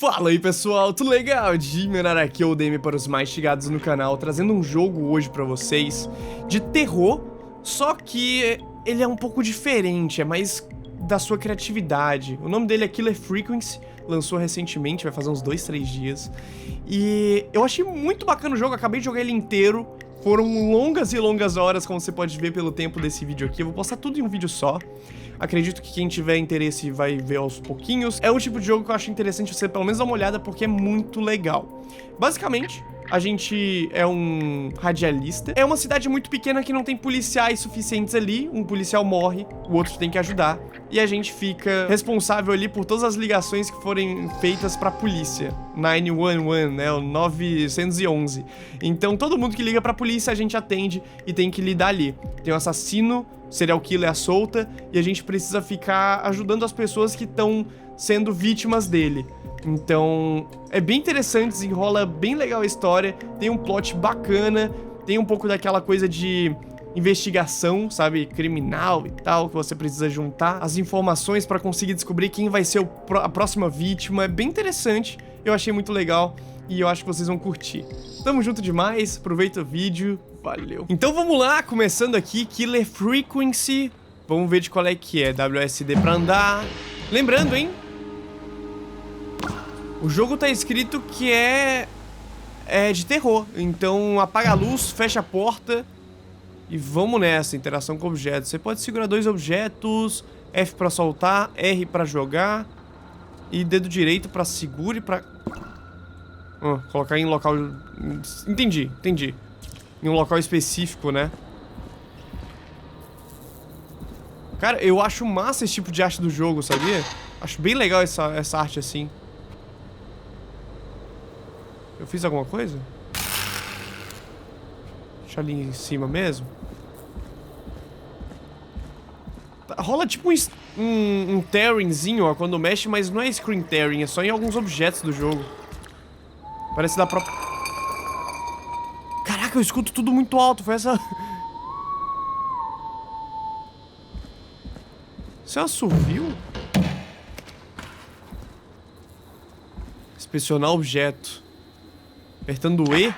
Fala aí pessoal, tudo legal? De melhor aqui é o DM para os mais chegados no canal, trazendo um jogo hoje pra vocês de terror, só que ele é um pouco diferente, é mais da sua criatividade. O nome dele é Killer Frequency, lançou recentemente, vai fazer uns 2, 3 dias. E eu achei muito bacana o jogo, acabei de jogar ele inteiro. Foram longas e longas horas, como você pode ver pelo tempo desse vídeo aqui. Eu vou postar tudo em um vídeo só. Acredito que quem tiver interesse vai ver aos pouquinhos. É um tipo de jogo que eu acho interessante você pelo menos dar uma olhada, porque é muito legal. Basicamente, a gente é um radialista. É uma cidade muito pequena que não tem policiais suficientes ali. Um policial morre, o outro tem que ajudar. E a gente fica responsável ali por todas as ligações que forem feitas pra polícia. 911, né? O 911. Então todo mundo que liga pra polícia a gente atende e tem que lidar ali. Tem um assassino, serial killer à solta, e a gente precisa ficar ajudando as pessoas que estão sendo vítimas dele. Então, é bem interessante, desenrola bem legal a história, tem um plot bacana, tem um pouco daquela coisa de investigação, sabe, criminal e tal, que você precisa juntar as informações pra conseguir descobrir quem vai ser a próxima vítima. É bem interessante, eu achei muito legal e eu acho que vocês vão curtir. Tamo junto demais, aproveita o vídeo, valeu. Então vamos lá, começando aqui, Killer Frequency, vamos ver de qual é que é, WSD pra andar. Lembrando, hein, o jogo tá escrito que é de terror, então apaga a luz, fecha a porta e vamos nessa, interação com objetos. Você pode segurar 2 objetos, F pra soltar, R pra jogar e dedo direito pra segura e pra... colocar em local... Entendi. Em um local específico, né? Cara, eu acho massa esse tipo de arte do jogo, sabia? Acho bem legal essa arte assim. Eu fiz alguma coisa? Deixa ali em cima mesmo. Rola tipo um tearingzinho, ó, quando mexe, mas não é screen tearing, é só em alguns objetos do jogo. Parece da própria... Caraca, eu escuto tudo muito alto, foi essa... Isso é um assovio? Inspecionar objeto. Apertando o E.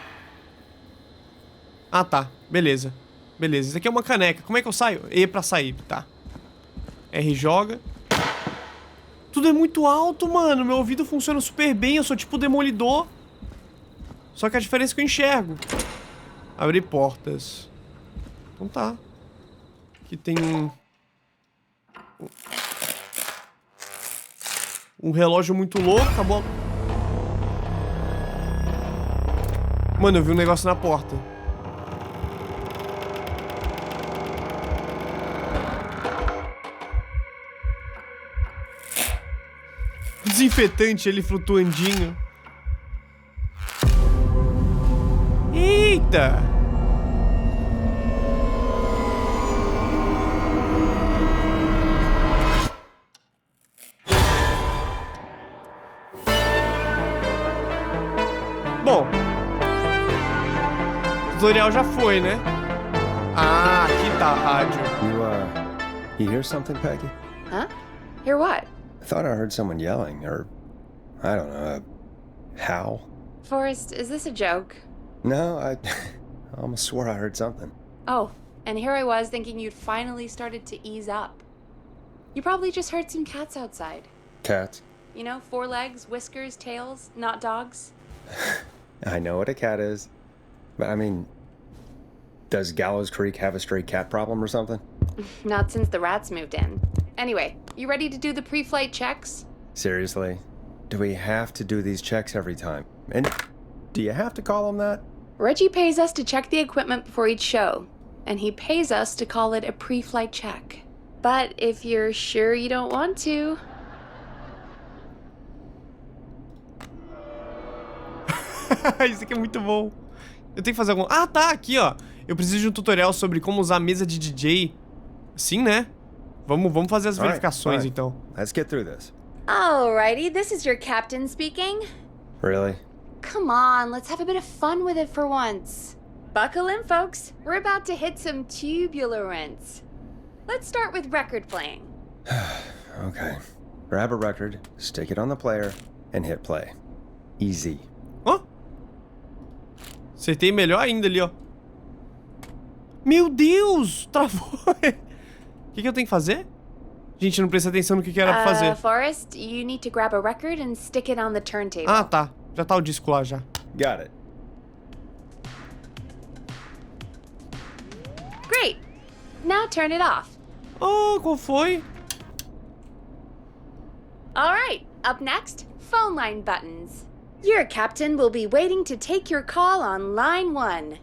Ah, tá. Beleza. Beleza. Isso aqui é uma caneca. Como é que eu saio? E pra sair. Tá. R joga. Tudo é muito alto, mano. Meu ouvido funciona super bem. Eu sou tipo demolidor. Só que a diferença é que eu enxergo. Abrir portas. Então tá. Aqui tem um relógio muito louco. Acabou. Mano, eu vi um negócio na porta. Desinfetante, ele flutuandinho. Eita! Bom, o tutorial já foi, né? Ah, aqui tá a rádio. You hear something, Peggy? Huh? Hear what? I thought I heard someone yelling, or, I don't know, a howl. Forrest, is this a joke? No, I almost swore I heard something. Oh, and here I was thinking you'd finally started to ease up. You probably just heard some cats outside. Cats? You know, 4 legs, whiskers, tails, not dogs. I know what a cat is, but I mean, does Gallows Creek have a stray cat problem or something? Not since the rats moved in. Anyway, you ready to do the pre-flight checks? Seriously? Do we have to do these checks every time? And do you have to call them that? Reggie pays us to check the equipment before each show, and he pays us to call it a pre-flight check. But if you're sure you don't want to... Isso aqui é muito bom. Eu tenho que fazer algum... Ah, tá, aqui, ó. Eu preciso de um tutorial sobre como usar a mesa de DJ. Sim, né? Vamos fazer as verificações, então. Let's get through this. Alrighty, this is your captain speaking. Really? Come on, let's have a bit of fun with it for once. Buckle in, folks. We're about to hit some tubular rents. Let's start with record playing. Okay. Grab a record, stick it on the player, and hit play. Easy. Ó. Acertei melhor ainda ali, ó. Meu Deus! Travou. O que eu tenho que fazer? Gente, não prestei atenção no que era pra fazer. Forrest, you need to grab a record and stick it on the turntable. Ah, tá. Já tá o disco lá, já. Got it. Great. Now turn it off. Oh, qual foi? All right, up next, phone line buttons. Your captain will be waiting to take your call on line 1.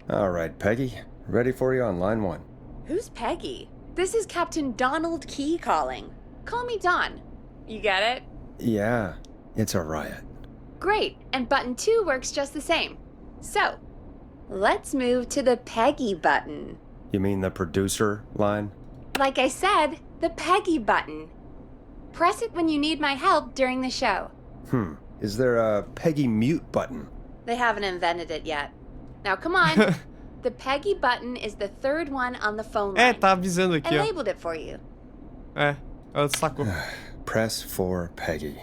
All right, Peggy. Ready for you on line 1. Who's Peggy? This is Captain Donald Key calling. Call me Don. You get it? Yeah, it's a riot. Great, and button 2 works just the same. So, let's move to the Peggy button. You mean the producer line? Like I said, the Peggy button. Press it when you need my help during the show. Is there a Peggy mute button? They haven't invented it yet. Now come on. The Peggy button is the third one on the phone line. Tá avisando I aqui, ó. labeled it for you. Ela destacou. Press for Peggy.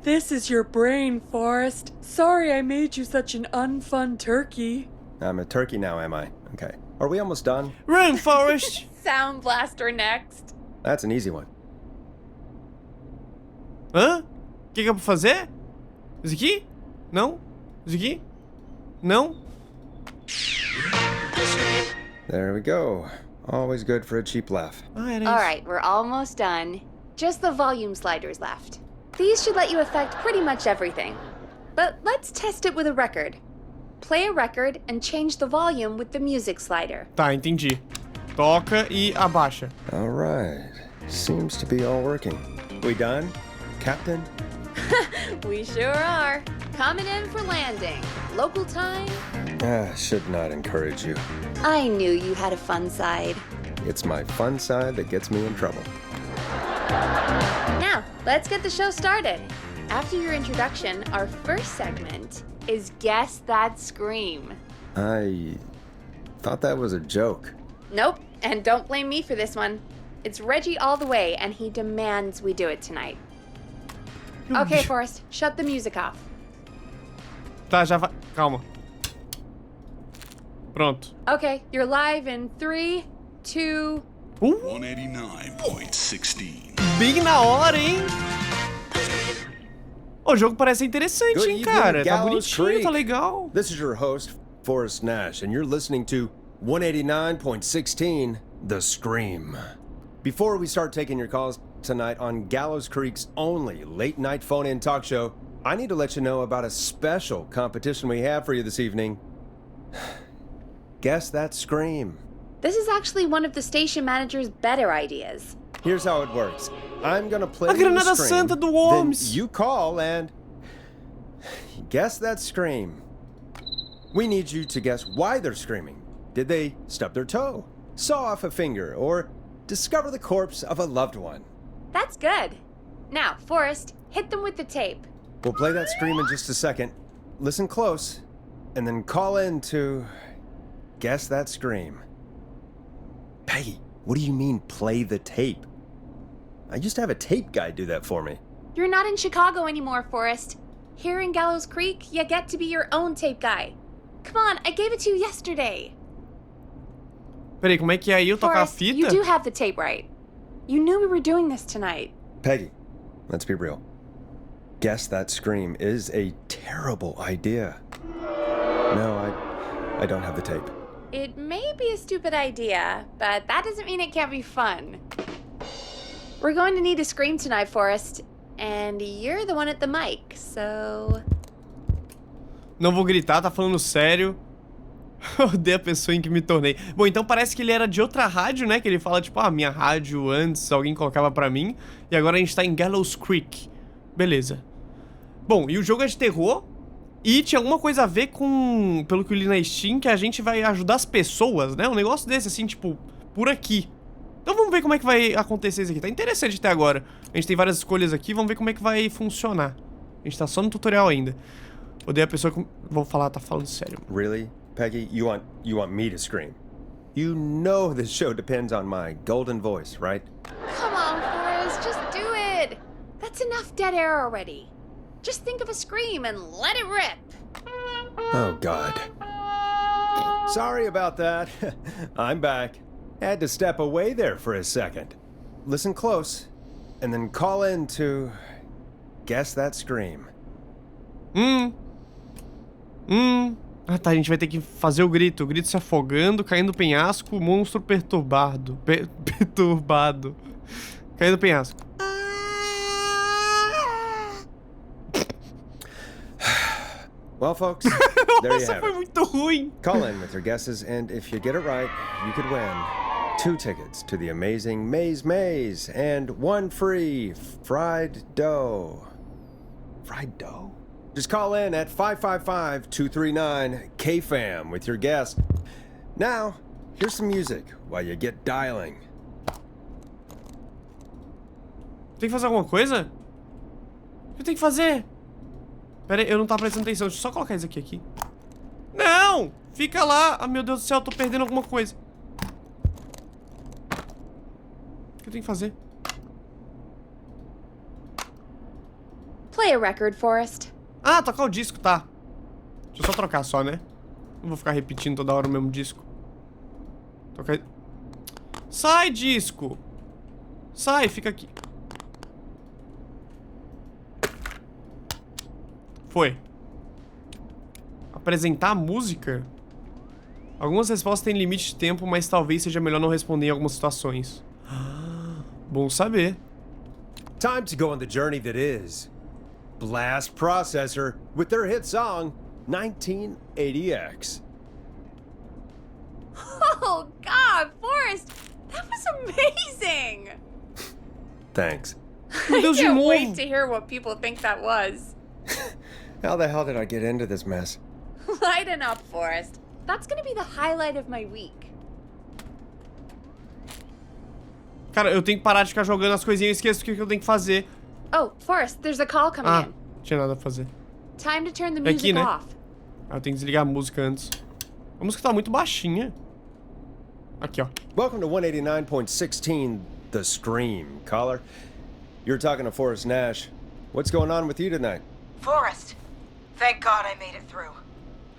This is your brain, Forrest. Sorry I made you such an unfun turkey. I'm a turkey now, am I? Okay. Are we almost done? Run, Forrest! Sound Blaster next. That's an easy one. Hã? O que é pra fazer? Isso aqui? Não? Isso aqui? Não? There we go. Always good for a cheap laugh. Ah, era All isso. right, we're almost done. Just the volume sliders left. These should let you affect pretty much everything. But let's test it with a record. Play a record and change the volume with the music slider. Tá, entendi. Toca e abaixa. All right. Seems to be all working. We done, Captain? We sure are. Coming in for landing. Local time. Should not encourage you. I knew you had a fun side. It's my fun side that gets me in trouble. Now, let's get the show started. After your introduction, our first segment is Guess That Scream. I thought that was a joke. Nope, and don't blame me for this one. It's Reggie all the way, and he demands we do it tonight. Okay, Forrest, shut the music off. Tá, já vai. Calma. Pronto. Okay, you're live in 3, 2... 189.16. Bem na hora, hein? O jogo parece interessante, Good hein, evening, cara? Tá Gallows bonitinho, Creek. tá legal. This is your host, Forrest Nash, and you're listening to 189.16, The Scream. Before we start taking your calls tonight on Gallows Creek's only late-night phone-in talk show, I need to let you know about a special competition we have for you this evening. Guess That Scream. This is actually one of the station manager's better ideas. Here's how it works. I'm gonna play A you the Granada scream, Santa do then Worms. you call and guess that scream. We need you to guess why they're screaming. Did they stub their toe, saw off a finger, or discover the corpse of a loved one? That's good. Now, Forrest, hit them with the tape. We'll play that scream in just a second. Listen close, and then call in to guess that scream. Peggy, what do you mean play the tape? I used to have a tape guy do that for me. You're not in Chicago anymore, Forrest. Here in Gallows Creek, you get to be your own tape guy. Come on, I gave it to you yesterday. Peraí, como é que é aí eu tocar a Forrest, fita? you do have the tape right. You knew we were doing this tonight. Peggy, let's be real. Guess that scream is a terrible idea. No, I don't have the tape. It may be a stupid idea, but that doesn't mean it can't be fun. We're going to need a scream tonight, Forrest, and you're the one at the mic, so... Não vou gritar, tá falando sério. Odeio a pessoa em que me tornei. Bom, então parece que ele era de outra rádio, né? Que ele fala, tipo, minha rádio antes alguém colocava pra mim. E agora a gente tá em Gallows Creek. Beleza. Bom, e o jogo é de terror. E tinha alguma coisa a ver com, pelo que eu li na Steam, que a gente vai ajudar as pessoas, né? Um negócio desse, assim, tipo, por aqui. Então vamos ver como é que vai acontecer isso aqui. Tá interessante até agora. A gente tem várias escolhas aqui, vamos ver como é que vai funcionar. A gente tá só no tutorial ainda. Odeio a pessoa que... Vou falar, tá falando sério. Really, Peggy? You want me to scream? You know this show depends on my golden voice, right? Come on, Forrest, just do it! That's dead air already. Just think of a scream and let it rip. Oh, God. Sorry about that. I'm back. Had to step away there for a second. Listen close, and then call in to guess that scream. Ah, tá, a gente vai ter que fazer o grito se afogando, caindo no penhasco, monstro perturbado. Perturbado. Caindo no penhasco. Well, folks, there you Nossa, have foi it. muito ruim. Call in with your guesses, and if you get it right, you could win 2 tickets to the amazing Maze and 1 free fried dough. Fried dough? Just call in at 555-239-KFAM with your guess. Now, here's some music while you get dialing. Tem que fazer alguma coisa? O que eu tenho que fazer? Pera aí, eu não tava prestando atenção. Deixa eu só colocar isso aqui. Não! Fica lá! Ah, meu Deus do céu, eu tô perdendo alguma coisa. O que eu tenho que fazer? Play a record, Forrest. Ah, tocar o disco, tá. Deixa eu só trocar só, né? Não vou ficar repetindo toda hora o mesmo disco. Tocar... Sai, disco! Sai, fica aqui. Foi. Apresentar a música? Algumas respostas têm limite de tempo, mas talvez seja melhor não responder em algumas situações. Bom saber. Time to go on the journey that is Blast Processor with their hit song 1980X. Oh, God, Forrest! That was amazing! Thanks. Meu Deus, de Can't novo. wait to hear what people think that was. How the hell did I get into this mess? Lighten up, Forrest. That's gonna be the highlight of my week. Cara, eu tenho que parar de ficar jogando as coisinhas e esqueço o que eu tenho que fazer. Oh, Forrest, there's a call coming Ah, in. não tinha nada a fazer. Time to turn the É aqui, music né? off. Ah, eu tenho que desligar a música antes. A música tá muito baixinha. Aqui, ó. Welcome to 189.16, The Scream, caller. You're talking to Forrest Nash. What's going on with you tonight? Forrest, thank God I made it through.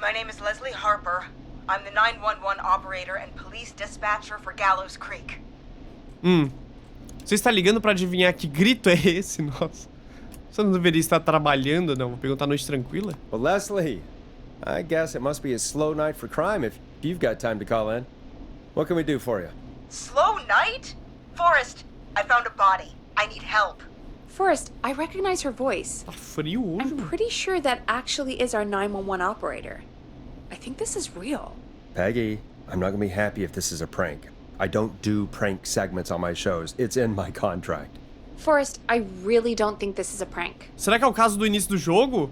My name is Leslie Harper. I'm the 911 operator and police dispatcher for Gallows Creek. Você está ligando pra adivinhar que grito é esse? Nossa. Você não deveria estar trabalhando, não? Vou perguntar à noite tranquila. Well, Leslie, I guess it must be a slow night for crime if you've got time to call in. What can we do for you? Slow night? Forrest, I found a body. I need help. Forrest, I recognize her voice. Tá frio hoje, I'm mano. pretty sure that actually is our 911 operator. I think this is real. Peggy, I'm not gonna be happy if this is a prank. I don't do prank segments on my shows. It's in my contract. Forrest, I really don't think this is a prank. Será que é o caso do início do jogo?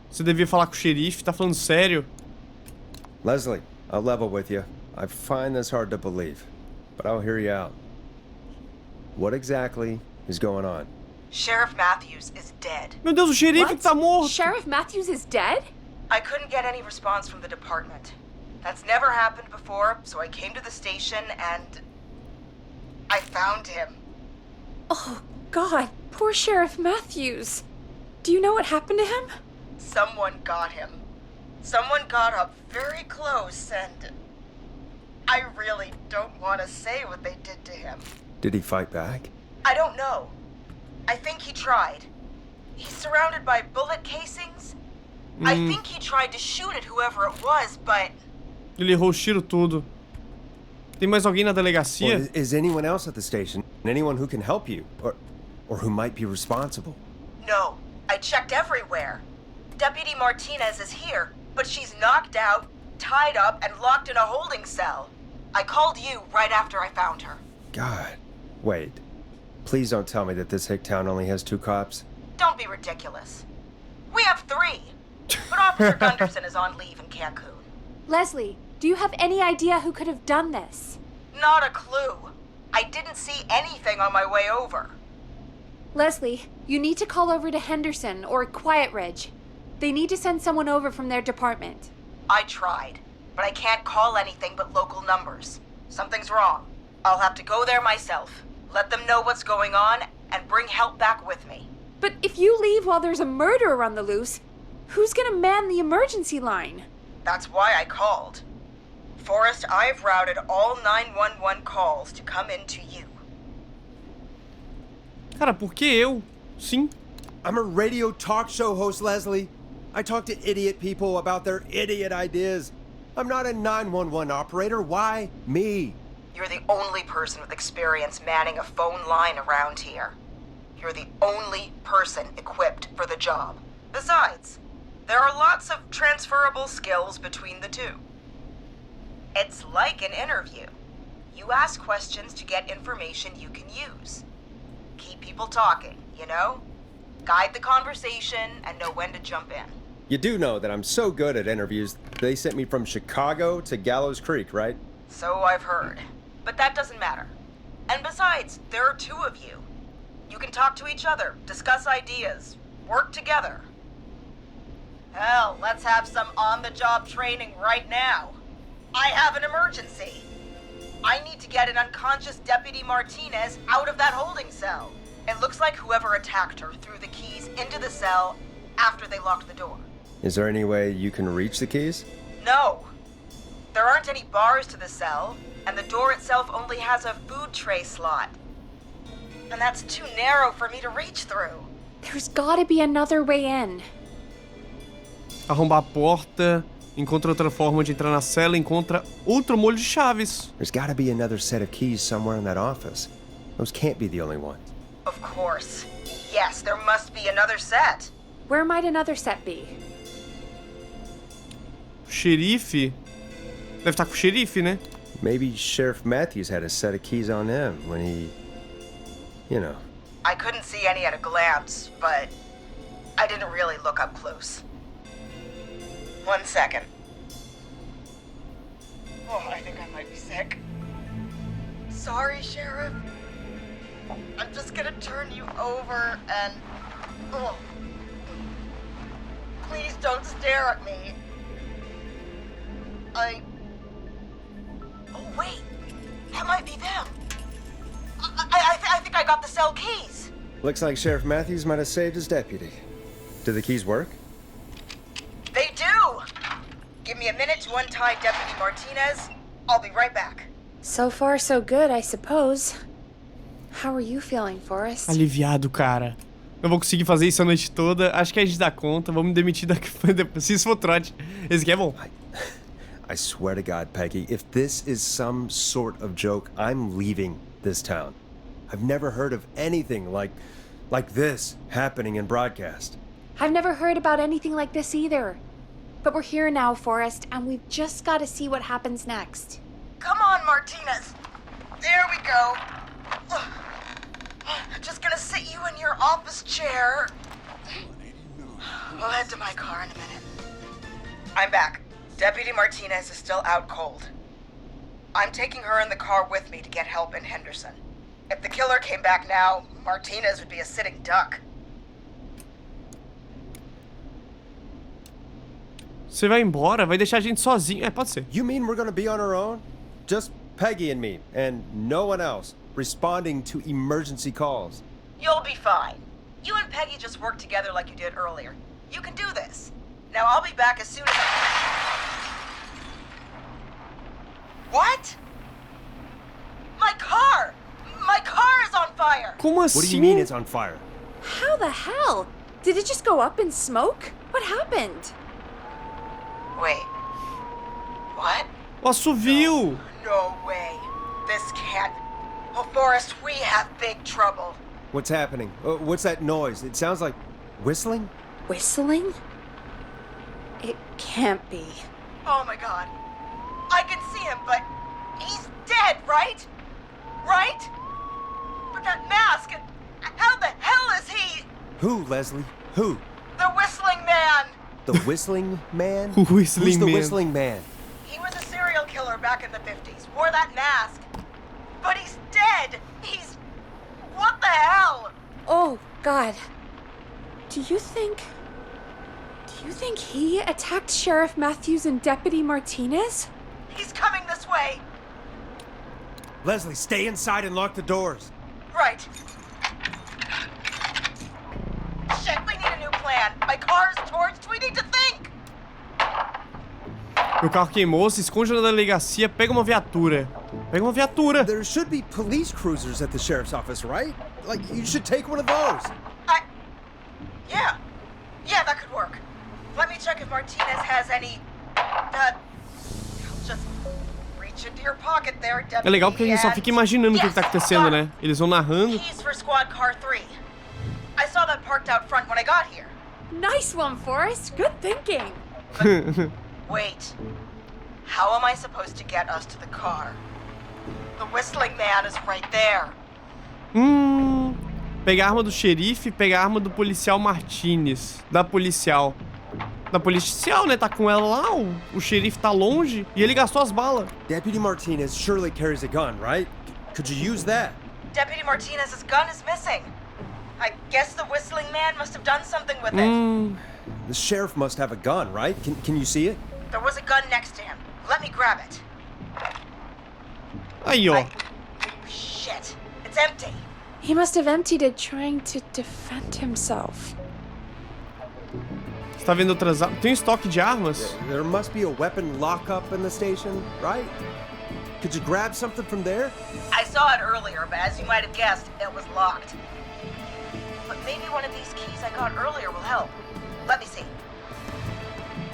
Você devia falar com o xerife, tá falando sério? Leslie, I'll level with you. I find this hard to believe, but I'll hear you out. What exactly is going on? Sheriff Matthews is dead. Meu Deus, o xerife que tá morto. Sheriff Matthews is dead? I couldn't get any response from the department. That's never happened before, so I came to the station and I found him. Oh, God, poor Sheriff Matthews. Do you know what happened to him? Someone got him. Someone got up very close and I really don't want to say what they did to him. Did he fight back? I don't know. I think he tried. He's surrounded by bullet casings. I think he tried to shoot at whoever it was, but Ele errou o tiro tudo. Tem mais alguém na delegacia? Well, is anyone else at the station? Anyone who can help you? Or who might be responsible? no. I checked everywhere. Deputy Martinez is here, but she's knocked out, tied up, and locked in a holding cell. I called you right after I found her. God. Wait. Please don't tell me that this hick town only has 2 cops. Don't be ridiculous. We have 3. But Officer Gunderson is on leave in Cancun. Leslie, do you have any idea who could have done this? Not a clue. I didn't see anything on my way over. Leslie, you need to call over to Henderson or Quiet Ridge. They need to send someone over from their department. I tried, but I can't call anything but local numbers. Something's wrong. I'll have to go there myself, let them know what's going on, and bring help back with me. But if you leave while there's a murderer on the loose, who's gonna man the emergency line? That's why I called. Forrest, I've routed all 911 calls to come in to you. Cara, por que eu? Sim. I'm a radio talk show host, Leslie. I talk to idiot people about their idiot ideas. I'm not a 911 operator. Why me? You're the only person with experience manning a phone line around here. You're the only person equipped for the job. Besides, there are lots of transferable skills between the two. It's like an interview. You ask questions to get information you can use. Keep people talking, you know? Guide the conversation and know when to jump in. You do know that I'm so good at interviews, they sent me from Chicago to Gallows Creek, right? So I've heard. But that doesn't matter. And besides, there are two of you. You can talk to each other, discuss ideas, work together. Hell, let's have some on-the-job training right now. I have an emergency. I need to get an unconscious Deputy Martinez out of that holding cell. It looks like whoever attacked her threw the keys into the cell after they locked the door. Is there any way you can reach the keys? No. There aren't any bars to the cell, and the door itself only has a food tray slot. And that's too narrow for me to reach through. There's gotta be another way in. Arrombar a porta, encontra outra forma de entrar na cela, encontra outro molho de chaves. There's gotta be another set of keys somewhere in that office. Those can't be the only ones. Of course. Yes, there must be another set. Where might another set be? O xerife? Deve estar com o xerife, né? Maybe Sheriff Matthews had a set of keys on him when he... You know. I couldn't see any at a glance, but I didn't really look up close. 1 second. Oh, I think I might be sick. Sorry, Sheriff. I'm just gonna turn you over and... Oh. Please don't stare at me. Oh, wait. That might be them. I think I got the cell keys. Looks like Sheriff Matthews might have saved his deputy. Do the keys work? They do! Give me a minute to untie Deputy Martinez. I'll be right back. So far, so good, I suppose. How are you feeling, Forrest? Aliviado, cara. Eu vou conseguir fazer isso a noite toda. Acho que a gente dá conta. Vamos me demitir daqui. Se isso for trote. Esse aqui é bom. I swear to God, Peggy, if this is some sort of joke, I'm leaving this town. I've never heard of anything like this happening in broadcast. I've never heard about anything like this either. But we're here now, Forrest, and we've just got to see what happens next. Come on, Martinez. There we go. Just gonna sit you in your office chair. We'll head to my car in a minute. I'm back. Deputy Martinez is still out cold. I'm taking her in the car with me to get help in Henderson. If the killer came back now, Martinez would be a sitting duck. Você vai embora? Vai deixar a gente sozinho? É, pode ser. You mean we're gonna be on our own? Just Peggy and me, and no one else, responding to emergency calls. You'll be fine. You and Peggy just work together like you did earlier. You can do this. Now I'll be back as soon as What? My car! My car is on fire! Como assim? What do you mean it's on fire? How the hell? Did it just go up in smoke? What happened? Wait. What? O assovio! No way. This can't... Oh, Forrest, we have big trouble. What's happening? What's that noise? It sounds like whistling? Whistling? It can't be. Oh my god. I can see him, but he's dead, right? Right? But that mask, how the hell is he? Who, Leslie? Who? The whistling man. The whistling man? Whistling Who's the man? whistling man? He was a serial killer back in the 50s, wore that mask. But he's dead. He's... What the hell? Oh, God. Do you think he attacked Sheriff Matthews and Deputy Martinez? He's coming this way. Leslie, stay inside and lock the doors. Right. plan. My car is torched. We need to think. Meu carro queimou, se esconde na delegacia, pega uma viatura. Pega uma viatura. There should be police cruisers at the sheriff's office, right? Like, you should take one of those. Yeah, that could work. Let me check if Martinez has any. Just reach into your pocket there, deputy. É legal porque a gente só fica imaginando o que tá acontecendo, né? Eles vão narrando. Keys for squad car 3. I saw that parked out front when I got here. Nice one, Forrest. Good thinking. Wait. How am I supposed to get us to the car? The whistling man is right there. Pegar a arma do xerife, pegar a arma do policial Martinez. Da policial, né? Tá com ela lá, o xerife tá longe e ele gastou as balas. Deputy Martinez surely carries a gun, right? Could you use that? Deputy Martinez's gun is missing. I guess the whistling man must have done something with it. The sheriff must have a gun, right? Can you see it? There was a gun next to him. Let me grab it. Aí, ó. Shit. It's empty. He must have emptied it trying to defend himself. Você tá vendo outras armas? Tem estoque de armas? There must be a weapon lockup in the station, right? Could you grab something from there? I saw it earlier, but as you might have guessed, it was locked. But maybe one of these keys I got earlier will help. Let me see.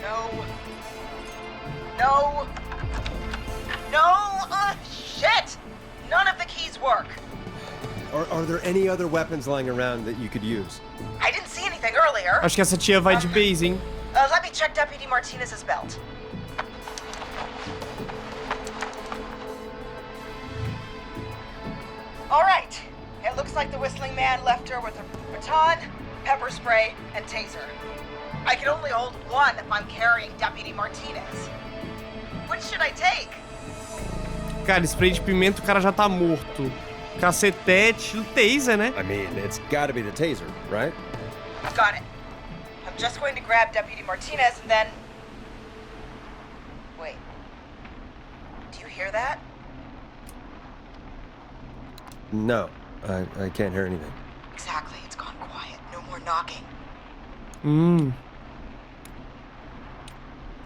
No. Shit! None of the keys work. Are there any other weapons lying around that you could use? I didn't see anything earlier. Acho que essa tia vai de base, hein? Let me check Deputy Martinez's belt. All right. It looks like the whistling man left her with a baton, pepper spray, and taser. I can only hold one if I'm carrying Deputy Martinez. Which should I take? Cara, spray de pimenta, o cara já tá morto. Cacetete, o taser, né? I mean, it's gotta be the taser, right? Got it. I'm just going to grab Deputy Martinez and then... Wait. Do you hear that? No, I can't hear anything. Exactly. It's gone quiet. No more knocking.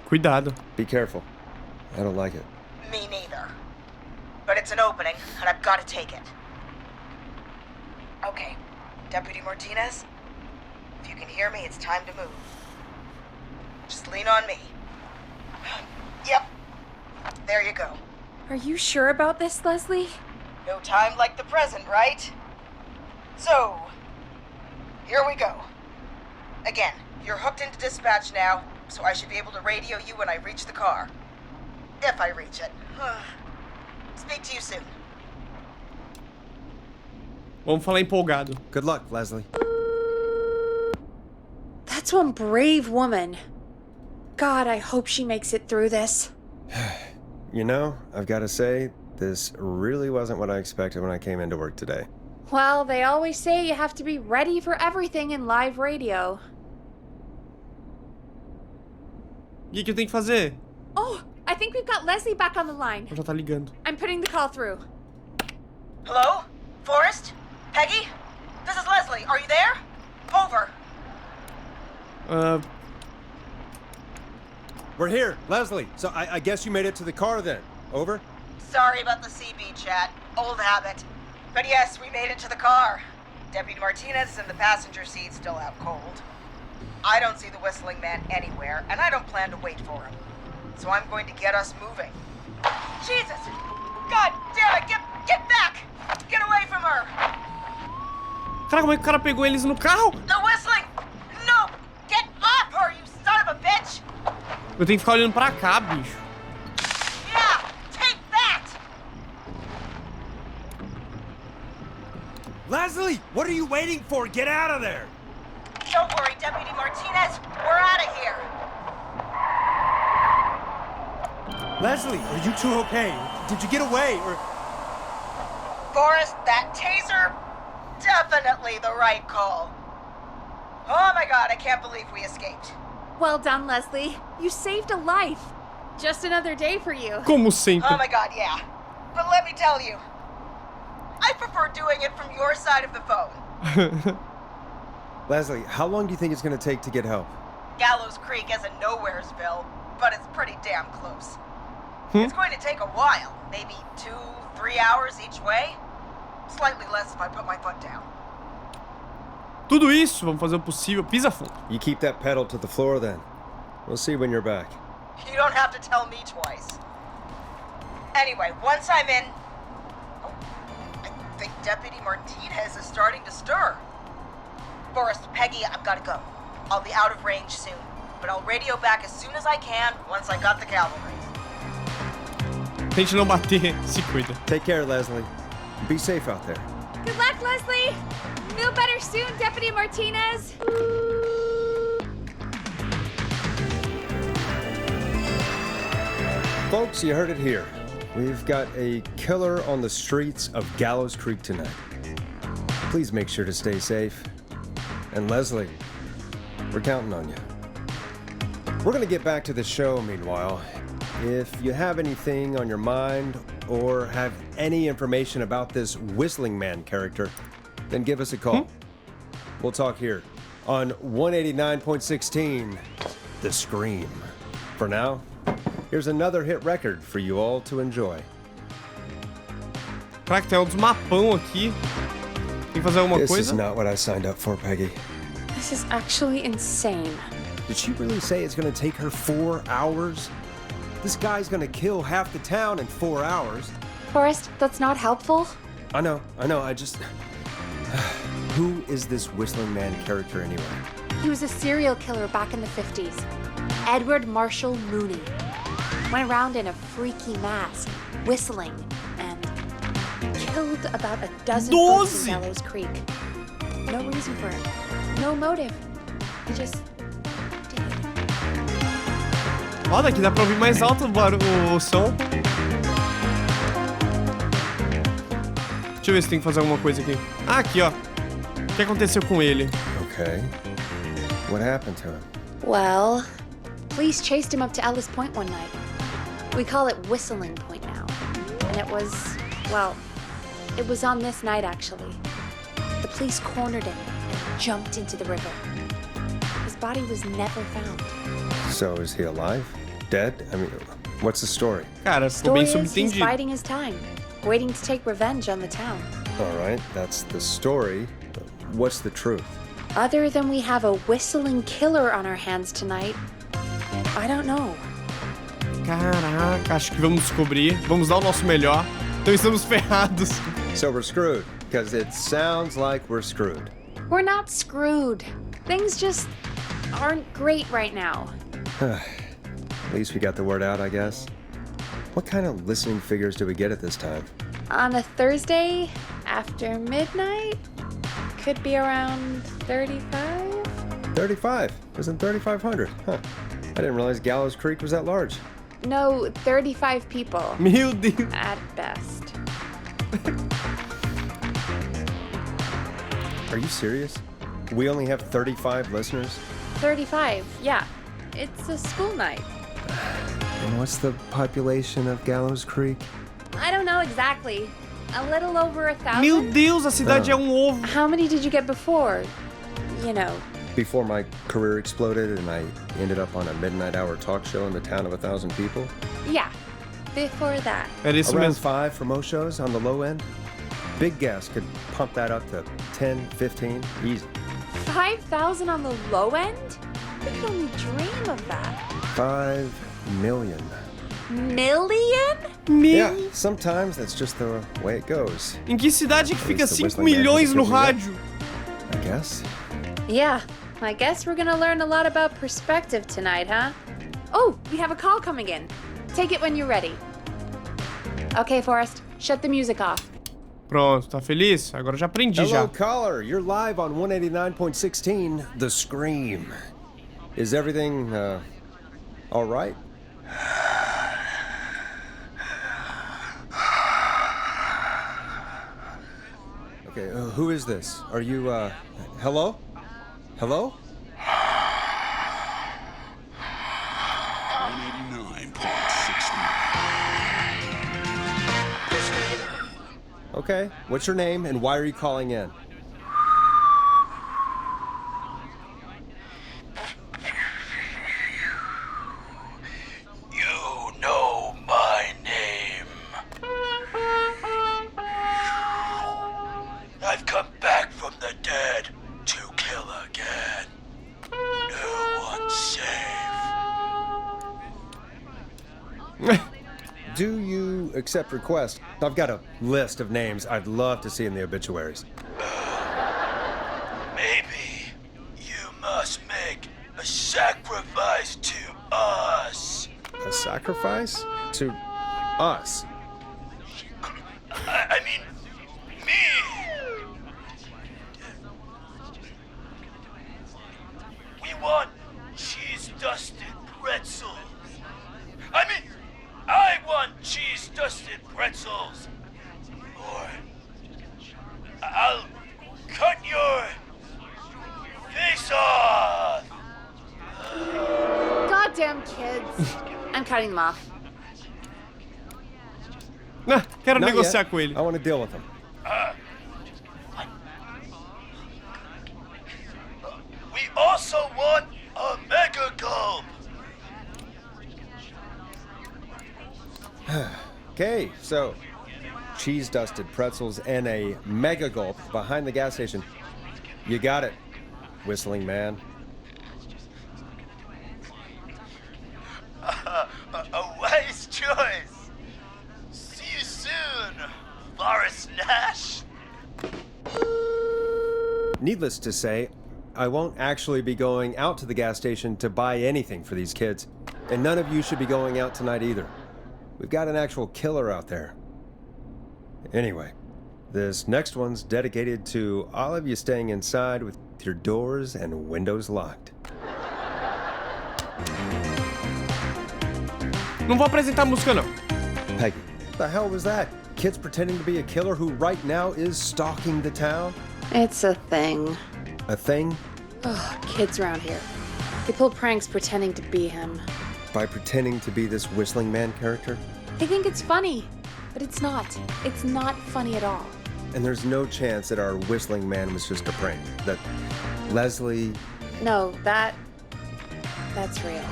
Cuidado. Be careful. I don't like it. Me neither. But it's an opening, and I've got to take it. Okay, Deputy Martinez, if you can hear me, it's time to move. Just lean on me. Yep. There you go. Are you sure about this, Leslie? No time like the present, right? So, here we go. Again, you're hooked into dispatch now, so I should be able to radio you when I reach the car. If I reach it. Speak to you soon. Vamos falar empolgado. Good luck, Leslie. That's one brave woman. God, I hope she makes it through this. You know, I've got to say, this really wasn't what I expected when I came into work today. Well, they always say you have to be ready for everything in live radio. O que eu tenho que fazer? Oh, I think we've got Leslie back on the line. Já tá ligando. I'm putting the call through. Hello? Forrest? Peggy? This is Leslie. Are you there? Over. We're here, Leslie. So I guess you made it to the car then. Over? Sorry about the CB chat. Old habit. But yes, we made it to the car. Deputy Martinez is in the passenger seat, still out cold. I don't see the whistling man anywhere, and I don't plan to wait for him. So I'm going to get us moving. Jesus! God damn it! Get back! Get away from her! Cara, como é que o cara pegou eles no carro? The whistling! No! Get off her, you son of a bitch! Eu tenho que ficar olhando pra cá, bicho. Yeah! Take that! Leslie, what are you waiting for? Get out of there! Don't worry, Deputy Martinez. We're out of here. Leslie, are you two okay? Did you get away or... Forrest, that taser? Definitely the right call. Oh my god, I can't believe we escaped. Well done, Leslie. You saved a life. Just another day for you. Como sempre. Oh my god, yeah. But let me tell you, I prefer doing it from your side of the phone. Leslie, how long do you think it's gonna take to get help? Gallows Creek isn't Nowheresville, but it's pretty damn close. It's going to take a while, maybe 2-3 hours each way. Slightly less if I put my foot down. Tudo isso, vamos fazer o possível. Pisa fundo. You keep that pedal to the floor then. We'll see when you're back. You don't have to tell me twice. Anyway, once I'm in... Oh, I think Deputy Martinez is starting to stir. Forrest, Peggy, I've got to go. I'll be out of range soon, but I'll radio back as soon as I can once I got the cavalry. Tente não bater, se cuida. Take care, Leslie. Be safe out there. Good luck, Leslie! Feel better soon, Deputy Martinez! Folks, you heard it here. We've got a killer on the streets of Gallows Creek tonight. Please make sure to stay safe. And Leslie, we're counting on you. We're gonna get back to the show meanwhile. If you have anything on your mind or have any information about this Whistling Man character, then give us a call. We'll talk here on 189.16, The Scream. For now, here's another hit record for you all to enjoy. Caraca, tem um desmapão aqui. Tem que fazer alguma This is coisa? not what I signed up for, Peggy. This is actually insane. Did she really say it's gonna take her 4 hours? This guy's gonna kill half the town in 4 hours. Forrest, that's not helpful. I know, I just... Who is this Whistling Man character anyway? He was a serial killer back in the 50s. Edward Marshall Mooney. Went around in a freaky mask, whistling, and killed about a dozen folks in Gallows Creek. No reason for it. No motive. He just did it. Ó, daqui dá pra ouvir mais alto o som. Deixa eu ver se tem que fazer alguma coisa aqui. Ah, aqui, ó. O que aconteceu com ele? Okay. What happened to him? Well, police chased him up to Ellis Point one night. We call it Whistling Point now. And it was, well, it was on this night actually. The police cornered him and jumped into the river. His body was never found. So is he alive? Dead? I mean, what's the story? Cara, ficou bem Story is he's subentendido. biding his time, waiting to take revenge on the town. All right, that's the story. What's the truth? Other than we have a whistling killer on our hands tonight, I don't know. Caraca, acho que vamos descobrir. Vamos dar o nosso melhor. Então estamos ferrados. So we're screwed, because it sounds like we're screwed. We're not screwed. Things just aren't great right now. At least we got the word out, I guess. What kind of listening figures do we get at this time? On a Thursday after midnight, could be around 35? 35. Isn't 3,500? Huh. I didn't realize Gallows Creek was that large. No, 35 people. Meu Deus. At best. Are you serious? We only have 35 listeners? 35, yeah. It's a school night. And what's the population of Gallows Creek? I don't know exactly. A little over 1,000? Meu Deus, a cidade é um ovo. How many did you get before? You know. Before my career exploded and I ended up on a midnight hour talk show in the town of 1,000 people? Yeah, before that. Era isso Around mesmo. 5 for most shows on the low end. Big gas could pump that up to 10, 15, easy. 5,000 on the low end? We could only dream of that. 5 million. Million? Yeah, sometimes that's just the way it goes, Em que cidade que fica Esse 5 Whistling Man milhões no doesn't give rádio? I guess. Yeah, I guess we're gonna learn a lot about perspective tonight, huh? Oh, we have a call coming in. Take it when you're ready. Okay, Forrest, shut the music off. Pronto, tá feliz? Agora já aprendi já. Hello, caller. You're live on 189.16, The Scream. Is everything, all right? Okay, who is this? Are you, hello? Hello? 189.16. Okay, what's your name and why are you calling in? Do you accept requests? I've got a list of names I'd love to see in the obituaries. Maybe you must make a sacrifice to us. A sacrifice? To us? I mean, me. We want cheese-dusted pretzels. I want cheese-dusted pretzels. Or I'll cut your face off. Goddamn kids. I'm cutting them off. Quero Not negociar yet. com ele. I want to deal with them. We also want a mega gulp. Okay, so cheese-dusted pretzels and a mega gulp behind the gas station. You got it, whistling man. A wise choice. See you soon, Boris Nash. Needless to say, I won't actually be going out to the gas station to buy anything for these kids. And none of you should be going out tonight either. We've got an actual killer out there. Anyway, this next one's dedicated to all of you staying inside with your doors and windows locked. Não vou apresentar a música, não. Peggy, what the hell was that? Kids pretending to be a killer who right now is stalking the town? It's a thing. A thing? Ugh, kids around here. They pull pranks pretending to be him. By pretending to be this whistling man character? They think it's funny, but it's not. It's not funny at all. And there's no chance that our whistling man was just a prank. That Leslie... No, that's real.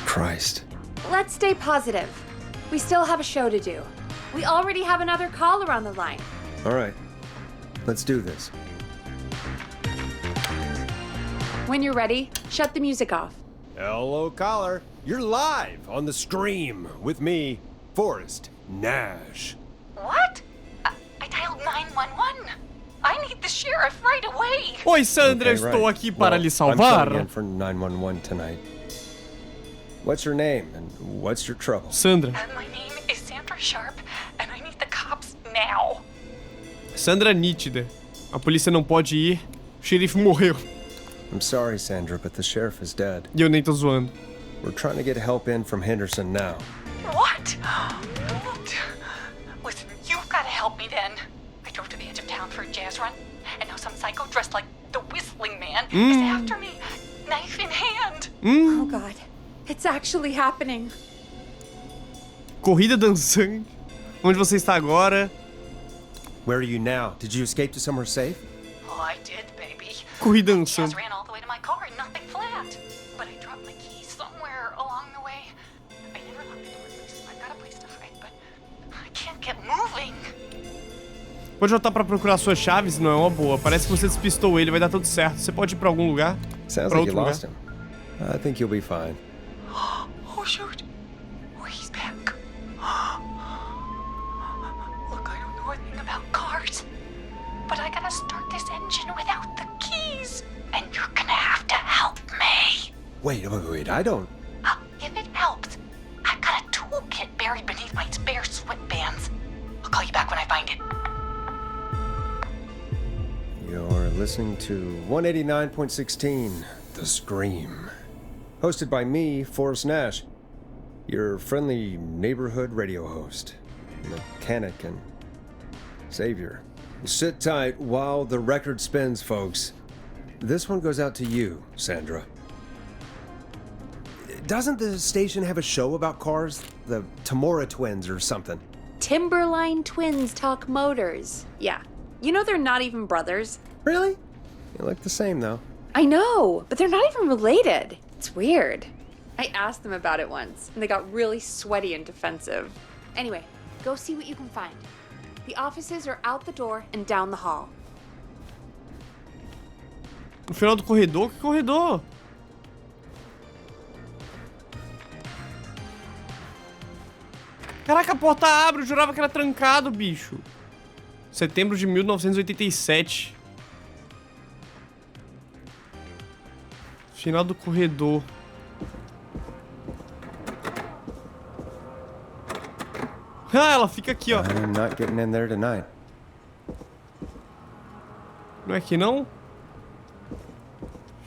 Christ. Let's stay positive. We still have a show to do. We already have another caller on the line. All right. Let's do this. When you're ready, shut the music off. Hello, caller. You're live on the stream with me, Forrest Nash. What? I dialed 911. I need the sheriff right away. Oi, Sandra, Okay, estou right. aqui para Well, lhe I'm salvar. filling in for 911 tonight. What's your name and what's your trouble? Sandra. My name is Sandra Sharp, and I need the cops now. Sandra nítida. A polícia não pode ir. O xerife morreu. I'm sorry, Sandra, but the sheriff is dead. E eu nem tô zoando. We're trying to get help in from Henderson now. What? Listen, you've got to help me then. I drove to the edge of town for a jazz run, and now some psycho dressed like the Whistling Man is after me, knife in hand. Oh God, it's actually happening. Corrida dançante. Onde você está agora? Where are you now? Did you escape to somewhere safe? Oh, I did, baby. Corrida Jazz dançante. ran all the way to my car and nothing flat. But I dropped my keys somewhere along the way. I never locked the door, so I've got a place to hide, but I can't get moving. Pode voltar pra procurar suas chaves, não é uma boa. Parece que você despistou ele, vai dar tudo certo. Você pode ir pra algum lugar? Sounds Pra like you outro lugar? lost him. I think you'll be fine. Oh, shoot. Oh, he's back. Look, I don't know a thing about cars, but I gotta start this engine without the keys. And you're gonna have to help me. Wait, I don't... If it helps, I've got a toolkit buried beneath my spare sweatbands. I'll call you back when I find it. You're listening to 189.16, The Scream. Hosted by me, Forrest Nash, your friendly neighborhood radio host, mechanic and savior. Sit tight while the record spins, folks. This one goes out to you, Sandra. Doesn't the station have a show about cars? The Tamora twins or something? Timberline twins talk motors. Yeah. You know they're not even brothers. Really? You look the same, though. I know, but they're not even related. It's weird. I asked them about it once, and they got really sweaty and defensive. Anyway, go see what you can find. The offices are out the door and down the hall. No final do corredor? Que corredor? Caraca, a porta abre, eu jurava que era trancado, bicho. Setembro de 1987. Final do corredor. Ah, ela fica aqui, ó. I'm not getting in there tonight. Não é aqui, não?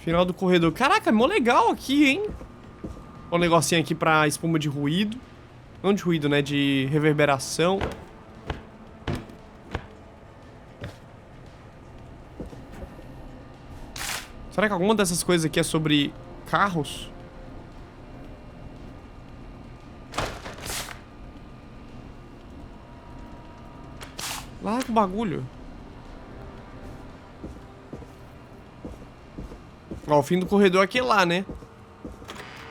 Final do corredor. Caraca, é mó legal aqui, hein? Ó, um negocinho aqui pra espuma de ruído. Não de ruído, né? De reverberação. Será que alguma dessas coisas aqui é sobre carros? Larga o bagulho. Ó, o fim do corredor é aquele lá, né?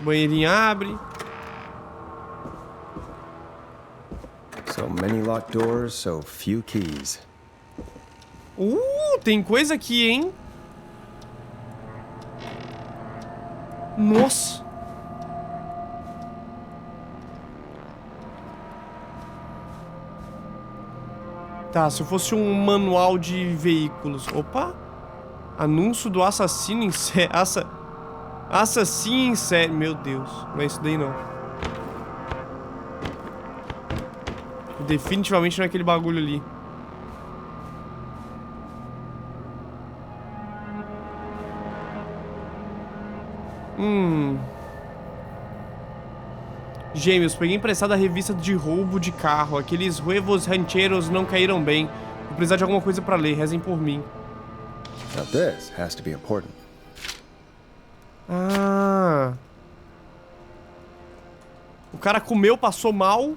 Banheirinho abre. So many locked doors, so few keys. Tem coisa aqui, hein? Nossa. Tá, se fosse um manual de veículos. Opa. Anúncio do assassino em série. Assassino em série. Meu Deus. Não é isso daí, não. Definitivamente não é aquele bagulho ali. Gêmeos, peguei emprestada a revista de roubo de carro. Aqueles huevos rancheros não caíram bem. Vou precisar de alguma coisa pra ler. Rezem por mim. Now this has to be important. Ah. O cara comeu, passou mal.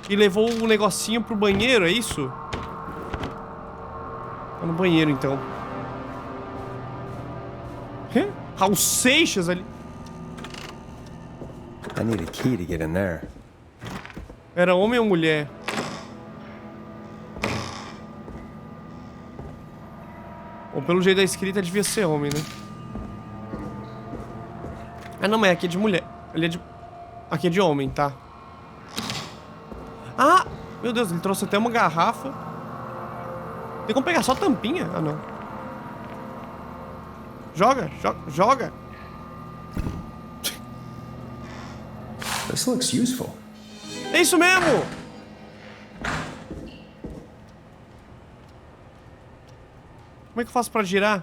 E levou o negocinho pro banheiro, é isso? Tá no banheiro, então. Raul Seixas ali. I need a key to get in there. Era homem ou mulher? Ou pelo jeito da escrita devia ser homem, né? Ah, não, mas aqui é de mulher. Ali é de... Aqui é de homem, tá? Ah! Meu Deus, ele trouxe até uma garrafa. Tem como pegar só a tampinha? Ah, não. Joga, joga. This looks useful. É isso mesmo! Como é que eu faço pra girar?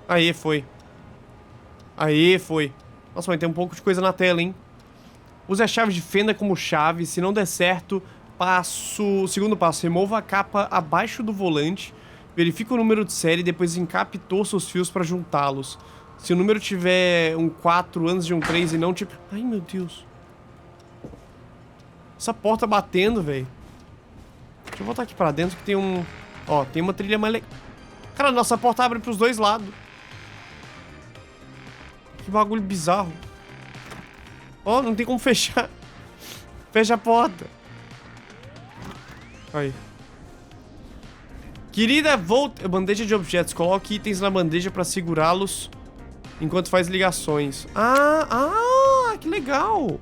Aí, foi. Aí, foi. Nossa, mas tem um pouco de coisa na tela, hein? Use a chave de fenda como chave. Se não der certo, segundo passo, remova a capa abaixo do volante. Verifique o número de série e depois encape e torça os fios pra juntá-los. Se o número tiver um 4 antes de um 3 e não tipo... Ai, meu Deus. Essa porta batendo, velho. Deixa eu voltar aqui pra dentro que tem um... Ó, tem uma trilha mais legal. Cara, nossa porta abre pros dois lados. Que bagulho bizarro. Ó, não tem como fechar. Fecha a porta. Aí. Querida, volte... Bandeja de objetos. Coloque itens na bandeja pra segurá-los enquanto faz ligações. Que legal.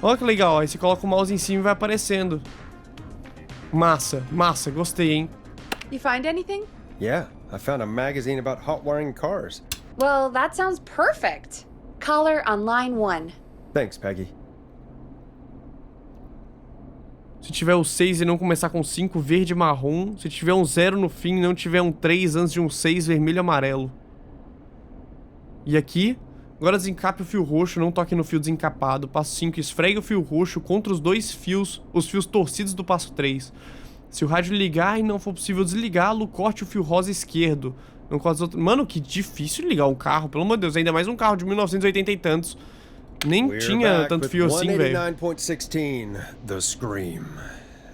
Olha que legal. Aí você coloca o mouse em cima e vai aparecendo. Massa, gostei, hein? You find anything? Yeah, I found a magazine about hot wiring cars. Well, that sounds perfect. Caller on line 1. Thanks, Peggy. Se tiver o 6 e não começar com 5, verde e marrom. Se tiver um 0 no fim e não tiver um 3 antes de um 6, vermelho e amarelo. E aqui, agora desencape o fio roxo, não toque no fio desencapado. Passo 5, esfregue o fio roxo contra os dois fios, os fios torcidos do passo 3. Se o rádio ligar e não for possível desligá-lo, corte o fio rosa esquerdo. Não corte os outros... Mano, que difícil ligar um carro, pelo amor de Deus. Ainda mais um carro de 1980 e tantos. Nem tinha tanto fio assim, velho. 189.16, The Scream.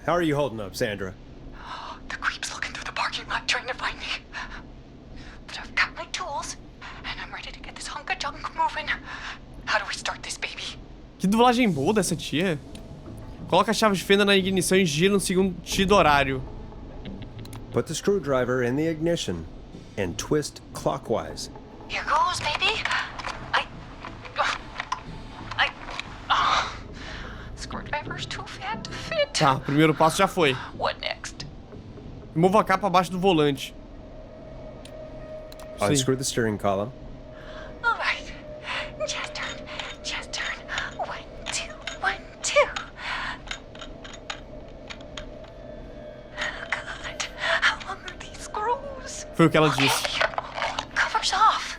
How are you holding up, Sandra? The creep's looking through the parking lot trying to find me. But I've got my tools, and I'm ready to get this hunk of junk moving. How do we start this, baby? Que dublagem boa dessa tia. Coloca a chave de fenda na ignição e gira no sentido horário. Put the screwdriver in the ignition and twist clockwise. Here goes, baby. Tá, o primeiro passo já foi. What next? Remova a capa abaixo do volante. Sim. Unscrew the steering column. All right. Just turn. Just turn. 1, 2, 1, 2. God, how long are these screws? Foi o que ela disse. Cover's off.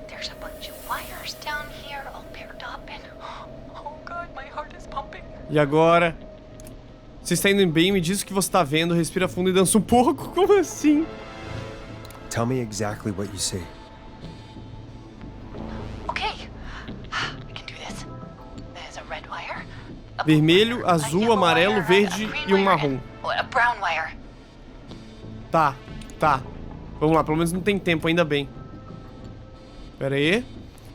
There's a bunch of wires down here all paired up and oh God, my heart is pumping. E agora? Você está indo bem, me diz o que você está vendo, respira fundo e dança um pouco. Como assim? Tell me exactly what you see. Okay. I can do this. There's a red wire. A Vermelho, blue wire, a azul, yellow amarelo, wire, verde a green e um wire, marrom. and a brown wire. Tá, tá. Vamos lá, pelo menos não tem tempo, ainda bem. Pera aí.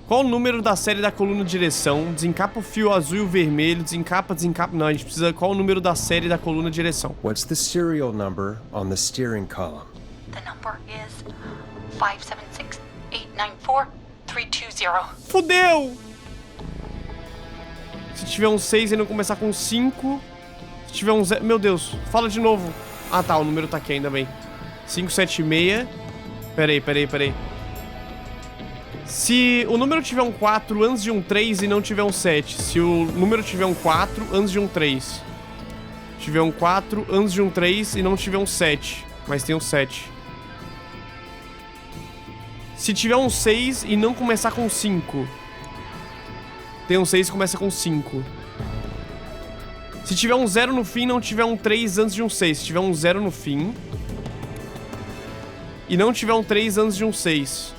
Qual o número da série da coluna de direção? Desencapa o fio azul e o vermelho. Desencapa, desencapa. Não, a gente precisa... Qual o número da série da coluna de direção? What's the serial number on the steering column? The number is 576-894-320. Fudeu! Se tiver um 6 e não começar com 5. Se tiver um 0... Meu Deus, fala de novo. Ah, tá, o número tá aqui ainda bem. 576. Pera aí. Se o número tiver um 4 antes de um 3 e não tiver um 7. Se o número tiver um 4 antes de um 3. Tiver um 4 antes de um 3 e não tiver um 7. Mas tem um 7. Se tiver um 6 e não começar com 5. Tem um 6 e começa com 5. Se tiver um 0 no fim e não tiver um 3 antes de um 6. Se tiver um 0 no fim e não tiver um 3 antes de um 6.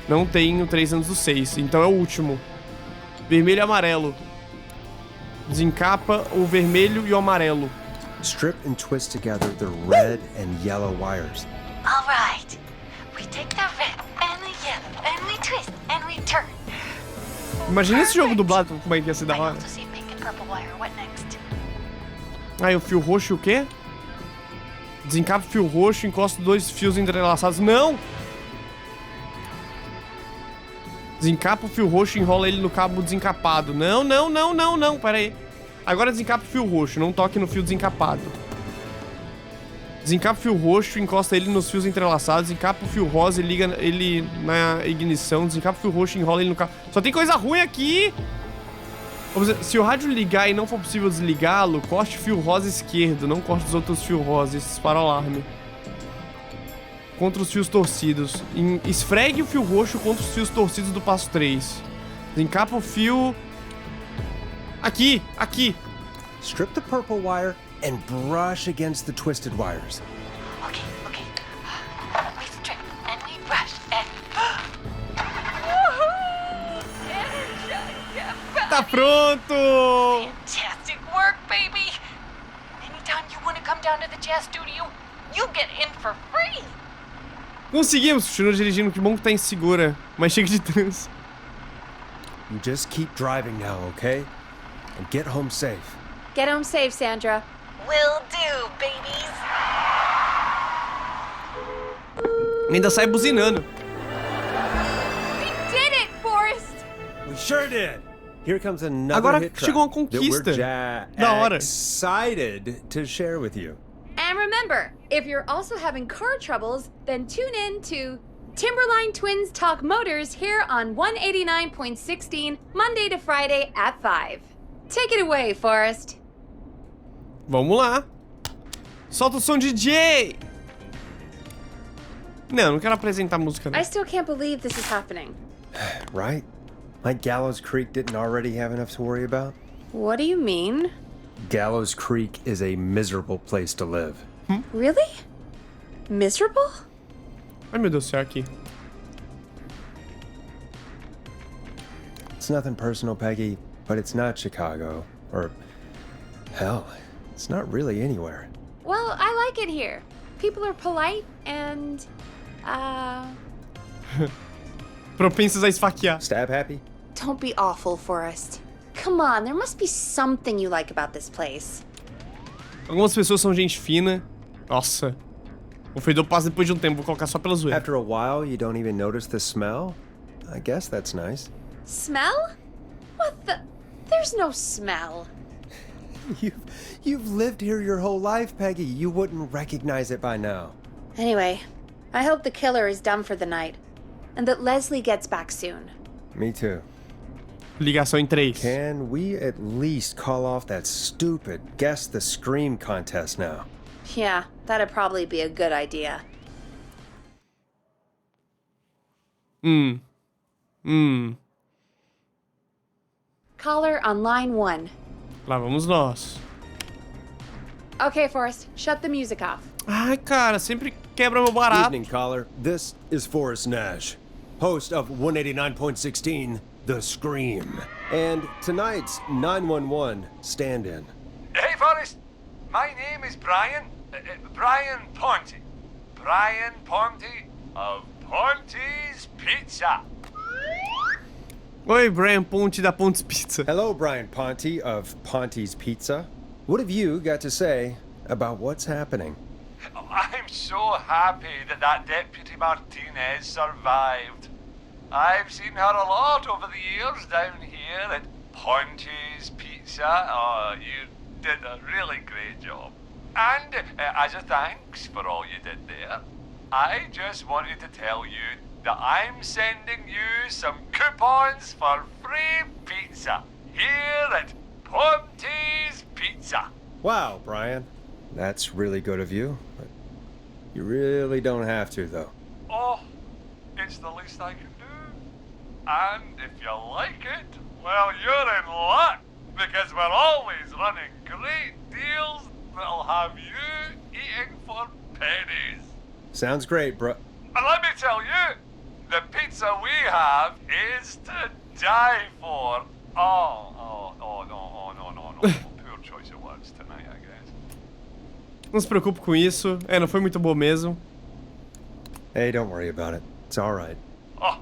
Não tem o 3 antes do 6. Então é o último. Vermelho e amarelo. Desencapa o vermelho e o amarelo. Strip and twist together the red and yellow wires. All right. We take the red and the yellow and we twist and we turn. Imagina esse jogo dublado, como é que ia ser da I hora. also see pink and purple wire. What next? Aí o fio roxo e o quê? Desencapa o fio roxo, encosta dois fios entrelaçados. Não! Desencapa o fio roxo e enrola ele no cabo desencapado. Não. Pera aí. Agora desencapa o fio roxo, não toque no fio desencapado. Desencapa o fio roxo, encosta ele nos fios entrelaçados. Desencapa o fio rosa e liga ele na ignição. Desencapa o fio roxo e enrola ele no cabo. Só tem coisa ruim aqui! Se o rádio ligar e não for possível desligá-lo, corte o fio rosa esquerdo. Não corte os outros fios rosas. Isso dispara o alarme. Contra os fios torcidos. Esfregue o fio roxo contra os fios torcidos do passo 3. Desencapa o fio... Aqui! Strip the purple wire and brush against the twisted wires. Okay. We strip and we brush and... Tá pronto! Fantastic work, baby! Anytime you want to come down to the jazz studio, you get in for free! Conseguimos! Continua dirigindo, que bom que tá insegura. Mas chega de trânsito. You just keep driving now, okay? And get home safe. Get home safe, Sandra. Will do, babies! Ainda sai buzinando. We did it, Forrest! We sure did. Here comes another Agora hit track chegou uma that conquista. we're Da hora. excited to share with you. And remember, if you're also having car troubles, then tune in to Timberline Twins Talk Motors here on 189.16, Monday to Friday at 5. Take it away, Forrest. Vamos lá. Solta o som, DJ! Não quero apresentar a música, não. I still can't believe this is happening. Right? Like Gallows Creek didn't already have enough to worry about? What do you mean? Gallows Creek is a miserable place to live. Really? Miserable? Ai, meu Deus do céu, aqui. It's nothing personal, Peggy, but it's not Chicago. Or, hell, it's not really anywhere. Well, I like it here. People are polite and, Propensas a esfaquear. Stab happy? don't be awful, Forrest. Come on, there must be something you like about this place. Algumas pessoas são gente fina. Nossa. O fedor passa depois de um tempo. Vou colocar só pela zoeira. After a while, you don't even notice the smell? I guess that's nice. Smell? What the? There's no smell. You've lived here your whole life, Peggy. You wouldn't recognize it by now. Anyway, I hope the killer is done for the night, and that Leslie gets back soon. Me too. Ligação em 3. Can we at least call off that stupid Guess the Scream contest now? Yeah, that'd probably be a good idea. Caller on line 1. Lá vamos nós. Okay, Forrest, shut the music off. Ai, cara, sempre quebra meu barato. Evening, caller. This is Forrest Nash, host of 189.16, The Scream, and tonight's 911 stand-in. Hey, Forrest. My name is Brian. Brian Ponte. Brian Ponte of Ponte's Pizza. Oi, Brian Ponte da Ponte's Pizza. Hello, Brian Ponte of Ponte's Pizza. What have you got to say about what's happening? I'm so happy that Deputy Martinez survived. I've seen her a lot over the years down here at Ponte's Pizza. Oh, you did a really great job. And as a thanks for all you did there, I just wanted to tell you that I'm sending you some coupons for free pizza here at Ponte's Pizza. Wow, Brian. That's really good of you, but you really don't have to, though. Oh, it's the least I can do. And if you like it, well, you're in luck, because we're always running great deals that'll have you eating for pennies. Sounds great, bro. And let me tell you, the pizza we have is to die for. No. Poor choice of words tonight, I guess. Não se preocupe com isso. Não foi muito bom mesmo. Hey, don't worry about it. It's all right. Oh,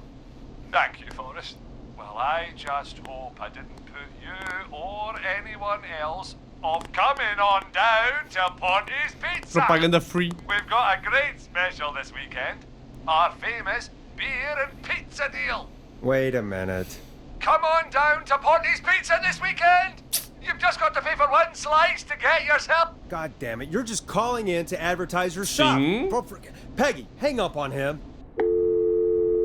thank you, Forrest. Well, I just hope I didn't put you or anyone else off coming on down to Ponte's Pizza. Propaganda free. We've got a great special this weekend. Our famous beer and pizza deal. Wait a minute. Come on down to Ponte's Pizza this weekend. You've just got to pay for one slice to get yourself. God damn it, you're just calling in to advertise your shop. Peggy, hang up on him.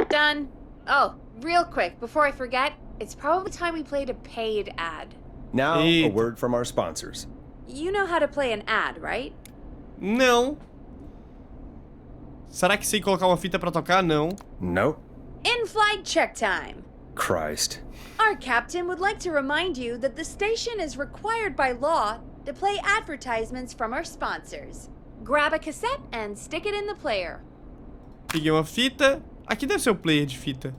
Done. Oh, real quick, before I forget, it's probably time we played a paid ad. Now, a Eita. word from our sponsors. You know how to play an ad, right? Não. Será que sei colocar uma fita pra tocar? Não. Nope. In-flight check time. Christ. Our captain would like to remind you that the station is required by law to play advertisements from our sponsors. Grab a cassette and stick it in the player. Peguei uma fita. Aqui deve ser o player de fita.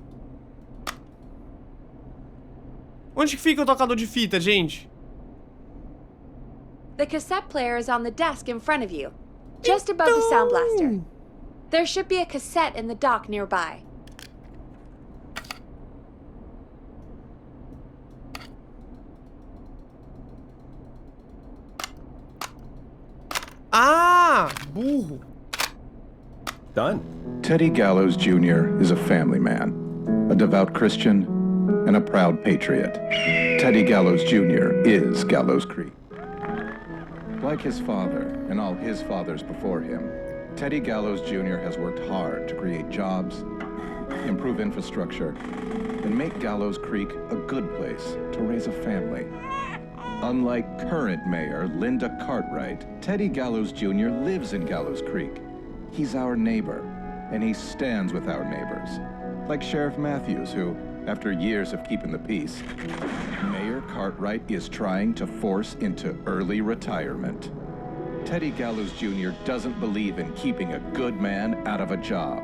Onde que fica o tocador de fita, gente? The cassette player is on the desk in front of you, just above the sound blaster. There should be a cassette in the dock nearby. Ah, burro. Done. Teddy Gallows Jr. is a family man, a devout Christian, and a proud patriot. Teddy Gallows Jr. is Gallows Creek. Like his father and all his fathers before him, Teddy Gallows Jr. has worked hard to create jobs, improve infrastructure, and make Gallows Creek a good place to raise a family. Unlike current mayor Linda Cartwright, Teddy Gallows Jr. lives in Gallows Creek. He's our neighbor, and he stands with our neighbors. Like Sheriff Matthews, who, after years of keeping the peace, Mayor Cartwright is trying to force into early retirement. Teddy Gallows Jr. doesn't believe in keeping a good man out of a job.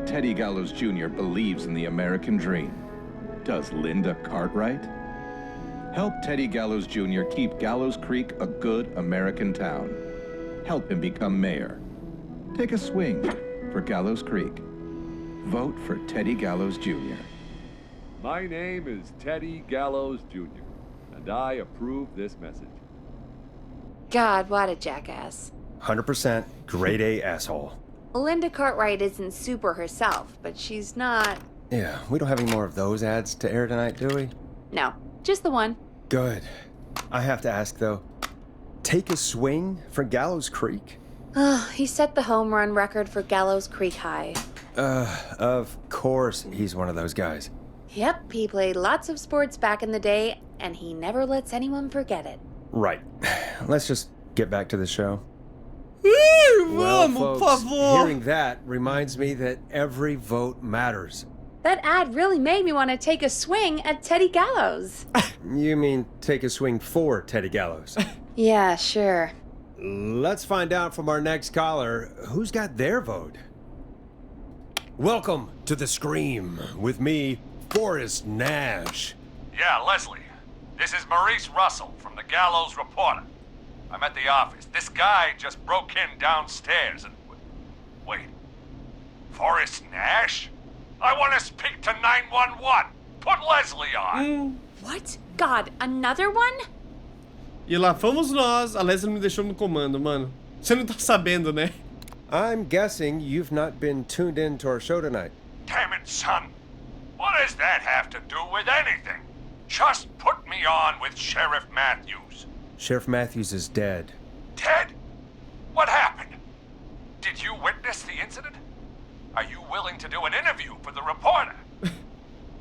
Teddy Gallows Jr. believes in the American dream. Does Linda Cartwright? Help Teddy Gallows Jr. keep Gallows Creek a good American town. Help him become mayor. Take a swing for Gallows Creek. Vote for Teddy Gallows Jr. My name is Teddy Gallows Jr., and I approve this message. God, what a jackass. 100% grade A asshole. Linda Cartwright isn't super herself, but she's not... Yeah, we don't have any more of those ads to air tonight, do we? No, just the one. Good. I have to ask, though, take a swing for Gallows Creek? He set the home run record for Gallows Creek High. Of course he's one of those guys. Yep, he played lots of sports back in the day, and he never lets anyone forget it. Right. Let's just get back to the show. Vamos, por folks, favor. hearing that reminds me that every vote matters. That ad really made me want to take a swing at Teddy Gallows. You mean take a swing for Teddy Gallows? Yeah, sure. Let's find out from our next caller who's got their vote. Welcome to The Scream with me, Forrest Nash. Yeah, Leslie. This is Maurice Russell from the Gallows Reporter. I'm at the office. This guy just broke in downstairs and... Wait. Forrest Nash? I want to speak to 911. Put Leslie on. What? God, another one? E lá fomos nós. A Leslie me deixou no comando, mano. Você não tá sabendo, né? I'm guessing you've not been tuned in to our show tonight. Damn it, son. What does that have to do with anything? Just put me on with Sheriff Matthews. Sheriff Matthews is dead. Ted? What happened? Did you witness the incident? Are you willing to do an interview for the reporter?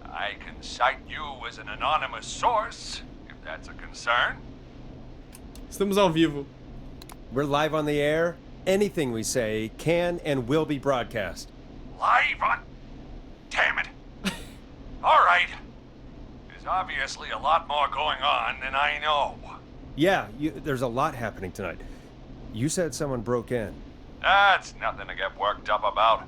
I can cite you as an anonymous source, if that's a concern. Estamos ao vivo. We're live on the air. Anything we say can and will be broadcast. Live on... Damn it. All right. There's obviously a lot more going on than I know. Yeah, there's a lot happening tonight. You said someone broke in. That's nothing to get worked up about.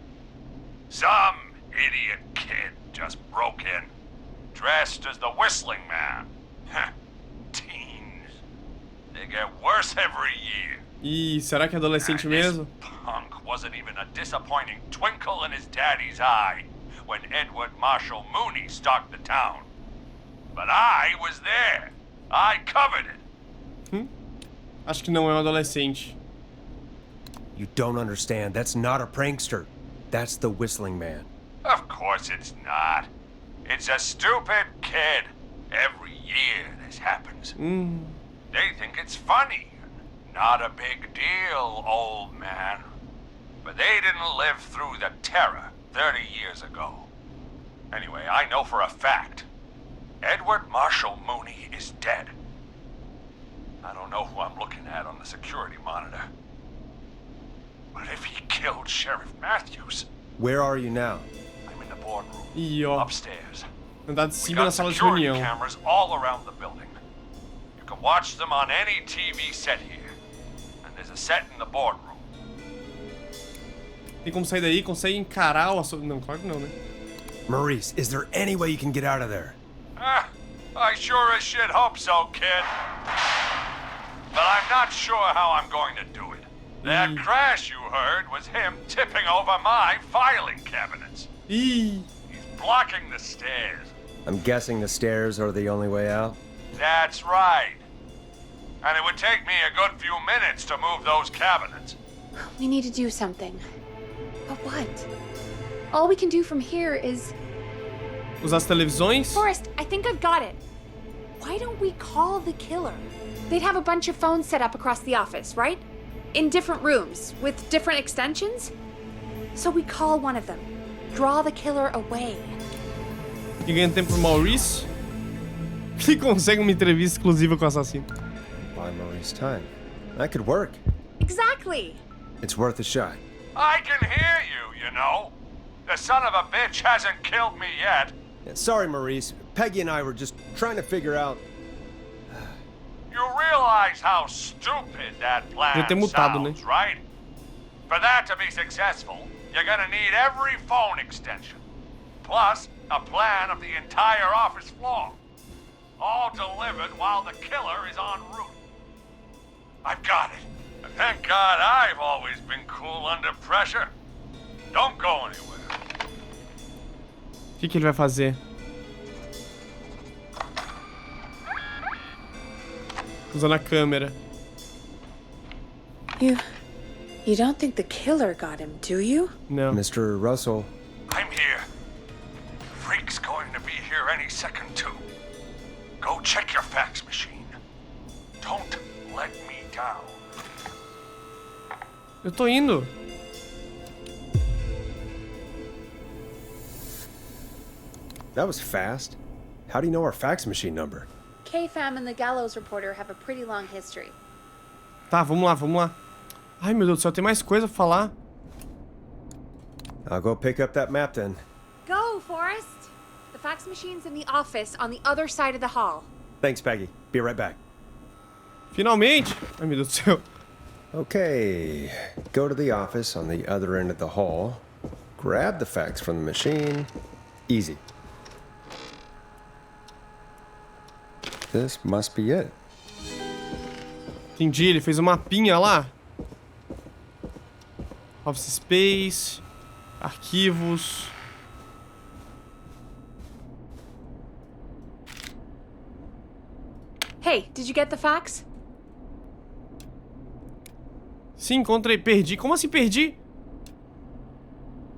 Some idiot kid just broke in, dressed as the Whistling Man. Teens. They get worse every year. Ih, será que é adolescente This mesmo? punk wasn't even a disappointing twinkle in his daddy's eye when Edward Marshall Mooney stalked the town. But I was there. I covered it. Acho que não é um adolescente. You don't understand. That's not a prankster. That's the Whistling Man. Of course it's not. It's a stupid kid. Every year this happens. They think it's funny. Not a big deal, old man. But they didn't live through the terror 30 years ago. Anyway, I know for a fact. Edward Marshall Mooney is dead. I don't know who I'm looking at on the security monitor. But if he killed Sheriff Matthews... Where are you now? I'm in the boardroom. Ih, ó. Upstairs. Andar de We cima na got sala de security reunião. cameras all around the building. You can watch them on any TV set here. And there's a set in the boardroom. Tem como sair daí? Consegue encarar o assunto? Não, claro que não, né? Maurice, is there any way you can get out of there? I sure as shit hope so, kid. But I'm not sure how I'm going to do it. That crash you heard was him tipping over my filing cabinets. Ih, He's blocking the stairs. I'm guessing the stairs are the only way out. That's right. And it would take me a good few minutes to move those cabinets. We need to do something. But what? All we can do from here is... usar as televisões? Forrest, I think I've got it. Why don't we call the killer? They'd have a bunch of phones set up across the office, right? In different rooms, with different extensions. So we call one of them. Draw the killer away. E ganha tempo pro Maurice. Ele consegue uma entrevista exclusiva com o assassino. Buy Maurice time. That could work. Exactly. It's worth a shot. I can hear you, you know. The son of a bitch hasn't killed me yet. Yeah, sorry, Maurice. Peggy and I were just trying to figure out... You realize how stupid that plan Devia ter mutado, né? sounds, right? For that to be successful, you're gonna need every phone extension. Plus, a plan of the entire office floor. All delivered while the killer is en route. I've got it. And thank God I've always been cool under pressure. Don't go anywhere. O que ele vai fazer? Usando a câmera. You don't think the killer got him, do you? Não. Mr. Russell, I'm here. Freak's going to be here any second, too. Go check your fax machine. Don't let me down. Eu tô indo. That was fast. How do you know our fax machine number? KFAM and the Gallows Reporter have a pretty long history. Tá, vamos lá, vamos lá. Ai, meu Deus do céu, tem mais coisa pra falar. I'll go pick up that map then. Go, Forrest! The fax machine's in the office on the other side of the hall. Thanks, Peggy. Be right back. Finalmente! Ai, meu Deus do céu. Okay, go to the office on the other end of the hall. Grab the fax from the machine. Easy. This must be it. Entendi, ele fez um mapinha lá. Office Space. Arquivos. Hey, did you get the fax? Sim, encontrei. Perdi. Como assim perdi?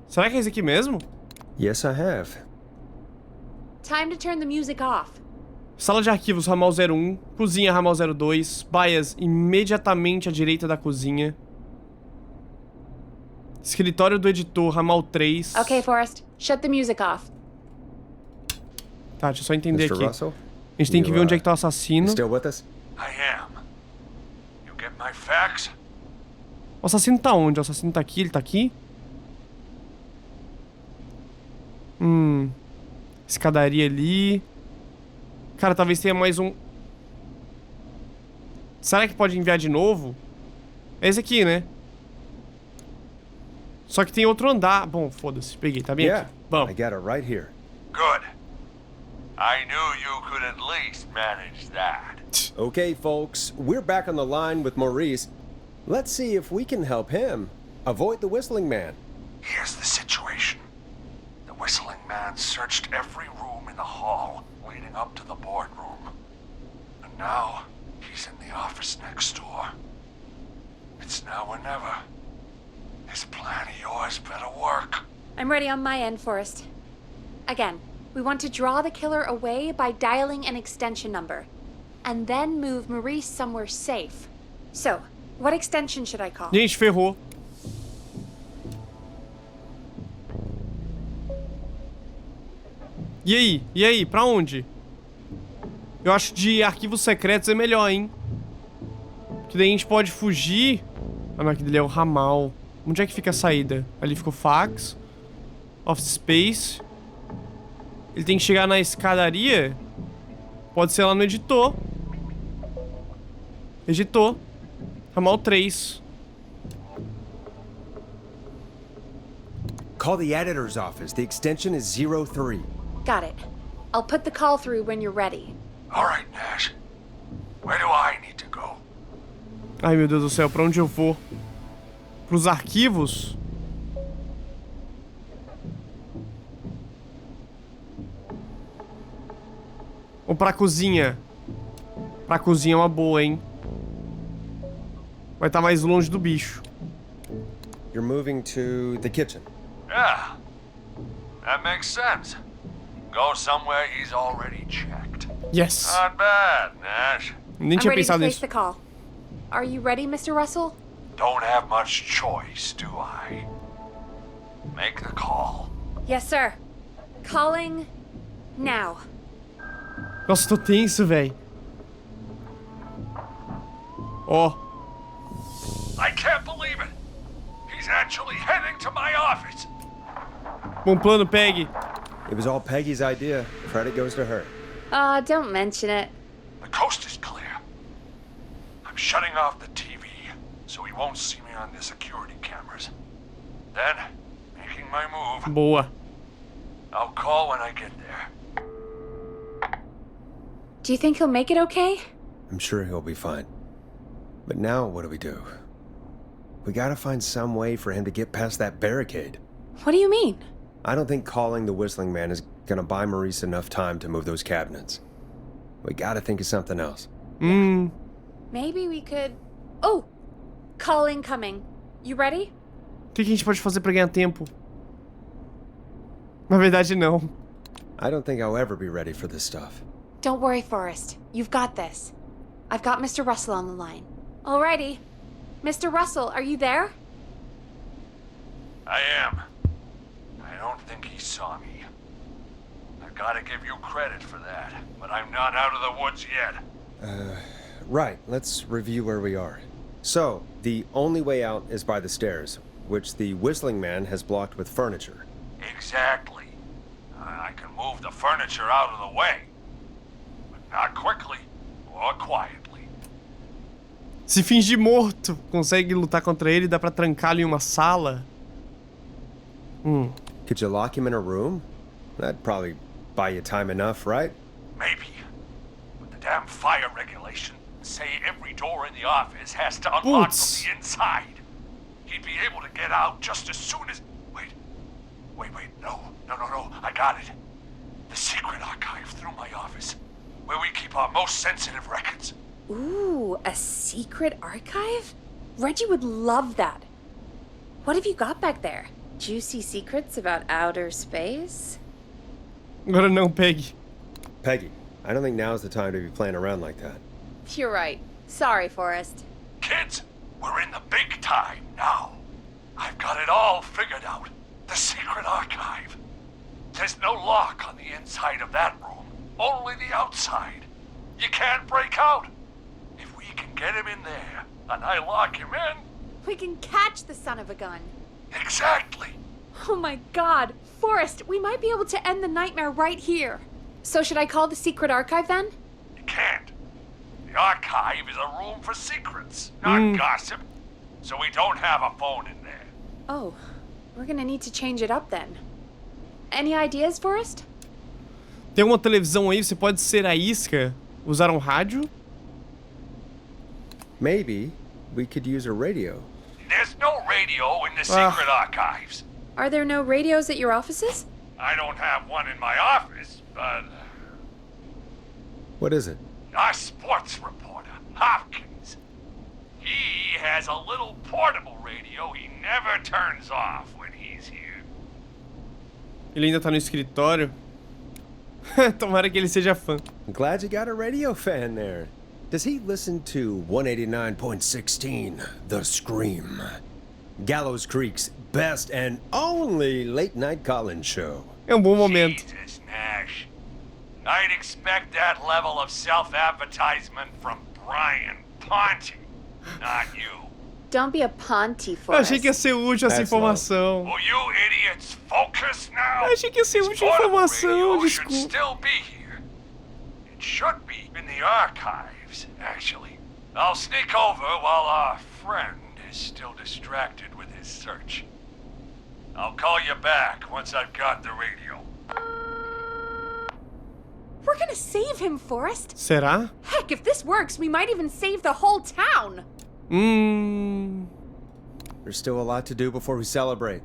Será que é esse aqui mesmo? Yes, I have. Time to turn the music off. Sala de arquivos, ramal 01. Cozinha, ramal 02. Baias, imediatamente à direita da cozinha. Escritório do editor, ramal 3. Okay, Forrest, shut the music off. Tá, deixa eu só entender Mr. aqui. Russell? A gente tem que ver onde é que tá o You assassino. still with us? I am. You get my fax? O assassino tá onde? O assassino tá aqui? Ele tá aqui? Escadaria ali. Cara, talvez tenha mais um. Será que pode enviar de novo? É esse aqui, né? Só que tem outro andar. Bom, foda-se. Peguei, tá bem Yeah, aqui. Vamos. I got it right here. Good. I knew you could at least manage that. Okay, folks, we're back on the line with Maurice. Let's see if we can help him avoid the Whistling Man. Here's the situation. The whistling man searched every room in the hall leading up to the boardroom. And now, he's in the office next door. It's now or never. This plan of yours better work. I'm ready on my end, Forrest. Again, we want to draw the killer away by dialing an extension number, and then move Maurice somewhere safe. So, what extension should I call? Gente, ferrou. E aí? E aí? Pra onde? Eu acho de arquivos secretos é melhor, hein? Que daí a gente pode fugir. Ah, não, aquele ali é o ramal. Onde é que fica a saída? Ali ficou fax. Office Space. Ele tem que chegar na escadaria. Pode ser lá no editor. Editor. Ramal 3. Call the editor's office. The extension is 03. Got it. I'll put the call through when you're ready. All right, Nash. Where do I need to go? Ai, meu Deus do céu, pra onde eu vou? Pros arquivos? Ou pra cozinha? Pra cozinha é uma boa, hein? Vai estar mais longe do bicho. You're moving to the kitchen. Yeah. That makes sense. Go somewhere he's already checked. Yes! Not bad, Nash. Nem I'm tinha ready to pensado place nisso. the call. Are you ready, Mr. Russell? Don't have much choice, do I? Make the call. Yes, sir. Calling now. Nossa, tô tenso, véi. Ó. I can't believe it. He's actually heading to my office. Bom plano, Peg. It was all Peggy's idea. Credit goes to her. Aw, don't mention it. The coast is clear. I'm shutting off the TV so he won't see me on the security cameras. Then, making my move. Boa. I'll call when I get there. Do you think he'll make it okay? I'm sure he'll be fine. But now what do we do? We gotta find some way for him to get past that barricade. What do you mean? I don't think calling the Whistling Man is gonna buy Maurice enough time to move those cabinets. We gotta think of something else. Maybe we could... Oh! Call incoming. You ready? O que a gente pode fazer pra ganhar tempo? Na verdade, não. I don't think I'll ever be ready for this stuff. Don't worry, Forrest. You've got this. I've got Mr. Russell on the line. Alrighty. Mr. Russell, are you there? I am. I don't think he saw me. I've got to give you credit for that, but I'm not out of the woods yet. Right, let's review where we are. So, the only way out is by the stairs, which the whistling man has blocked with furniture. Exactly. I can move the furniture out of the way, but not quickly or quietly. Se fingir morto, consegue lutar contra ele, dá pra trancá-lo em uma sala. Could you lock him in a room? That'd probably buy you time enough, right? Maybe. But the damn fire regulations say every door in the office has to unlock Boots. from the inside. He'd be able to get out just as soon as... Wait. No. I got it. The secret archive through my office, where we keep our most sensitive records. Ooh, a secret archive? Reggie would love that. What have you got back there? Juicy secrets about outer space? Agora não, Peggy. Peggy, I don't think now's the time to be playing around like that. You're right. Sorry, Forrest. Kids, we're in the big time now. I've got it all figured out. The secret archive. There's no lock on the inside of that room, only the outside. You can't break out. If we can get him in there, and I lock him in... We can catch the son of a gun. Exactly. Oh my god. Forrest, we might be able to end the nightmare right here. So should I call the secret archive then? You can't. The archive is a room for secrets, not gossip. So we don't have a phone in there. Oh, we're gonna need to change it up then. Any ideas, Forrest? Tem uma televisão aí, você pode ser a isca, usar um rádio. Maybe we could use a radio. There's no radio in the secret archives. Are there no radios at your offices? I don't have one in my office, but What is it? our sports reporter, Hopkins, he has a little portable radio he never turns off when he's here. Ele ainda tá no escritório. Tomara que ele seja fã. I'm glad you got a radio fan there. Does he listen to 189.16, The Scream? Gallows Creek's best and only late-night call-in show. É um bom momento. Jesus, Nash. I'd expect that level of self-advertisement from Brian Ponte, not you. Don't be a Ponte, Eu Forrest. achei que ia ser útil essa That's informação. Will you idiots focus now? Eu achei que ia ser This útil portable informação, radio should desculpa. still be here. It should be in the archives, actually. I'll sneak over while our friend is still distracted with his search. I'll call you back once I've got the radio. We're gonna save him, Forrest. Será? Heck, if this works, we might even save the whole town. There's still a lot to do before we celebrate.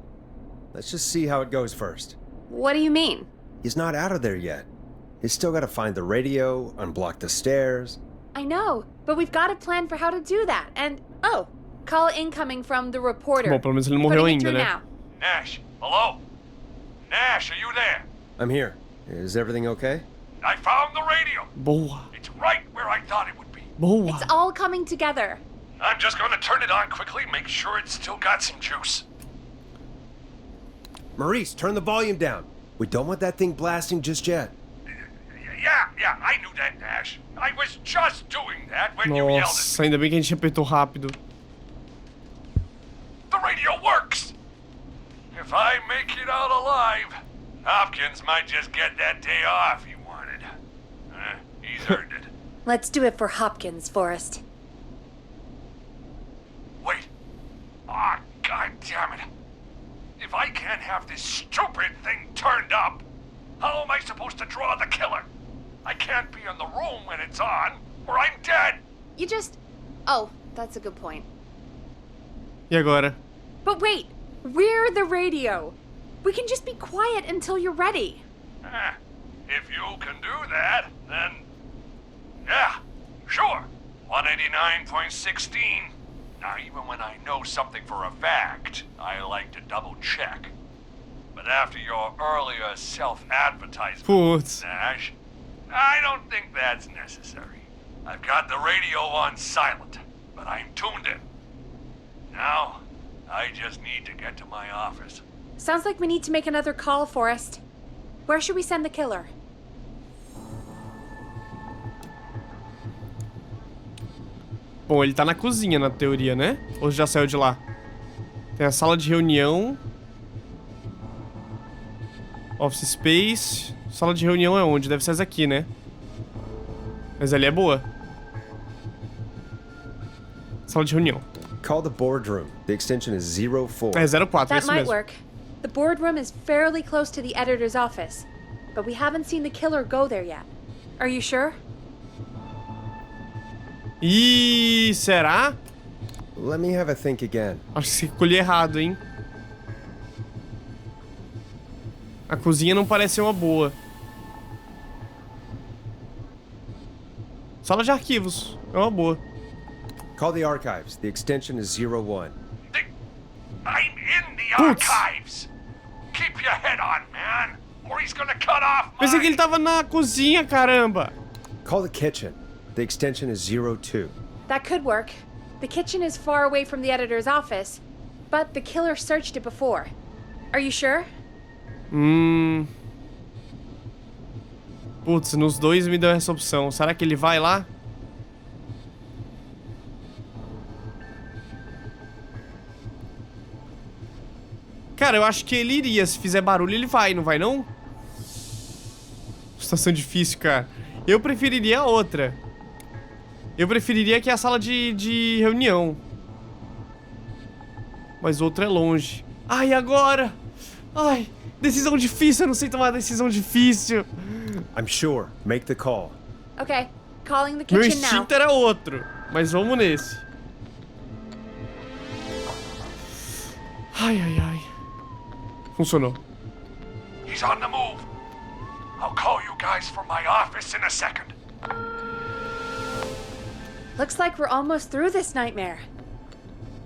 Let's just see how it goes first. What do you mean? He's not out of there yet. He's still got to find the radio, unblock the stairs. I know, but we've got a plan for how to do that. And, oh, call incoming from the reporter. Bom, pelo menos ele não morreu Putting it ainda, through né? now. Nash, hello? Nash, are you there? I'm here. Is everything okay? I found the radio. Boa. It's right where I thought it would be. Boa. It's all coming together. I'm just gonna turn it on quickly, make sure it's still got some juice. Maurice, turn the volume down. We don't want that thing blasting just yet. Yeah, I knew that, Nash. I was just doing that when you yelled at Nossa, ainda bem que a gente apertou rápido. me. The radio works! If I make it out alive, Hopkins might just get that day off he wanted. He's earned it. Let's do it for Hopkins, Forrest. Wait. Ah, God damn it. If I can't have this stupid thing turned up, how am I supposed to draw the killer? I can't be in the room when it's on, or I'm dead. You just... Oh, that's a good point. E agora? But wait, we're the radio. We can just be quiet until you're ready. If you can do that, then... Yeah, sure. 189.16. Now, even when I know something for a fact, I like to double check. But after your earlier self-advertisement, Putz. Nash, I don't think that's necessary. I've got the radio on silent, but I'm tuned in. Now, I just need to get to my office. Sounds like we need to make another call, Forrest. Where should we send the killer? Bom, ele tá na cozinha, na teoria, né? Ou já saiu de lá? Tem a sala de reunião. Office Space. Sala de reunião é onde? Deve ser essa aqui, né? Mas ali é boa. Sala de reunião. Call the boardroom. The extension is 04. É 04, é That isso might mesmo. work. The boardroom is fairly close to the editor's office, but we haven't seen the killer go there yet. Are you sure? Ih, será? Let me have a think again. Acho que escolhi errado, hein? A cozinha não parece ser uma boa. Sala de arquivos. É uma boa. Call the archives. The extension is 01. I'm in the archives. Keep your head on, man, or he's gonna cut off Pensei que my... ele tava na cozinha, caramba. Call the kitchen. The extension is 02. That could work. The kitchen is far away from the editor's office, but the killer searched it before. Are you sure? Putz, nos dois me deu essa opção. Será que ele vai lá? Cara, eu acho que ele iria. Se fizer barulho, ele vai, não vai não? Situação difícil, cara. Eu preferiria a outra. Eu preferiria que a sala de reunião. Mas outra é longe. Ai, agora! Ai, decisão difícil. Eu não sei tomar decisão difícil. I'm sure. Make the call. Okay, calling the Meu kitchen now. instinto era outro. Mas vamos nesse. Ai, ai, ai. Funcionou. He's on the move. I'll call you guys from my office in a second. Looks like we're almost through this nightmare.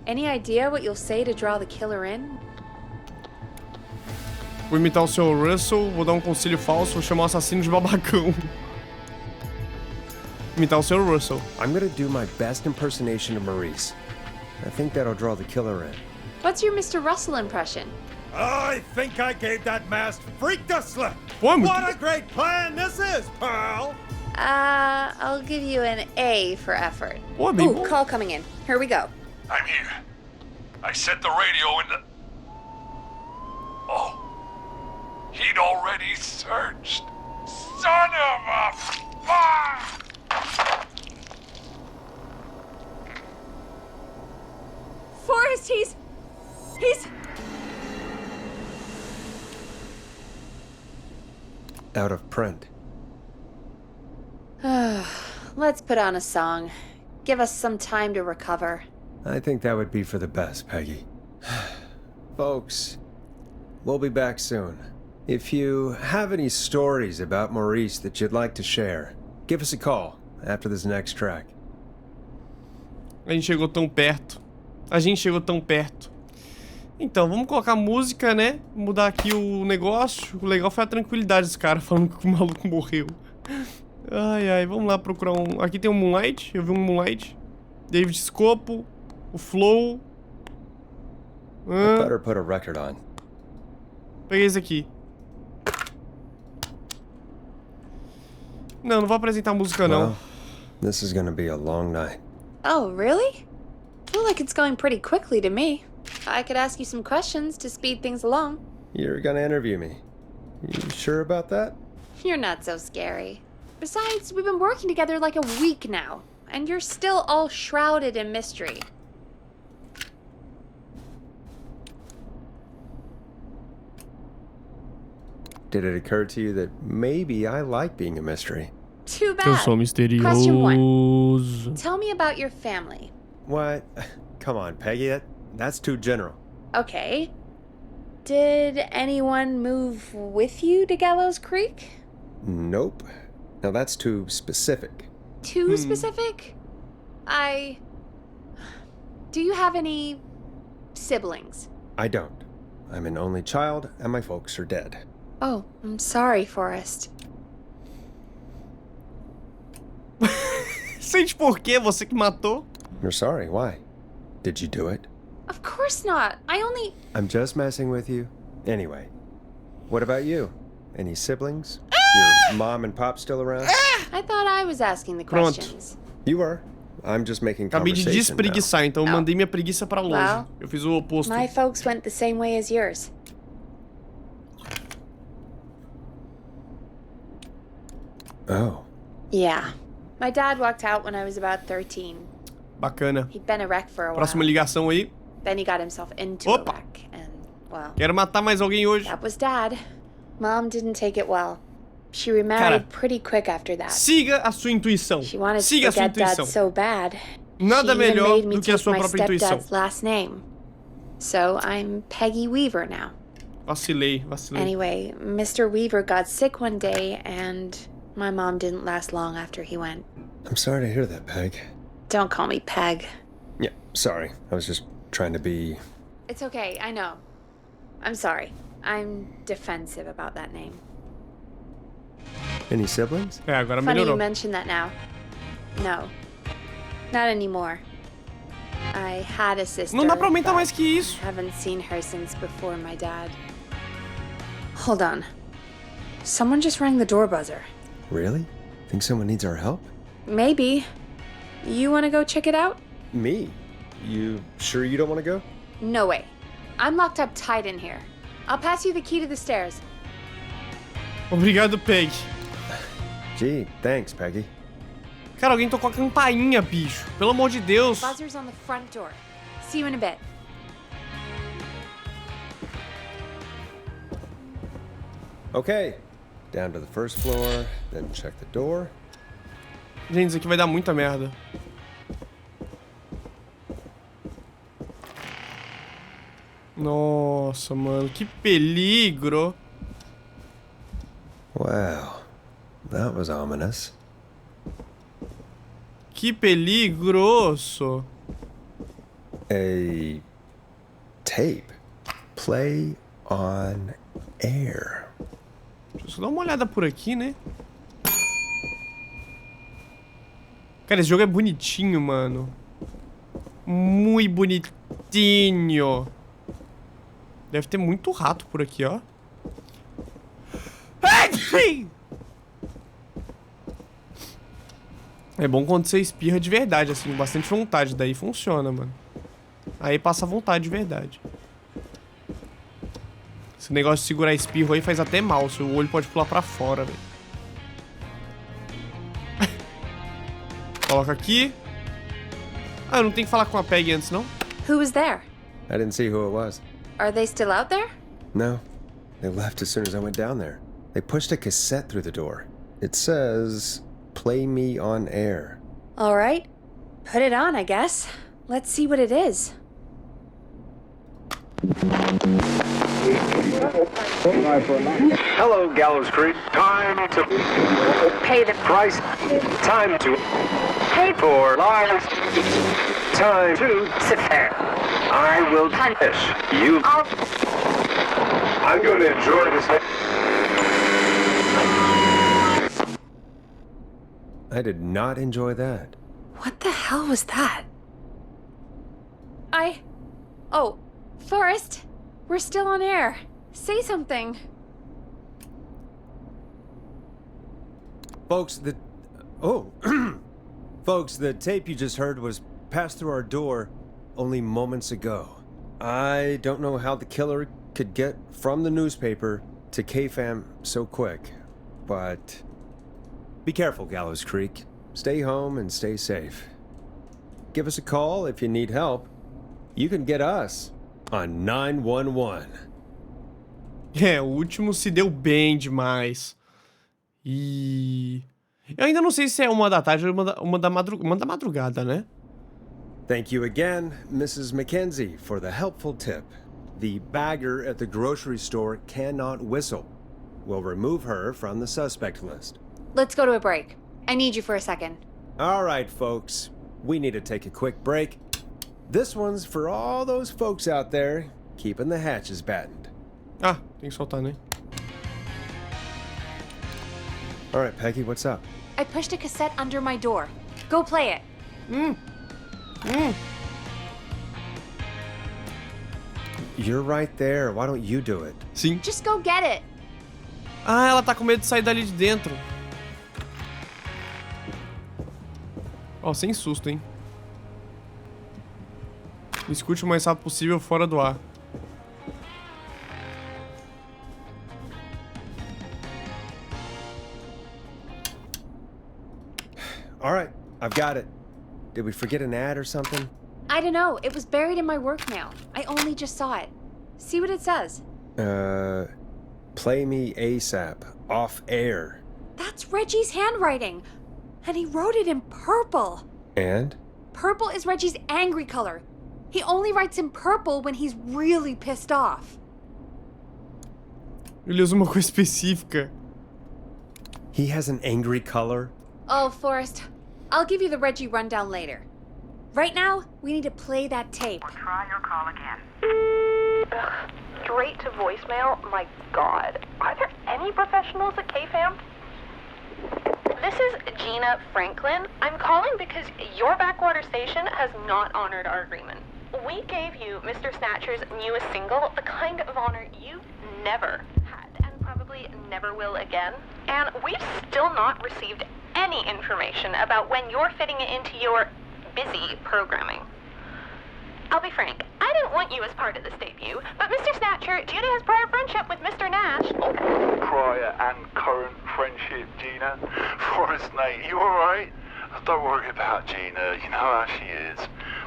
Any idea what you'll say to draw the killer in? Vou imitar o Sr. Russell, vou dar um conselho falso, vou chamar o assassino de babacão. Imitar o Sr. Russell. I'm gonna do my best impersonation of Maurice. I think that'll draw the killer in. What's your Mr. Russell impression? I think I gave that masked freak the slip. Pô, What a great plan this is, pal! I'll give you an A for effort. Pô, bem Ooh, bom. call coming in. Here we go. I'm here. I set the radio in the... Oh. He'd already searched. Son of a... Forrest, he's... Out of print. Let's put on a song. Give us some time to recover. I think that would be for the best, Peggy. Folks, we'll be back soon. If you have any stories about Maurice that you'd like to share, give us a call after this next track. A gente chegou tão perto. A gente chegou tão perto. Então, vamos colocar música, né? Mudar aqui o negócio. O legal foi a tranquilidade dos caras falando que o maluco morreu. Ai, ai, vamos lá procurar um... Aqui tem um Moonlight, eu vi um Moonlight. David Scopo, o Flow. I better put a record on. Peguei esse aqui. Não, não vou apresentar música, não. Well, this is gonna be a long night. Oh, really? Feel like it's going pretty quickly to me. I could ask you some questions to speed things along. You're gonna interview me. You sure about that? You're not so scary. Besides, we've been working together like a week now, and you're still all shrouded in mystery. Did it occur to you that maybe I like being a mystery? Too bad. Eu sou Question misterioso. Tell me about your family. What? Come on, Peggy, that's too general. Okay. Did anyone move with you to Gallows Creek? Nope. Now that's too specific. Too specific? Do you have any siblings? I don't. I'm an only child, and my folks are dead. Oh, I'm sorry, Forrest. Sente por quê? Você que matou? You're sorry. Why? Did you do it? Of course not. I only... I'm just messing with you. Anyway, what about you? Any siblings? Your mom and pop still around? I thought I was asking the Pronto. questions. You were. I'm just making Acabei de conversation now. despreguiçar, então eu mandei minha preguiça pra longe. Well, Eu fiz o oposto. My folks went the same way as yours. Oh. Yeah. My dad walked out when I was about 13. Bacana. He'd been a wreck for a while. Próxima ligação aí. Then he got himself into Opa. a wreck, and, well, Quero matar mais alguém hoje. that was Dad. Mom didn't take it well. She remarried pretty quick after that. Siga a sua intuição. She wanted Siga to a sua forget Dad intuição. so bad. Nada she even melhor made me do que a take sua my própria intuição. stepdad's last name. So I'm Peggy Weaver now. Vacilei. Anyway, Mr. Weaver got sick one day, and my mom didn't last long after he went. I'm sorry to hear that, Peg. Don't call me Peg. Yeah, sorry. I was just trying to be... It's okay, I know. I'm sorry. I'm defensive about that name. Any siblings? É, agora Funny you melhorou. mention that now. No. Not anymore. I had a sister. Não dá pra aumentar but mais que isso. Haven't seen her since before my dad. Hold on. Someone just rang the door buzzer. Really? Think someone needs our help? Maybe. You want to go check it out? Me? You sure you don't want to go? No way. I'm locked up tight in here. I'll pass you the key to the stairs. Obrigado, Peg. Gee, thanks, Peggy. Cara, alguém tocou a campainha, bicho. Pelo amor de Deus. Buzzer's on the front door. See you in a bit. Okay. Down to the first floor, then check the door. Gente, isso aqui vai dar muita merda. Nossa, mano, que peligro. Wow. That was ominous. Que peligroso. A tape. Play on air. Deixa eu só dar uma olhada por aqui, né? Cara, esse jogo é bonitinho, mano. Muito bonitinho. Deve ter muito rato por aqui, ó. É bom quando você espirra de verdade, assim, com bastante vontade. Daí funciona, mano. Aí passa vontade de verdade. Esse negócio de segurar espirro aí faz até mal. Seu olho pode pular pra fora, velho. Coloca aqui. Ah, eu não tenho que falar com a Peggy antes, não? Who was there? I didn't see who it was. Are they still out there? No. They left as soon as I went down there. They pushed a cassette through the door. It says, "Play me on air." All right. Put it on, I guess. Let's see what it is. Hello, Gallows Creek. Time to Pay the price. Time to pay for lives. Time to sit there. I will punish you. I'm going to enjoy this. I did not enjoy that. What the hell was that? Oh, Forrest, we're still on air. Say something. Folks, Folks, the tape you just heard was passed through our door only moments ago. I don't know how the killer could get from the newspaper to KFAM so quick, but be careful, Gallows Creek. Stay home and stay safe. Give us a call if you need help. You can get us on 911. É, o último se deu bem demais. E... eu ainda não sei se é 1 da tarde ou uma da madrugada, né? Thank you again, Mrs. Mackenzie, for the helpful tip. The bagger at the grocery store cannot whistle. We'll remove her from the suspect list. Let's go to a break. I need you for a second. All right, folks. We need to take a quick break. This one's for all those folks out there keeping the hatches battened. Ah, tem que soltar, né? All right, Peggy, what's up? I pushed a cassette under my door. Go play it. You're right there. Why don't you do it? Sim. Just go get it. Ah, ela tá com medo de sair dali de dentro. Ó, sem susto, hein? Escute o mais rápido possível fora do ar. All right, I've got it. Did we forget an ad or something? I don't know. It was buried in my work mail. I only just saw it. See what it says. Play me ASAP. Off air. That's Reggie's handwriting. And he wrote it in purple. And? Purple is Reggie's angry color. He only writes in purple when he's really pissed off. Ele usa uma cor específica. He has an angry color? Oh, Forrest. I'll give you the Reggie rundown later. Right now, we need to play that tape. Or try your call again. Ugh, straight to voicemail? My God. Are there any professionals at KFAM? This is Gina Franklin. I'm calling because your backwater station has not honored our agreement. We gave you Mr. Snatcher's newest single, the kind of honor you never had and probably never will again. And we've still not received any information about when you're fitting it into your busy programming. I'll be frank, I didn't want you as part of this debut, but Mr. Snatcher, due to his prior friendship with Mr. Nash... Prior and current friendship, Gina. Forrest, mate, you alright? Don't worry about Gina, you know how she is.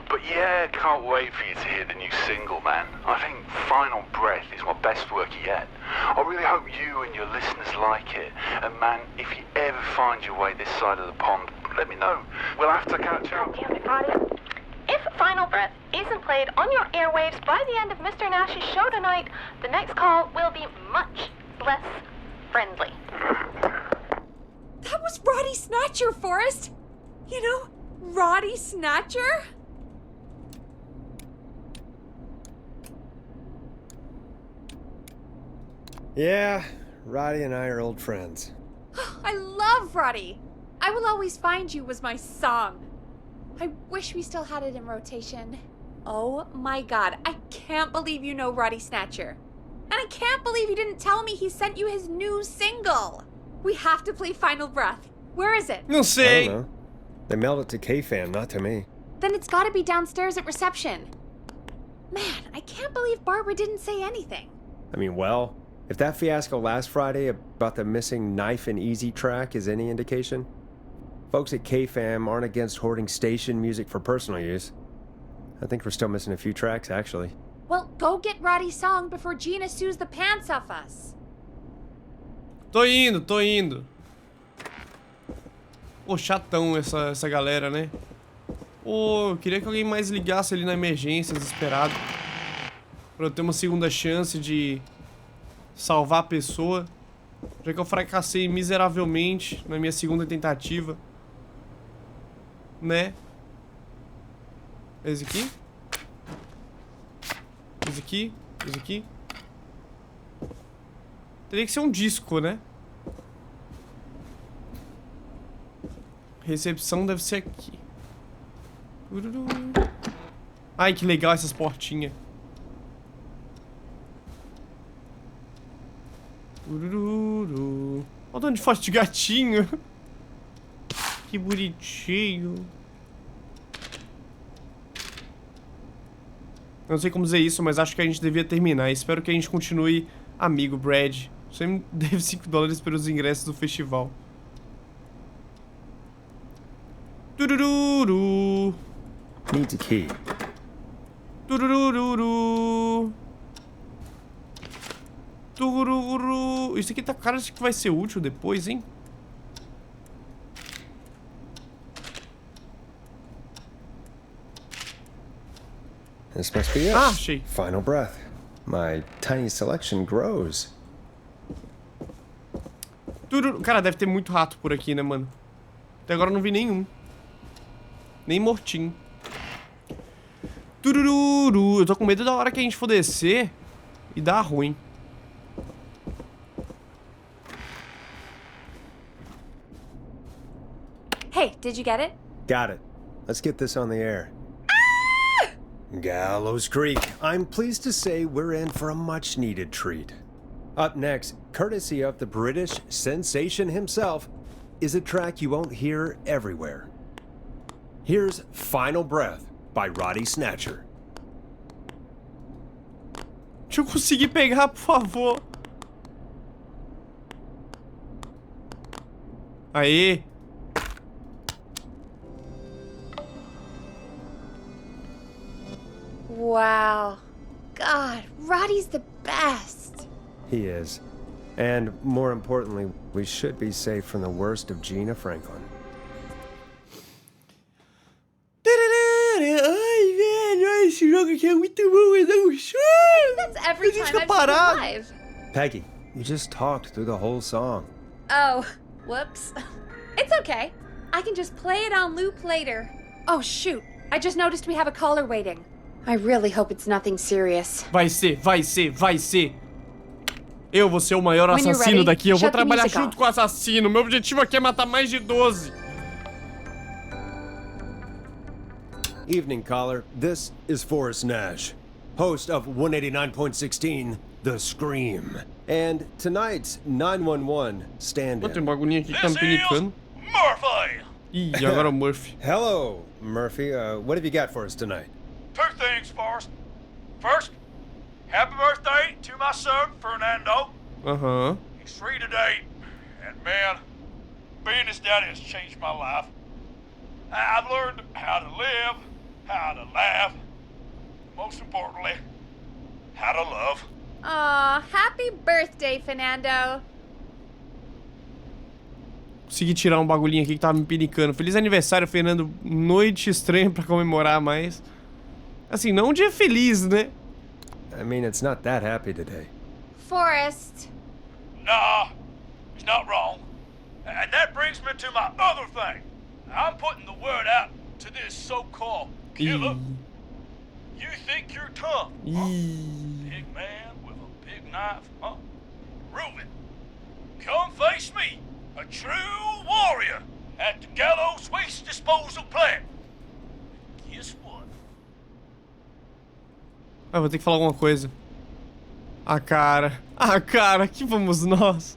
But yeah, can't wait for you to hear the new single, man. I think Final Breath is my best work yet. I really hope you and your listeners like it. And man, if you ever find your way this side of the pond, let me know. We'll have to catch up. Damn it, Roddy. If Final Breath isn't played on your airwaves by the end of Mr. Nash's show tonight, the next call will be much less friendly. That was Roddy Snatcher, Forrest. You know, Roddy Snatcher? Yeah, Roddy and I are old friends. I love Roddy. I Will Always Find You was my song. I wish we still had it in rotation. Oh my God, I can't believe you know Roddy Snatcher. And I can't believe you didn't tell me he sent you his new single. We have to play Final Breath. Where is it? Não I sei. don't know. They mailed it to KFAM, not to me. Then it's gotta be downstairs at reception. Man, I can't believe Barbara didn't say anything. I mean, well, if that fiasco last Friday about the missing Knife and Easy track is any indication, folks at KFAM aren't against hoarding station music for personal use. I think we're still missing a few tracks, actually. Well, go get Roddy's song before Gina sues the pants off us. Tô indo. Pô, chatão essa galera, né? Pô, eu queria que alguém mais ligasse ali na emergência, desesperado. Pra eu ter uma segunda chance de salvar a pessoa. Já que eu fracassei miseravelmente na minha segunda tentativa. Né? Esse aqui? Esse aqui? Esse aqui? Teria que ser um disco, né? Recepção deve ser aqui. Ai, que legal essas portinhas. Olha o dono de foto de gatinho. Que bonitinho. Não sei como dizer isso, mas acho que a gente devia terminar. Espero que a gente continue amigo, Brad. Você me deve $5 pelos ingressos do festival. Turururu. Needs a key. Turururu. Tururu. Isso aqui tá cara de que vai ser útil depois, hein? This must be it. Ah, achei. Final Breath. My tiny selection grows. Tururu. Cara, deve ter muito rato por aqui, né, mano? Até agora eu não vi nenhum. Nem mortinho. Turururu. Eu tô com medo da hora que a gente for descer e dar ruim. Hey, did you get it? Got it. Let's get this on the air. Gallows Creek. I'm pleased to say we're in for a much-needed treat. Up next, courtesy of the British sensation himself, is a track you won't hear everywhere. Here's Final Breath by Roddy Snatcher. Deixa eu conseguir pegar, por favor. Aê. Wow. God, Roddy's the best. He is. And more importantly, we should be safe from the worst of Gina Franklin. Ai, velho, esse jogo aqui é muito bom, eu dou um choro. That's every Mas time fica I've seen parado. it live. Peggy, you just talked through the whole song. Oh, whoops. It's okay. I can just play it on loop later. Oh, shoot. I just noticed we have a caller waiting. I really hope it's nothing serious. Vai ser, vai ser, vai ser. Eu vou ser o maior When you're assassino ready, daqui. Eu vou shut the trabalhar music junto off. com o assassino. Meu objetivo aqui é matar mais de 12. Evening, caller. This is Forrest Nash, host of 189.16, The Scream. And tonight's 911 stand-in. Tem um bagulhinho aqui que tá me pinicando. Murphy! Ih, agora o Murphy. Hello, Murphy. What have you got for us tonight? Two things, Forrest. First, happy birthday to my son, Fernando. Aham. He's 3 today, and man, being his daddy has changed my life. I've learned how to live, how to laugh, most importantly, how to love. Aw, happy birthday, Fernando. Consegui tirar um bagulhinho aqui que tava me pinicando. Feliz aniversário, Fernando. Noite estranha pra comemorar, mas... assim, não um dia feliz, né? I mean, it's not that happy today. Forrest. Nah, he's not wrong. And that brings me to my other thing. I'm putting the word out to this so-called killer. You think you're tough, huh? Big man with a big knife, huh? Prove it. Come face me, a true warrior, at the Gallows Waste Disposal Plant. Guess what? Ah, vou ter que falar alguma coisa. Ah, cara, que vamos nós.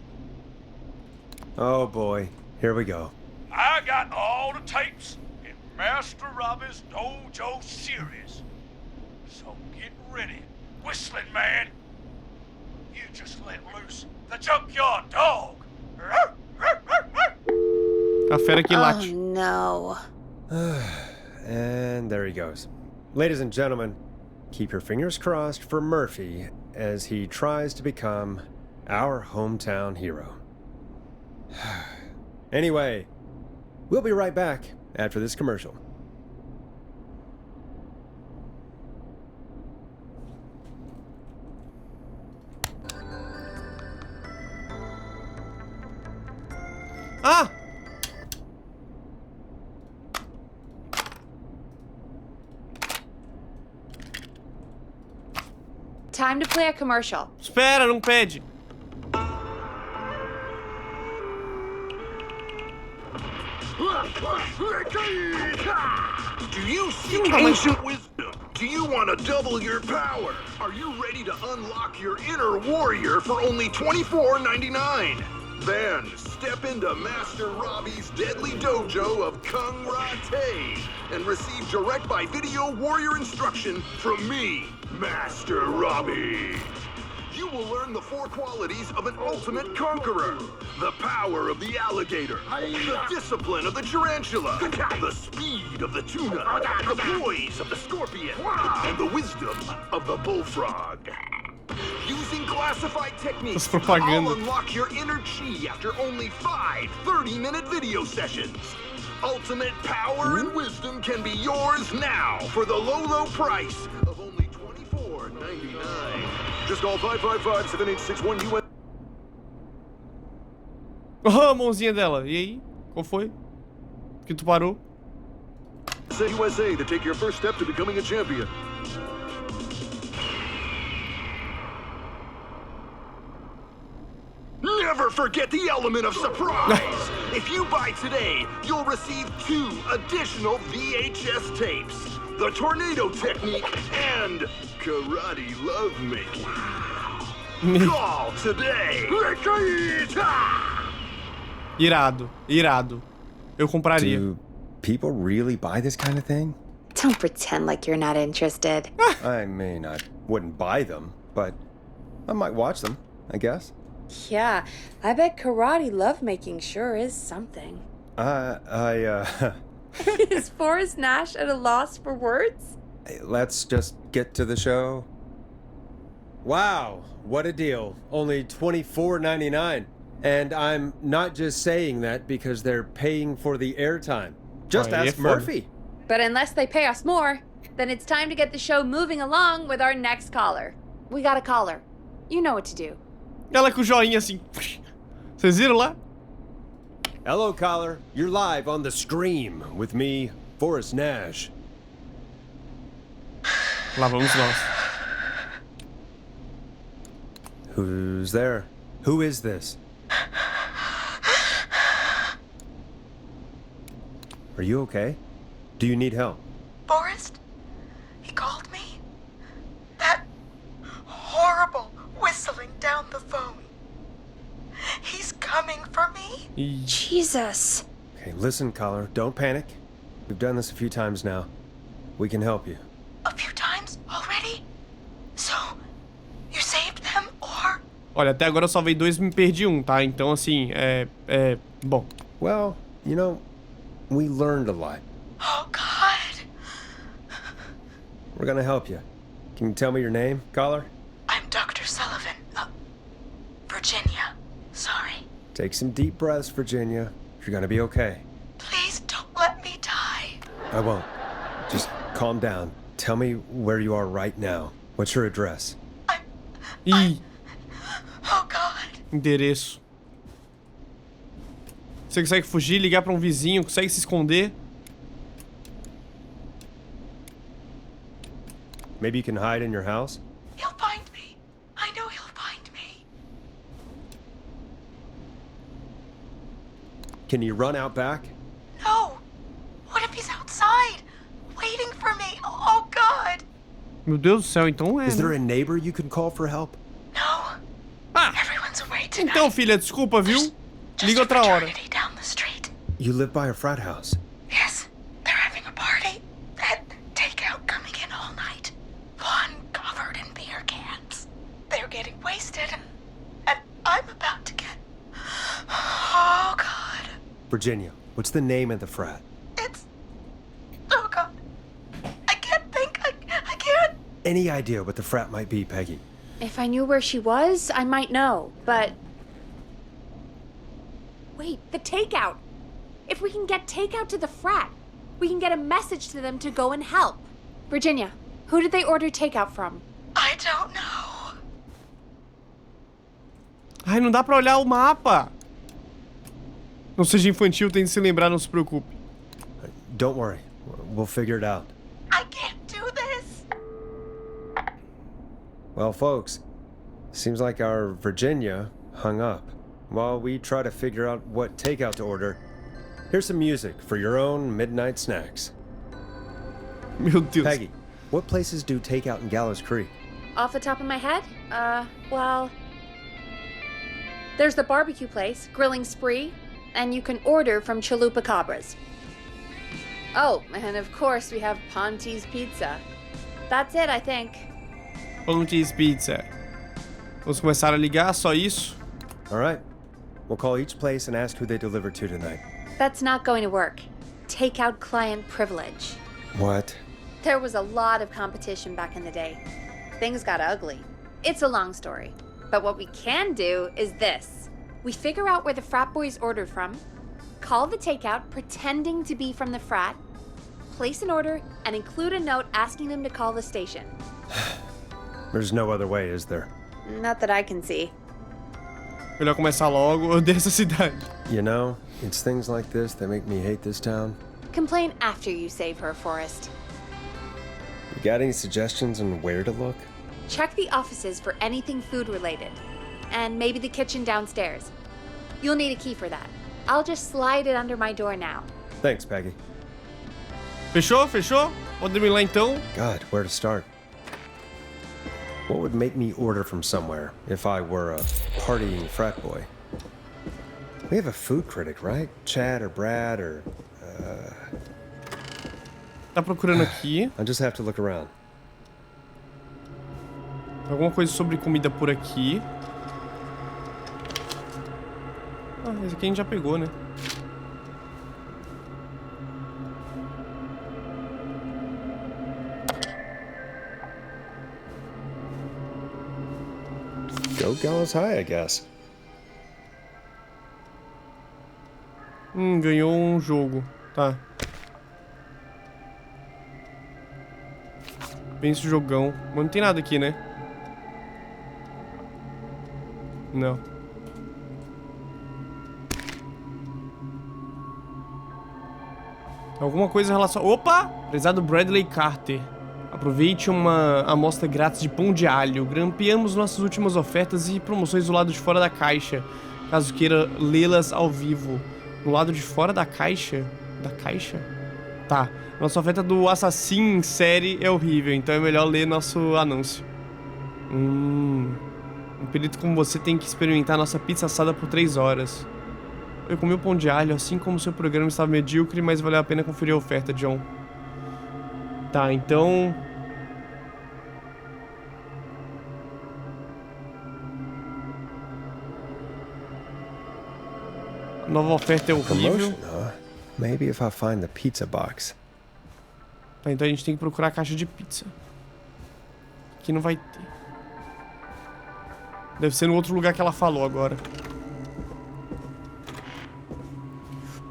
Oh boy, here we go. I got all the tapes in Master Robbie's Dojo series. So get ready, whistling man. You just let loose the junkyard dog. A fera que late. Oh, no. And there he goes. Ladies and gentlemen, keep your fingers crossed for Murphy as he tries to become our hometown hero. Anyway, we'll be right back after this commercial. Ah! Time to play a commercial. Espera, não pede. Do you seek ancient wisdom? Do you want to double your power? Are you ready to unlock your inner warrior for only $24.99? Then step into Master Robbie's deadly dojo of Kung Rate and receive direct by video warrior instruction from me, Master Robbie. You will learn the 4 qualities of an ultimate conqueror. The power of the alligator, the discipline of the tarantula, the speed of the tuna, the poise of the scorpion, and the wisdom of the bullfrog. Using classified techniques, I'll unlock your inner chi after only 5 30-minute video sessions. Ultimate power and wisdom can be yours now for the low, low price of only $24.99. Just call 555-7861 US. Oh, a mãozinha dela. E aí? Qual foi? Por que tu parou? USA to take your first step to becoming a champion. Never forget the element of surprise! If you buy today, you'll receive 2 additional VHS tapes. The Tornado Technique and Karate Lovemaking. Call today. Irado, irado. Eu compraria. Do people really buy this kind of thing? Don't pretend like you're not interested. I mean, I wouldn't buy them, but I might watch them, I guess. Yeah, I bet karate lovemaking sure is something. Is Forrest Nash at a loss for words? Let's just get to the show. Wow, what a deal. Only $24.99. And I'm not just saying that because they're paying for the airtime. Just ask Murphy. But unless they pay us more, then it's time to get the show moving along with our next caller. We got a caller. You know what to do. Ela com o joinha assim. Vocês viram lá? Hello, caller. You're live on the Scream with me, Forrest Nash. Lá vamos nós. Who's there? Who is this? Are you okay? Do you need help? Forrest? He called me? That horrible whistling down the phone. He's coming for me? Jesus. Okay, listen, caller. Don't panic. We've done this a few times now. We can help you. A few times already? So, you saved them, or? Olha, até agora eu salvei 2 e me perdi 1, tá? Então, assim, bom. Well, you know, we learned a lot. Oh, God. We're gonna help you. Can you tell me your name, caller? I'm Dr. Sullivan. Virginia. Sorry. Take some deep breaths, Virginia. You're gonna be okay. Please don't let me die. I won't. Just calm down. Tell me where you are right now. What's your address? Ih, Oh, God. endereço. Você consegue fugir, ligar pra um vizinho, consegue se esconder. Maybe you can hide in your house? He'll find me. I know he'll find me. Can you run out back? No. What if he's outside, waiting for me? Oh, God. Meu Deus do céu, então é. Is there a neighbor you can call for help? No. Ah! Everyone's away tonight. Então, filha, desculpa, viu? Just Liga outra hora. fraternity down the street. You live by a frat house. Yes, they're having a party. That takeout coming in all night. One covered in beer cans. They're getting wasted, and I'm about to get. Oh, God. Virginia, what's the name of the frat? It's. Oh, God. I can't think. I can't. Any idea what the frat might be, Peggy? If I knew where she was, I might know, but... Wait, the takeout! If we can get takeout to the frat, we can get a message to them to go and help. Virginia, who did they order takeout from? I don't know. Ai, não dá pra olhar o mapa. Não seja infantil, tente se lembrar, não se preocupe. Don't worry. We'll figure it out. I can't do this. Well, folks, seems like our Virginia hung up. While we try to figure out what takeout to order, here's some music for your own midnight snacks. Meu Deus. Peggy, what places do takeout in Gallows Creek? Off the top of my head? Well... There's the barbecue place, Grilling Spree, and you can order from Chalupa Cabras. Oh, and of course we have Ponte's Pizza. That's it, I think. Ponte's Pizza. Vamos começar a ligar, só isso? All right. We'll call each place and ask who they deliver to tonight. That's not going to work. Takeout client privilege. What? There was a lot of competition back in the day. Things got ugly. It's a long story. But what we can do is this. We figure out where the frat boys ordered from, call the takeout pretending to be from the frat, place an order, and include a note asking them to call the station. There's no other way, is there? Not that I can see. Melhor começar logo, eu odeio essa cidade. You know, it's things like this that make me hate this town. Complain after you save her, Forrest. You got any suggestions on where to look? Check the offices for anything food related. And maybe the kitchen downstairs. You'll need a key for that. I'll just slide it under my door now. Thanks, Peggy. Fechou? Fechou? Podemos ir lá então? God, where to start? What would make me order from somewhere if I were a partying frat boy? We have a food critic, right? Chad or Brad or... Tá procurando aqui. I just have to look around. Alguma coisa sobre comida por aqui. Ah, esse aqui a gente já pegou, né? Go Gallows High, I guess. Ganhou um jogo. Tá. Vence o jogão. Mas não tem nada aqui, né? Não. Alguma coisa em relação... Opa! Prezado Bradley Carter. Aproveite uma amostra grátis de pão de alho. Grampeamos nossas últimas ofertas e promoções do lado de fora da caixa, caso queira lê-las ao vivo. No lado de fora da caixa? Da caixa? Tá. Nossa oferta do assassino em série é horrível, então é melhor ler nosso anúncio. Um perito como você tem que experimentar nossa pizza assada por 3 horas. Eu comi o pão de alho, assim como seu programa estava medíocre, mas valeu a pena conferir a oferta, John. Tá, então... A nova oferta é horrível. Maybe if I find the pizza box. Tá, então a gente tem que procurar a caixa de pizza. Aqui não vai ter. Deve ser no outro lugar que ela falou agora.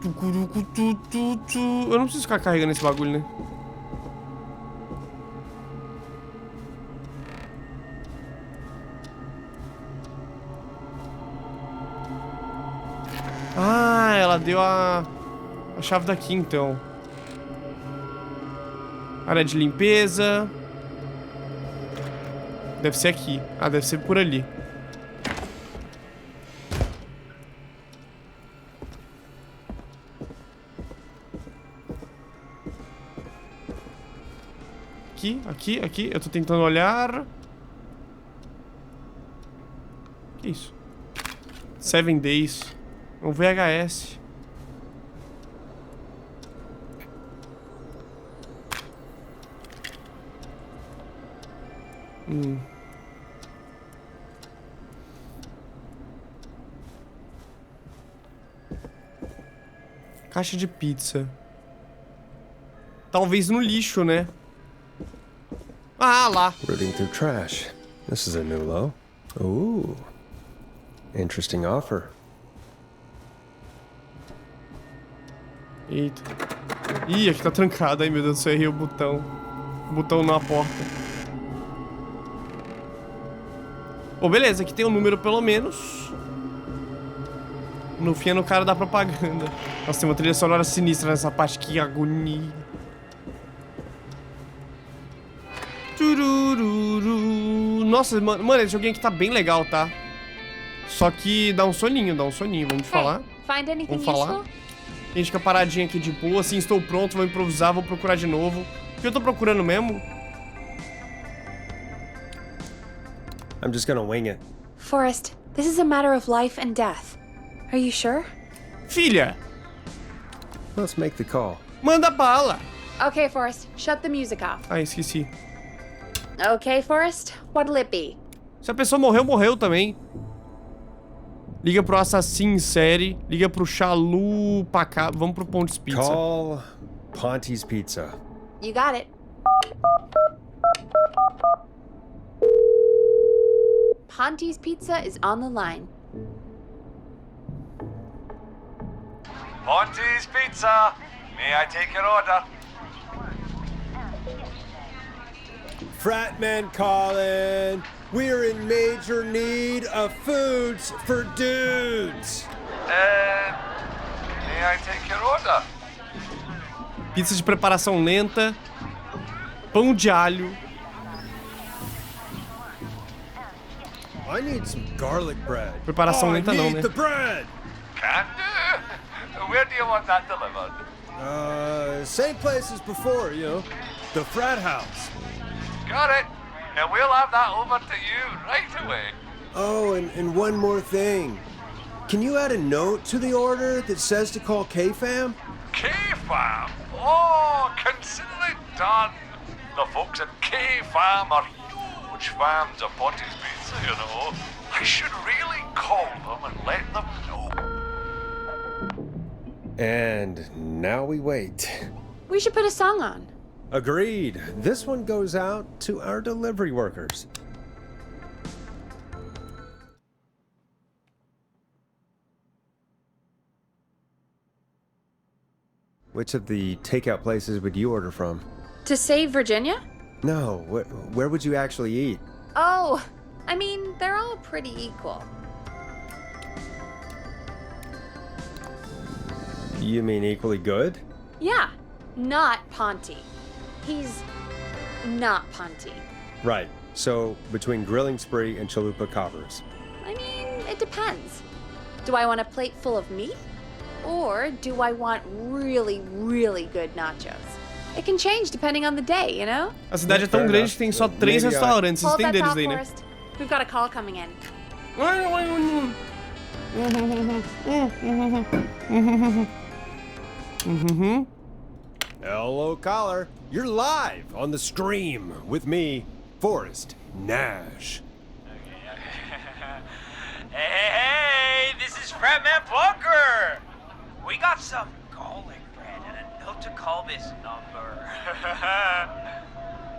Eu não preciso ficar carregando esse bagulho, né? Ah, ela deu a chave daqui, então. Área de limpeza. Deve ser aqui. Ah, deve ser por ali. Aqui. Eu tô tentando olhar. Que isso? 7 Days. Um VHS. Caixa de pizza. Talvez no lixo, né? Ah, lá. Rooting through trash. This is a new low. Ooh. Interesting offer. Eita. Ih, aqui tá trancado. Ai, meu Deus do céu, errei o botão. O botão na porta. Bom, beleza. Aqui tem um número pelo menos. No fim é no cara da propaganda. Nossa, tem uma trilha sonora sinistra nessa parte. Que agonia. Nossa, mano, esse joguinho aqui tá bem legal, tá? Só que dá um soninho, vamos falar. Vamos falar. A gente fica paradinho aqui de boa, assim, estou pronto, vou improvisar, vou procurar de novo. O que eu tô procurando mesmo? I'm just gonna wing it. Forrest, this is a matter of life and death. Are you sure? Filha! Let's make the call. Manda bala! Okay, Forrest, shut the music off. Ah, esqueci. Okay, Forrest, what'll it be? Se a pessoa morreu, morreu também. Liga pro assassino em série. Liga pro Chalu Paca. Vamos pro Pontes Pizza. Call Ponte's Pizza. You got it. Ponte's Pizza is on the line. Ponte's Pizza. May I take your order? Fratman calling. We're in major need of foods for dudes. May I take your order? Pizza de preparação lenta. Pão de alho. I need some garlic bread. Preparação lenta não, né? The bread. Can do. Where do you want that delivered? Same place as before, you know. The frat house. Got it. And we'll have that over to you right away. Oh, and one more thing. Can you add a note to the order that says to call K-Fam? K-Fam? Oh, consider it done. The folks at K-Fam are huge fans of Ponty's Pizza, you know. I should really call them and let them know. And now we wait. We should put a song on. Agreed. This one goes out to our delivery workers. Which of the takeout places would you order from? To save Virginia? No, where would you actually eat? Oh, I mean, they're all pretty equal. You mean equally good? Yeah, not Ponty. He's not Ponty. Right. So, between Grilling Spree and Chalupa Coppers. I mean, it depends. Do I want a plate full of meat? Or do I want really, really good nachos? It can change depending on the day, you know? A cidade é tão grande que tem só 3 restaurantes. Vocês Hold that entenderam isso thought, daí, né? Forrest. We've got a call coming in. Hello, caller. You're live on the stream with me, Forrest Nash. Hey, this is Fratman Bunker. We got some garlic bread and a note to call this number.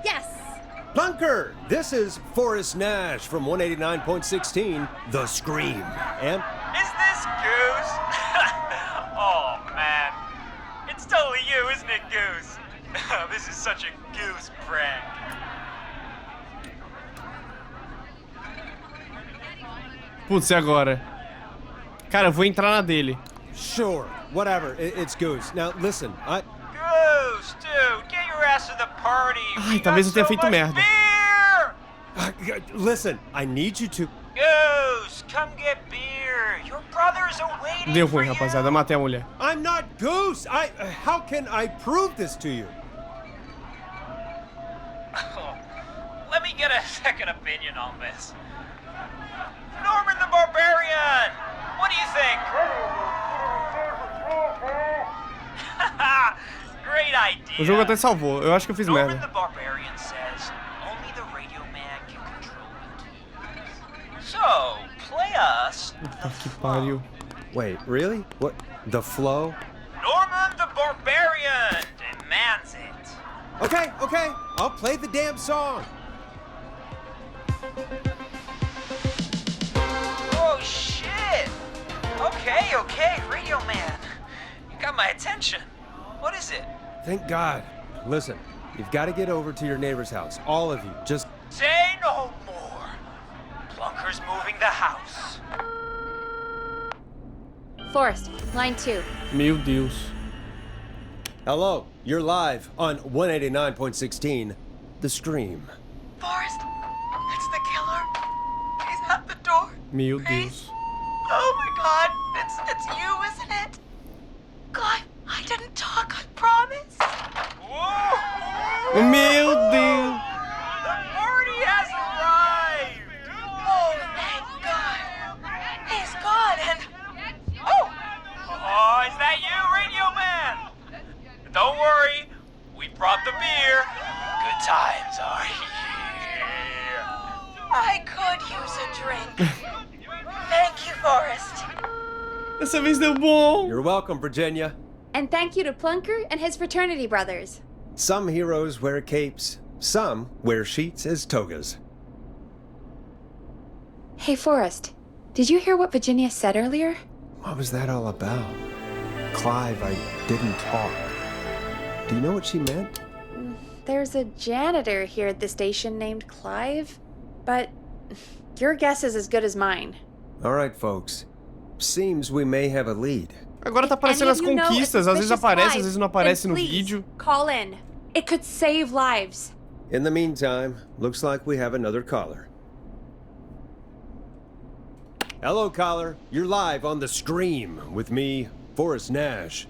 Yes. Bunker, this is Forrest Nash from 189.16, The Scream. And Is this Goose? Oh, man. It's totally you, isn't it, Goose? This is such a Goose prank. Putz, e agora? Cara, eu vou entrar na dele. sure, whatever, it's Goose. Now, listen, Goose, dude, get your ass to the party. Ai, talvez eu tenha feito merda. Listen, I need you to... Goose, come get beer. Your brothers are waiting Deu for ruim, you. rapaziada. Eu matei a mulher. I'm not Goose! How can I prove this to you? Let me get a second opinion on this. Norman the Barbarian! What do you think? Great idea. O jogo até salvou. Eu acho que eu fiz Norman merda. the Barbarian says only the radio man can control the tunes. So, play us. Puta que pariu. Wait, really? What? The flow? Norman the Barbarian demands it. Okay, I'll play the damn song. Oh, shit! Okay, radio man. You got my attention. What is it? Thank God. Listen, you've got to get over to your neighbor's house. All of you. Just... Say no more. Plunker's moving the house. Forrest, line 2. Meu Deus. Hello, you're live on 189.16, The Scream. Forrest, it's the killer. He's at the door. Meu Deus. Oh my God, it's you, isn't it? God, I didn't talk, I promise. Whoa! Meu Deus. The party has arrived! Oh, thank God. He's gone and... Oh, is that you, radio man? Don't worry, we brought the beer. Good times are here. I could use a drink. Thank you, Forrest. Dessa vez deu bom. You're welcome, Virginia. And thank you to Plunker and his fraternity brothers. Some heroes wear capes, some wear sheets as togas. Hey, Forrest, did you hear what Virginia said earlier? What was that all about? Clive, I didn't talk. Do you know what she meant? There's a janitor here at the station named Clive, but your guess is as good as mine. All right, folks. Seems we may have a lead. Agora tá aparecendo as conquistas. Às vezes aparece, às vezes não aparece no please, vídeo. Call in. It could save lives. In the meantime, looks like we have another caller. Hello, caller. You're live on The Scream with me, Forrest Nash.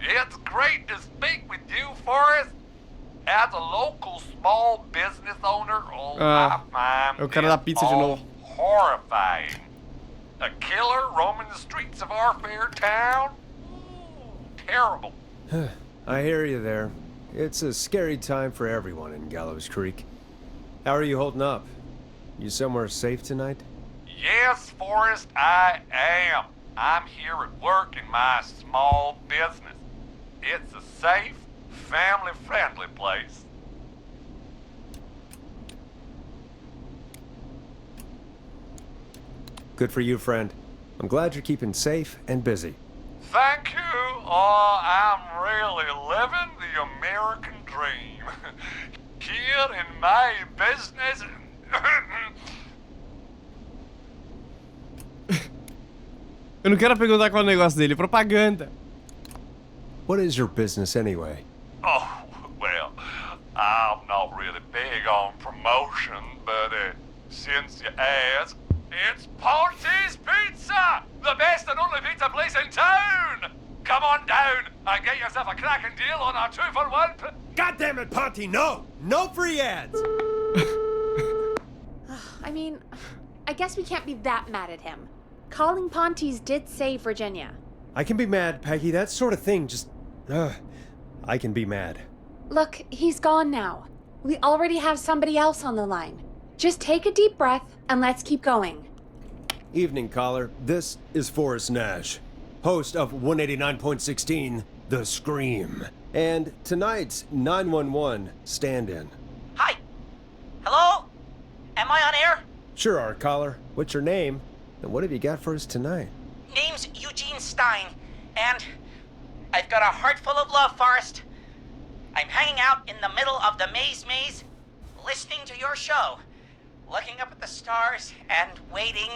It's great to speak with you, Forrest. As a local small business owner, I find é o cara da pizza de novo. horrifying. A killer roaming the streets of our fair town? Terrible. I hear you there. It's a scary time for everyone in Gallows Creek. How are you holding up? You somewhere safe tonight? Yes, Forrest, I am. I'm here at work in my small business. It's a safe, family-friendly place. Good for you, friend. I'm glad you're keeping safe and busy. Thank you. Oh, I'm really living the American dream. Here in my business. Eu não quero perguntar qual é o negócio dele, propaganda. What is your business anyway? Oh, well, I'm not really big on promotion, but since you ask, it's Ponte's Pizza! The best and only pizza place in town! Come on down and get yourself a cracking deal on our 2-for-1. God damn it, Ponte, no! No free ads! I mean, I guess we can't be that mad at him. Calling Ponte's did save Virginia. I can be mad, Peggy. That sort of thing just... I can be mad. Look, he's gone now. We already have somebody else on the line. Just take a deep breath and let's keep going. Evening, caller. This is Forrest Nash, host of 189.16, The Scream, and tonight's 911 stand-in. Hi. Hello? Am I on air? Sure are, caller. What's your name, and what have you got for us tonight? Name's Eugene Stein, and I've got a heart full of love, Forrest. I'm hanging out in the middle of the maze, listening to your show, looking up at the stars and waiting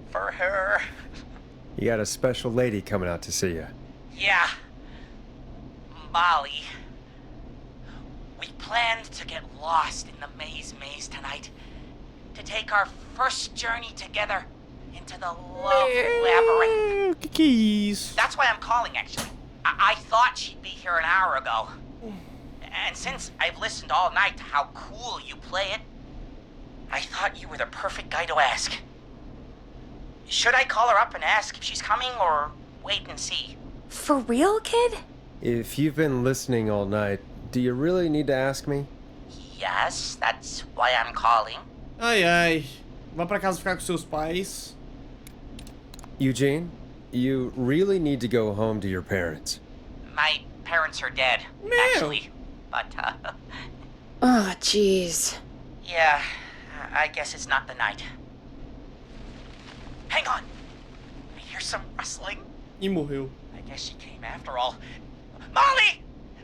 for her. You got a special lady coming out to see you. Yeah. Molly. We planned to get lost in the maze tonight, to take our first journey together into the love labyrinth. Que é isso? That's why I'm calling, actually. I thought she'd be here an hour ago. And since I've listened all night to how cool you play it, I thought you were the perfect guy to ask. Should I call her up and ask if she's coming, or wait and see? For real, kid? If you've been listening all night, do you really need to ask me? Yes, that's why I'm calling. Ai, ai. Vá pra casa ficar com seus pais. Eugene, you really need to go home to your parents. My parents are dead, actually. But, Oh, jeez. yeah, I guess it's not the night. Hang on. I hear some rustling. E morreu. I guess she came after all. Molly!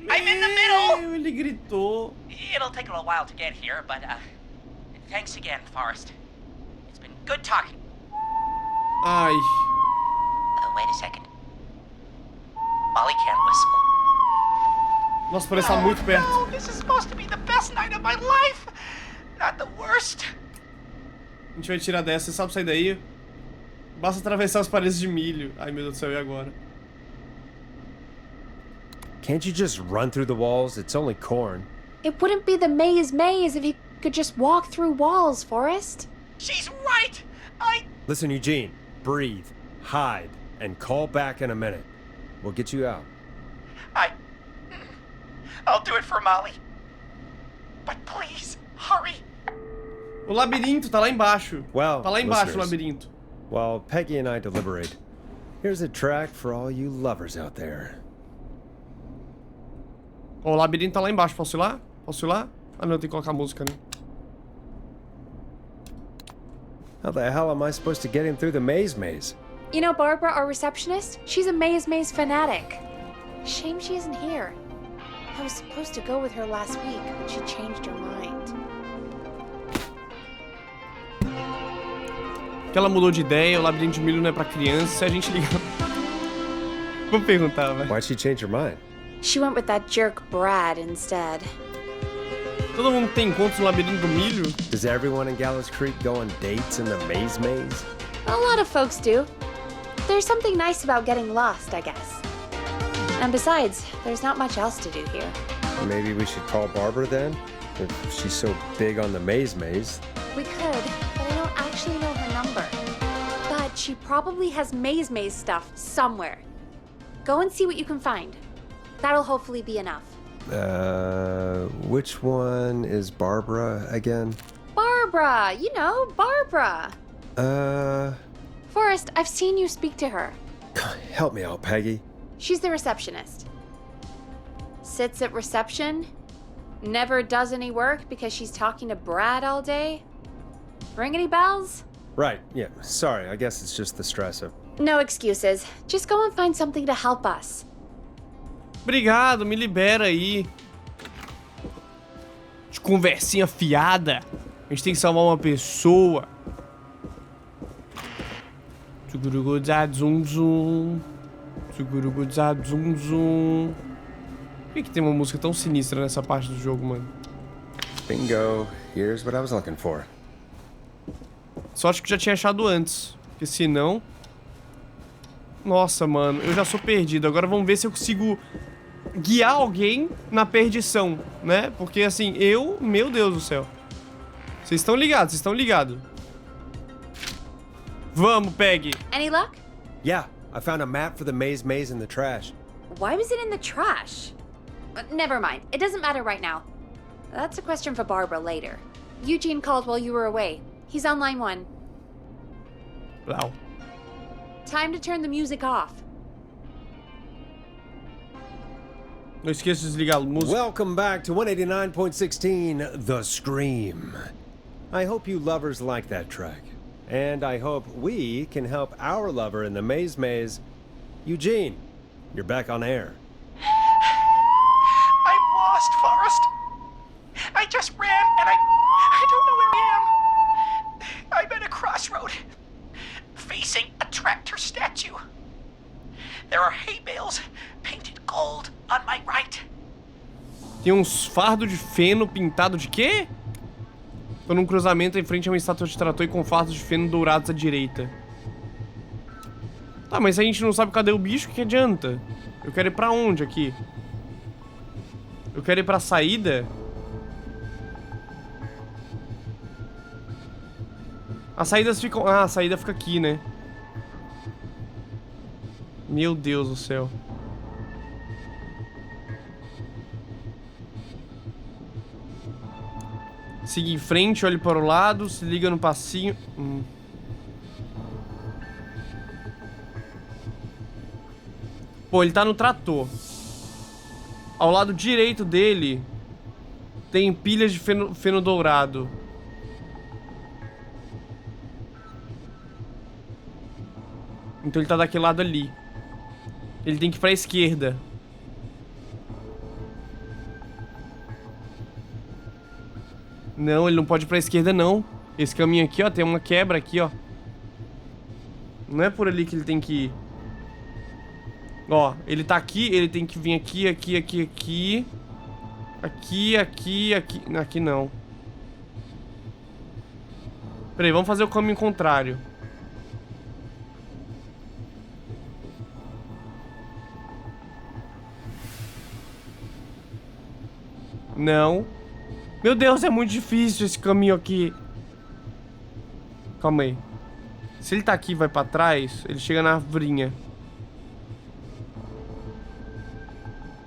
I'm in the middle! Ele gritou. It'll take a little while to get here, but, thanks again, Forrest. It's been good talking. Ai. Wait a second. Molly can't whistle. Nossa, parece estar muito perto. No, this is supposed to be the best night of my life. Not the worst. A gente vai tirar dessa. Você sabe sair daí? Basta atravessar as paredes de milho. Ai, meu Deus do céu, e agora? Can't you just run through the walls? It's only corn. It wouldn't be the maze if you could just walk through walls, Forrest. She's right! Listen, Eugene, breathe, hide, and call back in a minute. We'll get you out. I'll do it for Molly. But please, hurry. O labirinto tá lá embaixo. Well, tá lá embaixo o listeners, labirinto. While Peggy and I deliberate, here's a track for all you lovers out there. Ó, o labirinto tá lá embaixo. Posso ir lá? Posso ir lá? Ah, não, tem que colocar música, né? How the hell am I supposed to get him through the maze? You know Barbara, our receptionist? She's a maze fanatic. Shame she isn't here. I was supposed to go with her last week, but she changed her mind. Que ela mudou de ideia, o labirinto de milho não é pra criança. Se a gente ligar... Vou perguntar, velho. Why'd she change her mind? She went with that jerk Brad instead. Todo mundo tem encontros no labirinto do milho? Does everyone in Gallows Creek go on dates in the maze? A lot of folks do. There's something nice about getting lost, I guess. And besides, there's not much else to do here. Maybe we should call Barbara then? If she's so big on the maze. We could, but I don't actually know her number. But she probably has maze stuff somewhere. Go and see what you can find. That'll hopefully be enough. Which one is Barbara again? Barbara! You know, Barbara! Forrest, I've seen you speak to her. Help me out, Peggy. She's the receptionist. Sits at reception, never does any work because she's talking to Brad all day. Ring any bells? Right, yeah. Sorry, I guess it's just the stress of... No excuses. Just go and find something to help us. Obrigado, me libera aí. De conversinha fiada. A gente tem que salvar uma pessoa. Zum zum. Zum zum. Por que tem uma música tão sinistra nessa parte do jogo, mano? Bingo. Here's what I was looking for. Sorte que eu já tinha achado antes. Porque senão... Nossa, mano. Eu já sou perdido. Agora vamos ver se eu consigo guiar alguém na perdição, né? Porque assim, Meu Deus do céu. Vocês estão ligados, vocês estão ligados. Vamos, Peggy. Any luck? Yeah, I found a map for the maze in the trash. Why was it in the trash? Never mind. It doesn't matter right now. That's a question for Barbara later. Eugene called while you were away. He's on line 1. Wow. Time to turn the music off. Não esqueça de desligar a música. Welcome back to 189.16, The Scream. I hope you lovers like that track. And I hope we can help our lover in the maze. Eugene, you're back on air. I'm lost, Forrest. I just ran and I don't know where I am. I'm at a crossroad, facing a tractor statue. There are hay bales painted gold on my right. Tem uns fardos de feno pintado de quê? Tô num cruzamento em frente a uma estátua de trator e com fardos de feno dourados à direita. Tá, mas se a gente não sabe cadê o bicho, o que adianta? Eu quero ir pra onde aqui? Eu quero ir pra saída? As saídas ficam... Ah, a saída fica aqui, né? Meu Deus do céu. Siga em frente, olhe para o lado, se liga no passinho. Pô, ele tá no trator. Ao lado direito dele tem pilhas de feno dourado. Então ele tá daquele lado ali. Ele tem que ir pra esquerda. Não, ele não pode ir pra esquerda, não. Esse caminho aqui, ó, tem uma quebra aqui, ó. Não é por ali que ele tem que ir. Ó, ele tá aqui, ele tem que vir aqui, aqui. Aqui. Aqui não. Peraí, vamos fazer o caminho contrário. Não. Meu Deus, é muito difícil esse caminho aqui. Calma aí. Se ele tá aqui e vai pra trás, ele chega na arvorinha.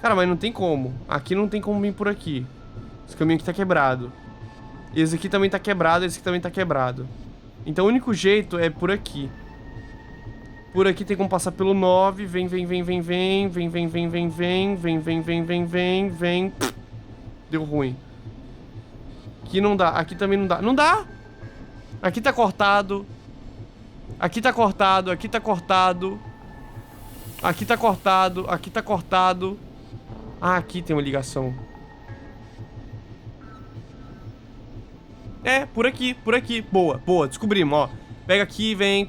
Cara, mas não tem como. Aqui não tem como vir por aqui. Esse caminho aqui tá quebrado. Esse aqui também tá quebrado, esse aqui também tá quebrado. Então o único jeito é por aqui. Por aqui tem como passar pelo 9. Vem. Deu ruim. Aqui não dá, aqui também não dá. Não dá! Aqui tá cortado. Aqui tá cortado, aqui tá cortado. Aqui tá cortado, aqui tá cortado. Ah, aqui tem uma ligação. É, por aqui, por aqui. Boa, boa, descobrimos, ó. Pega aqui, vem.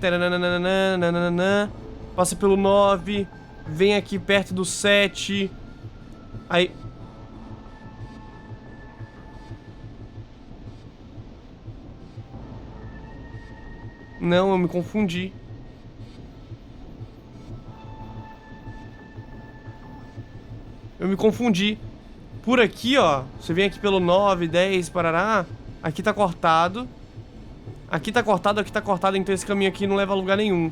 Passa pelo 9. Vem aqui perto do 7. Aí... Não, eu me confundi. Eu me confundi. Por aqui, ó. Você vem aqui pelo 9, 10, parará. Aqui tá cortado. Aqui tá cortado, aqui tá cortado. Então esse caminho aqui não leva a lugar nenhum.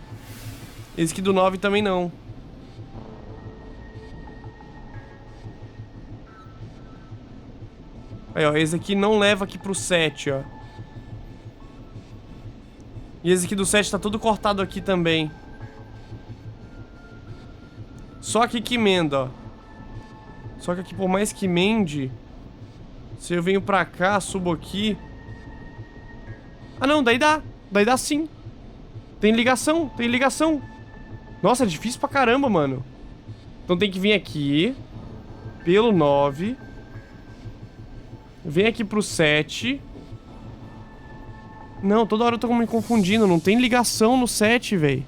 Esse aqui do 9 também não. Aí, ó. Esse aqui não leva aqui pro 7, ó. E esse aqui do 7 tá todo cortado aqui também. Só aqui que emenda, ó. Só que aqui, por mais que emende, se eu venho pra cá, subo aqui... Ah, não, daí dá. Daí dá sim. Tem ligação, tem ligação. Nossa, é difícil pra caramba, mano. Então tem que vir aqui, pelo 9. Vem aqui pro 7. Não, toda hora eu tô me confundindo. Não tem ligação no 7, velho.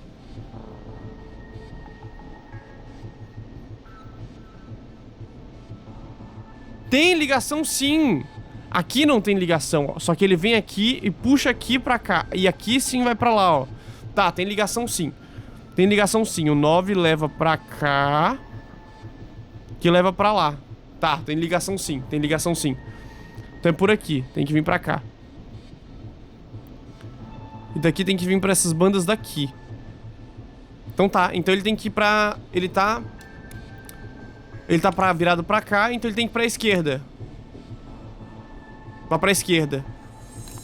Tem ligação sim. Aqui não tem ligação, ó. Só que ele vem aqui e puxa aqui pra cá. E aqui sim vai pra lá, ó. Tá, tem ligação sim. Tem ligação sim. O 9 leva pra cá, que leva pra lá. Tá, tem ligação sim. Tem ligação sim. Então é por aqui. Tem que vir pra cá. E daqui tem que vir pra essas bandas daqui. Então tá. Então ele tem que ir pra... Ele tá virado pra cá, então ele tem que ir pra esquerda. Vai pra esquerda.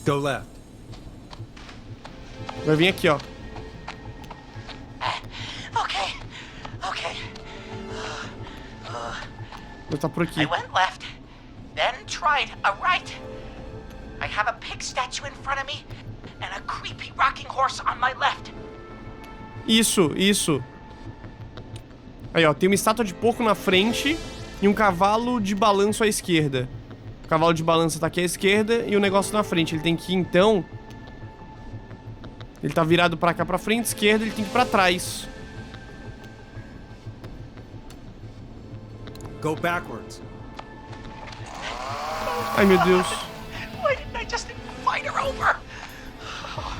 Go left. Vai vir aqui, ó. Okay. Vai tá por aqui. I went left, then tried a right. I have a pig statue in front of me and a creepy rocking horse on my left. Isso. Aí, ó, tem uma estátua de porco na frente e um cavalo de balanço à esquerda. O cavalo de balanço tá aqui à esquerda e o negócio na frente. Ele tem que ir, então... Ele tá virado pra cá, pra frente, esquerda, ele tem que ir pra trás. Go backwards. Ai, meu Deus. Why didn't I just invite her over?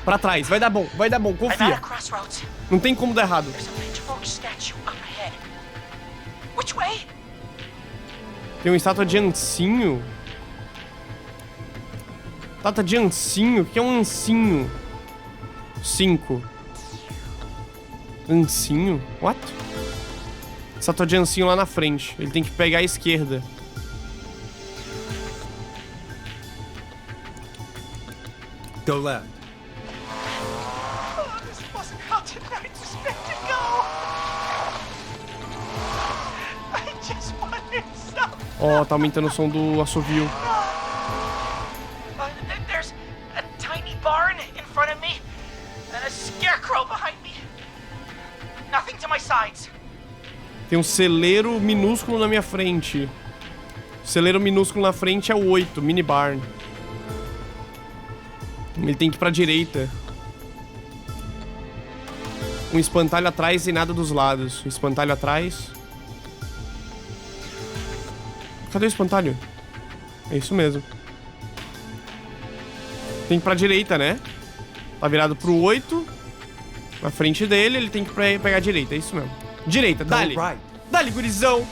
Pra trás, vai dar bom, I'm at confia. a crossroads. Não tem como dar errado. There's a pitchfork statue up ahead. Which way? Tem uma estátua de ancinho. Estátua de ancinho? O que é um ancinho? 5. Ancinho? What? Estátua de ancinho lá na frente. Ele tem que pegar a esquerda. Go left. Oh, this wasn't how tonight was meant to go. I just wanted some. Ó, tá aumentando o som do assovio. There's a tiny barn in front of me and a scarecrow behind me. Nothing to my sides. Tem um celeiro minúsculo na minha frente. O celeiro minúsculo na frente é o 8, mini barn. Ele tem que ir pra direita. Um espantalho atrás e nada dos lados. Um espantalho atrás. Cadê o espantalho? É isso mesmo. Tem que ir pra direita, né? Tá virado pro 8. Na frente dele, ele tem que pegar a direita. É isso mesmo. Direita, dali. Right. Dali, gurizão.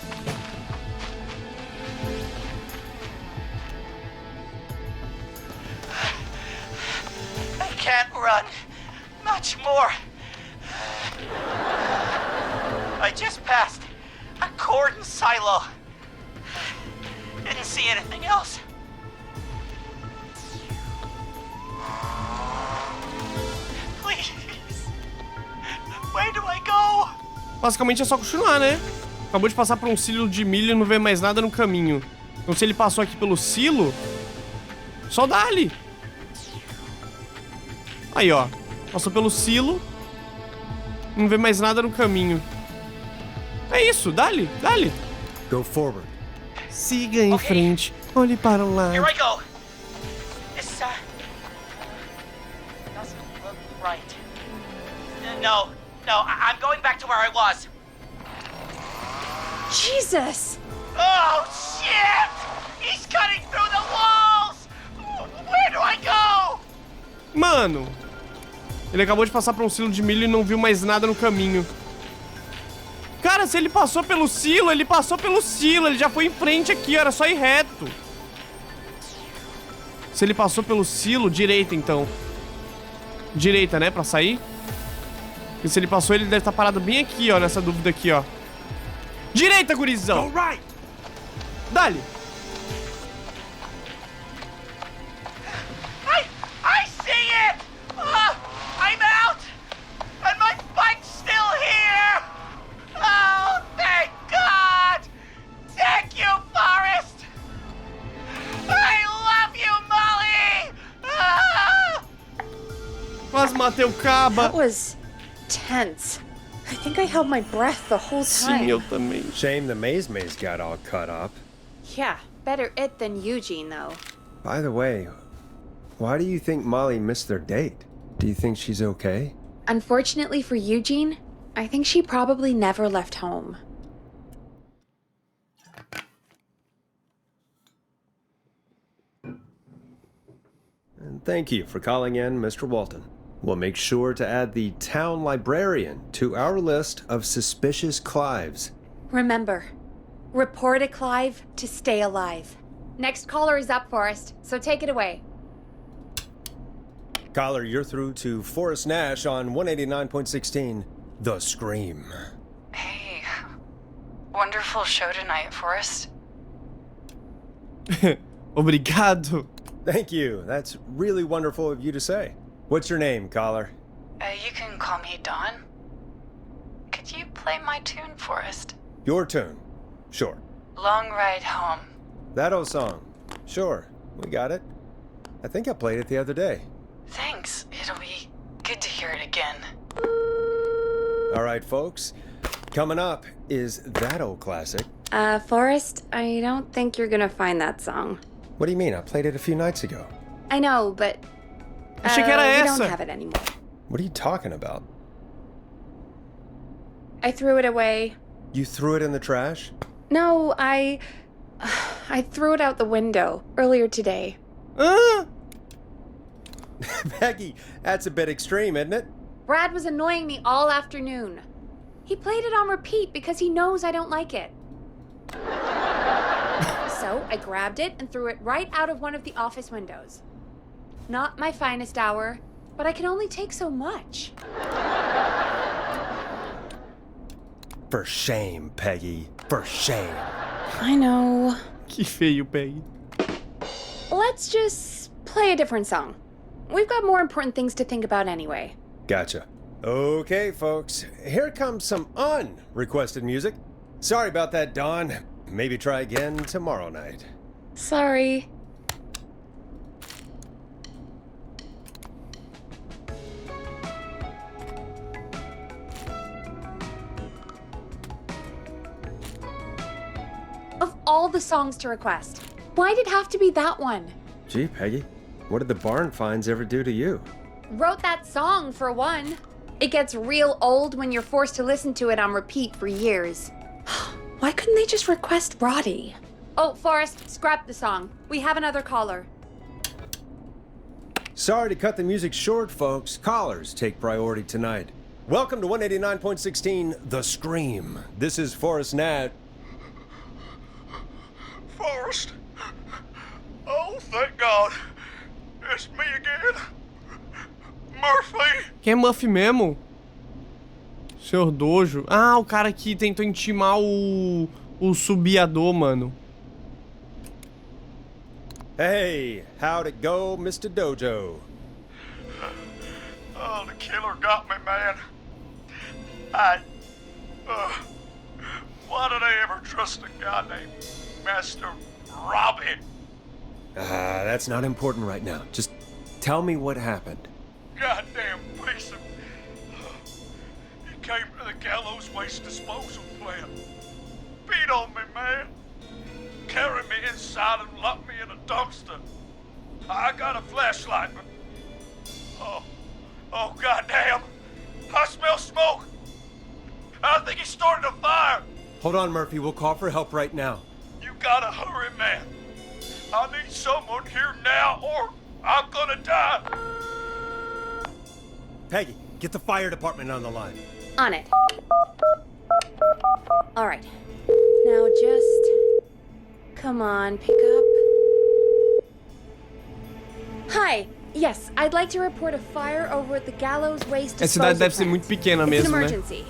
I can't run much more. I just passed a corn silo. Didn't see anything else. Please. Where do I go? Basicamente é só continuar, né? Acabou de passar por um silo de milho e não vê mais nada no caminho. Então se ele passou aqui pelo silo, só dá-lhe. Aí, ó. Passou pelo silo. Não vê mais nada no caminho. É isso, dá-lhe, dá-lhe. Go forward. Siga em frente. Olhe para o lado. Here I go. This doesn't look right. No, I'm going back to where I was. Jesus! Oh shit! He's cutting through the walls. Where do I go? Mano, ele acabou de passar por um silo de milho e não viu mais nada no caminho. Cara, Cara, se ele passou pelo silo, ele passou pelo silo. Ele já foi em frente aqui, ó, era só ir reto. Se ele passou pelo silo, direita então. Direita, né, pra sair. E se ele passou, ele deve estar parado bem aqui, ó, nessa dúvida aqui, ó. Direita, gurizão! Dale! I see it! I'm out! And my bike's still here! Oh, thank God! Thank you, Forrest! I love you, Molly! Quase matei o caba. That was tense. I think I held my breath the whole time. Sim, eu também. Shame the maze got all cut up. Yeah, better it than Eugene, though. By the way, why do you think Molly missed their date? Do you think she's okay? Unfortunately for Eugene, I think she probably never left home. And thank you for calling in, Mr. Walton. We'll make sure to add the town librarian to our list of suspicious Clives. Remember, report a Clive to stay alive. Next caller is up, Forrest, so take it away. Caller, you're through to Forrest Nash on 189.16, The Scream. Hey, wonderful show tonight, Forrest. Obrigado. Thank you. That's really wonderful of you to say. What's your name, caller? You can call me Dawn. Could you play my tune, Forrest? Your tune. Sure. Long Ride Home. That old song. Sure. We got it. I think I played it the other day. Thanks. It'll be good to hear it again. All right, folks. Coming up is that old classic. Forrest, I don't think you're gonna find that song. What do you mean? I played it a few nights ago. I know, but Achei que era we essa. don't have it anymore. What are you talking about? I threw it away. You threw it in the trash? No, I threw it out the window earlier today. Peggy, that's a bit extreme, isn't it? Brad was annoying me all afternoon. He played it on repeat because he knows I don't like it. So I grabbed it and threw it right out of one of the office windows. Not my finest hour, but I can only take so much. For shame, Peggy. For shame. I know. Que feio, Peggy. Let's just play a different song. We've got more important things to think about anyway. Gotcha. Okay, folks. Here comes some unrequested music. Sorry about that, Dawn. Maybe try again tomorrow night. Sorry. Of all the songs to request, why'd it have to be that one? Gee, Peggy, what did the barn finds ever do to you? Wrote that song, for one. It gets real old when you're forced to listen to it on repeat for years. Why couldn't they just request Roddy? Oh, Forrest, scrap the song. We have another caller. Sorry to cut the music short, folks. Callers take priority tonight. Welcome to 189.16, The Scream. This is Forrest Nat. Forrest. Oh, thank God. It's me again. Murphy. Quem é Muffy mesmo? Senhor Dojo. Ah, o cara que tentou intimar o subiador, mano. Hey, how'd it go, Mr. Dojo? Oh, the killer got me, man. Why did I ever trust a guy named Master Robbie? That's not important right now. Just tell me what happened. Goddamn piece of... He came to the gallows waste disposal plant. Beat on me, man. Carried me inside and locked me in a dumpster. I got a flashlight, but... Oh, goddamn. I smell smoke. I think he started a fire. Hold on, Murphy. We'll call for help right now. You gotta hurry, man. I need someone here now or I'm gonna die. Peggy, get the fire department on the line. On it. All right. Now just... Come on, pick up. Hi. Yes, I'd like to report a fire over at the Gallows Waste Essa cidade Disposal deve ser plant. muito pequena It's an mesmo, né? emergency.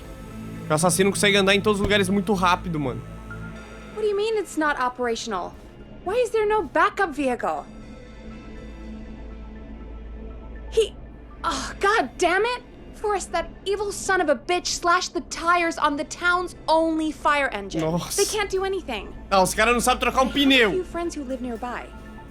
O assassino consegue andar em todos os lugares muito rápido, mano. What do you mean it's not operational? Why is there no backup vehicle? Oh, god damn it! Forrest, that evil son of a bitch slashed the tires on the town's only fire engine. Nossa. They can't do anything. Ah, os caras não sabem trocar um I have a pneu. few friends who live nearby.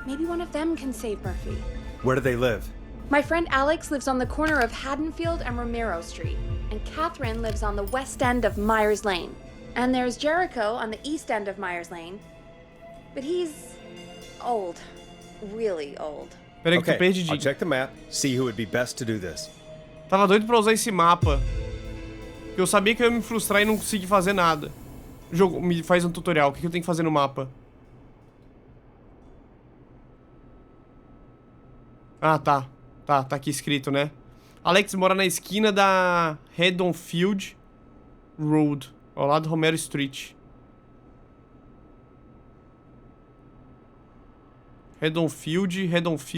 Maybe one of them can save Murphy. Where do they live? My friend Alex lives on the corner of Haddonfield and Romero Street, and Catherine lives on the west end of Myers Lane. And there's Jericho on the east end of Myers Lane. But he's old. Really old. Peraí que eu tô Okay, I'll perdidinho. check the map, see who would be best to do this. Tava doido pra usar esse mapa. Porque eu sabia que eu ia me frustrar e não conseguir fazer nada. O jogo me faz um tutorial. O que eu tenho que fazer no mapa? Ah, tá. Tá aqui escrito, né? Alex mora na esquina da Haddonfield Road, ao lado do Romero Street. Haddonfield.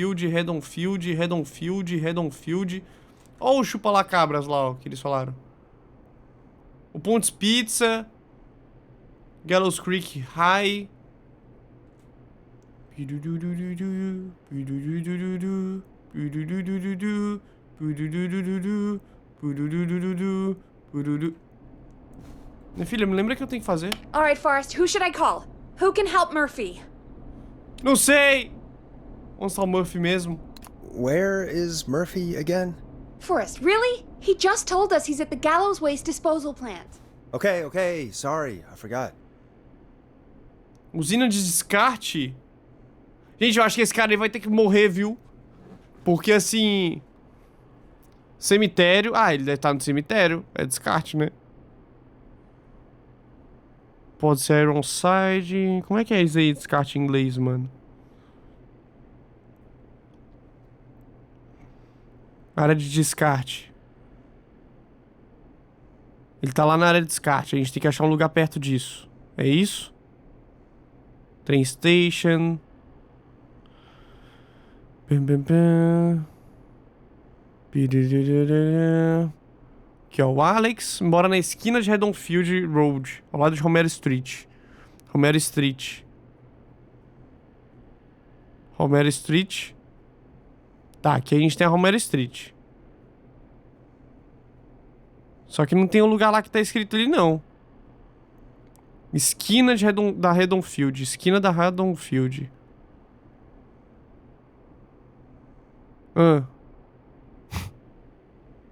Ó o chupa-lá-cabras lá, ó, que eles falaram. O Pontes Pizza. Gallows Creek High. Minha filha, me lembra que eu tenho que fazer? All right, Forrest, who should I call? Who can help Murphy? Não sei! Onde tá o Murphy mesmo? Where is Murphy again? Forrest, really? He just told us he's at the Gallows Waste Disposal Plant. Okay, sorry, I forgot. Usina de descarte? Gente, eu acho que esse cara aí vai ter que morrer, viu? Porque, assim... Cemitério... Ah, ele deve estar no cemitério. É descarte, né? Pode ser Ironside... Como é que é isso aí, descarte em inglês, mano? Área de descarte. Ele tá lá na área de descarte. A gente tem que achar um lugar perto disso. É isso? Train Station... Aqui, ó. O Alex mora na esquina de Haddonfield Road, ao lado de Romero Street. Romero Street. Tá, aqui a gente tem a Romero Street. Só que não tem um lugar lá que tá escrito ali, não. Esquina da Haddonfield. Esquina da Haddonfield.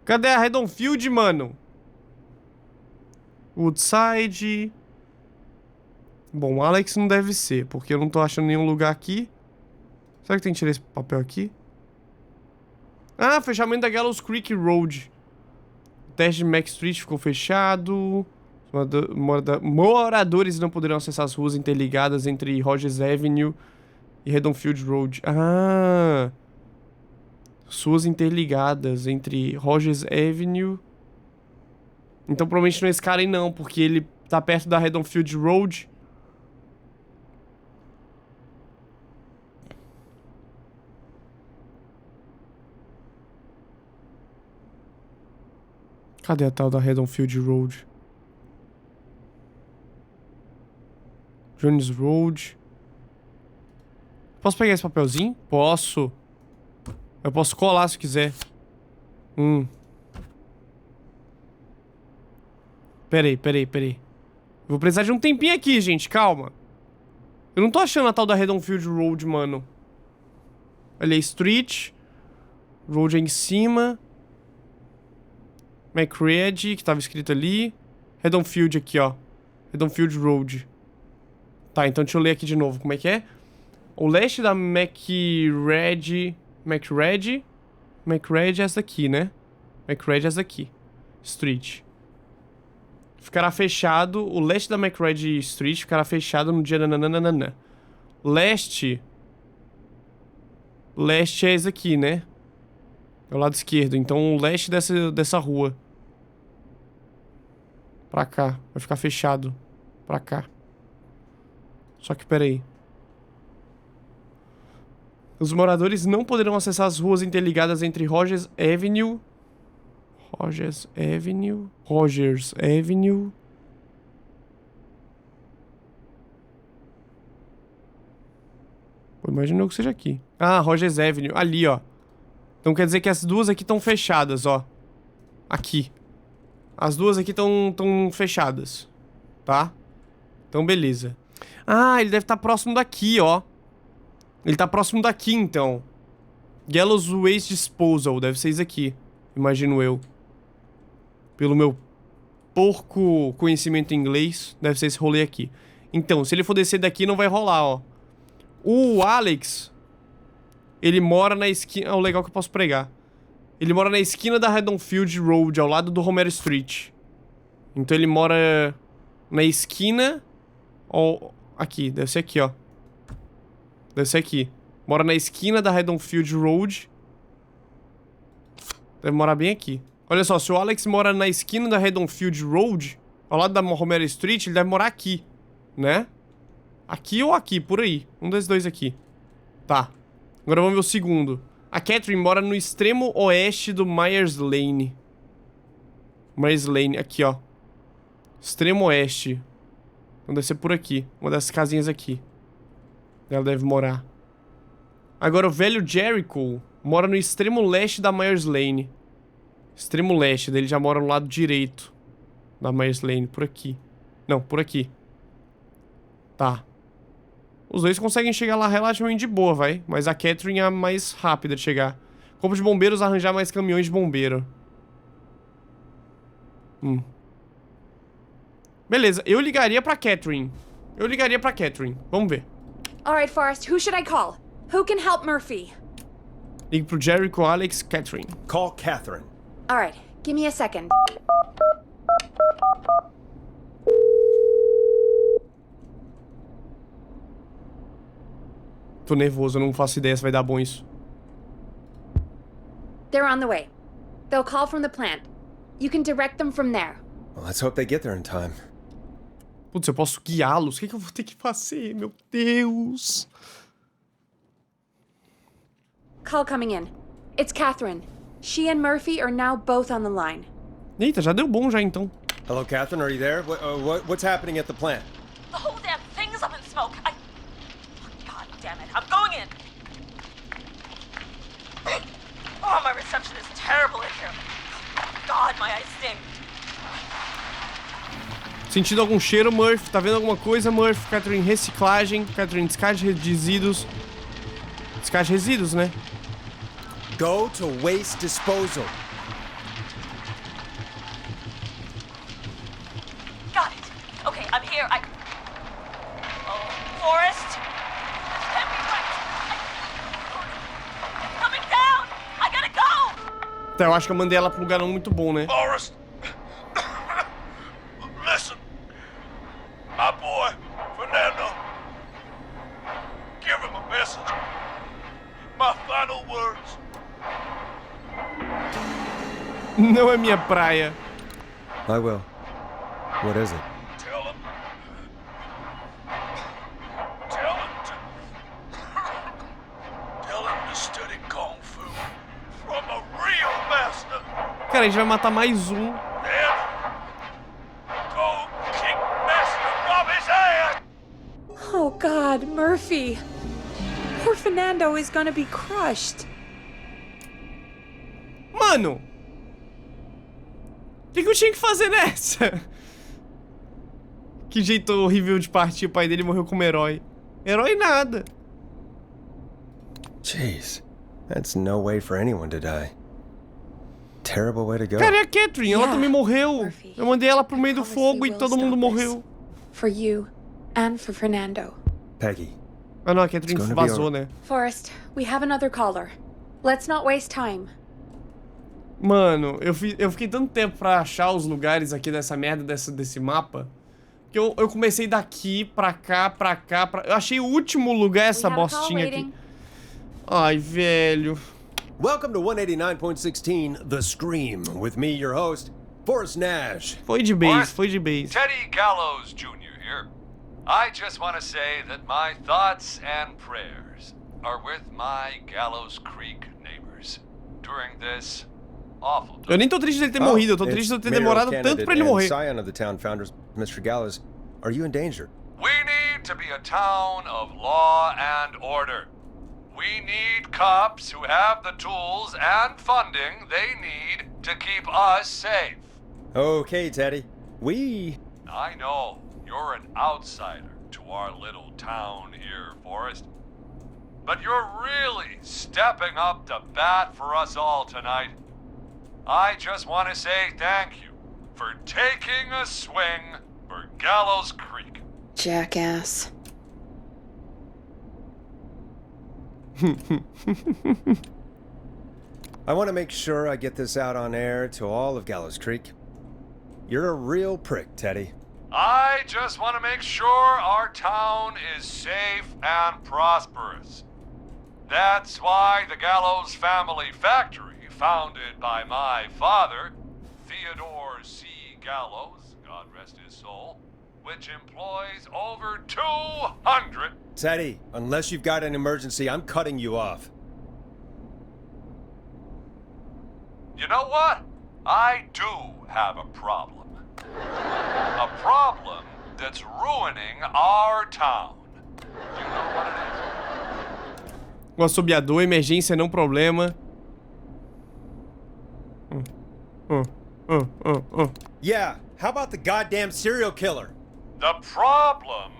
Cadê a Haddonfield, mano? Woodside. Bom, o Alex não deve ser, porque eu não tô achando nenhum lugar aqui. Será que tem que tirar esse papel aqui? Ah, fechamento da Gallows Creek Road. O teste de Mac Street ficou fechado. Moradores não poderão acessar as ruas interligadas entre Rogers Avenue e Haddonfield Road. Ah... Suas interligadas entre Rogers Avenue. Então provavelmente não é esse cara aí não, porque ele tá perto da Haddonfield Road. Cadê a tal da Haddonfield Road? Jones Road. Posso pegar esse papelzinho? Posso. Eu posso colar se quiser. Peraí. Vou precisar de um tempinho aqui, gente. Calma. Eu não tô achando a tal da Haddonfield Road, mano. Olha aí, Street. Road é em cima. McReady, que tava escrito ali. Haddonfield aqui, ó. Haddonfield Road. Tá, então deixa eu ler aqui de novo. Como é que é? O leste da McReady é essa aqui, né? McReady é essa aqui. Street. Ficará fechado. O leste da McReady Street ficará fechado no dia... Nananana. Leste é esse aqui, né? É o lado esquerdo. Então o leste dessa rua. Pra cá. Vai ficar fechado. Pra cá. Só que peraí. Os moradores não poderão acessar as ruas interligadas entre Rogers Avenue... Rogers Avenue... Pô, imagina que seja aqui. Ah, Rogers Avenue. Ali, ó. Então quer dizer que as duas aqui estão fechadas, ó. Aqui. As duas aqui estão fechadas. Tá? Então, beleza. Ah, ele deve estar próximo daqui, ó. Ele tá próximo daqui, então. Gallows Waste Disposal. Deve ser isso aqui. Imagino eu. Pelo meu porco conhecimento em inglês, deve ser esse rolê aqui. Então, se ele for descer daqui, não vai rolar, ó. O Alex, ele mora na esquina... Ah, o legal que eu posso pregar. Ele mora na esquina da Haddonfield Road, ao lado do Romero Street. Então ele mora na esquina... Ó, aqui, deve ser aqui, ó. Deve ser aqui. Mora na esquina da Haddonfield Road. Deve morar bem aqui. Olha só, se o Alex mora na esquina da Haddonfield Road, ao lado da Romero Street, ele deve morar aqui, né? Aqui ou aqui, por aí. Um desses dois aqui. Tá. Agora vamos ver o segundo. A Catherine mora no extremo oeste do Myers Lane. Myers Lane, aqui, ó. Extremo oeste. Então deve ser por aqui. Uma dessas casinhas aqui. Ela deve morar. Agora o velho Jericho mora no extremo leste da Myers Lane. Extremo leste, dele já mora no lado direito da Myers Lane, por aqui. Não, por aqui. Tá. Os dois conseguem chegar lá relativamente de boa, vai. Mas a Catherine é a mais rápida de chegar. Corpo de bombeiros arranjar mais caminhões de bombeiro. Beleza, eu ligaria pra Catherine. Vamos ver. Alright, Forrest, who should I call? Who can help Murphy? Ligue pro Jericho, Alex, Catherine. Call Catherine. Alright, give me a second. Tô nervoso, eu não faço ideia se vai dar bom isso. They're on the way. They'll call from the plant. You can direct them from there. Well, let's hope they get there in time. Putz, eu posso guiá-los? O que eu vou ter que fazer? Meu Deus. Call coming in. It's Catherine. She and Murphy are now both on the line. Eita, já deu bom já então. Hello, Catherine, are you there? What's happening at the plant? The whole damn thing is up in smoke. God damn it. I'm going in. Oh, my reception is terrible in here. God, my eyes sting. Sentindo algum cheiro, Murphy? Tá vendo alguma coisa, Murphy? Catherine, reciclagem. Catherine, descarte resíduos. Descarte resíduos, né? Go to waste disposal. Got it. Okay, I'm here. Oh, Forrest? This can't be right. Coming down! I gotta go! Tá, eu acho que eu mandei ela pro lugar não muito bom, né? Forrest! Listen! My boy, Fernando. Give him a message. My final words. Não é minha praia. I will. What is it? Tell him to study Kung Fu from a real master. Cara, a gente vai matar mais um. Then go kick Master Robbie's ass. Oh God, Murphy. Poor Fernando is gonna be crushed. Mano! O que eu tinha que fazer nessa? Que jeito horrível de partir. O pai dele morreu como herói. Herói nada. Jeez, that's no way for anyone to die. Terrible way to go. Cara, e a Catherine? Ela também morreu. Murphy. Eu mandei ela pro meio do fogo e todo mundo morreu. For you and for Fernando. Peggy. Ah não, a Catherine It's gonna be vazou, alright. né? Forrest, we have another caller. Let's not waste time. Mano, eu fiquei tanto tempo pra achar os lugares aqui dessa merda, desse mapa, que eu comecei daqui, pra cá, Eu achei o último lugar, essa bostinha aqui. Ai, velho. Welcome to 189.16, The Scream, with me, your host, Forrest Nash. Foi de base, foi de base. Teddy Gallows Jr. here. Jr., I just want to say that my thoughts and prayers are with my Gallows Creek neighbors during this awful time. Eu nem tô triste dele ter morrido, eu tô triste de ter demorado tanto pra ele morrer. Scion of the town founders, Mr. Gallows, are you in danger? We need to be a town of law and order. We need cops who have the tools and funding they need to keep us safe. Okay, Teddy. I know you're an outsider to our little town here, Forrest. But you're really stepping up to bat for us all tonight. I just want to say thank you for taking a swing for Gallows Creek. Jackass. I want to make sure I get this out on air to all of Gallows Creek. You're a real prick, Teddy. I just want to make sure our town is safe and prosperous. That's why the Gallows Family Factory, founded by my father, Theodore C. Gallows, God rest his soul, which employs over 200... Teddy, unless you've got an emergency, I'm cutting you off. You know what? I do have a problem. A problem that's ruining our town. Do you know what it is? O assobiador, emergência, não problema. Yeah, how about the goddamn serial killer? The problem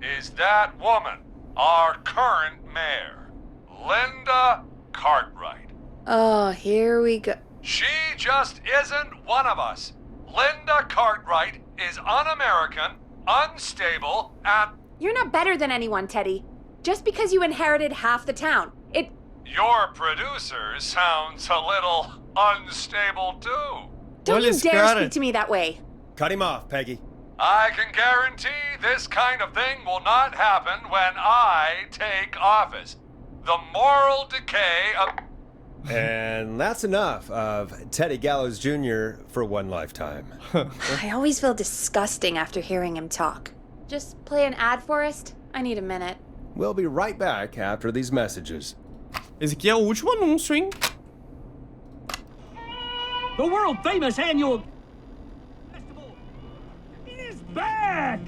is that woman, our current mayor, Linda Cartwright. Oh, here we go. She just isn't one of us. Linda Cartwright is un-American, unstable, and... You're not better than anyone, Teddy. Just because you inherited half the town. Your producer sounds a little unstable, too. Don't you dare speak to me that way. Cut him off, Peggy. I can guarantee this kind of thing will not happen when I take office. The moral decay of... And that's enough of Teddy Gallows Jr. for one lifetime. I always feel disgusting after hearing him talk. Just play an ad, Forrest. I need a minute. We'll be right back after these messages. Esse aqui é o último anúncio, hein? The world famous annual festival is back!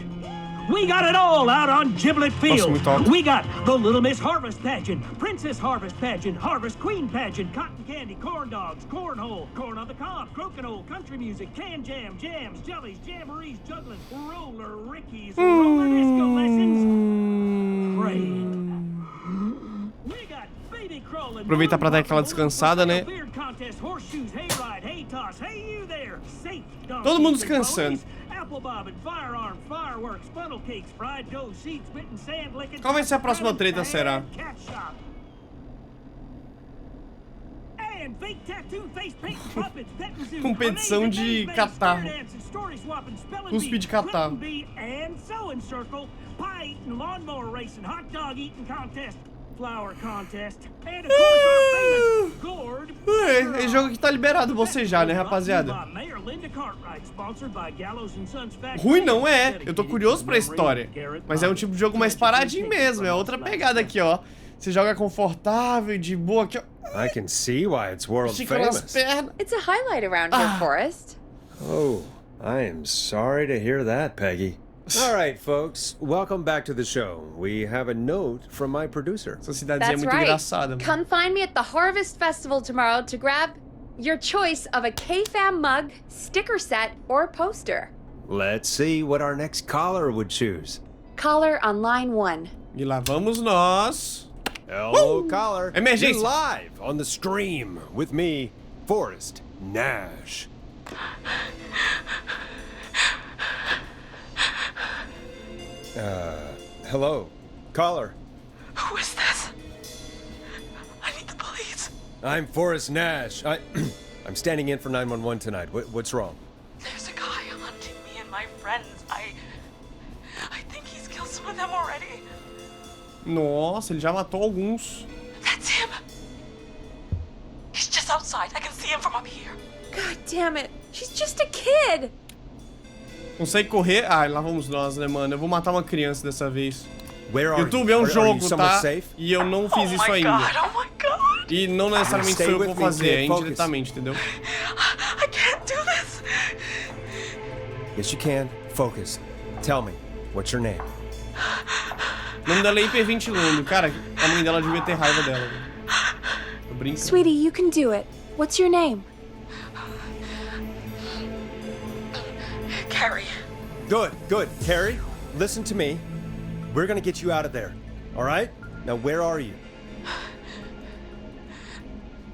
We got it all out on Giblet Field. We got the Little Miss Harvest Pageant, Princess Harvest Pageant, Harvest Queen Pageant, Cotton Candy, Corn Dogs, Cornhole, Corn on the Cob, Crokinole, Country Music, Can Jam, Jams, Jellies, Jamborees, Juggling, Roller Rickies, Roller Disco Lessons, Praying. We got Baby Crawling. Aproveitar pra dar aquela descansada, né? Todo mundo descansando. Qual vai ser a próxima treta, será? Competição de catarro. Cuspe de catarro. Esse jogo aqui tá liberado bocejar, né, rapaziada? Ruim não é, eu tô curioso pra história. Mas é um tipo de jogo mais paradinho mesmo, é outra pegada aqui, ó. Você joga confortável e de boa aqui, ó. I can see why it's world famous. It's a highlight around here, Forrest. Oh, I am sorry to hear that, Peggy. All right, folks, welcome back to the show. We have a note from my producer. Essa cidadezinha é muito engraçada. Come find me at the Harvest Festival tomorrow to grab your choice of a K-Fam mug, sticker set, or poster. Let's see what our next caller would choose. Caller on line 1. E lá vamos nós. Hello, caller. Emergência. You're live on the stream with me, Forrest Nash. Hello, caller. Who is this? I need the police. I'm Forrest Nash. I'm standing in for 911 tonight. What's wrong? There's a guy hunting me and my friends. I think he's killed some of them already. Nossa, ele já matou alguns. That's him. He's just outside. I can see him from up here. God damn it. She's just a kid. Consegue correr? Ah, lá vamos nós, né, mano? Eu vou matar uma criança dessa vez. Where are YouTube you? é um Are you jogo, somewhere tá? safe? E eu não fiz isso ainda. Oh my god! E não necessariamente sou eu que vou fazer, é indiretamente, entendeu? I can't do this! Yes, you can. Focus. Tell me, what's your name? O nome dela é hiperventilando. Cara, a mãe dela devia ter raiva dela. Tô brincando. Sweetie, you can do it. What's your name? Carrie. Good, good. Carrie, listen to me. We're gonna get you out of there. All right? Now, where are you?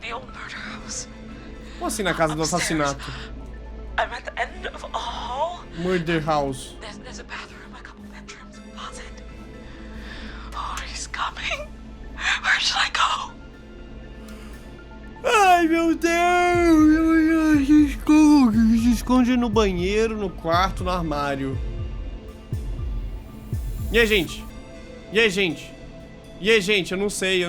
The old murder house. Como assim na casa do assassinato? I'm at the end of a hall. Murder house. There's a bathroom, a couple bedrooms, a closet. Oh, he's coming. Where should I go? Ai, meu Deus! Se esconde no banheiro, no quarto, no armário. E aí, gente? E aí, gente? E aí, gente? Eu não sei.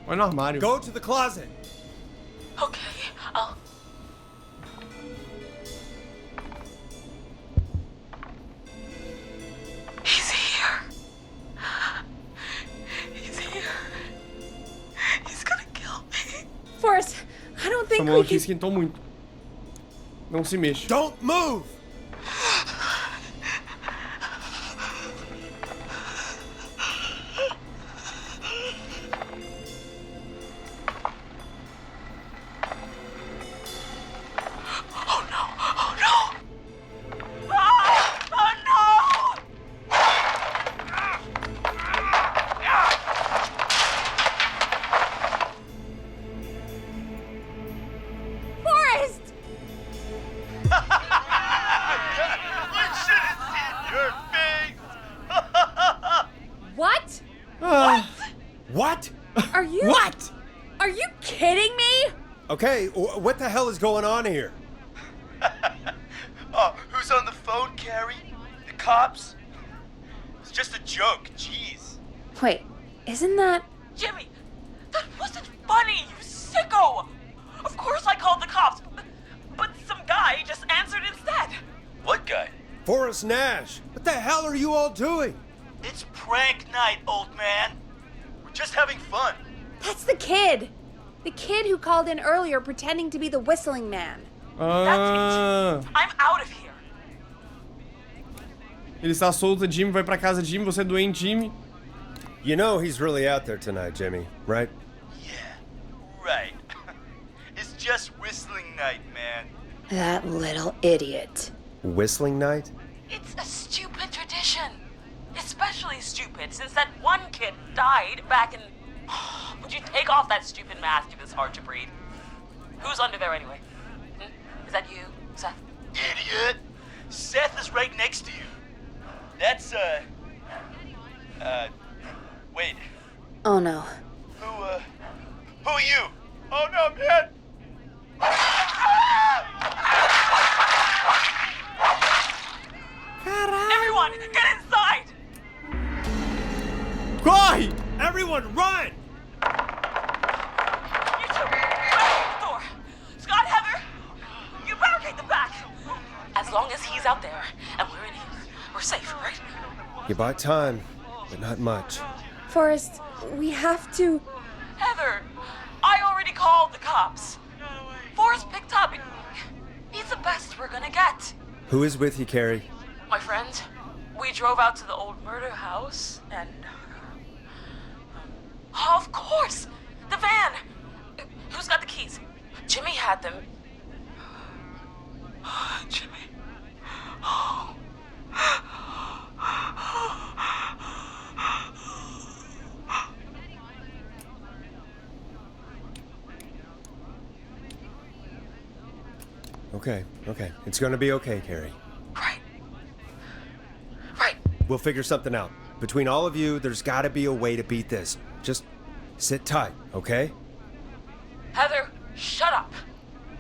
Vai no armário. Go to the closet. Okay, I'll... He's here. He's here. He's gonna kill me. Forrest, I don't think Essa mão aqui esquentou muito. Não se mexa. Don't move! What? Are you... What? Are you kidding me? Okay, what the hell is going on here? Oh, who's on the phone, Carrie? The cops? It's just a joke, jeez. Wait, isn't that... Jimmy, that wasn't funny, you sicko! Of course I called the cops, but some guy just answered instead. What guy? Forrest Nash. What the hell are you all doing? It's prank night, old man. We're just having fun. That's the kid! The kid who called in earlier pretending to be the whistling man. That's it. I'm out of here. Ele está solto, Jimmy. Vai pra casa, Jimmy. Você é doente, Jimmy. You know he's really out there tonight, Jimmy, right? Yeah, right. It's just whistling night, man. That little idiot. Whistling night? It's a stupid tradition. Especially stupid since that one kid died back in... Would you take off that stupid mask if it's hard to breathe? Who's under there anyway? Is that you, Seth? Idiot! Seth is right next to you. That's, wait. Oh no. Who are you? Oh no, man! Everyone, get inside! Corre! Everyone, run! You two, barricade the door. Scott, Heather, you barricade the back. As long as he's out there and we're in here, we're safe, right? You bought time, but not much. Forrest, we have to... Heather, I already called the cops. Forrest picked up. He's the best we're gonna get. Who is with you, Carrie? My friend, we drove out to the old murder house and... Of course! The van! Who's got the keys? Jimmy had them. Jimmy. Oh. Okay. It's gonna be okay, Carrie. Right. We'll figure something out. Between all of you, there's gotta be a way to beat this. Just sit tight, okay? Heather, shut up.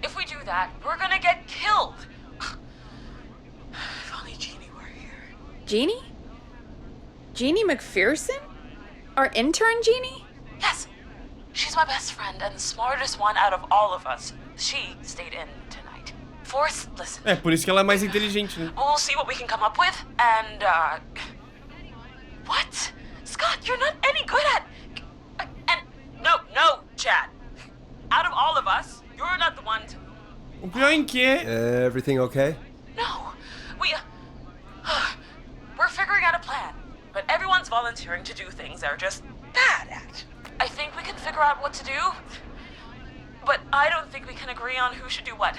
If we do that, we're gonna get killed. If only Jeannie were here. Jeannie? Jeannie McPherson? Our intern Jeannie? Yes. She's my best friend and the smartest one out of all of us. She stayed in Force, listen. É, por isso que ela é mais inteligente, né? We'll see what we can come up with, and, What? Scott, you're not any good at... And... No, Chad. Out of all of us, you're not the one to... O pior em que... Everything okay? No. We're figuring out a plan, but everyone's volunteering to do things they're just bad at. I think we can figure out what to do, but I don't think we can agree on who should do what.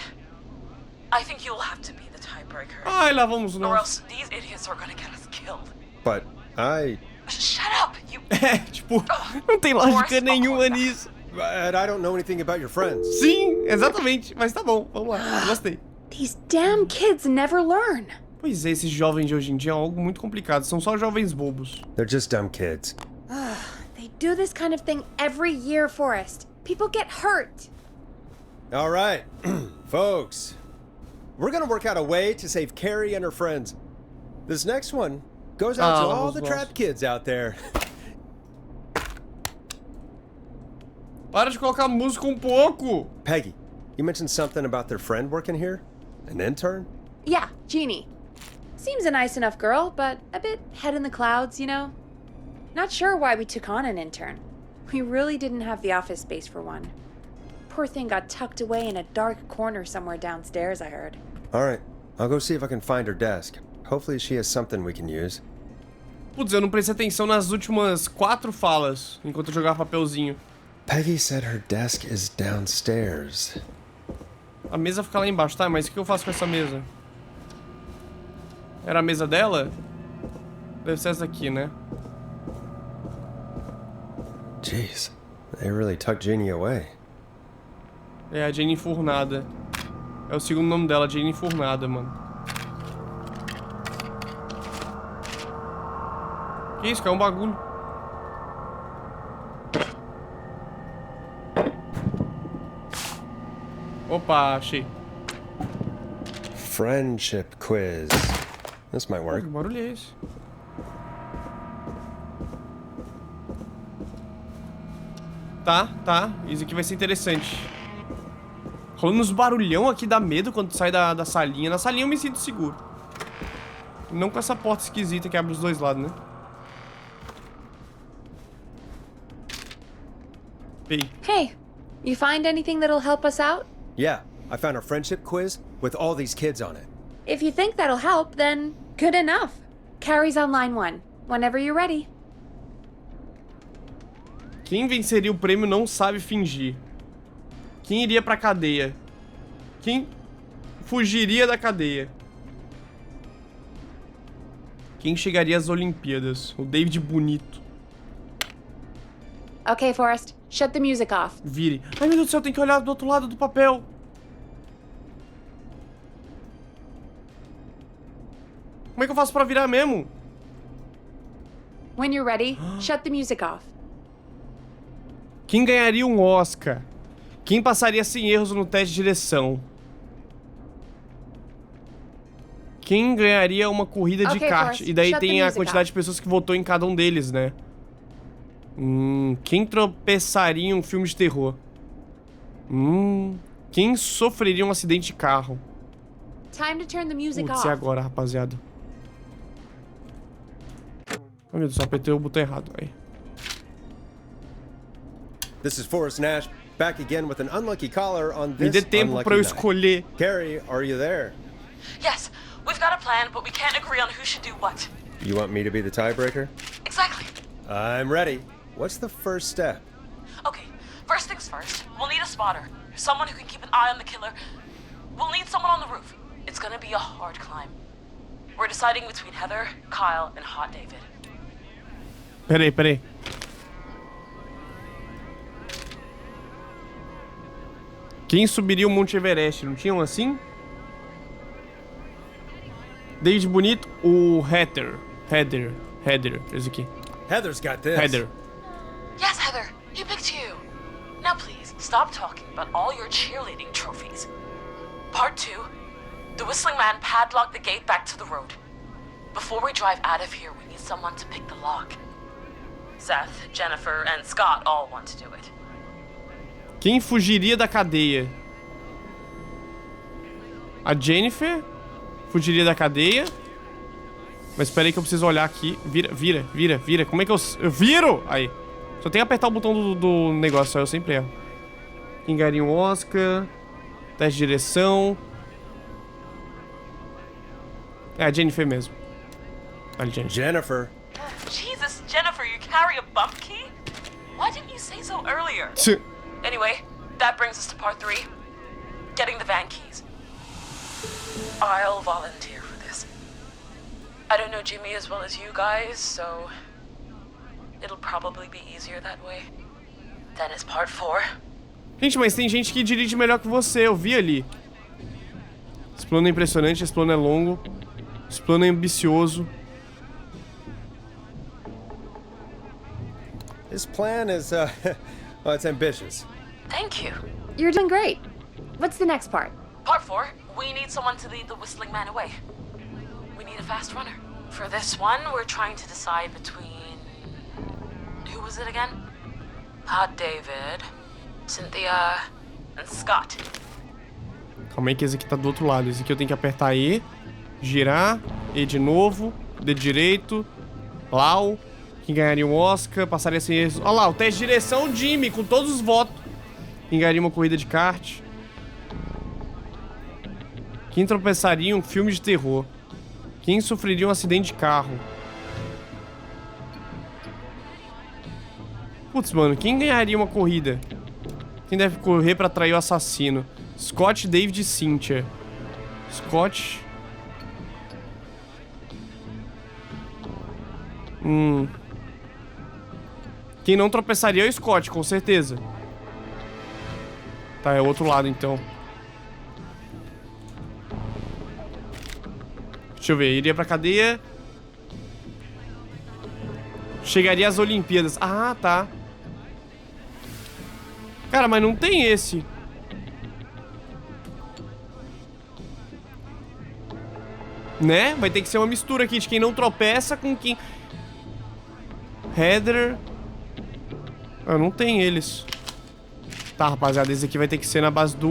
I think you'll have to be the tiebreaker. Ai, lá vamos nós. Or else these idiots are gonna get us killed. But I... Shut up, you... É, tipo, não tem lógica nenhuma nisso. But I don't know anything about your friends. Sim, exatamente. Mas tá bom, vamos lá. Gostei. These damn kids never learn. Pois é, esses jovens de hoje em dia é algo muito complicado. São só jovens bobos. They're just dumb kids. They do this kind of thing every year, Forrest. People get hurt. All right, folks. We're gonna work out a way to save Carrie and her friends. This next one goes out to all the trapped kids out there. Para de colocar música um pouco. Peggy, you mentioned something about their friend working here? An intern? Yeah, Jeannie. Seems a nice enough girl, but a bit head in the clouds, you know? Not sure why we took on an intern. We really didn't have the office space for one. Poor thing got tucked away in a dark corner somewhere downstairs, I heard. All right, I'll go see if I can find her desk. Hopefully she has something we can use. Putz, eu não prestei atenção nas últimas 4 falas, enquanto eu jogava papelzinho. Peggy said her desk is downstairs. A mesa fica lá embaixo, tá? Mas o que eu faço com essa mesa? Era a mesa dela? Deve ser essa aqui, né? Jeez, they really tucked Jeannie away. É a Jane Enfurnada. É o segundo nome dela, Jane Enfurnada, mano. Que isso, caiu um bagulho. Opa, achei. Friendship quiz. This might work. Que barulho é esse? Tá. Isso aqui vai ser interessante. Rolando uns barulhão aqui dá medo quando sai da salinha. Na salinha eu me sinto seguro. Não com essa porta esquisita que abre os dois lados, né? Hey, you find anything that'll help us out? Yeah, I found a friendship quiz with all these kids on it. If you think that'll help, then good enough. Carrie's on line 1, whenever you're ready. Quem venceria o prêmio não sabe fingir. Quem iria pra cadeia? Quem fugiria da cadeia? Quem chegaria às Olimpíadas? O David Bonito. Okay, Forrest, shut the music off. Vire. Ai, meu Deus do céu, tem que olhar do outro lado do papel. Como é que eu faço pra virar mesmo? When you're ready, shut the music off. Quem ganharia um Oscar? Quem passaria sem erros no teste de direção? Quem ganharia uma corrida de kart? E daí tem a quantidade de pessoas que votou em cada um deles, né? Quem tropeçaria em um filme de terror? Quem sofreria um acidente de carro? Time to turn the music Putz, off. e agora, rapaziada? Ai, meu Deus, só apertei o botão errado. Aí. This is Forrest Nash, back again with an unlucky caller on Me dê this tempo unlucky pra eu night. escolher. Carrie, are you there? Yes, we've got a plan, but we can't agree on who should do what. You want me to be the tiebreaker? Exactly. I'm ready. What's the first step? Okay, first things first, we'll need a spotter. Someone who can keep an eye on the killer. We'll need someone on the roof. It's gonna be a hard climb. We're deciding between Heather, Kyle, and Hot David. Peraí. Quem subiria o Monte Everest? Não tinham assim? David Bonito, o Heather, esse aqui. Heather's got this. Heather. Yes, Heather, he picked you. Now please, stop talking about all your cheerleading trophies. Part 2, the Whistling Man padlocked the gate back to the road. Before we drive out of here, we need someone to pick the lock. Seth, Jennifer, and Scott all want to do it. Quem fugiria da cadeia? A Jennifer fugiria da cadeia. Mas espera aí que eu preciso olhar aqui. Vira. Como é que eu viro? Aí. Só tem que apertar o botão do negócio, só eu sempre erro. Quem ganharia um Oscar? Teste de direção. É a Jennifer mesmo. Olha, Jennifer. Jesus, Jennifer, you carry a bump key? Why didn't you say so earlier? Anyway, that brings us to part 3. Getting the van keys. I'll volunteer for this. I don't know Jimmy as well as you guys, so it'll probably be easier that way. Then is part 4. Gente, mas tem gente que dirige melhor que você, eu vi ali. Esse plano é impressionante, esse plano é longo. Esse plano é ambicioso. This plan is, well, it's ambitious. Thank you. You're doing great. What's the next part? Part 4, we need someone to lead the whistling man away. We need a fast runner. For this one, we're trying to decide between... Who was it again? David, Cynthia, and Scott. Calma aí que esse aqui tá do outro lado. Esse aqui eu tenho que apertar E, girar, E de novo, dedo direito, Lau. Quem ganharia um Oscar, passaria sem erros. Olha lá, o teste de direção, Jimmy, com todos os votos. Quem ganharia uma corrida de kart. Quem tropeçaria em um filme de terror. Quem sofreria um acidente de carro. Putz, mano, quem ganharia uma corrida? Quem deve correr pra atrair o assassino? Scott, David e Cynthia. Scott... Quem não tropeçaria é o Scott, com certeza. Tá, é o outro lado, então. Deixa eu ver, iria pra cadeia. Chegaria às Olimpíadas. Ah, tá. Cara, mas não tem esse. Né? Vai ter que ser uma mistura aqui de quem não tropeça com quem... Heather... Ah, não tem eles. Tá, rapaziada, esse aqui vai ter que ser na base do...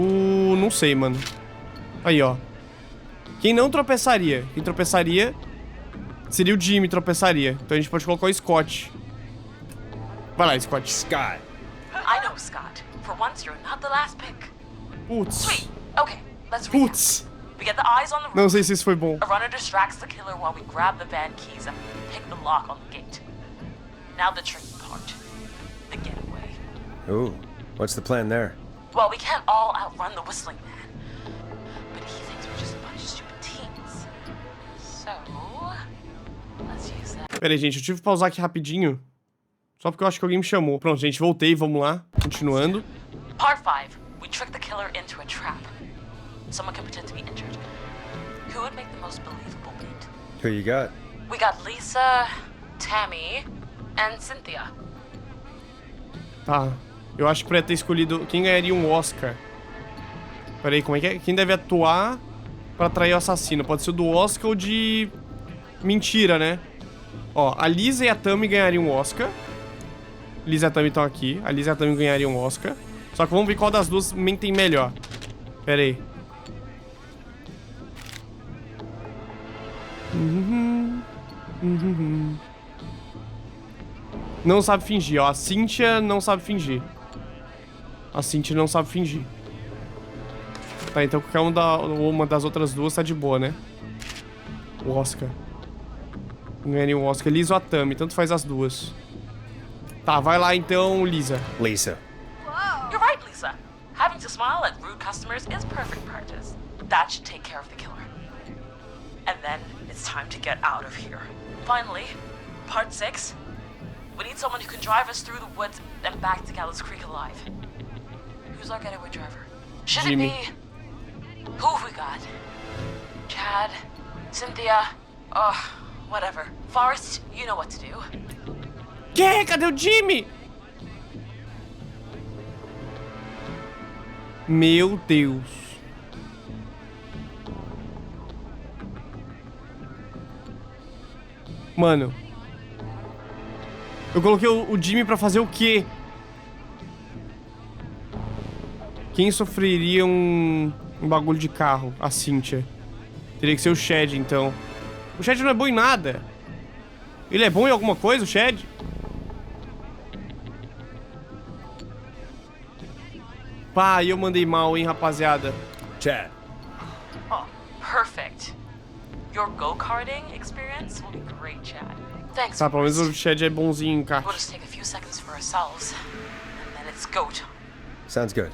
Não sei, mano. Aí, ó. Quem não tropeçaria? Quem tropeçaria seria o Jimmy, tropeçaria. Então a gente pode colocar o Scott. Vai lá, Scott. Scott. I know, Scott. For once, you're not the last pick. Putz. Sweet. Okay, let's recap. Putz. We get the eyes on the roof. Não sei se isso foi bom. A runner distracts the killer while we grab the van keys and pick the lock on the gate. Now the tricky part. The getaway. Ooh, what's the plan there? Well, we can't all outrun the whistling man. But he thinks we're just a bunch of stupid teens. So, let's use that. Pera aí, gente, eu tive que pausar aqui rapidinho. Só porque eu acho que alguém me chamou. Pronto, gente, voltei, vamos lá. Continuando. Part 5. We trick the killer into a trap. Someone can pretend to be injured. Who would make the most believable lead? Who you got? We got Lisa, Tammy, and Cynthia. Tá. Eu acho que pra ter escolhido... Quem ganharia um Oscar? Pera aí, como é que é? Quem deve atuar pra atrair o assassino? Pode ser o do Oscar ou de... Mentira, né? Ó, a Lisa e a Tammy ganhariam um Oscar. Lisa e a Tammy estão aqui. A Lisa e a Tammy ganhariam um Oscar. Só que vamos ver qual das duas mentem melhor. Pera aí. Não sabe fingir, ó. A Cynthia não sabe fingir. A Cynthia não sabe fingir. Tá, então qualquer uma das outras duas tá de boa, né? O Oscar. Ganharia um Oscar. Lisa ou a Tammy, tanto faz as duas. Tá, vai lá então, Lisa. Lisa. You're right, Lisa. Having to smile at rude customers is perfect practice. That should take care of the killer. And then it's time to get out of here. Finally, part 6. We need someone who can drive us through the woods and back to Gallows Creek alive. Who's our getaway driver? Should Jimmy. it be... Who have we got? Chad? Cynthia? Whatever. Forrest, you know what to do. Que? Cadê o Jimmy? Meu Deus. Mano. Eu coloquei o Jimmy pra fazer o quê? Quem sofreria um Um bagulho de carro, a Cynthia. Teria que ser o Shed, então. O Shed não é bom em nada. Ele é bom em alguma coisa, o Shed? Pá, eu mandei mal, hein, rapaziada. Chad. Oh, perfect. Your go-karting experience will be great, Chad. Thanks. Tá, pelo menos o Shed é bonzinho em kart. We'll just take a few seconds for ourselves, and then it's go time. Sounds good.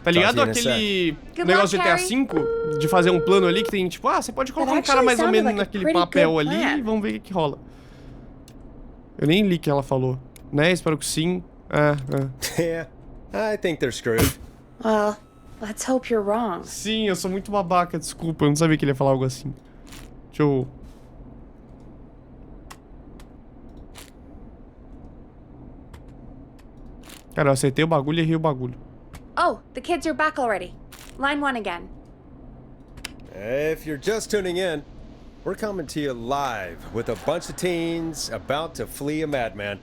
Tá ligado aquele negócio de GTA V? De fazer um plano ali que tem, tipo, você pode colocar um cara mais ou menos naquele papel ali e vamos ver o que rola. Eu nem li o que ela falou. Né? Espero que sim. Yeah, I think they're screwed. Well, let's hope you're wrong. Sim, eu sou muito babaca, desculpa. Eu não sabia que ele ia falar algo assim. Deixa eu... Cara, eu acertei o bagulho e errei o bagulho. Oh, the kids are back already. Line 1 again. If you're just tuning in, we're coming to you live with a bunch of teens about to flee a madman.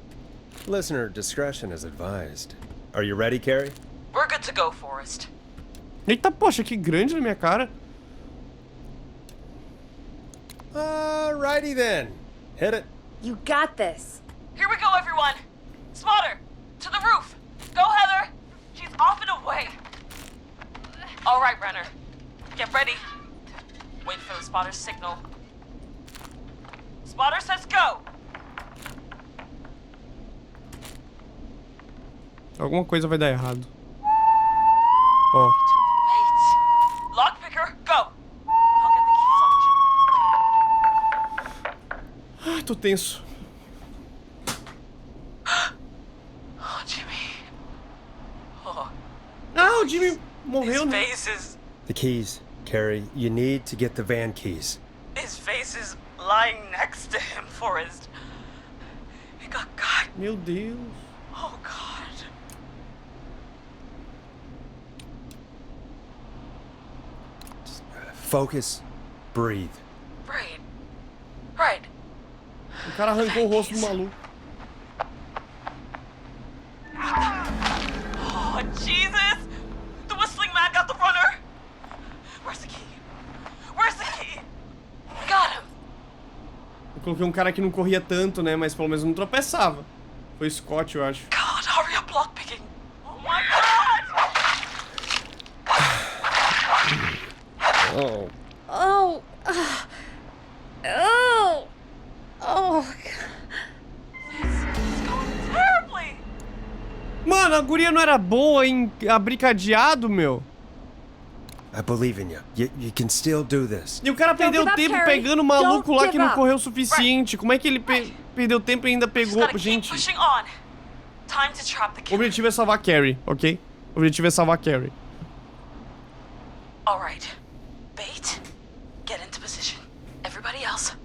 Listener discretion is advised. Are you ready, Carrie? We're good to go, Forrest. Eita, poxa, que grande na minha cara. Alrighty then. Hit it. You got this. Here we go, everyone. Spotter, to the roof. Go, Heather. She's off and away. All right, Renner. Get ready. Wait for the spotter's signal. Spotter says go. Alguma coisa vai dar errado. Ó. Wait. Lockpicker, go. I'll get the keys off Jimmy. Ai, tô tenso. Oh, Jimmy. Oh. Ah, o Jimmy morreu, né? His face is... The keys, Carrie. You need to get the van keys. His face is lying next to him, Forrest. He got God. Meu Deus. Oh, God. Focus. Breathe. Right. Right. O cara arrancou o rosto do maluco. Oh, Jesus! The whistling man got the runner! Where's the key? Where's the key? Got him! Eu coloquei um cara que não corria tanto, né? Mas pelo menos não tropeçava. Foi Scott, eu acho. God, hurry up, lockpicking! Oh my God! Oh. Oh. Oh. Oh. Terribly! Mano, a guria não era boa em abrir cadeado, meu. I believe in you. You can still do this. E o cara perdeu tempo pegando o maluco lá que não correu o suficiente. Como é que ele perdeu tempo e ainda pegou, gente? O objetivo é salvar a Carrie, ok? O objetivo é salvar a Carrie. Alright. Bait. Get into position. Everybody else.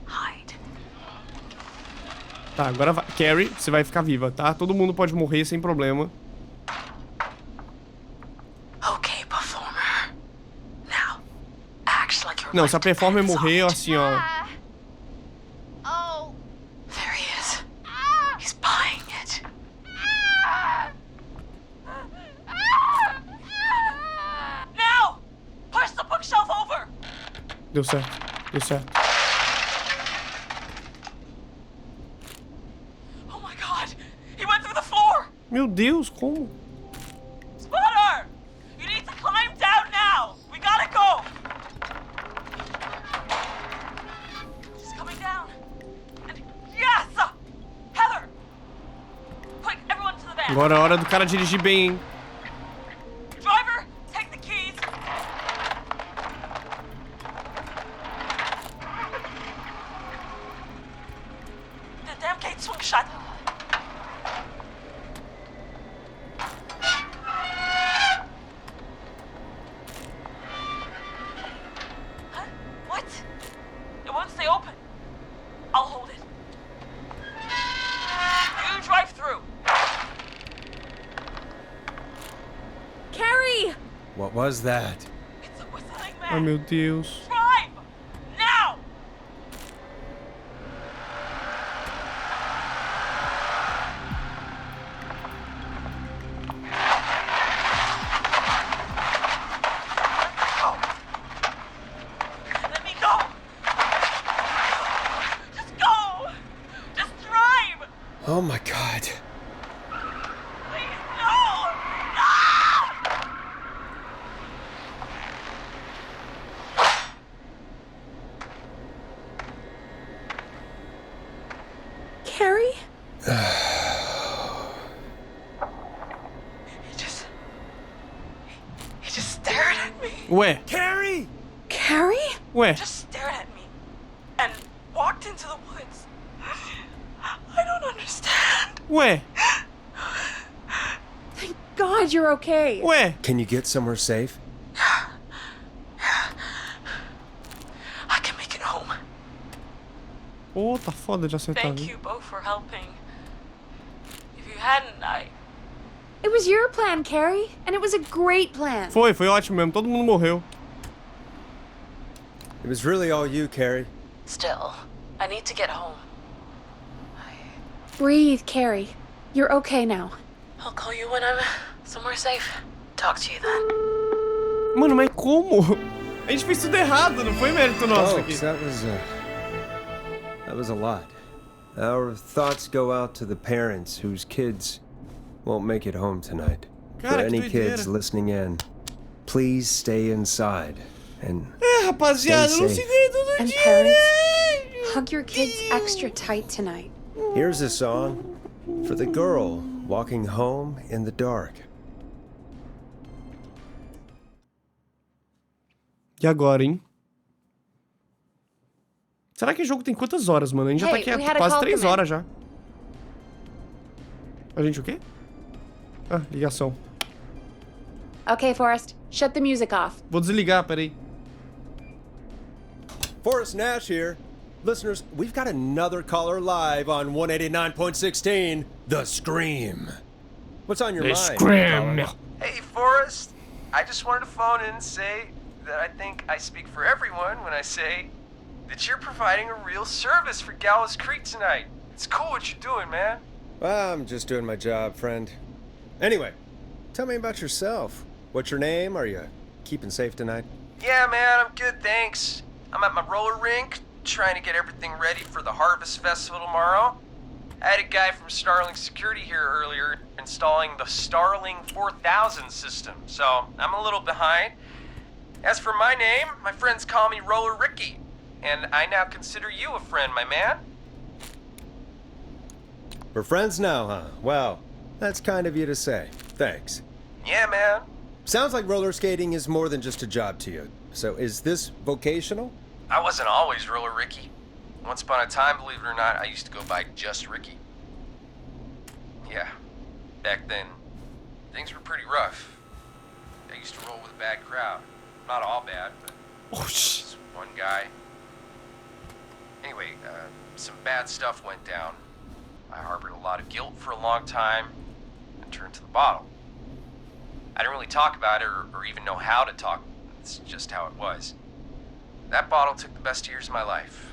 Hide. Tá, agora vai. Carrie, você vai ficar viva, tá? Todo mundo pode morrer sem problema. Okay, performer. Now, act like you're Não, se a performer morrer, assim, ó. Oh. There he is. He's buying it. Now! Push the bookshelf over! Deu certo, deu certo. Oh my God! He went through the floor! Meu Deus, como? Spotter! You need to climb down now! We gotta go! She's coming down. And yes! Heather! Quick, everyone to the van! Agora é hora do cara dirigir bem, hein? Driver, take the keys! The damn gate swung shut. Huh? What? It won't stay open. I'll hold it. You drive through. Carrie! What was that? It's a whistling man. Ai, meu Deus. Drive! Now! Carrie? He just stared at me. Ué. Carrie! Carrie? Ué. Just stared at me and walked into the woods. I don't understand. Ué. Thank God you're okay. Ué. Can you get somewhere safe? I can make it home. Pô, tá foda de acertar. Thank viu? you both for helping. If you hadn't, It was your plan, Carrie, and it was a great plan. Foi ótimo mesmo. Todo mundo morreu. It was really all you, Carrie. Still, I need to get home. Breathe, Carrie. You're okay now. I'll call you when I'm somewhere safe. Talk to you then. Mano, mas como? A gente fez tudo errado, não foi mérito nosso aqui. Folks, that was a lot. Our thoughts go out to the parents whose kids won't make it home tonight. Cara, For any que kids doideira. listening in, please stay inside and Rapaziada, stay não safe. se vê todo And dia, parents, né? hug your kids extra tight tonight. Here's a song for the girl walking home in the dark. E agora, hein? Será que o jogo tem quantas horas, mano? A gente já tá Hey, aqui we há had a quase call 3 come in. horas já. A gente o quê? Ah, ligação. Okay, Forrest, shut the music off. Vou desligar, peraí. Forrest Nash here. Listeners, we've got another caller live on 189.16, The Scream. What's on your The mind? Scream. caller? Hey, Forrest. I just wanted to phone in and say that I think I speak for everyone when I say that you're providing a real service for Gallows Creek tonight. It's cool what you're doing, man. Well, I'm just doing my job, friend. Anyway, tell me about yourself. What's your name? Are you keeping safe tonight? Yeah, man, I'm good, thanks. I'm at my roller rink, trying to get everything ready for the Harvest Festival tomorrow. I had a guy from Starling Security here earlier installing the Starling 4000 system, so I'm a little behind. As for my name, my friends call me Roller Ricky, and I now consider you a friend, my man. We're friends now, huh? Well, that's kind of you to say. Thanks. Yeah, man. Sounds like roller skating is more than just a job to you. So is this vocational? I wasn't always Roller Ricky. Once upon a time, believe it or not, I used to go by just Ricky. Yeah, back then, things were pretty rough. I used to roll with a bad crowd. Not all bad, but this one guy. Anyway, some bad stuff went down. I harbored a lot of guilt for a long time and turned to the bottle. I didn't really talk about it or even know how to talk. It's just how it was. That bottle took the best years of my life.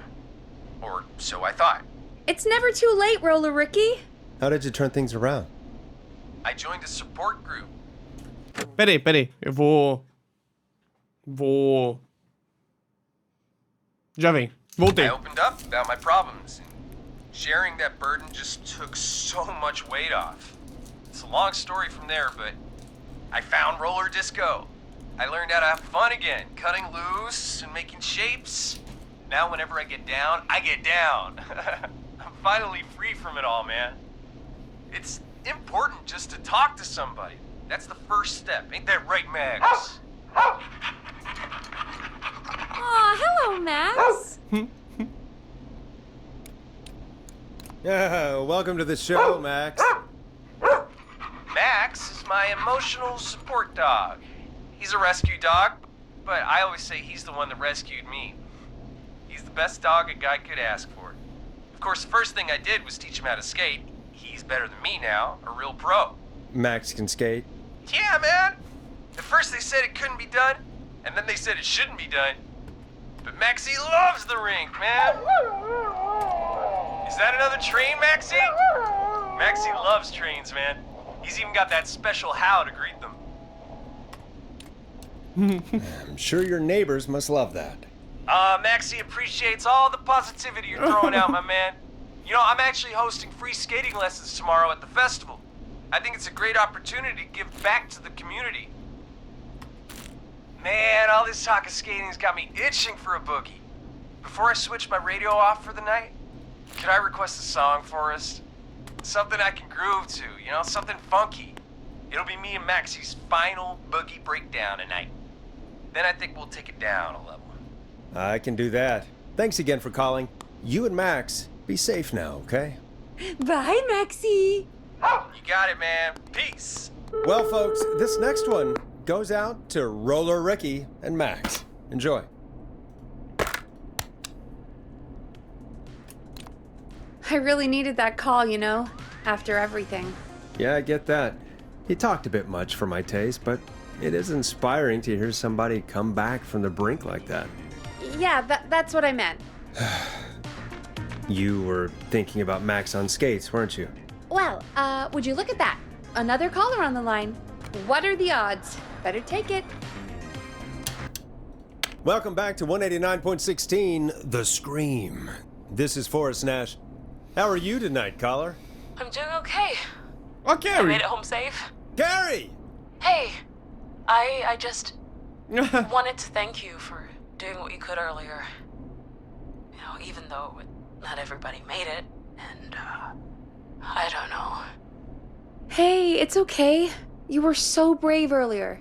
Or so I thought. It's never too late, Roller Ricky. How did you turn things around? I joined a support group. Peraí. Eu vou... Já vem. Voltei. I opened up about my problems. And sharing that burden just took so much weight off. It's a long story from there, but I found roller disco. I learned how to have fun again, cutting loose and making shapes. Now whenever I get down, I get down. I'm finally free from it all, man. It's important just to talk to somebody. That's the first step. Ain't that right, Max? Aw, hello, Max. Yeah, welcome to the show, Max. Max is my emotional support dog. He's a rescue dog, but I always say he's the one that rescued me. He's the best dog a guy could ask for. Of course, the first thing I did was teach him how to skate. He's better than me now, a real pro. Max can skate. Yeah, man! At first they said it couldn't be done, and then they said it shouldn't be done. But Maxie loves the rink, man! Is that another train, Maxie? Maxie loves trains, man. He's even got that special how to greet them. I'm sure your neighbors must love that. Maxie appreciates all the positivity you're throwing out, my man. You know, I'm actually hosting free skating lessons tomorrow at the festival. I think it's a great opportunity to give back to the community. Man, all this talk of skating's got me itching for a boogie. Before I switch my radio off for the night, Could I request a song, Forrest? Something I can groove to, you know, something funky. It'll be me and Maxie's final boogie breakdown tonight. Then I think we'll take it down a level. I can do that. Thanks again for calling. You and Max, be safe now, okay? Bye, Maxie. You got it, man. Peace. Well, folks, this next one goes out to Roller Ricky and Max. Enjoy. I really needed that call, you know, after everything. Yeah, I get that. He talked a bit much for my taste, but it is inspiring to hear somebody come back from the brink like that. Yeah, that's what I meant. You were thinking about Max on skates, weren't you? Well, would you look at that? Another caller on the line. What are the odds? Better take it. Welcome back to 189.16, The Scream. This is Forrest Nash. How are you tonight, caller? I'm doing okay. Oh, Gary. I made it home safe. Gary! Hey, I just wanted to thank you for doing what you could earlier. You know, even though not everybody made it, and I don't know. Hey, it's okay. You were so brave earlier.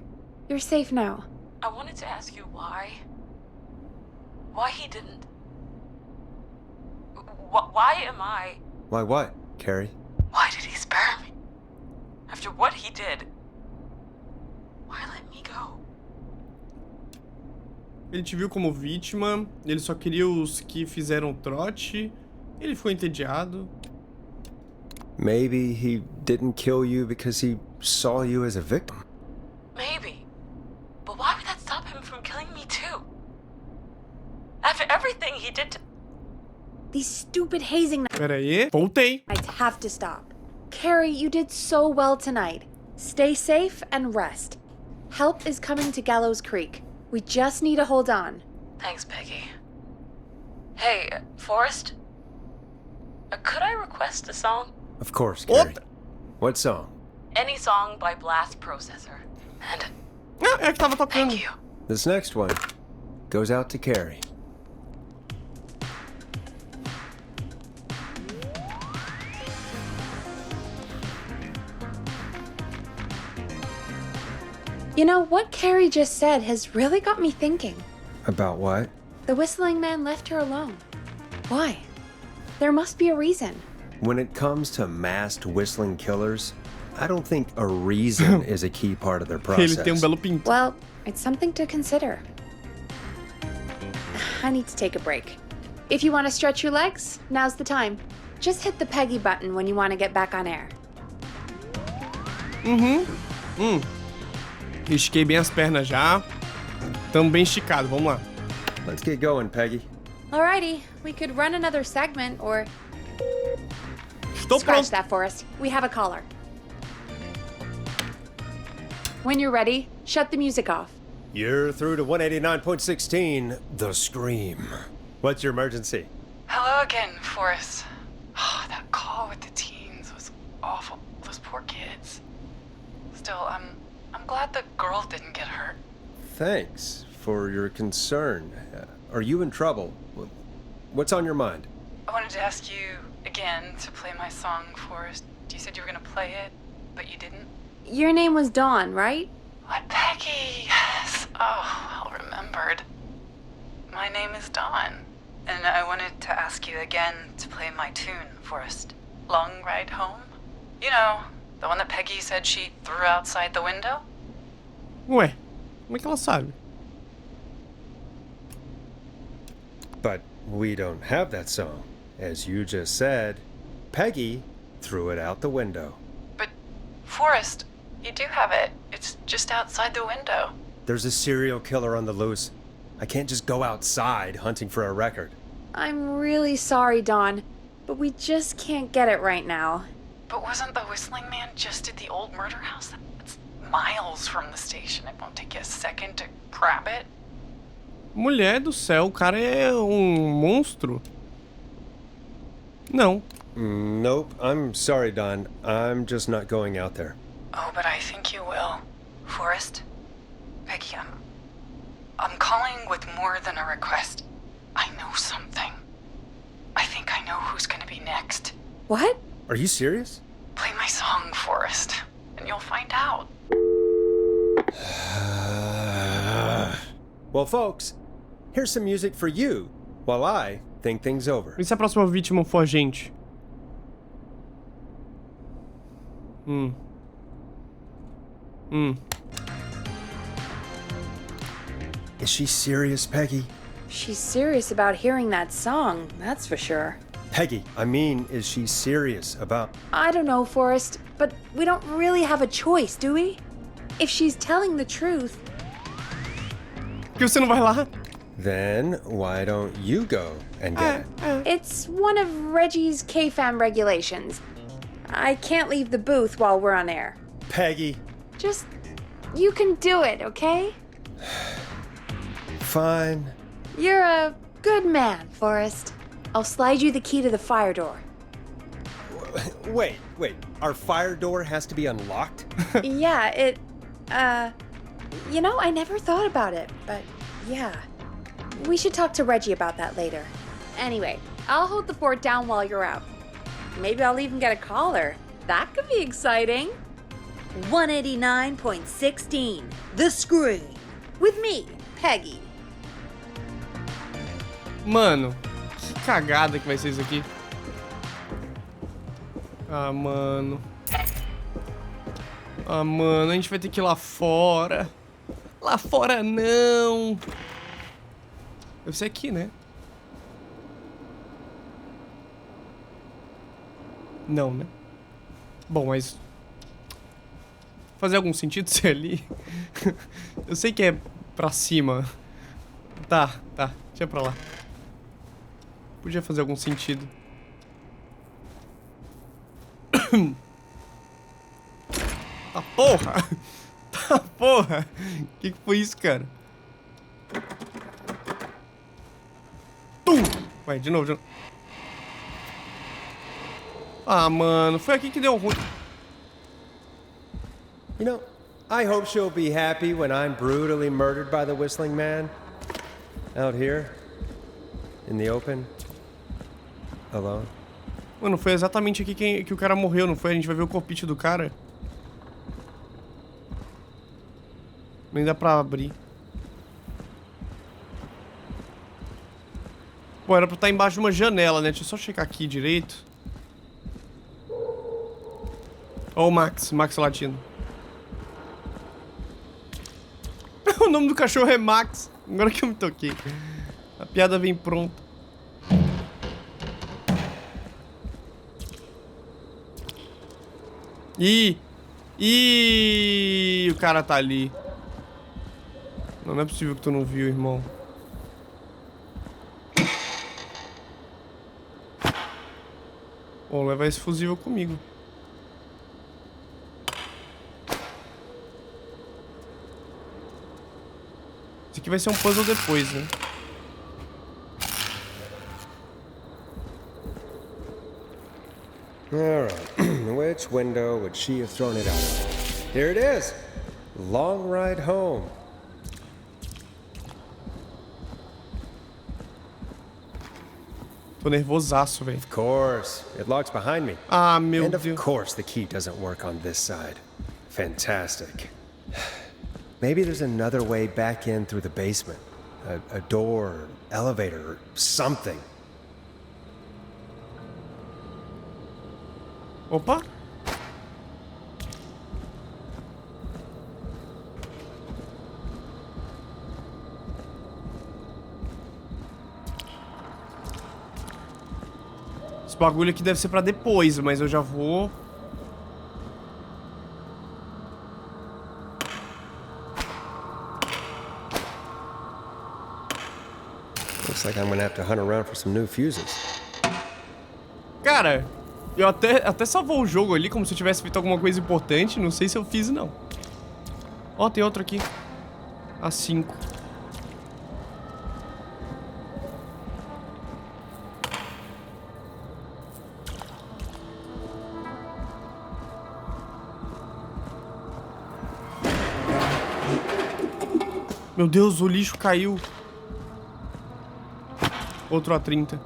You're safe now. I wanted to ask you why he didn't. Why am I? Why what, Carrie? Why did he spare me? After what he did, why let me go? Ele te viu como vítima, ele só queria os que fizeram o trote, ele ficou entediado. Maybe he didn't kill you because he saw you as a victim. Maybe. But why would that stop him from killing me too? After everything he did to... These stupid hazing... Pera aí, voltei. I'd have to stop. Carrie, you did so well tonight. Stay safe and rest. Help is coming to Gallows Creek. We just need to hold on. Thanks, Peggy. Hey, Forrest? Could I request a song? Of course, Carrie. What song? Any song by Blast Processor. And... Ah, é que tava tocando. Thank you. This next one goes out to Carrie. You know, what Carrie just said has really got me thinking. About what? The whistling man left her alone. Why? There must be a reason. When it comes to masked whistling killers, I don't think a reason is a key part of their process. Ele tem belo pinto. Well, it's something to consider. I need to take a break. If you want to stretch your legs, now's the time. Just hit the Peggy button when you want to get back on air. Estiquei bem as pernas já. Tamo bem esticado, vamos lá. Let's get going, Peggy. Alrighty, we could run another segment or... Estou Scratch pronto. that, Forrest. We have a caller. When you're ready, shut the music off. You're through to 189.16, The Scream. What's your emergency? Hello again, Forrest. Oh, that call with the teens was awful. Those poor kids. Still, I'm glad the girl didn't get hurt. Thanks for your concern. Are you in trouble? What's on your mind? I wanted to ask you again to play my song, Forrest. You said you were going to play it, but you didn't. Your name was Dawn, right? What, Peggy? Yes. Oh, well remembered. My name is Dawn, and I wanted to ask you again to play my tune, Forrest. Long Ride Home? You know, the one that Peggy said she threw outside the window? Ué, como é que ela sabe? But we don't have that song. As you just said, Peggy threw it out the window. But, Forrest, you do have it. It's just outside the window. There's a serial killer on the loose. I can't just go outside hunting for a record. I'm really sorry, Dawn, but we just can't get it right now. But wasn't the whistling man just at the old murder house? That's miles from the station. It won't take you a second to grab it. Mulher do céu, o cara é monstro. Não. Nope, I'm sorry, Don. I'm just not going out there. Oh, but I think you will. Forrest? Peggy, I'm calling with more than a request. I know something. I think I know who's gonna be next. What? Are you serious? Play my song, Forrest, and you'll find out. Well, folks, here's some music for you while I think things over. E se a próxima vítima for a gente? Is she serious, Peggy? She's serious about hearing that song, that's for sure. Peggy, I mean, is she serious about... I don't know, Forrest, but we don't really have a choice, do we? If she's telling the truth... Por que você não vai lá? Then why don't you go and get it? It's one of Reggie's KFAM regulations. I can't leave the booth while we're on air. Peggy. Just... you can do it, okay? Fine. You're a good man, Forrest. I'll slide you the key to the fire door. Wait. Our fire door has to be unlocked? Yeah, it... You know, I never thought about it, but yeah. We should talk to Reggie about that later. Anyway, I'll hold the fort down while you're out. Maybe I'll even get a caller. That could be exciting. 189.16, The Screen. With me, Peggy. Mano, que cagada que vai ser isso aqui. Ah, mano. Ah, mano, a gente vai ter que ir lá fora. Lá fora não. Deve ser aqui, né? Não, né? Bom, mas... fazer algum sentido ser ali? Eu sei que é pra cima. Tá. Deixa eu ir pra lá. Podia fazer algum sentido. Tá porra! Tá porra! Que foi isso, cara? Tum! Vai, de novo. Ah, mano, foi aqui que deu ruim. You know, I hope she'll be happy when I'm brutally murdered by the Whistling Man. Out here. In the open. Alone. Mano, foi exatamente aqui que o cara morreu, não foi? A gente vai ver o corpite do cara. Nem dá pra abrir. Pô, era pra estar embaixo de uma janela, né? Deixa eu só checar aqui direito. Ó o Max latino. O nome do cachorro é Max. Agora que eu me toquei. A piada vem pronta. Ih, o cara tá ali. Não é possível que tu não viu, irmão. Vou levar esse fusível comigo. Isso aqui vai ser um puzzle depois, né? Alright. Which window would she have thrown it out of? Here it is. Long ride home. Tô nervosaço, velho. Of course. It locks behind me. Ah, meu Deus. And of course the key doesn't work on this side. Fantastic. Maybe there's another way back in through the basement. A door, elevator, or something. Opa! Esse bagulho aqui deve ser pra depois, mas eu já vou... Looks like I'm gonna have to hunt around for some new fuses. Cara, eu até salvou o jogo ali como se eu tivesse feito alguma coisa importante. Não sei se eu fiz, não. Ó, tem outro aqui. A5. Meu Deus, o lixo caiu. Outro A30.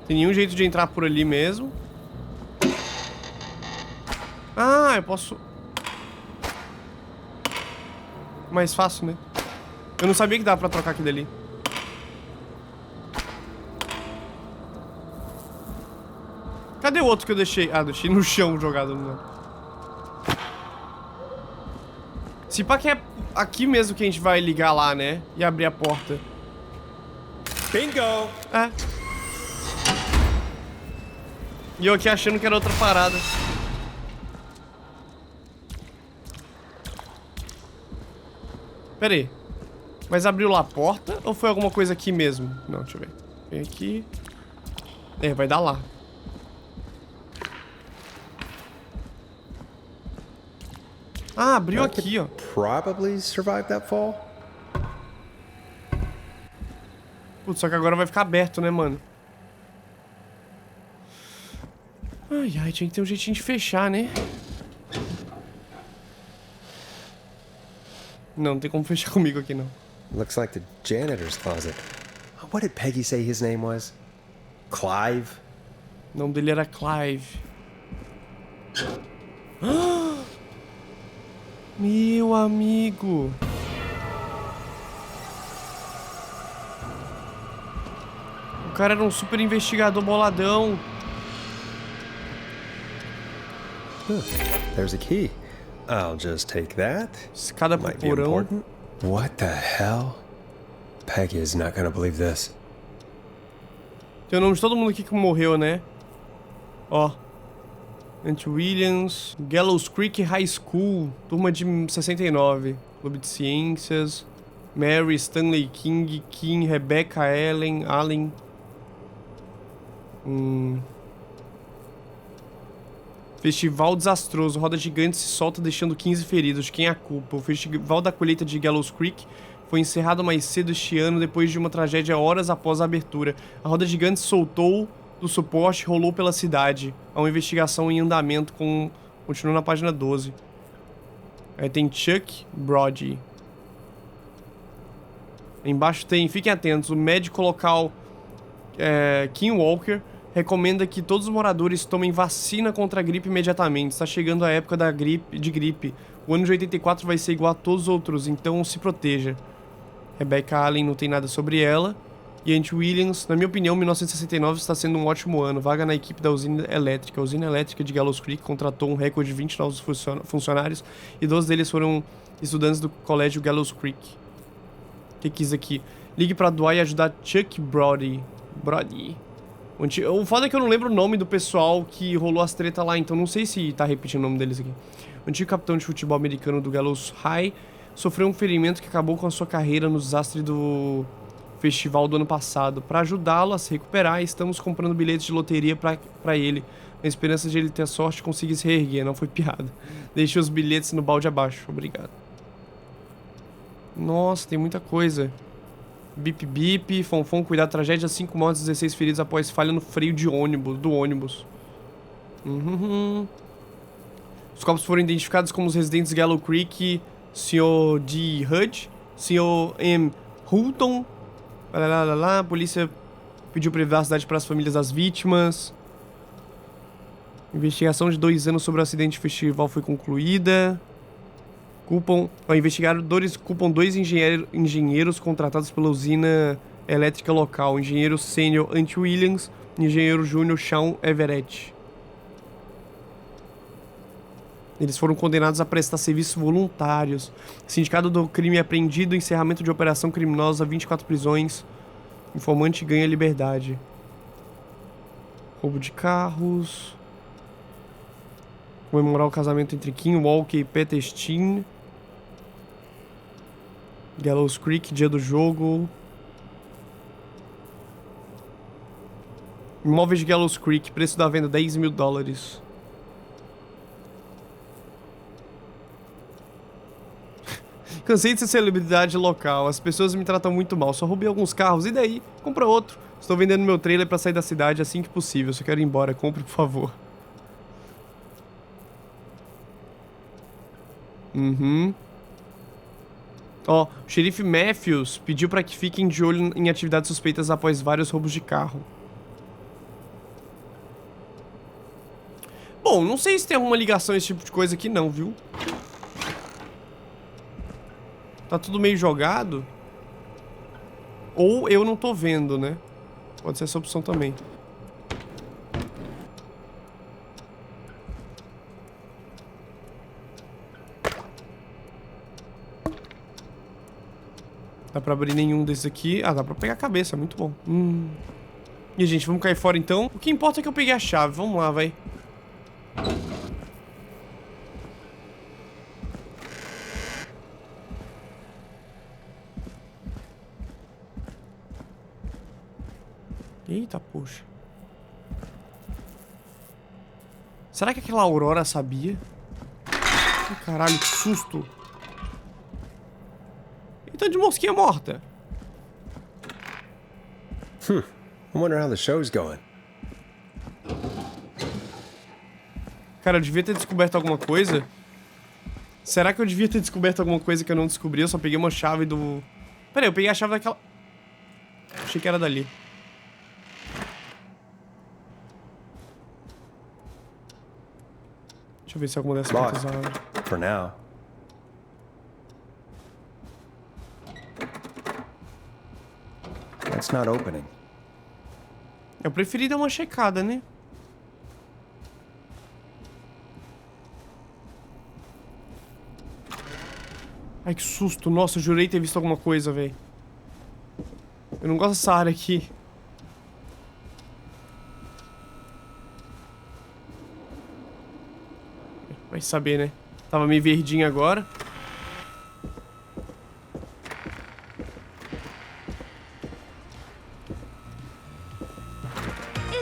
Tem nenhum jeito de entrar por ali mesmo. Ah, eu posso... Mais fácil, né? Eu não sabia que dava pra trocar aquilo ali. Cadê o outro que eu deixei? Ah, deixei no chão jogado. Não. Se pá que é aqui mesmo que a gente vai ligar lá, né? E abrir a porta. Bingo! É. E eu aqui achando que era outra parada. Pera aí. Mas abriu lá a porta ou foi alguma coisa aqui mesmo? Não, deixa eu ver. Vem aqui. É, vai dar lá. Ah, abriu aqui, ó. Probably survive that fall. Putz, só que agora vai ficar aberto, né, mano? Ai, ai, tinha que ter um jeitinho de fechar, né? Não tem como fechar comigo aqui, não. Looks like the janitor's closet. What did Peggy say his name was? Clive? O nome dele era Clive. Meu amigo. O cara era um super investigador boladão. There's a key. I'll just take that. Escada pro Might be porão. important. What the hell? Peggy is not gonna believe this. Tem o nome de todo mundo aqui que morreu, né? Ó. Ant Williams, Gallows Creek High School, turma de 69, Clube de Ciências, Mary, Stanley King, Kim, Rebecca, Allen. Festival desastroso, roda gigante se solta deixando 15 feridos, de quem é a culpa? O festival da colheita de Gallows Creek foi encerrado mais cedo este ano depois de uma tragédia horas após a abertura. A roda gigante soltou do suporte e rolou pela cidade. Há uma investigação em andamento continua na página 12. Aí tem Chuck Brody. Embaixo tem, fiquem atentos, o médico local Kim Walker recomenda que todos os moradores tomem vacina contra a gripe imediatamente. Está chegando a época de gripe. O ano de 84 vai ser igual a todos os outros, então se proteja. Rebecca Allen não tem nada sobre ela. E Ant Williams, na minha opinião, 1969 está sendo um ótimo ano. Vaga na equipe da usina elétrica. A usina elétrica de Gallows Creek contratou um recorde de 20 novos funcionários e 12 deles foram estudantes do colégio Gallows Creek. O que quis aqui? Ligue para doar e ajudar Chuck Brody. O foda é que eu não lembro o nome do pessoal que rolou as tretas lá, então não sei se tá repetindo o nome deles aqui. O antigo capitão de futebol americano do Gallows High sofreu um ferimento que acabou com a sua carreira no desastre do festival do ano passado. Para ajudá-lo a se recuperar, estamos comprando bilhetes de loteria para ele, na esperança de ele ter sorte e conseguir se reerguer. Não foi piada. Deixe os bilhetes no balde abaixo. Obrigado. Nossa, tem muita coisa. Bip bip, fonfon, cuidado, tragédia, 5 mortos, 16 feridos após falha no freio do ônibus. Os corpos foram identificados como os residentes Gallows Creek, Sr. D. Hudge, Sr. M. Hulton. A polícia pediu privacidade para as famílias das vítimas. Investigação de 2 anos sobre o acidente do festival foi concluída. Investigadores culpam 2 engenheiros contratados pela usina elétrica local. Engenheiro sênior Ant Williams e engenheiro júnior Sean Everett. Eles foram condenados a prestar serviços voluntários. Sindicato do crime apreendido, encerramento de operação criminosa, 24 prisões. Informante ganha liberdade. Roubo de carros. Comemorar o casamento entre Kim Walker e Peter Steen. Gallows Creek, dia do jogo. Imóveis de Gallows Creek, preço da venda $10 mil. Cansei de ser celebridade local, as pessoas me tratam muito mal, só roubei alguns carros, e daí? Compra outro. Estou vendendo meu trailer pra sair da cidade assim que possível, só quero ir embora, compre por favor. Ó, o xerife Matthews pediu pra que fiquem de olho em atividades suspeitas após vários roubos de carro. Bom, não sei se tem alguma ligação esse tipo de coisa aqui não, viu? Tá tudo meio jogado. Ou eu não tô vendo, né? Pode ser essa opção também. Dá pra abrir nenhum desses aqui. Ah, dá pra pegar a cabeça, muito bom. E, gente, vamos cair fora então. O que importa é que eu peguei a chave. Vamos lá, vai. Eita, poxa. Será que aquela Aurora sabia? Ai, caralho, que susto. Então de mosquinha morta. I wonder how the show's going. Cara, eu devia ter descoberto alguma coisa. Será que eu devia ter descoberto alguma coisa que eu não descobri? Eu só peguei uma chave do... Pera aí, eu peguei a chave daquela... Achei que era dali. Deixa eu ver se alguma dessas portas abre. For now. That's not opening. Eu preferi dar uma checada, né? Ai, que susto. Nossa, eu jurei ter visto alguma coisa, velho. Eu não gosto dessa área aqui. Vai saber, né? Tava meio verdinho agora.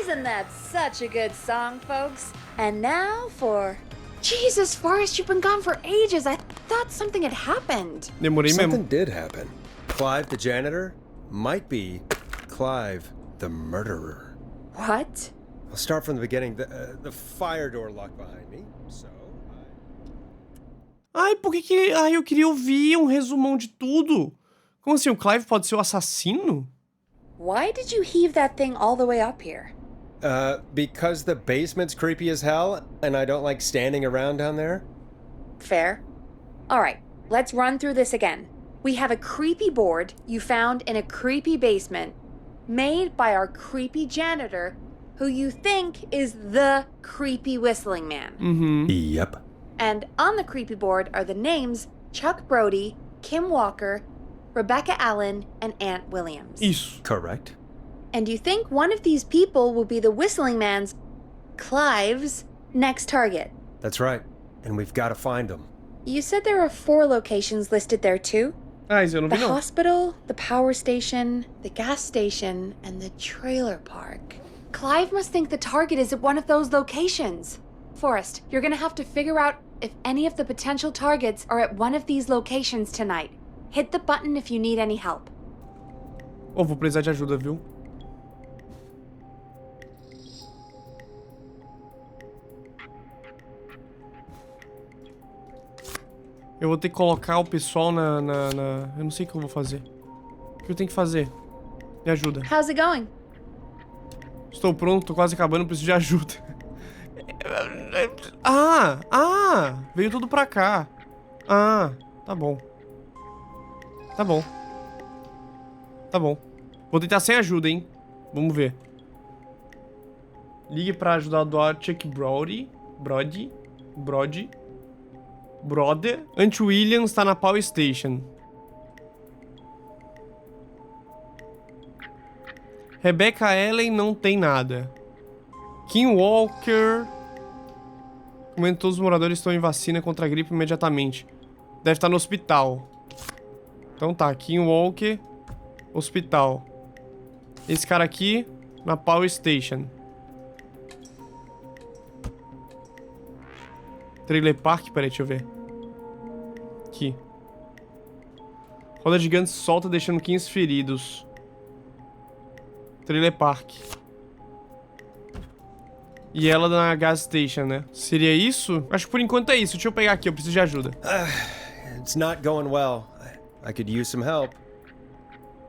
Isn't that such a good song, folks? And now for... Jesus, Forrest, you've been gone for ages. I thought something had happened. Demorei mesmo. Something did happen. Clive, the janitor, might be Clive, the murderer. What? I'll start from the beginning. The fire door locked behind me, so... Ai, por que... Ai, eu queria ouvir um resumão de tudo. Como assim, o Clive pode ser o assassino? Why did you heave that thing all the way up here? Because the basement's creepy as hell, and I don't like standing around down there. Fair. All right, let's run through this again. We have a creepy board you found in a creepy basement, made by our creepy janitor, who you think is the creepy whistling man. Mm-hmm. Yep. And on the creepy board are the names Chuck Brody, Kim Walker, Rebecca Allen, and Aunt Williams. Isso. Correct. And you think one of these people will be the whistling man's, Clive's, next target. That's right. And we've got to find them. You said there are 4 locations listed there too? Ah, isso eu não vi The não. hospital, the power station, the gas station, and the trailer park. Clive must think the target is at one of those locations. Forrest, you're gonna have to figure out if any of the potential targets are at one of these locations tonight. Hit the button if you need any help. Oh, vou precisar de ajuda, viu? Eu vou ter que colocar o pessoal na... Eu não sei o que eu vou fazer. O que eu tenho que fazer? Me ajuda. How's it going? Estou pronto, tô quase acabando, preciso de ajuda. Ah! Veio tudo pra cá. Ah, tá bom. Tá bom. Tá bom. Vou tentar sem ajuda, hein? Vamos ver. Ligue pra ajudar do Chuck Brody. Brother. Aunt Williams tá na Power Station. Rebecca Allen não tem nada. Kim Walker. Comendo todos os moradores estão em vacina contra a gripe imediatamente. Deve estar no hospital. Então tá, Kim Walker, hospital. Esse cara aqui, na Power Station. Trailer Park, peraí, deixa eu ver. Aqui. Roda gigante solta, deixando 15 feridos. Trailer Park. E ela na gas station, né? Seria isso? Acho que por enquanto é isso. Deixa eu pegar aqui, eu preciso de ajuda. It's not going well. I could use some help.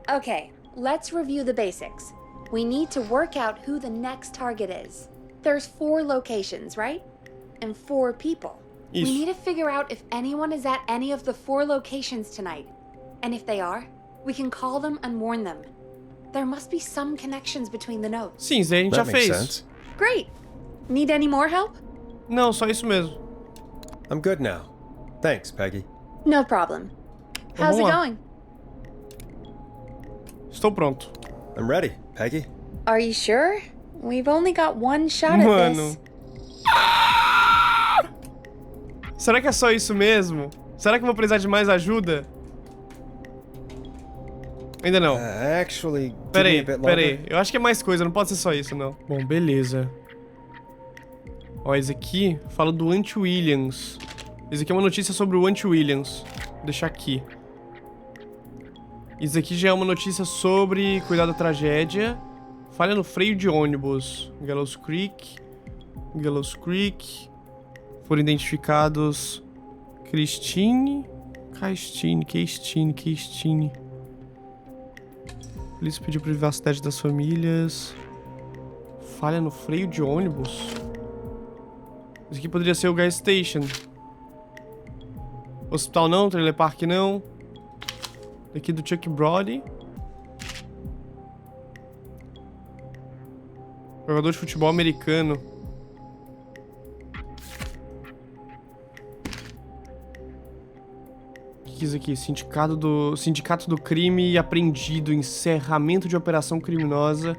Okay, let's review the basics. We need to work out who the next target is. There's 4 locations, right? and 4 people. We need to figure out if anyone is at any of the 4 locations tonight. And if they are, we can call them and warn them. There must be some connections between the notes. Sim, isso aí a gente já fez. Great. Need any more help? Não, só isso mesmo. I'm good now. Thanks, Peggy. No problem. How's it going? Estou pronto. I'm ready, Peggy. Are you sure? We've only got one shot at this. Será que é só isso mesmo? Será que eu vou precisar de mais ajuda? Ainda não. Actually, peraí. Eu acho que é mais coisa, não pode ser só isso, não. Bom, beleza. Ó, esse aqui fala do Ant Williams. Esse aqui é uma notícia sobre o Ant Williams. Vou deixar aqui. Isso aqui já é uma notícia sobre cuidar da tragédia. Falha no freio de ônibus. Gallows Creek. Foram identificados Christine. Polícia pediu privacidade das famílias. Falha no freio de ônibus. Isso aqui poderia ser o gas station. Hospital não, trailer park não. Aqui do Chuck Brody. Jogador de futebol americano. O que é isso aqui? Sindicato do crime apreendido. Encerramento de operação criminosa.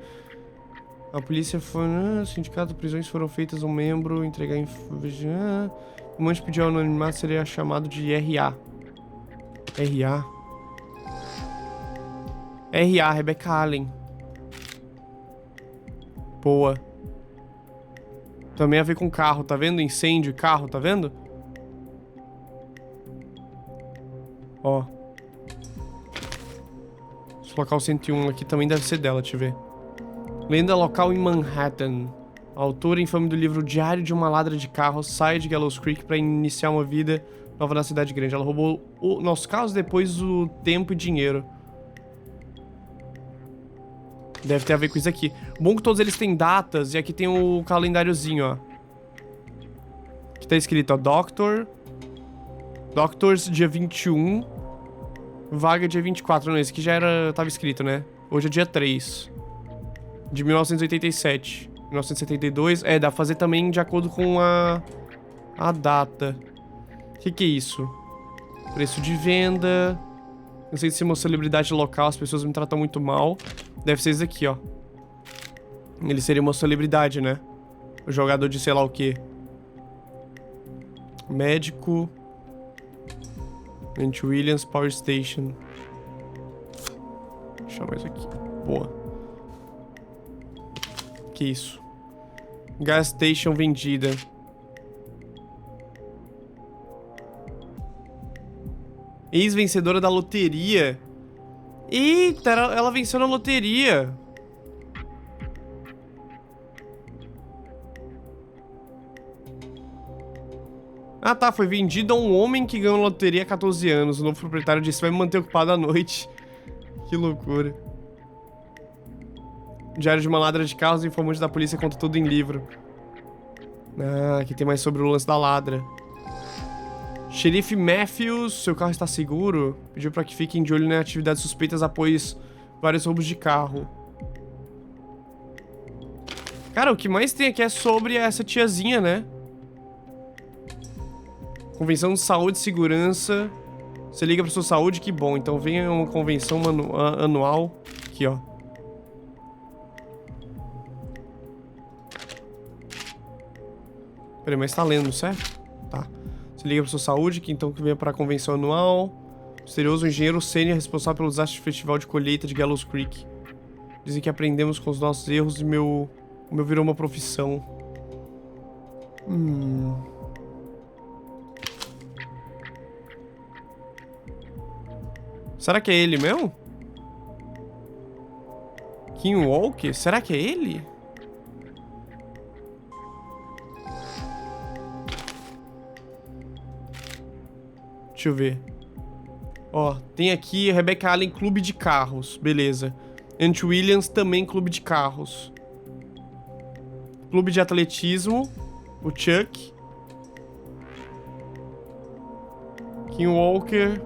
A polícia foi... sindicato de prisões foram feitas um membro. Entregar... O manche pediu anonimato, seria chamado de RA. Rebecca Allen. Boa. Também a ver com carro, tá vendo? Incêndio e carro, tá vendo? Ó. Esse local 101 aqui também deve ser dela, deixa eu ver. Lenda local em Manhattan. A autora infame do livro Diário de uma Ladra de Carros sai de Gallows Creek para iniciar uma vida nova na cidade grande. Ela roubou nossos carros, depois o tempo e dinheiro. Deve ter a ver com isso aqui. Bom que todos eles têm datas e aqui tem o calendáriozinho, ó. Aqui tá escrito, ó, Doctors dia 21. Vaga dia 24. Não, esse aqui já tava escrito, né? Hoje é dia 3. De 1987. 1972. É, dá pra fazer também de acordo com a data. O que é isso? Preço de venda. Não sei se é uma celebridade local, as pessoas me tratam muito mal. Deve ser isso aqui, ó. Ele seria uma celebridade, né? O jogador de sei lá o quê. Médico. Ant Williams Power Station. Deixa eu chamar isso aqui. Boa. Que isso? Gas Station vendida. Ex-vencedora da loteria. Eita, ela venceu na loteria. Ah tá, foi vendido a um homem que ganhou na loteria há 14 anos. O novo proprietário disse que vai me manter ocupado à noite. Que loucura. Diário de uma Ladra de Carros, informante da polícia conta tudo em livro. Ah, aqui tem mais sobre o lance da ladra. Xerife Matthews, seu carro está seguro? Pediu para que fiquem de olho em atividades suspeitas após vários roubos de carro. Cara, o que mais tem aqui é sobre essa tiazinha, né? Convenção de Saúde e Segurança. Você liga pra sua saúde, que bom. Então venha uma convenção anual. Aqui, ó. Peraí, mas tá lendo, certo? Tá. Você liga pra sua saúde, que então venha pra convenção anual. Misterioso engenheiro sênior responsável pelo desastre do festival de colheita de Gallows Creek. Dizem que aprendemos com os nossos erros e o meu virou uma profissão. Será que é ele mesmo? Kim Walker? Será que é ele? Deixa eu ver. Ó, tem aqui Rebecca Allen, clube de carros. Beleza. Ant Williams, também clube de carros. Clube de atletismo. O Chuck. Kim Walker.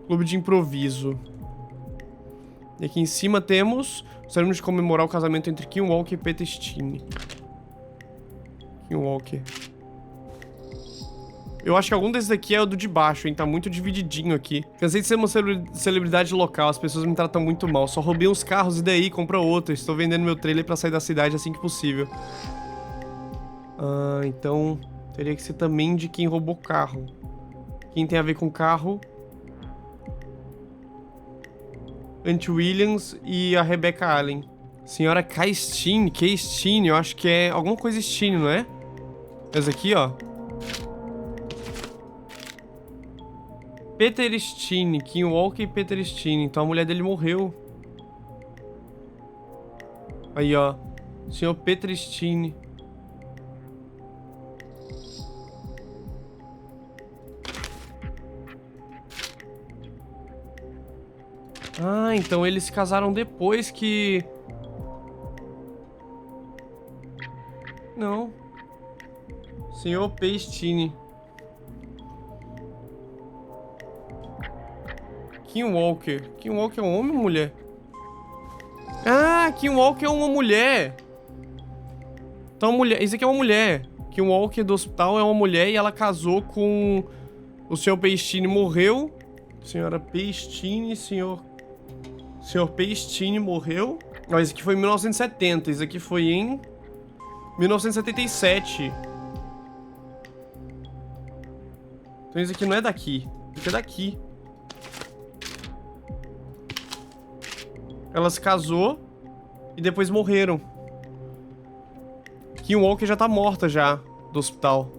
Clube de improviso. E aqui em cima temos o cerimônia de comemorar o casamento entre Kim Walker e Peter Stine. Kim Walker. Eu acho que algum desses aqui é o do de baixo, hein? Tá muito divididinho aqui. Cansei de ser uma celebridade local, as pessoas me tratam muito mal. Só roubei uns carros e daí compra outro. Estou vendendo meu trailer pra sair da cidade assim que possível. Ah, então teria que ser também de quem roubou carro. Quem tem a ver com carro? Ant Williams e a Rebecca Allen. Senhora Keistine, eu acho que é alguma coisa Stine, não é? Essa aqui, ó. Peter Stine, Kim Walker e Peter Stine. Então a mulher dele morreu. Aí, ó. Senhor Peter Stine. Ah, então eles se casaram depois que... Não. Senhor Peistine. Kim Walker. Kim Walker é um homem ou mulher? Ah, Kim Walker é uma mulher. Então, mulher. Isso aqui é uma mulher. Kim Walker do hospital é uma mulher e ela casou com... O senhor Peistine morreu. Senhora Peistine, senhor Peistine morreu. Ó, esse aqui foi em 1970. Esse aqui foi em 1977. Então esse aqui não é daqui. Esse aqui é daqui. Ela se casou e depois morreram. Kim Walker já tá morta já do hospital.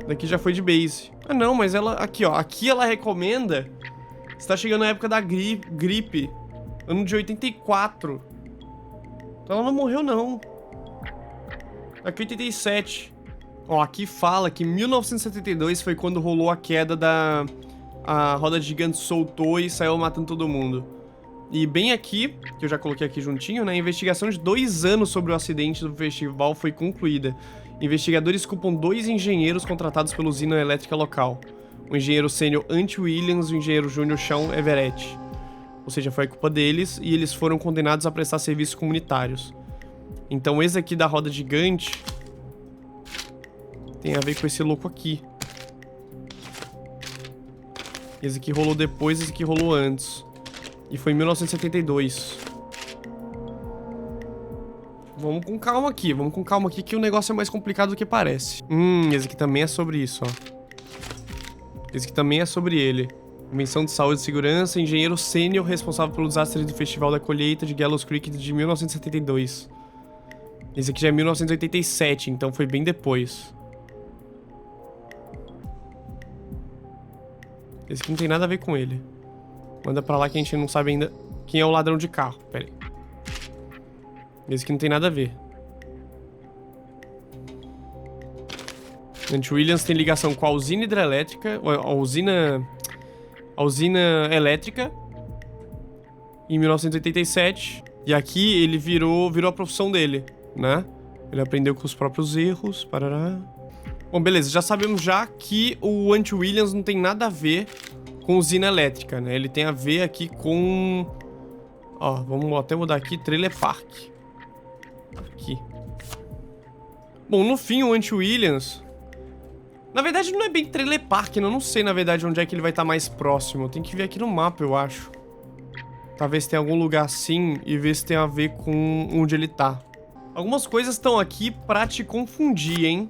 Daqui já foi de base. Ah não, mas ela... Aqui ó, aqui ela recomenda... Está chegando a época da gripe. Ano de 84. Então ela não morreu não. Aqui 87. Ó, aqui fala que 1972 foi quando rolou a queda da... A roda gigante soltou e saiu matando todo mundo. E bem aqui, que eu já coloquei aqui juntinho, né? A investigação de 2 anos sobre o acidente do festival foi concluída. Investigadores culpam 2 engenheiros contratados pela usina elétrica local. O engenheiro sênior Ant Williams e o engenheiro júnior Sean Everett. Ou seja, foi a culpa deles e eles foram condenados a prestar serviços comunitários. Então esse aqui da roda gigante tem a ver com esse louco aqui. Esse aqui rolou depois, esse aqui rolou antes. E foi em 1972. Vamos com calma aqui que o negócio é mais complicado do que parece. Esse aqui também é sobre isso, ó. Esse aqui também é sobre ele. Menção de saúde e segurança, engenheiro sênior responsável pelo desastre do Festival da Colheita de Gallows Creek de 1972. Esse aqui já é 1987, então foi bem depois. Esse aqui não tem nada a ver com ele. Manda pra lá que a gente não sabe ainda quem é o ladrão de carro. Pera aí. Esse aqui não tem nada a ver. Ant Williams tem ligação com a usina hidrelétrica, a usina elétrica, em 1987. E aqui ele virou a profissão dele, né? Ele aprendeu com os próprios erros, parará. Bom, beleza, já sabemos já que o Ant Williams não tem nada a ver com usina elétrica, né? Ele tem a ver aqui com... Ó, vamos até mudar aqui, Trailer Park. Aqui. Bom, no fim o Ant Williams... Na verdade não é bem Trailer Park, né? Eu não sei na verdade onde é que ele vai estar mais próximo. Tem que ver aqui no mapa, eu acho. Talvez tenha algum lugar assim e ver se tem a ver com onde ele tá. Algumas coisas estão aqui pra te confundir, hein?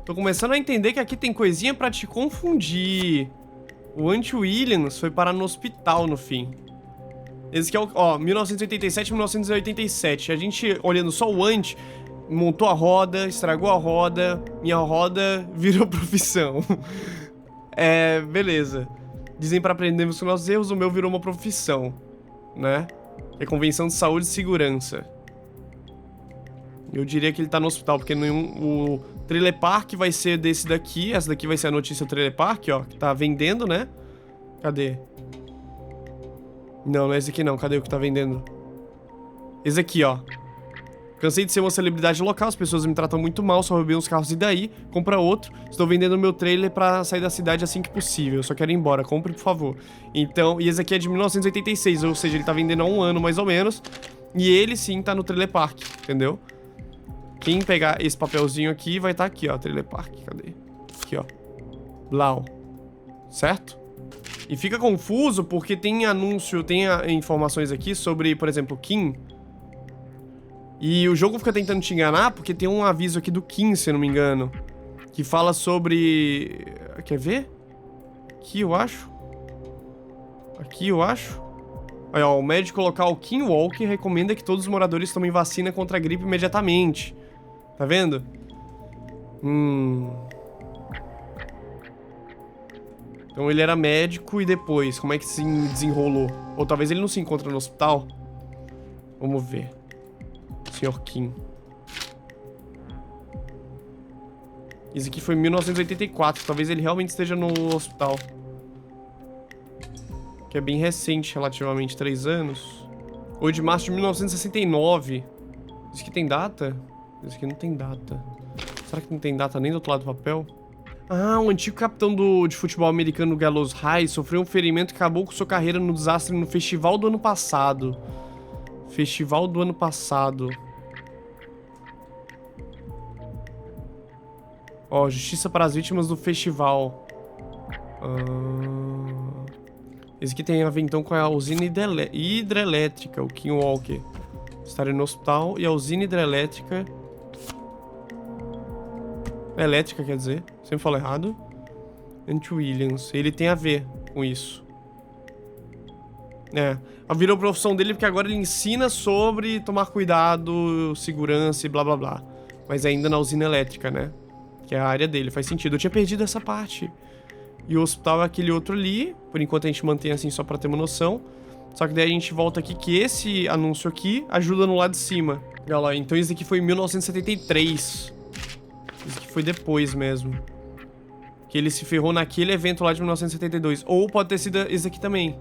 Tô começando a entender que aqui tem coisinha pra te confundir. O Ant Williams foi parar no hospital no fim. Esse aqui é o... Ó, 1987 e 1987. A gente, olhando só o Ant, montou a roda, estragou a roda. Minha roda virou profissão. Beleza. Dizem pra aprendermos com nossos erros, o meu virou uma profissão, né? É convenção de saúde e segurança. Eu diria que ele tá no hospital, porque o Trailer Park vai ser desse daqui. Essa daqui vai ser a notícia do Trailer Park, ó. Que tá vendendo, né? Cadê? Não, não é esse aqui não. Cadê o que tá vendendo? Esse aqui, ó. Cansei de ser uma celebridade local, as pessoas me tratam muito mal, só roubei uns carros e daí, compra outro. Estou vendendo meu trailer pra sair da cidade assim que possível, eu só quero ir embora, compre por favor. Então, e esse aqui é de 1986, ou seja, ele tá vendendo há 1 ano mais ou menos. E ele sim tá no trailer park, entendeu? Quem pegar esse papelzinho aqui vai estar aqui, ó, trailer park, cadê? Aqui, ó. Blau. Certo? E fica confuso porque tem anúncio, tem informações aqui sobre, por exemplo, Kim. E o jogo fica tentando te enganar porque tem um aviso aqui do Kim, se eu não me engano, que fala sobre... Quer ver? Aqui, eu acho. Aqui, eu acho. Olha, ó, o médico local Kim Walker recomenda que todos os moradores tomem vacina contra a gripe imediatamente. Tá vendo? Então ele era médico e depois, como é que se desenrolou? Ou talvez ele não se encontra no hospital? Vamos ver. Sr. Kim. Isso aqui foi em 1984. Talvez ele realmente esteja no hospital. Que é bem recente, relativamente, 3 anos. 8 de março de 1969. Isso aqui tem data? Isso aqui não tem data. Será que não tem data nem do outro lado do papel? Ah, um antigo capitão de futebol americano Gallows High sofreu um ferimento que acabou com sua carreira no desastre no festival do ano passado. Festival do ano passado. Ó, justiça para as vítimas do festival. Esse aqui tem a ver então com a usina hidrelétrica, o Kim Walker. Estaria no hospital e a usina hidrelétrica... Elétrica, quer dizer. Sempre falo errado. Ant Williams. Ele tem a ver com isso. É. Virou profissão dele porque agora ele ensina sobre tomar cuidado, segurança e blá blá blá. Mas ainda na usina elétrica, né? Que é a área dele. Faz sentido. Eu tinha perdido essa parte. E o hospital é aquele outro ali. Por enquanto a gente mantém assim só pra ter uma noção. Só que daí a gente volta aqui que esse anúncio aqui ajuda no lado de cima. Olha lá. Então isso aqui foi em 1973. Isso aqui foi depois mesmo. Que ele se ferrou naquele evento lá de 1972. Ou pode ter sido esse aqui também.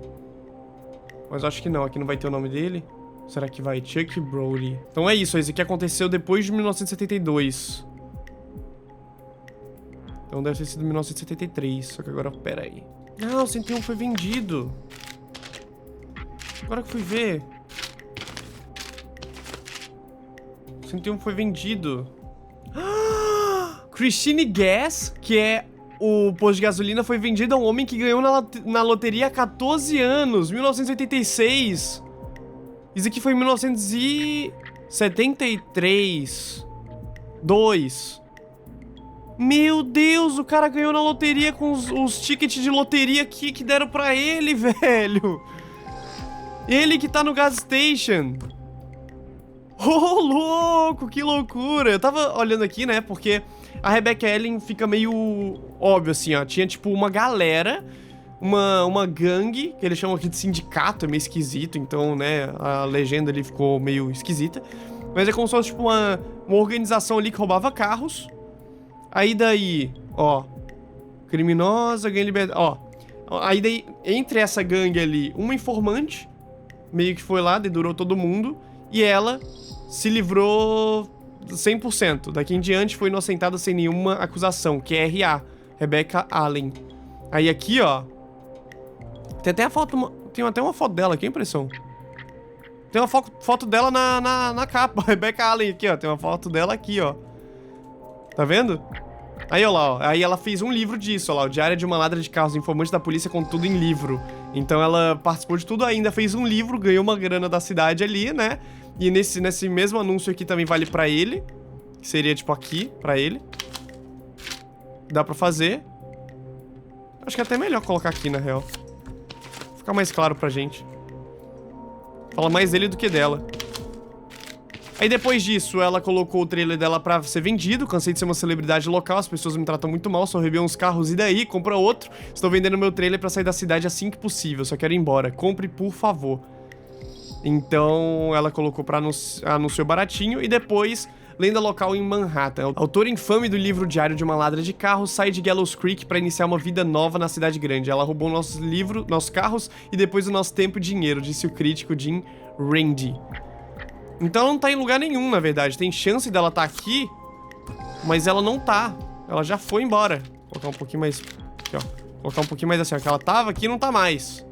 Mas eu acho que não. Aqui não vai ter o nome dele. Será que vai? Chuck Brody. Então é isso. Esse aqui aconteceu depois de 1972. Então deve ter sido 1973. Só que agora, pera aí. Não, o 101 foi vendido. Agora que fui ver. O 101 foi vendido. Christine Gas, que é o posto de gasolina, foi vendido a um homem que ganhou na loteria há 14 anos, 1986. Isso aqui foi em 1973. 2. Meu Deus, o cara ganhou na loteria com os tickets de loteria aqui que deram pra ele, velho. Ele que tá no gas station. Oh, louco, que loucura. Eu tava olhando aqui, né, porque... A Rebecca Ellen fica meio óbvio, assim, ó. Tinha, tipo, uma galera, uma gangue, que eles chamam aqui de sindicato, é meio esquisito, então, né, a legenda ali ficou meio esquisita. Mas é como se fosse, tipo, uma organização ali que roubava carros. Aí daí, ó, criminosa, gangue libertada, ó. Aí daí, entre essa gangue ali, uma informante, meio que foi lá, dedurou todo mundo, e ela se livrou... 100%. Daqui em diante foi inocentada sem nenhuma acusação, que é RA, Rebecca Allen. Aí aqui, ó, tem até a foto, tem até uma foto dela aqui, impressão. Tem uma foto dela na capa, Rebecca Allen aqui, ó, tem uma foto dela aqui, ó. Tá vendo? Aí, ó lá, ó. Aí ela fez um livro disso, ó lá, o Diário de uma Ladra de Carros, informante da polícia com tudo em livro. Então ela participou de tudo ainda, fez um livro, ganhou uma grana da cidade ali, né? E nesse mesmo anúncio aqui também vale pra ele. Que seria, tipo, aqui, pra ele. Dá pra fazer. Acho que é até melhor colocar aqui, na real. Ficar mais claro pra gente. Fala mais dele do que dela. Aí depois disso, ela colocou o trailer dela pra ser vendido. Cansei de ser uma celebridade local, as pessoas me tratam muito mal, só roubei uns carros e daí, compra outro. Estou vendendo meu trailer pra sair da cidade assim que possível, só quero ir embora. Compre, por favor. Então, ela colocou pra anúncio baratinho e depois, lenda local em Manhattan. Autora infame do livro Diário de uma Ladra de Carros, sai de Gallows Creek pra iniciar uma vida nova na cidade grande. Ela roubou nossos livros, nossos carros e depois o nosso tempo e dinheiro, disse o crítico Jim Randy. Então ela não tá em lugar nenhum, na verdade. Tem chance dela tá aqui, mas ela não tá. Ela já foi embora. Vou colocar um pouquinho mais... Aqui, ó. Vou colocar um pouquinho mais assim, ó. Que ela tava aqui e não tá mais.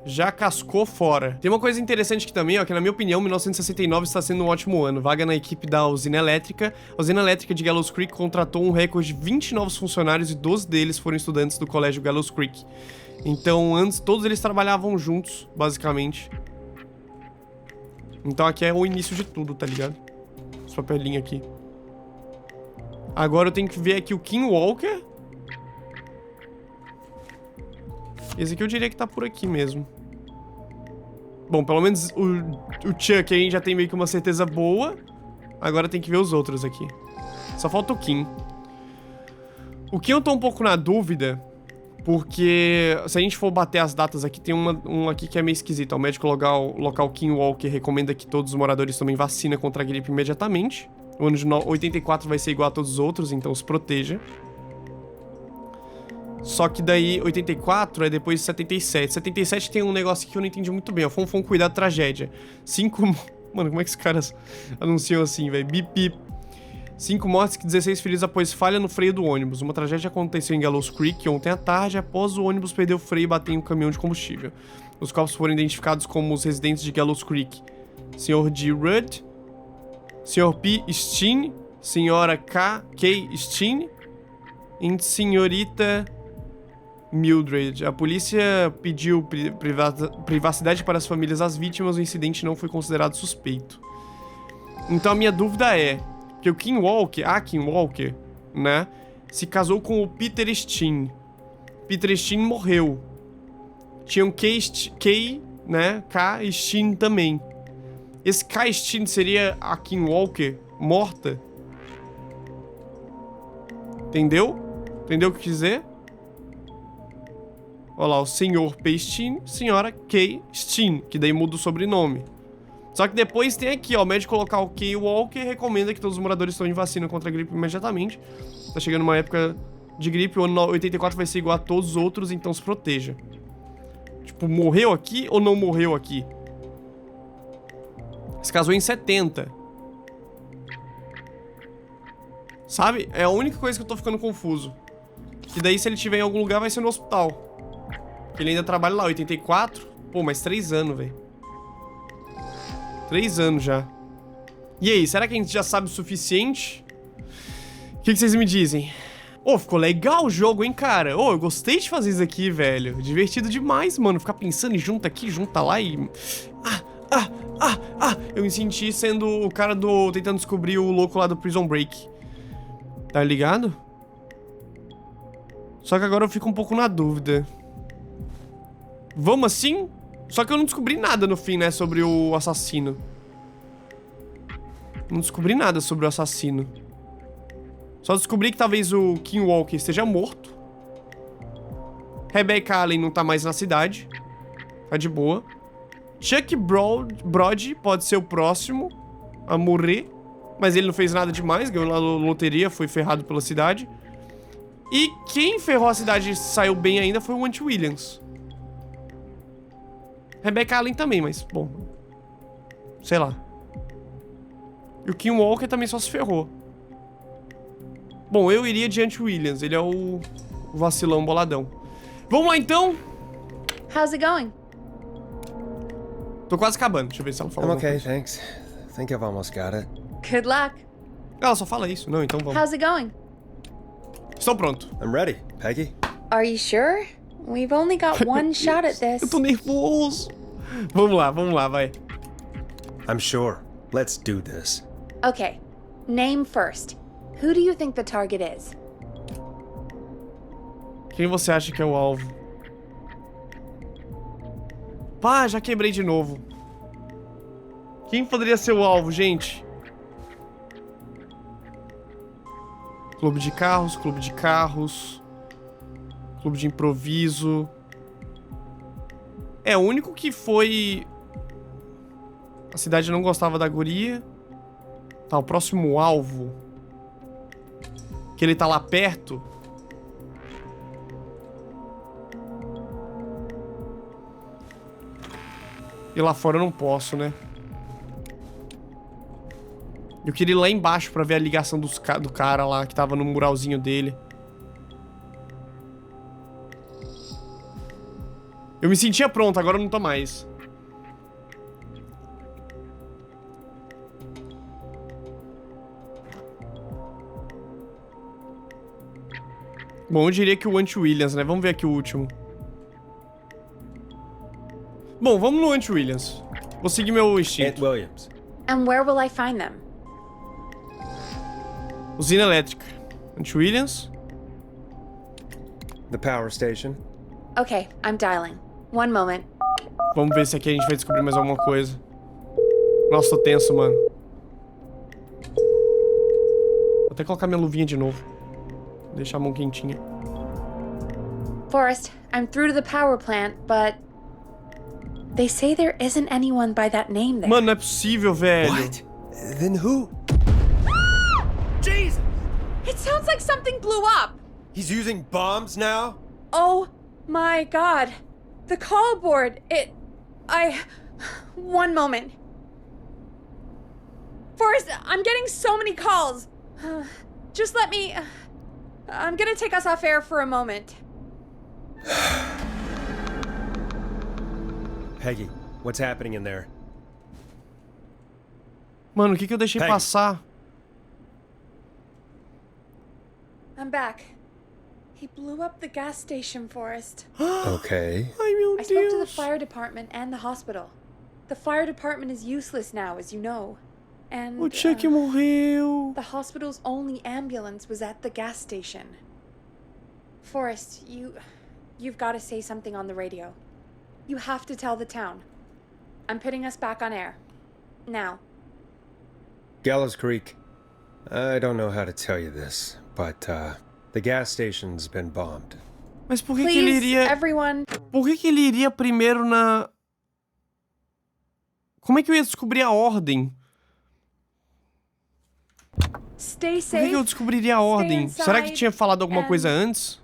Já cascou fora. Tem uma coisa interessante aqui também, ó, que na minha opinião, 1969 está sendo um ótimo ano. Vaga na equipe da usina elétrica. A usina elétrica de Gallows Creek contratou um recorde de 20 novos funcionários e 12 deles foram estudantes do colégio Gallows Creek. Então, antes, todos eles trabalhavam juntos, basicamente. Então aqui é o início de tudo, tá ligado? Esse papelinho aqui. Agora eu tenho que ver aqui o Kim Walker. Esse aqui eu diria que tá por aqui mesmo. Bom, pelo menos o Chuck aí já tem meio que uma certeza boa. Agora tem que ver os outros aqui. Só falta o Kim. O Kim eu tô um pouco na dúvida, porque se a gente for bater as datas aqui, tem um aqui que é meio esquisito. O médico local Kim Walker recomenda que todos os moradores tomem vacina contra a gripe imediatamente. O ano de 84 vai ser igual a todos os outros, então se proteja. Só que daí 84 é depois de 77. 77 tem um negócio que eu não entendi muito bem, ó. Fonfon, cuidado, tragédia. 5... Mano, como é que os caras anunciam assim, velho? Bip, bip. 5 mortes e 16 feridos após falha no freio do ônibus. Uma tragédia aconteceu em Gallows Creek ontem à tarde, após o ônibus perder o freio e bater em um caminhão de combustível. Os corpos foram identificados como os residentes de Gallows Creek. Sr. D. Rudd, Sr. P. Steen, Sra. K. Steen e Senhorita Mildred. A polícia pediu privacidade para as famílias das vítimas. O incidente não foi considerado suspeito. Então a minha dúvida é que o Kim Walker, né, se casou com o Peter Steen. Peter Steen morreu. Tinha um né, K. Steen também. Esse K. Steen seria a Kim Walker morta? Entendeu? Entendeu o que quis dizer? Olha lá, o senhor P. Steen, senhora K. Steen, que daí muda o sobrenome. Só que depois tem aqui, ó, o médico local K. Walker recomenda que todos os moradores tomem vacina contra a gripe imediatamente. Tá chegando uma época de gripe, o ano 84 vai ser igual a todos os outros, então se proteja. Tipo, morreu aqui ou não morreu aqui? Se casou em 70. Sabe? É a única coisa que eu tô ficando confuso. Que daí se ele estiver em algum lugar vai ser no hospital. Porque ele ainda trabalha lá, 84. Pô, mas 3 anos, velho. 3 anos já. E aí, será que a gente já sabe o suficiente? O que vocês me dizem? Ô, ficou legal o jogo, hein, cara? Ô, eu gostei de fazer isso aqui, velho. Divertido demais, mano. Ficar pensando em junta aqui, junta lá e... Eu me senti sendo o cara do... tentando descobrir o louco lá do Prison Break. Tá ligado? Só que agora eu fico um pouco na dúvida. Vamos assim? Só que eu não descobri nada no fim, né, sobre o assassino. Não descobri nada sobre o assassino. Só descobri que talvez o Kim Walker esteja morto. Rebecca Allen não tá mais na cidade. Tá de boa. Chuck Brody pode ser o próximo a morrer. Mas ele não fez nada demais. Ganhou na loteria, foi ferrado pela cidade. E quem ferrou a cidade e saiu bem ainda foi o Ant Williams. Rebecca Allen também, mas, bom... sei lá. E o Kim Walker também só se ferrou. Bom, eu iria de Ant Williams. Ele é o vacilão boladão. Vamos lá, então? How's it going? Tô quase acabando. Deixa eu ver se ela fala. I'm okay, thanks. Think I've almost got it. Good luck. Ela só fala isso. Não, então vamos. How's it going? Estou pronto. I'm ready, Peggy. Are you sure? We've only got one shot at this. Eu tô nervoso. Vamos lá, vai. I'm sure. Let's do this. Okay. Name first. Who do you think the target is? Quem você acha que é o alvo? Pá, já quebrei de novo. Quem poderia ser o alvo, gente? Clube de carros, clube de carros. Clube de improviso. É, o único que foi... A cidade não gostava da guria. Tá, o próximo alvo. Que ele tá lá perto. E lá fora eu não posso, né? Eu queria ir lá embaixo pra ver a ligação do cara lá que tava no muralzinho dele. Eu me sentia pronto, agora eu não tô mais. Bom, eu diria que o Anti-Williams, né? Vamos ver aqui o último. Bom, vamos no Anti-Williams. Vou seguir meu instinto. Williams. And where will I find them? Usina elétrica. Anti-Williams. The power station. Okay, I'm dialing. One moment. Vamos ver se aqui a gente vai descobrir mais alguma coisa. Nossa, tô tenso, mano. Vou até colocar minha luvinha de novo. Deixar a mão quentinha. Forrest, I'm through to the power plant, but they say there isn't anyone by that name there. Mano, não é possível, velho. What? Then who? Jesus! It sounds like something blew up. He's using bombs now? Oh my god. The call board, one moment. Forrest, I'm getting so many calls. Just let me... I'm gonna take us off air for a moment. Peggy, what's happening in there? Mano, o que eu deixei passar? I'm back. He blew up the gas station, Forrest. Okay. Ai, meu I Deus. spoke to the fire department and the hospital. The fire department is useless now, as you know. And O Chuck morreu. the hospital's only ambulance was at the gas station. Forrest, you've got to say something on the radio. You have to tell the town. I'm putting us back on air. Now. Gallows Creek. I don't know how to tell you this, but the gas station's been bombed. Mas por que ele iria... everyone. Por que ele iria primeiro na... Como é que eu ia descobrir a ordem? Stay Por safe. que eu descobriria a ordem? Será que tinha falado alguma coisa antes?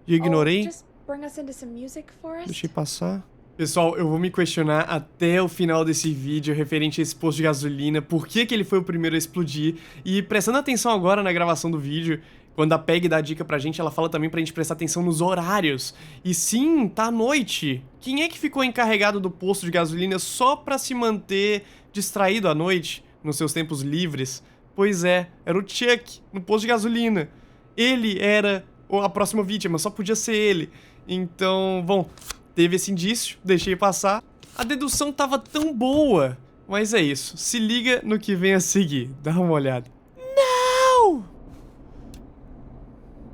E eu ignorei? Just bring us into some music, Forrest. Deixei passar. Pessoal, eu vou me questionar até o final desse vídeo referente a esse posto de gasolina, por que ele foi o primeiro a explodir, e prestando atenção agora na gravação do vídeo, quando a Peg dá a dica pra gente, ela fala também pra gente prestar atenção nos horários. E sim, tá à noite. Quem é que ficou encarregado do posto de gasolina só pra se manter distraído à noite, nos seus tempos livres? Pois é, era o Chuck, no posto de gasolina. Ele era a próxima vítima, só podia ser ele. Então, bom, teve esse indício, deixei passar. A dedução tava tão boa, mas é isso. Se liga no que vem a seguir, dá uma olhada. Não!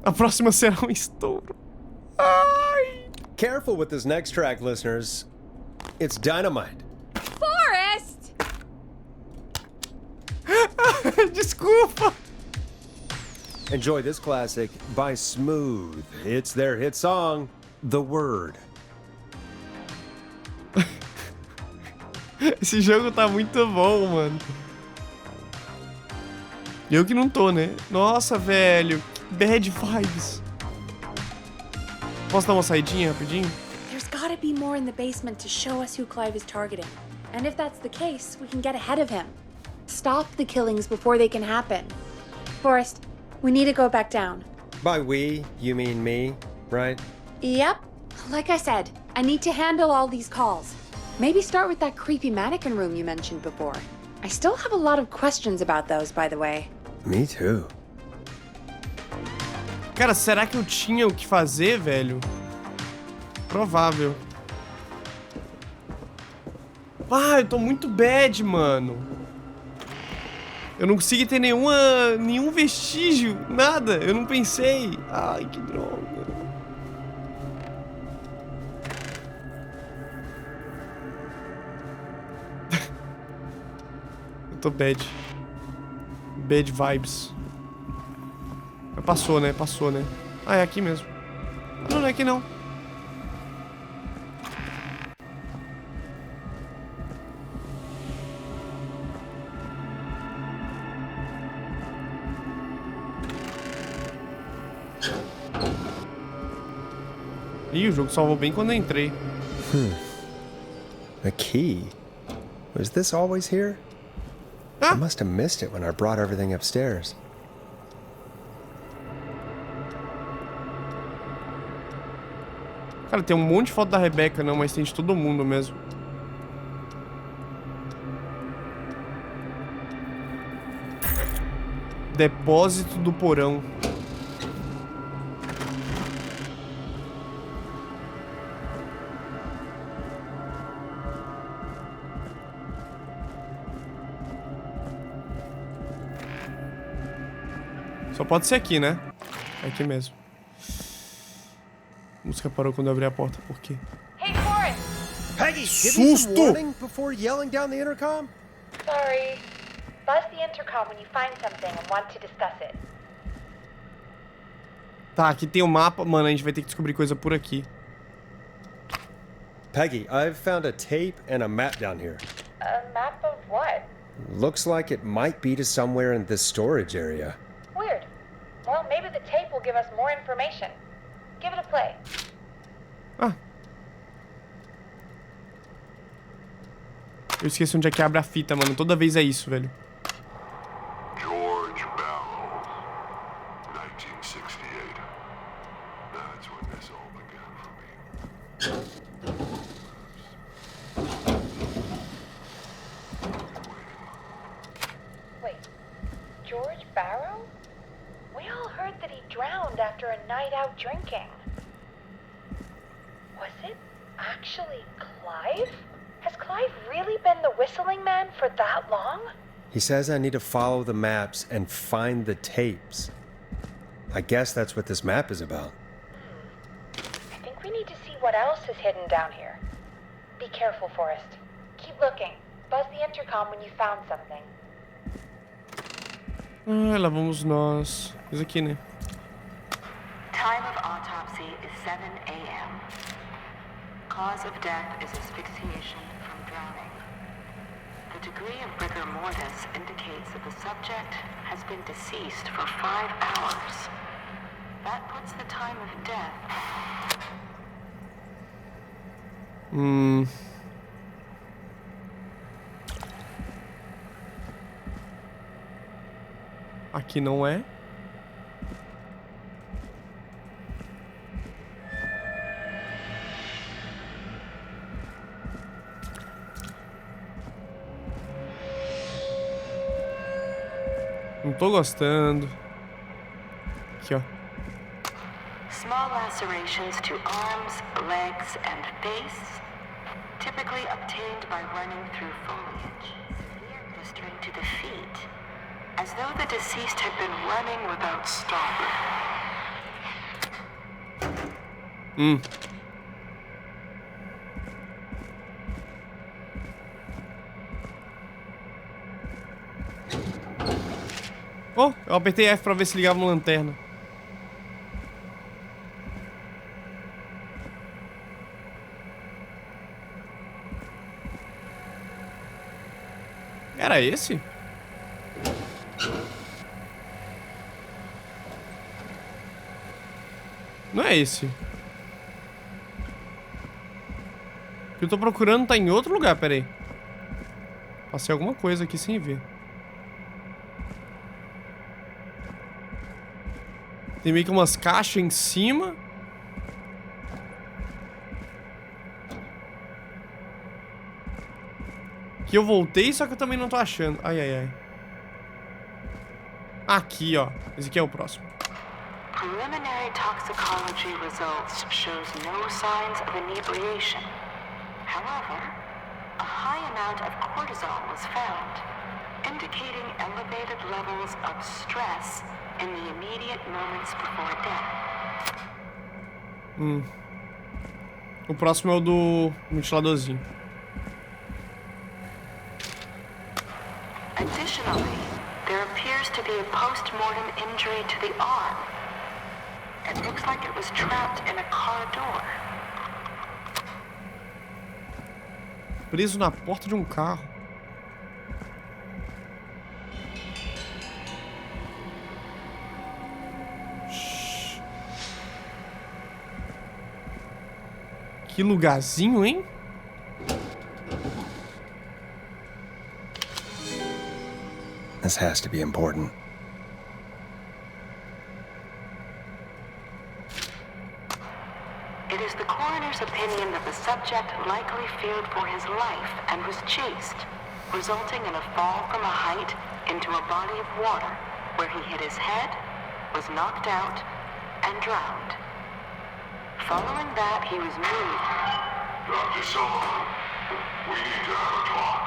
A próxima será um estouro. Ai! Careful with this next track, listeners. It's dynamite. Forrest! Desculpa! Enjoy this classic by Smooth. It's their hit song, The Word. Esse jogo tá muito bom, mano. Eu que não tô, né? Nossa, velho. Bad vibes. Posso dar uma saidinha rapidinho? There's gotta be more in the basement to show us who Clive is targeting. And if that's the case, we can get ahead of him. Stop the killings before they can happen. Forrest, we need to go back down. By we, you mean me, right? Yep. Like I said, I need to handle all these calls. Maybe start with that creepy mannequin room you mentioned before. I still have a lot of questions about those, by the way. Me too. Cara, será que eu tinha o que fazer, velho? Provável. Ah, eu tô muito bad, mano. Eu não consegui ter nenhum vestígio, nada. Eu não pensei. Ai, que droga. Eu tô bad. Bad vibes. Mas passou, né? Passou, né? Ah, é aqui mesmo. Ah, não, não é aqui não. Ih, o jogo salvou bem quando eu entrei. A key? Was this always here? I must have missed it when I brought everything upstairs. Cara, tem um monte de foto da Rebecca, não, mas tem de todo mundo mesmo. Depósito do porão. Só pode ser aqui, né? É aqui mesmo. A música parou quando eu abri a porta, por quê? Hey, Forrest! Peggy, give me some warning before yelling down the intercom? Sorry. Buzz the intercom when you find something and want to discuss it. Tá, aqui tem o mapa. Mano, a gente vai ter que descobrir coisa por aqui. Peggy, I've found a tape and a map down here. A map of what? Looks like it might be to somewhere in this storage area. Weird. Well, maybe the tape will give us more information. Give it a play. Ah. Eu esqueci onde é que abre a fita, mano. Toda vez é isso, velho. George Barrow, 1968. That's when this all began for me. Wait. George Barrow? We all heard that he drowned after a night out drinking. Was it actually Clive? Has Clive really been the whistling man for that long? He says I need to follow the maps and find the tapes. I guess that's what this map is about. I think we need to see what else is hidden down here. Be careful, Forrest. Keep looking. Buzz the intercom when you found something. Ah, lá vamos nós. Isso aqui, né? Time of autopsy is 7 a.m. Cause of death is asphyxiation from drowning. The degree of rigor mortis indicates that the subject has been deceased for 5 hours. That puts the time of death. Aqui não é. Não tô gostando. Aqui, ó. Small lacerations to arms, legs, and face, typically obtained by running through foliage. Severe blistering to the feet, as though the deceased had been running without stopping. Oh, eu apertei F pra ver se ligava uma lanterna. Era esse? Não é esse. O que eu tô procurando tá em outro lugar, peraí. Passei alguma coisa aqui sem ver. Tem meio que umas caixas em cima. Que eu voltei, só que eu também não tô achando. Ai, ai, ai. Aqui, ó. Esse aqui é o próximo. Preliminary toxicology results shows no signs of inebriation. However, a high amount of cortisol was found, indicating elevated levels of stress in the immediate moments before death. O próximo é o do ventiladorzinho. Additionally, there appears to be a post-mortem injury to the arm. It looks like it was trapped in a car door. Preso na porta de um carro. Que lugarzinho, hein? This has to be important. It is the coroner's opinion that the subject likely feared for his life and was chased, resulting in a fall from a height into a body of water, where he hit his head, was knocked out, and drowned. Following that, he was moved. Dr. Sullivan, we need to have a talk.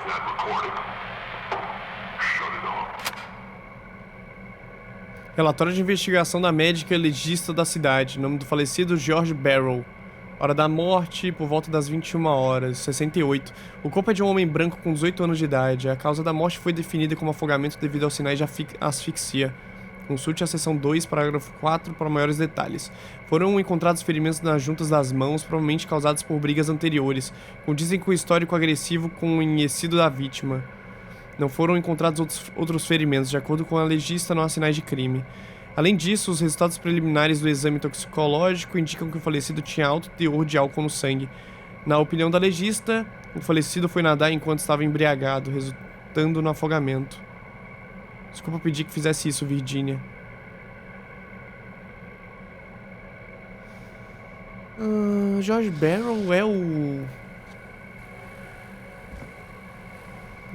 Is that recording? Shut it off. Relatório de investigação da médica legista da cidade. Nome do falecido George Barrow. Hora da morte, por volta das 21 horas, 68. O corpo é de um homem branco com 18 anos de idade. A causa da morte foi definida como afogamento devido aos sinais de asfixia. Consulte a seção 2, parágrafo 4, para maiores detalhes. Foram encontrados ferimentos nas juntas das mãos, provavelmente causados por brigas anteriores, condizem com o histórico agressivo conhecido da vítima. Não foram encontrados outros ferimentos, de acordo com a legista, não há sinais de crime. Além disso, os resultados preliminares do exame toxicológico indicam que o falecido tinha alto teor de álcool no sangue. Na opinião da legista, o falecido foi nadar enquanto estava embriagado, resultando no afogamento. Desculpa pedir que fizesse isso, Virginia. George Barrow é o...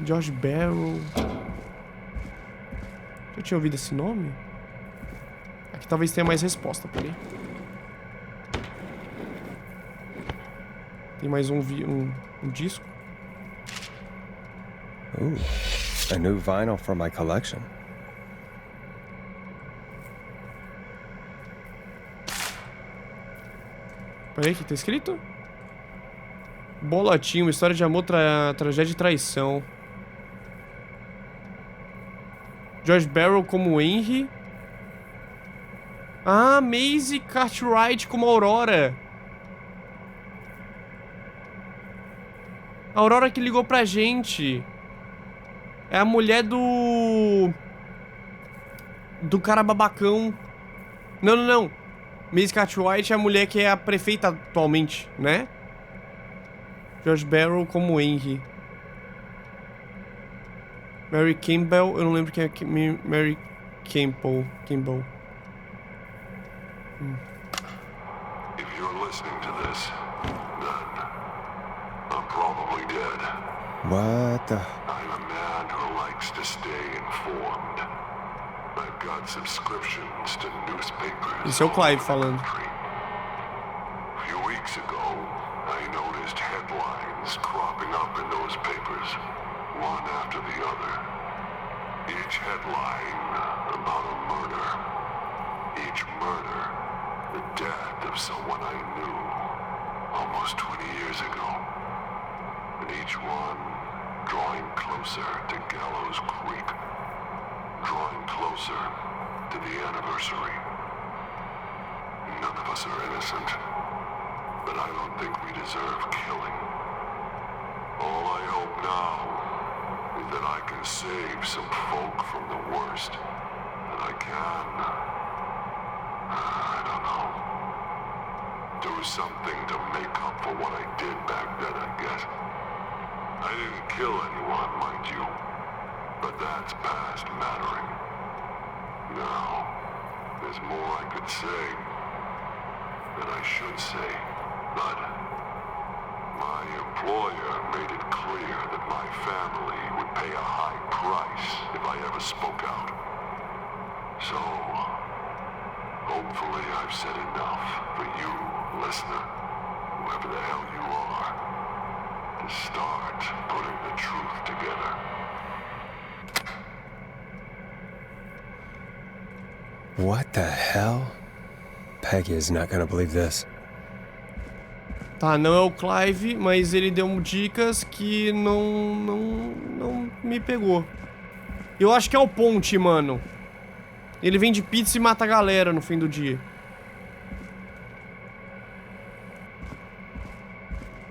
George Barrow... Já tinha ouvido esse nome? Aqui talvez tenha mais resposta, peraí. Tem mais um disco. Ooh, a new vinyl for my collection. Peraí, o que tá escrito? Bolotinho, uma história de amor, tragédia e traição. George Barrow como Henry. Ah, Maisie Cartwright como Aurora. A Aurora que ligou pra gente. É a mulher do cara babacão. Não. Maisie Cartwright é a mulher que é a prefeita atualmente, né? George Barrow como Henry. Mary Campbell, eu não lembro quem é Mary Campbell. If you're listening to this, then I'm probably dead. What the... I'm a man who likes to stay informed. I've got subscriptions to newspapers. Isso é o Clive falando. A few weeks ago, I noticed headlines cropping up in those papers, one after the other. Each headline about a murder. Each murder, the death of someone I knew almost 20 years ago. And each one drawing closer to Gallows Creek. Drawing closer to the anniversary. None of us are innocent, but I don't think we deserve killing. All I hope now is that I can save some folk from the worst, and I can, I don't know, do something to make up for what I did back then, I guess. I didn't kill anyone, mind you, but that's past mattering. Now, there's more I could say, that I should say, but my employer made it clear that my family would pay a high price if I ever spoke out. So, hopefully I've said enough for you, listener, whoever the hell you are, to start putting the truth together. What the hell? Peggy is not gonna believe this. Tá, não é o Clive, mas ele deu dicas que não me pegou. Eu acho que é o Ponte, mano. Ele vende pizza e mata a galera no fim do dia.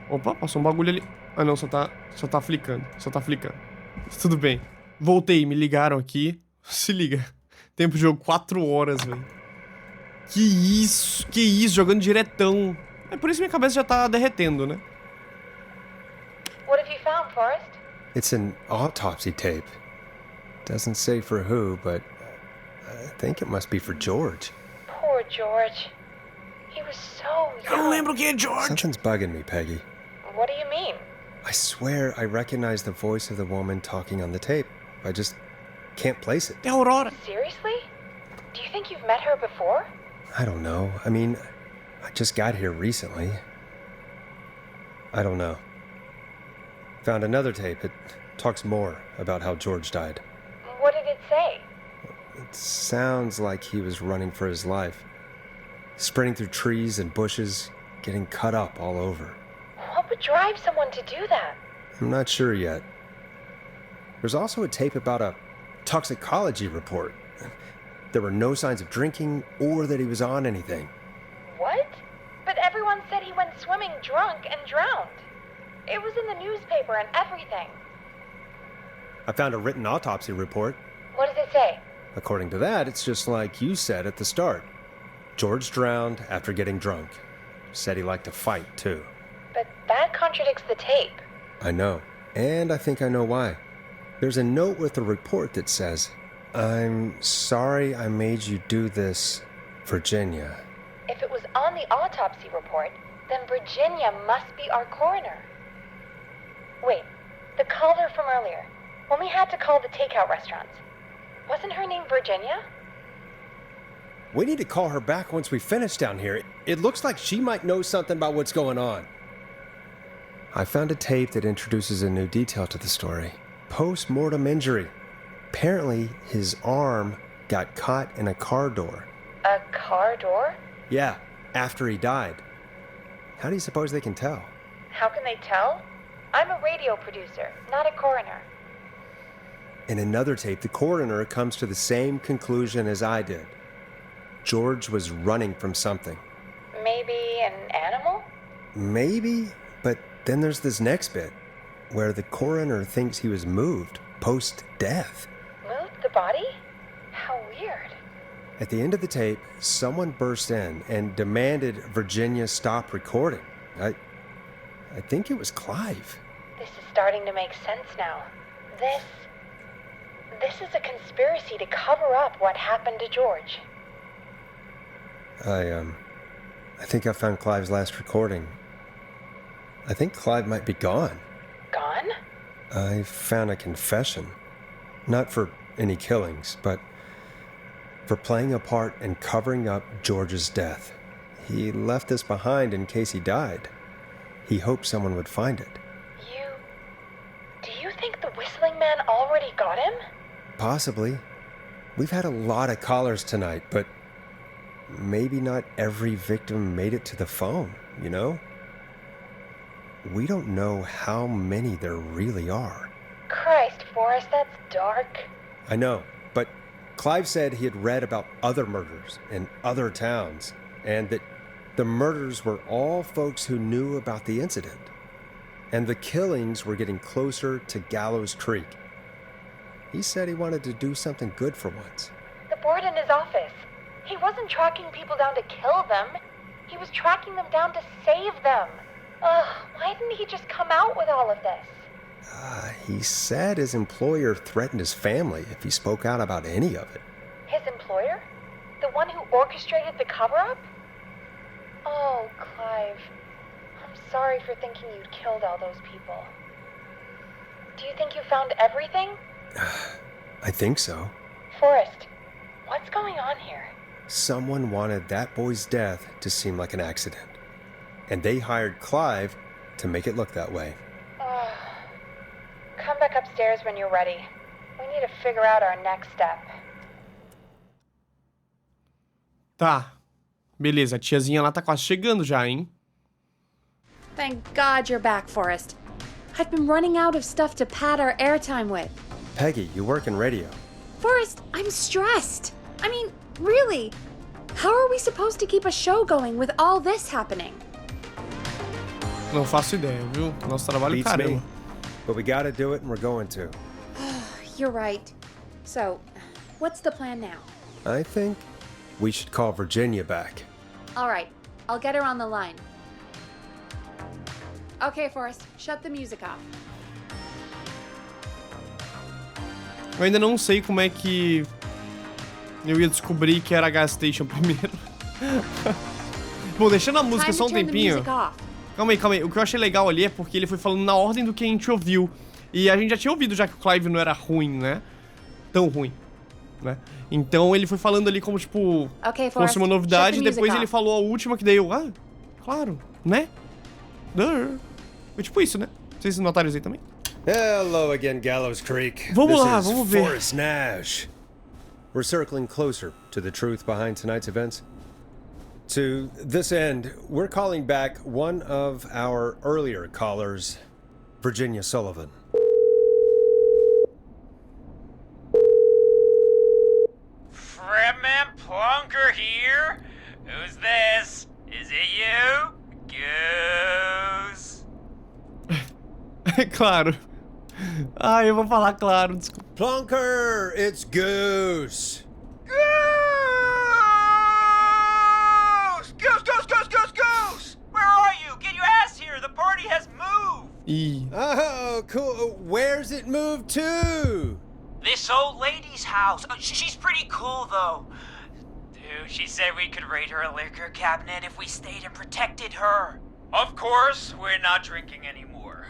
Opa, passou um bagulho ali. Ah, não, só tá flicando. Tudo bem. Voltei, me ligaram aqui. Se liga. Tempo de jogo 4 horas, velho. Que isso, jogando diretão. É por isso que minha cabeça já tá derretendo, né? What have you found, Forrest? It's an autopsy tape. Doesn't say for who, but I think it must be for George. Poor George. He was so young. Something's bugging me, Peggy. What do you mean? I swear I recognize the voice of the woman talking on the tape. I just can't place it. Seriously? Do you think you've met her before? I don't know. I mean, I just got here recently. I don't know. Found another tape. It talks more about how George died. What did it say? It sounds like he was running for his life. Sprinting through trees and bushes, getting cut up all over. What would drive someone to do that? I'm not sure yet. There's also a tape about a toxicology report. There were no signs of drinking or that he was on anything. What? But everyone said he went swimming drunk and drowned. It was in the newspaper and everything. I found a written autopsy report. What does it say? According to that, it's just like you said at the start. George drowned after getting drunk. Said he liked to fight, too. But that contradicts the tape. I know. And I think I know why. There's a note with the report that says, "I'm sorry I made you do this, Virginia." If it was on the autopsy report, then Virginia must be our coroner. Wait, the caller from earlier, when we had to call the takeout restaurants, wasn't her name Virginia? We need to call her back once we finish down here. It looks like she might know something about what's going on. I found a tape that introduces a new detail to the story. Post-mortem injury. Apparently, his arm got caught in a car door. A car door? Yeah, after he died. How do you suppose they can tell? How can they tell? I'm a radio producer, not a coroner. In another tape, the coroner comes to the same conclusion as I did. George was running from something. Maybe an animal? Maybe, but then there's this next bit, where the coroner thinks he was moved post-death. Moved the body? How weird. At the end of the tape, someone burst in and demanded Virginia stop recording. I think it was Clive. This is starting to make sense now. This is a conspiracy to cover up what happened to George. I think I found Clive's last recording. I think Clive might be gone. Gone? I found a confession. Not for any killings, but for playing a part in covering up George's death. He left this behind in case he died. He hoped someone would find it. Do you think the whistling man already got him? Possibly. We've had a lot of callers tonight, but maybe not every victim made it to the phone, you know? We don't know how many there really are. Christ, Forrest, that's dark. I know, but Clive said he had read about other murders in other towns, and that the murders were all folks who knew about the incident. And the killings were getting closer to Gallows Creek. He said he wanted to do something good for once. The board in his office. He wasn't tracking people down to kill them. He was tracking them down to save them. Why didn't he just come out with all of this? He said his employer threatened his family if he spoke out about any of it. His employer? The one who orchestrated the cover-up? Oh, Clive. I'm sorry for thinking you'd killed all those people. Do you think you found everything? I think so. Forrest, what's going on here? Someone wanted that boy's death to seem like an accident. And they hired Clive to make it look that way. Come back upstairs when you're ready. We need to figure out our next step. Tá. Beleza, a tiazinha lá tá quase chegando já, hein? Thank God you're back, Forrest. I've been running out of stuff to pad our airtime with. Peggy, you work in radio. Forrest, I'm stressed. I mean, really. How are we supposed to keep a show going with all this happening? Não faço ideia, viu? Nosso trabalho Beats caramba. me, but we gotta do it and we're going to. You're right. So, what's the plan now? I think we should call Virginia back. All right, I'll get her on the line. Okay, Forrest, shut the music off. Eu ainda não sei como é que eu ia descobrir que era a gas station primeiro. Bom, deixando a música só um tempinho. Calma aí. O que eu achei legal ali é porque ele foi falando na ordem do que a gente ouviu. E a gente já tinha ouvido já que o Clive não era ruim, né? Tão ruim, né? Então ele foi falando ali como, tipo, fosse uma novidade. E depois ele falou a última, que daí eu... Ah, claro, né? Foi tipo isso, né? Vocês notaram isso aí também? Hello again, Gallows Creek. Vamos lá, vamos ver. Forrest Nash. We're circling closer to the truth behind tonight's events. To this end, we're calling back one of our earlier callers, Virginia Sullivan. Fredman Plunker here? Who's this? Is it you? Goose? Claro. Ah, eu vou falar claro, desculpa. Plunker, it's Goose. Goose! Where are you? Get your ass here! The party has moved! Oh, cool. Where's it moved to? This old lady's house. She's pretty cool, though. Dude, she said we could raid her liquor cabinet if we stayed and protected her. Of course, we're not drinking anymore.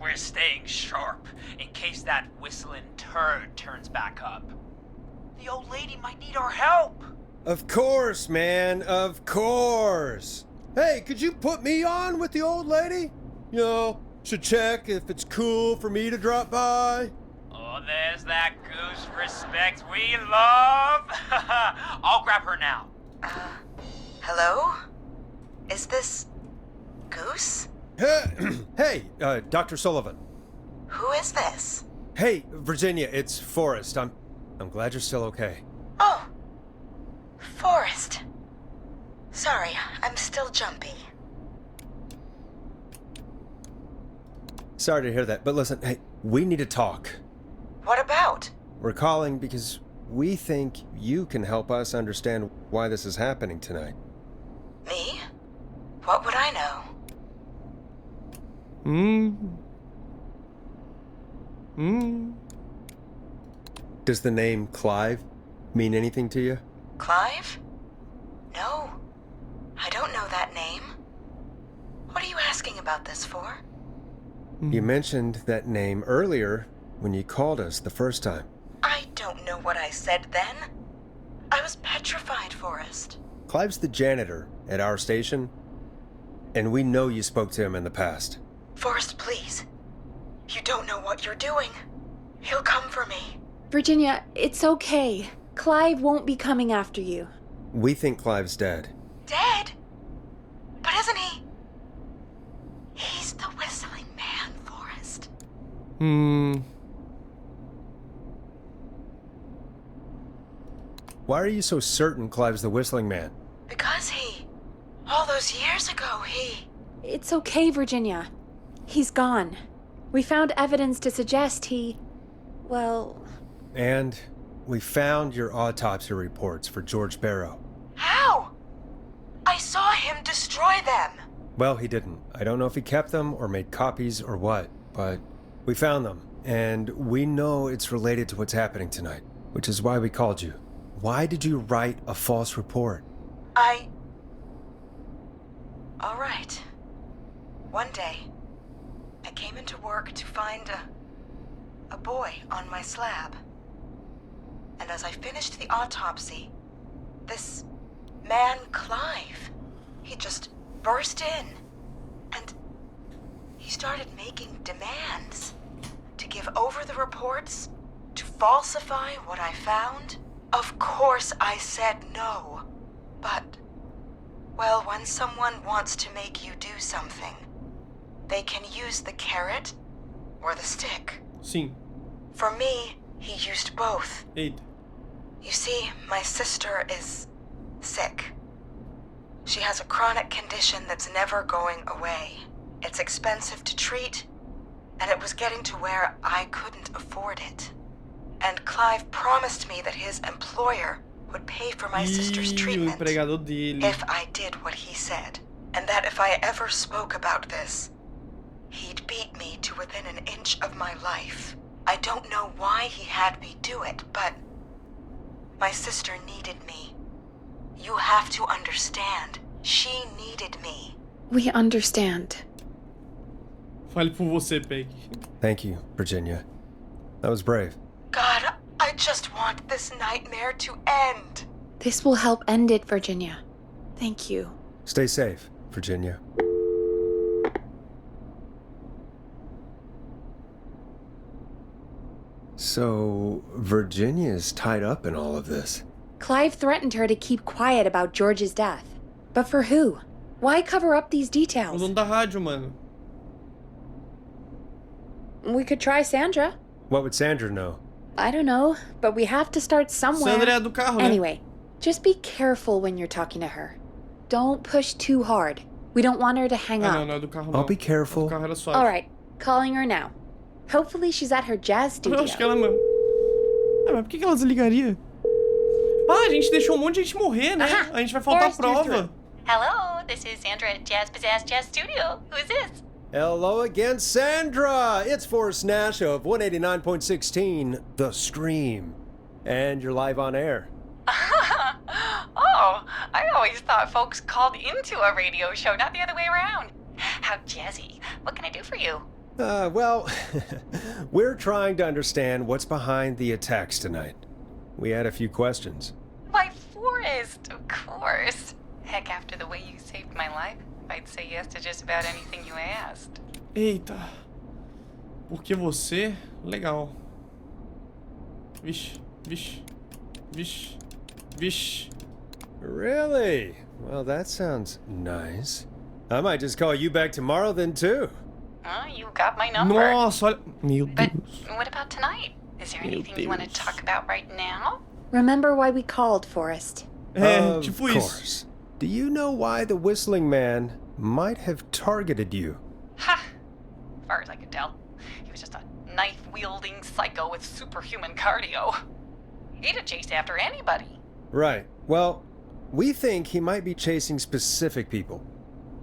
We're staying sharp in case that whistling turd turns back up. The old lady might need our help. Of course, man, of course. Hey, could you put me on with the old lady? You know, should check if it's cool for me to drop by. Oh, there's that Goose respect we love. I'll grab her now. Hello? Is this Goose? Hey, Dr. Sullivan. Who is this? Hey, Virginia, it's Forrest. I'm glad you're still okay. Oh, Forrest. Sorry, I'm still jumpy. Sorry to hear that, but listen, hey, we need to talk. What about? We're calling because we think you can help us understand why this is happening tonight. Me? What would I know? Does the name Clive mean anything to you? Clive? No. I don't know that name. What are you asking about this for? You mentioned that name earlier when you called us the first time. I don't know what I said then. I was petrified, Forrest. Clive's the janitor at our station, and we know you spoke to him in the past. Forrest, please. You don't know what you're doing. He'll come for me. Virginia, it's okay. Clive won't be coming after you. We think Clive's dead. Dead? But isn't he? He's the whistling man, Forrest. Why are you so certain Clive's the whistling man? Because all those years ago, It's okay, Virginia. He's gone. We found evidence to suggest well... And we found your autopsy reports for George Barrow. How? I saw him destroy them. Well, he didn't. I don't know if he kept them or made copies or what, but we found them. And we know it's related to what's happening tonight, which is why we called you. Why did you write a false report? All right. One day, I came into work to find a boy on my slab. And as I finished the autopsy, this man, Clive, he just burst in. And he started making demands to give over the reports, to falsify what I found. Of course I said no. But, well, when someone wants to make you do something, they can use the carrot or the stick. Sim. For me, he used both. Eita. You see, my sister is sick. She has a chronic condition that's never going away. It's expensive to treat, and it was getting to where I couldn't afford it. And Clive promised me that his employer would pay for my sister's treatment if I did what he said, and that if I ever spoke about this, he'd beat me to within an inch of my life. I don't know why he had me do it, but my sister needed me. You have to understand. She needed me. We understand. Fale por você, Peg. Thank you, Virginia. That was brave. God, I just want this nightmare to end. This will help end it, Virginia. Thank you. Stay safe, Virginia. So, Virginia's tied up in all of this. Clive threatened her to keep quiet about George's death. But for who? Why cover up these details? O dono da rádio, mano. We could try Sandra. What would Sandra know? I don't know, but we have to start somewhere. Sandra é a do carro, né? Anyway, just be careful when you're talking to her. Don't push too hard. We don't want her to hang up. Não, não é do carro, não. I'll be careful. Do carro era suave. All right, calling her now. Hopefully she's at her jazz studio. Eu acho que ela... Ah, mas por que ela desligaria? Ah, a gente deixou um monte de gente morrer, né? A gente vai faltar prova. Hello, this is Sandra at Jazz Pizzazz Jazz Studio. Who is this? Hello again, Sandra! It's Forrest Nash of 189.16, The Scream. And you're live on air. Oh, I always thought folks called into a radio show, not the other way around. How jazzy. What can I do for you? Well, we're trying to understand what's behind the attacks tonight. We had a few questions. Why, Forrest, of course. Heck, after the way you saved my life, I'd say yes to just about anything you asked. Eita. Porque você... Legal. Vixe, vixe, vixe, vixe. Really? Well, that sounds nice. I might just call you back tomorrow then, too. You got my number. Nossa, olha... Meu But Deus. what about tonight? Is there anything you want to talk about right now? Remember why we called, Forrest. É, tipo Of isso. course. Do you know why the Whistling Man might have targeted you? Ha! As far as I could tell, he was just a knife-wielding psycho with superhuman cardio. He'd chase after anybody. Right. Well, we think he might be chasing specific people.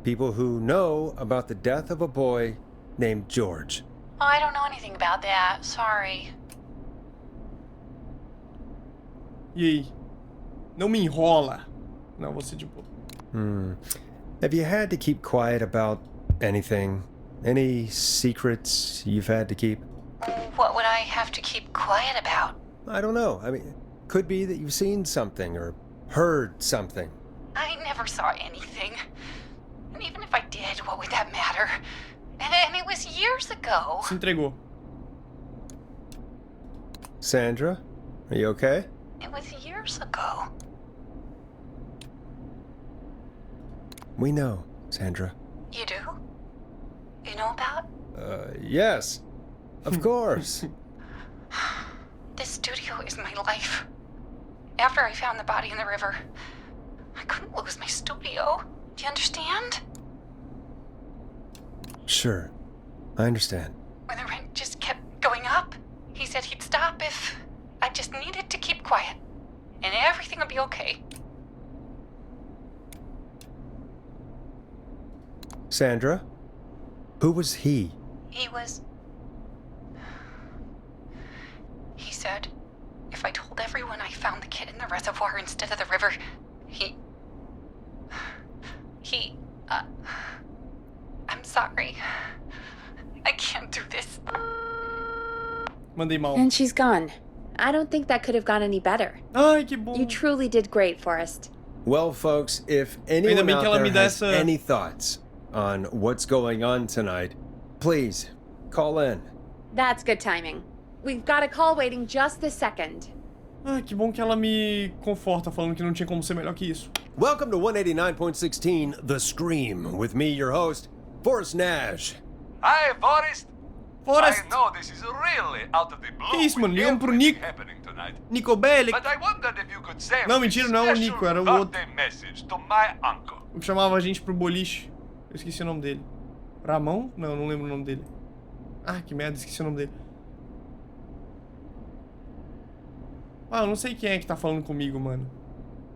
People who know about the death of a boy named George. Oh, I don't know anything about that. Sorry. E aí? Não me enrola. Não, você tipo... Have you had to keep quiet about anything? Any secrets you've had to keep? What would I have to keep quiet about? I don't know. I mean, could be that you've seen something or heard something. I never saw anything. And even if I did, what would that matter? And it was years ago. Se entregou. Sandra, are you okay? It was years ago. We know, Sandra. You do? You know about? Yes. Of course. This studio is my life. After I found the body in the river, I couldn't lose my studio. Do you understand? Sure. I understand. When the rent just kept going up, he said he'd stop if I just needed to keep quiet. And everything would be okay. Sandra? Who was he? He said if I told everyone I found the kid in the reservoir instead of the river, I'm sorry. I can't do this. Mandei mal. And she's gone. I don't think that could have gone any better. Ai, que bom. You truly did great, Forrest. Well, folks, if anyone bem que ela out me there dá has essa... any thoughts on what's going on tonight, please call in. That's good timing. We've got a call waiting just this second. Ah, que bom que ela me conforta falando que não tinha como ser melhor que isso. Welcome to 189.16 The Scream, with me, your host, Forrest Nash. Hi, Forrest. Forrest. I know this is really out of the blue. Que isso, mano? Ligamos pro everything Nico. happening tonight. Nico Bellic. But I wondered if you could send Não, mentira, não é o Nico, era o special outro. birthday message to my uncle. O que chamava a gente pro boliche. Eu esqueci o nome dele. Ramon? Não, não lembro o nome dele. Ah, que merda, esqueci o nome dele. Ah, eu não sei quem é que tá falando comigo, mano.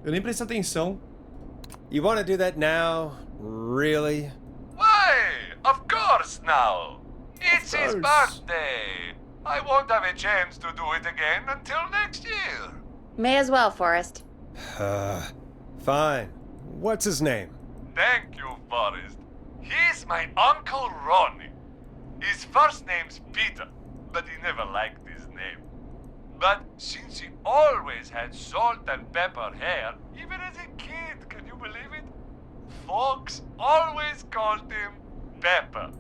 Eu nem prestei atenção. You want to do that now? Really? Why? Of course now. It's his birthday. I won't have a chance to do it again until next year. May as well, Forrest. Fine. What's his name? Thank you, Forrest. He's my Uncle Ronnie. His first name's Peter, but he never liked his name. But since he always had salt and pepper hair, even as a kid, can you believe it? Folks always called him Pepper.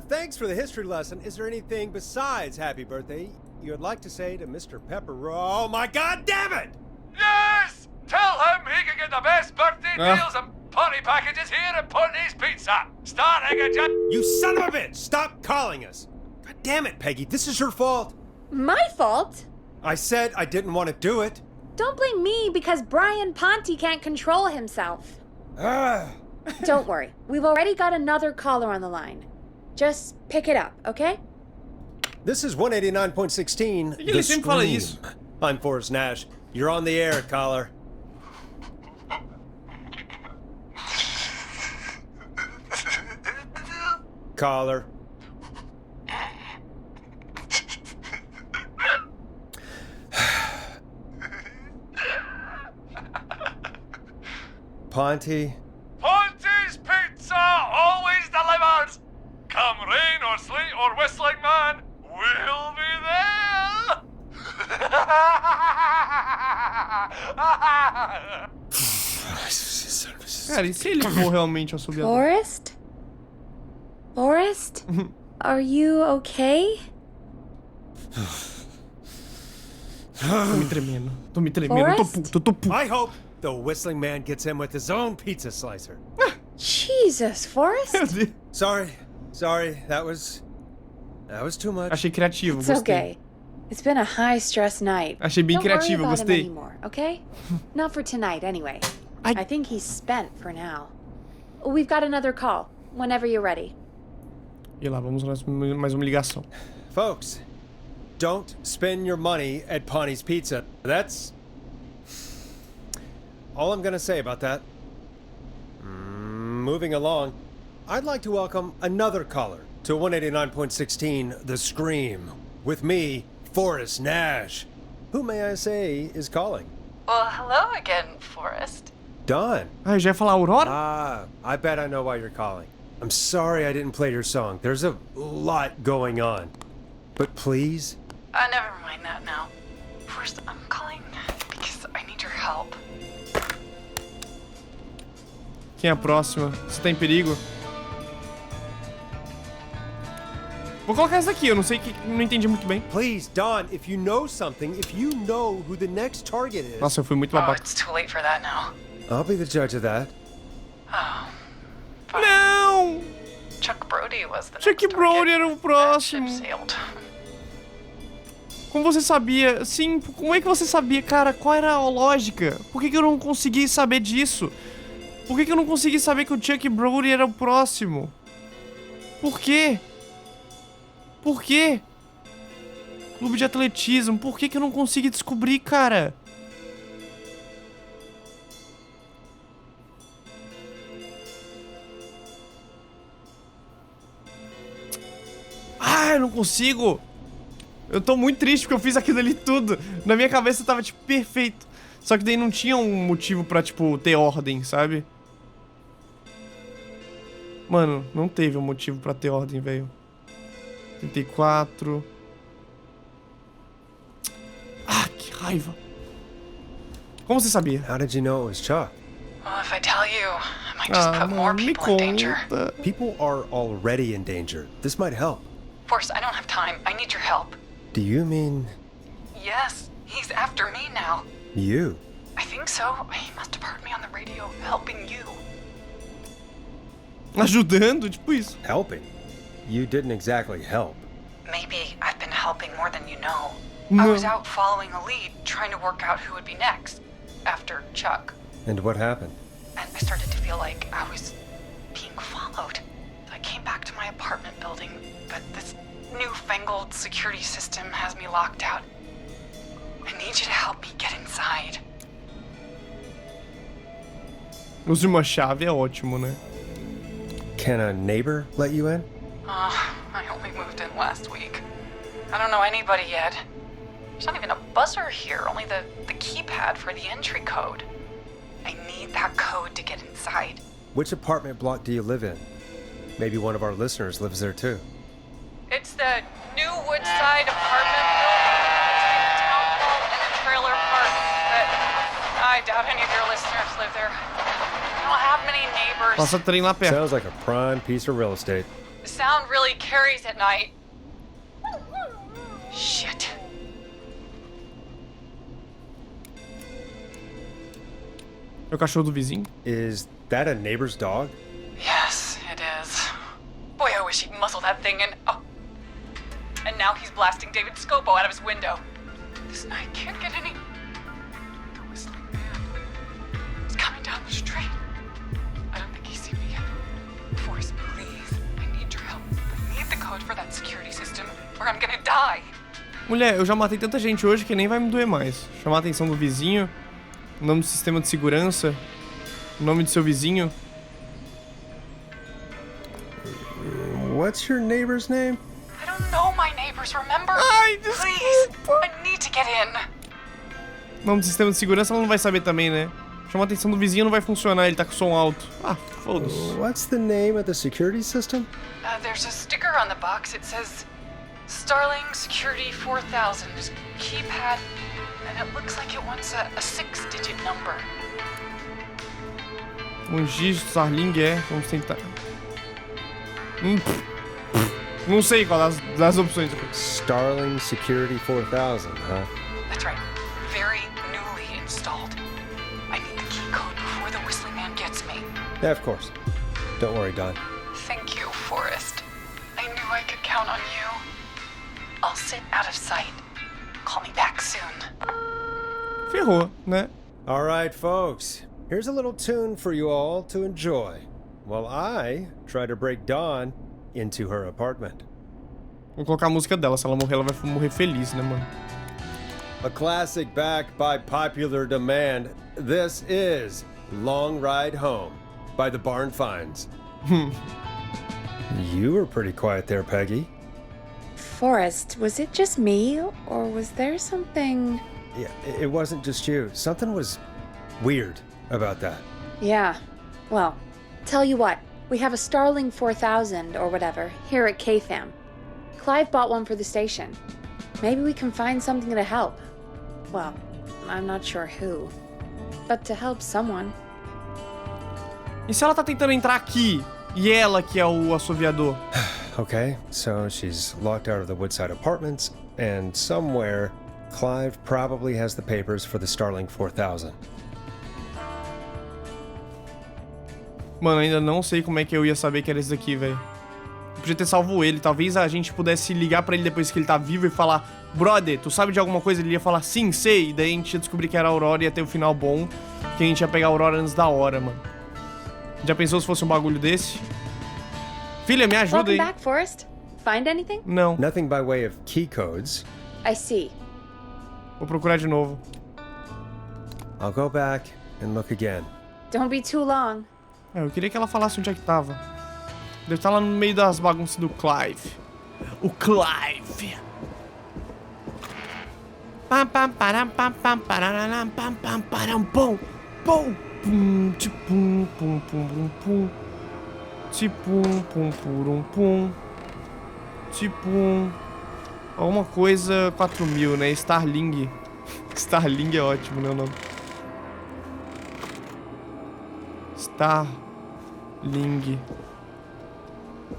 Thanks for the history lesson. Is there anything besides happy birthday you would like to say to Mr. Pepper? Oh my god damn it! Yes! Tell him he can get the best birthday deals and party packages here at Putney's Pizza. Starting at You son of a bitch! Stop calling us! God damn it, Peggy, this is your fault! My fault? I said I didn't want to do it. Don't blame me because Brian Ponte can't control himself. Don't worry, we've already got another caller on the line. Just pick it up, okay? This is 189.16, The Scream. I'm Forrest Nash. You're on the air, caller. Caller. Ponte. Ponte's Pizza always delivers. Come rain or sleet or whistling man, we'll be there. Cara, e se ele for realmente um assobiador? Forrest? Forrest? Are you okay? Tô me tremendo. Tô me tremendo. Eu tô puto. I hope the whistling man gets in with his own pizza slicer. Jesus, Forrest? Sorry. That was too much. Achei creativo, It's gostei. okay. It's been a high-stress night. Achei bem Don't criativo, worry about him gostei. anymore, okay? Not for tonight, anyway. I think he's spent for now. We've got another call. Whenever you're ready. E lá, vamos mais uma ligação. Folks, don't spend your money at Ponte's Pizza. That's all I'm gonna say about that. Moving along, I'd like to welcome another caller to 189.16, The Scream, with me, Forrest Nash. Who, may I say, is calling? Well, hello again, Forrest. Don. Ah, eu já ia falar Aurora? I bet I know why you're calling. I'm sorry I didn't play your song. There's a lot going on. But please? Never mind that now. First, I'm calling because I need your help. Quem é a próxima? Você tá em perigo? Vou colocar essa aqui, eu não sei que não entendi muito bem. Please, Don, if you know something, if you know who the next target is. Nossa, eu fui muito babaca. Oh, it's too late for that now. I'll be the judge of that. Oh. Não! Chuck Brody was the Chuck Brody era o próximo. sailed. Como você sabia? Sim, como é que você sabia, cara? Qual era a lógica? Por que eu não consegui saber disso? Por que eu não consegui saber que o Chuck Brody era o próximo? Por quê? Por quê? Clube de atletismo, por que eu não consegui descobrir, cara? Ah, eu não consigo! Eu tô muito triste porque eu fiz aquilo ali tudo. Na minha cabeça tava, tipo, perfeito. Só que daí não tinha um motivo pra, tipo, ter ordem, sabe? Mano, não teve um motivo pra ter ordem, velho. 34. Ah, que raiva. Como você sabia? How did you know it was Chuck? Well, if I tell you, I might just put more people in danger. People are already in danger. This might help. Forrest, I don't have time. I need your help. Do you mean Yes, he's after me now. you? I think so. He must have heard me on the radio helping you. Ajudando, tipo isso. Helping? You didn't exactly help. Maybe I've been helping more than you know. No. I was out following a lead, trying to work out who would be next, after Chuck. And what happened? And I started to feel like I was being followed. I came back to my apartment building, but this newfangled security system has me locked out. I need you to help me get inside. Use uma chave é ótimo, né? Can a neighbor let you in? I only moved in last week. I don't know anybody yet. There's not even a buzzer here, only the keypad for the entry code. I need that code to get inside. Which apartment block do you live in? Maybe one of our listeners lives there too. It's the new Woodside apartment building between the town hall and the trailer park. But I doubt any of your listeners live there. I don't have many neighbors. Passa trem lá perto. Sounds like a prime piece of real estate. The sound really carries at night. Shit. É o cachorro do vizinho? Is that a neighbor's dog? Yes, it is. Boy, I wish he'd muzzle that thing and... Oh. And now he's blasting David Scopo out of his window. This night can't get any... The whistling man. He's coming down the street. I don't think he's seen me yet. Forrest, please. I need your help. I need the code for that security system or I'm gonna die. Mulher, eu já matei tanta gente hoje que nem vai me doer mais. Chamar a atenção do vizinho, o nome do sistema de segurança, o nome do seu vizinho. What's your neighbor's name? I don't know my neighbors, remember? Ai, please, I need to get in. O nome do sistema de segurança ela não vai saber também, né? Chamar a atenção do vizinho não vai funcionar, ele tá com som alto. Ah, foda-se. What's the name of the security system? There's a sticker on the box. It says Starling Security 4000. There's a keypad, and it looks like it wants a 6-digit number. Um dígito, Starling é. Vamos tentar. Não sei qual das opções. Starling Security 4000, huh? That's right. Very newly installed. I need the key code before the whistling man gets me. Yeah, of course. Don't worry, Don. Thank you, Forrest. I knew I could count on you. I'll sit out of sight. Call me back soon. Ferrou, né? All right, folks. Here's a little tune for you all to enjoy while I try to break Dawn into her apartment. Vou colocar a música dela. Se ela morrer, ela vai morrer feliz, né, mano? A classic backed by popular demand. This is Long Ride Home by the Barn Finds. You were pretty quiet there, Peggy. Forrest, was it just me, or was there something... Yeah, it wasn't just you. Something was weird about that. Yeah. Well, tell you what. We have a Starling 4000, or whatever, here at KFAM. Clive bought one for the station. Maybe we can find something to help. Well, I'm not sure who. But to help someone. E se ela tá tentando entrar aqui, e ela que é o assoviador? Okay, so she's locked out of the Woodside Apartments, and somewhere, Clive probably has the papers for the Starling 4000. Mano, ainda não sei como é que eu ia saber que era esse daqui, velho. Podia ter salvo ele. Talvez a gente pudesse ligar pra ele depois que ele tá vivo e falar: brother, tu sabe de alguma coisa? Ele ia falar: sim, sei. E daí a gente ia descobrir que era a Aurora e ia ter o final bom. Que a gente ia pegar a Aurora antes da hora, mano. Já pensou se fosse um bagulho desse? Filha, me ajuda aí. Welcome back, Forrest. Find anything? Não. Nothing by way of key codes. I see. Vou procurar de novo. I'll go back and look again. Don't be too long. Eu queria que ela falasse onde é que tava. Deve estar lá no meio das bagunças do Clive. O Clive. Pam pam param pam pam pararam pam pam param pum pum pum tipum pum pum pum pum tipum pum purum pum tipum alguma coisa 4000, né? Starling. Starling é ótimo, né, o nome? Starling.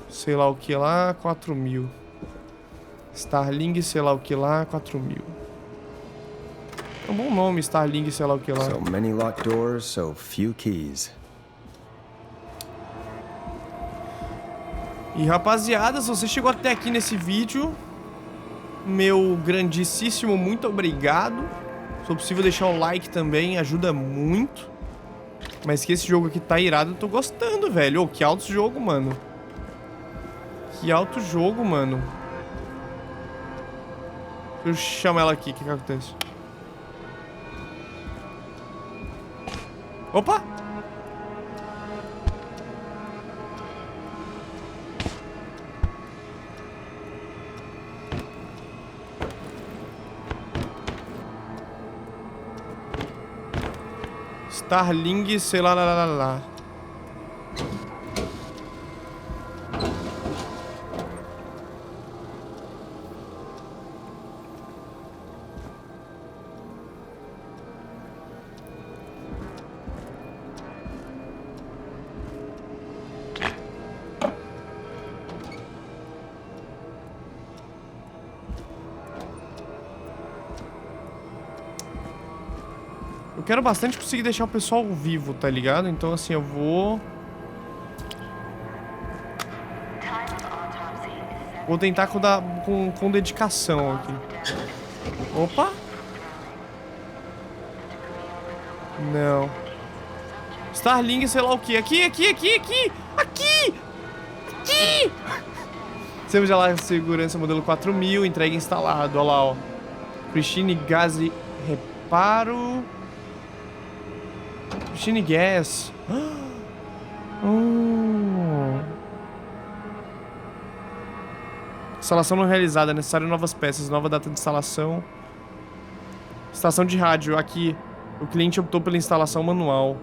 Sei lá o que lá, 4000. Starling, sei lá o que lá, 4000. É um bom nome, Starling, sei lá o que lá. So many locked doors, so few keys. E rapaziada, se você chegou até aqui nesse vídeo, meu grandíssimo muito obrigado. Se possível deixar o like também, ajuda muito. Mas que esse jogo aqui tá irado, eu tô gostando, velho. Ô, que alto jogo, mano. Que alto jogo, mano. Eu chamo ela aqui, o que acontece? Opa! Starlink, sei lá. Eu quero bastante conseguir deixar o pessoal vivo, tá ligado? Então, assim, eu vou... Vou tentar com dedicação aqui. Opa! Não. Starlink, sei lá o que. Aqui! Sistema de alarme de segurança modelo 4000, entrega instalado. Olha lá, ó. Christine Gás e reparo... Christine Gas. Instalação não realizada. Necessário novas peças. Nova data de instalação. Estação de rádio. Aqui. O cliente optou pela instalação manual.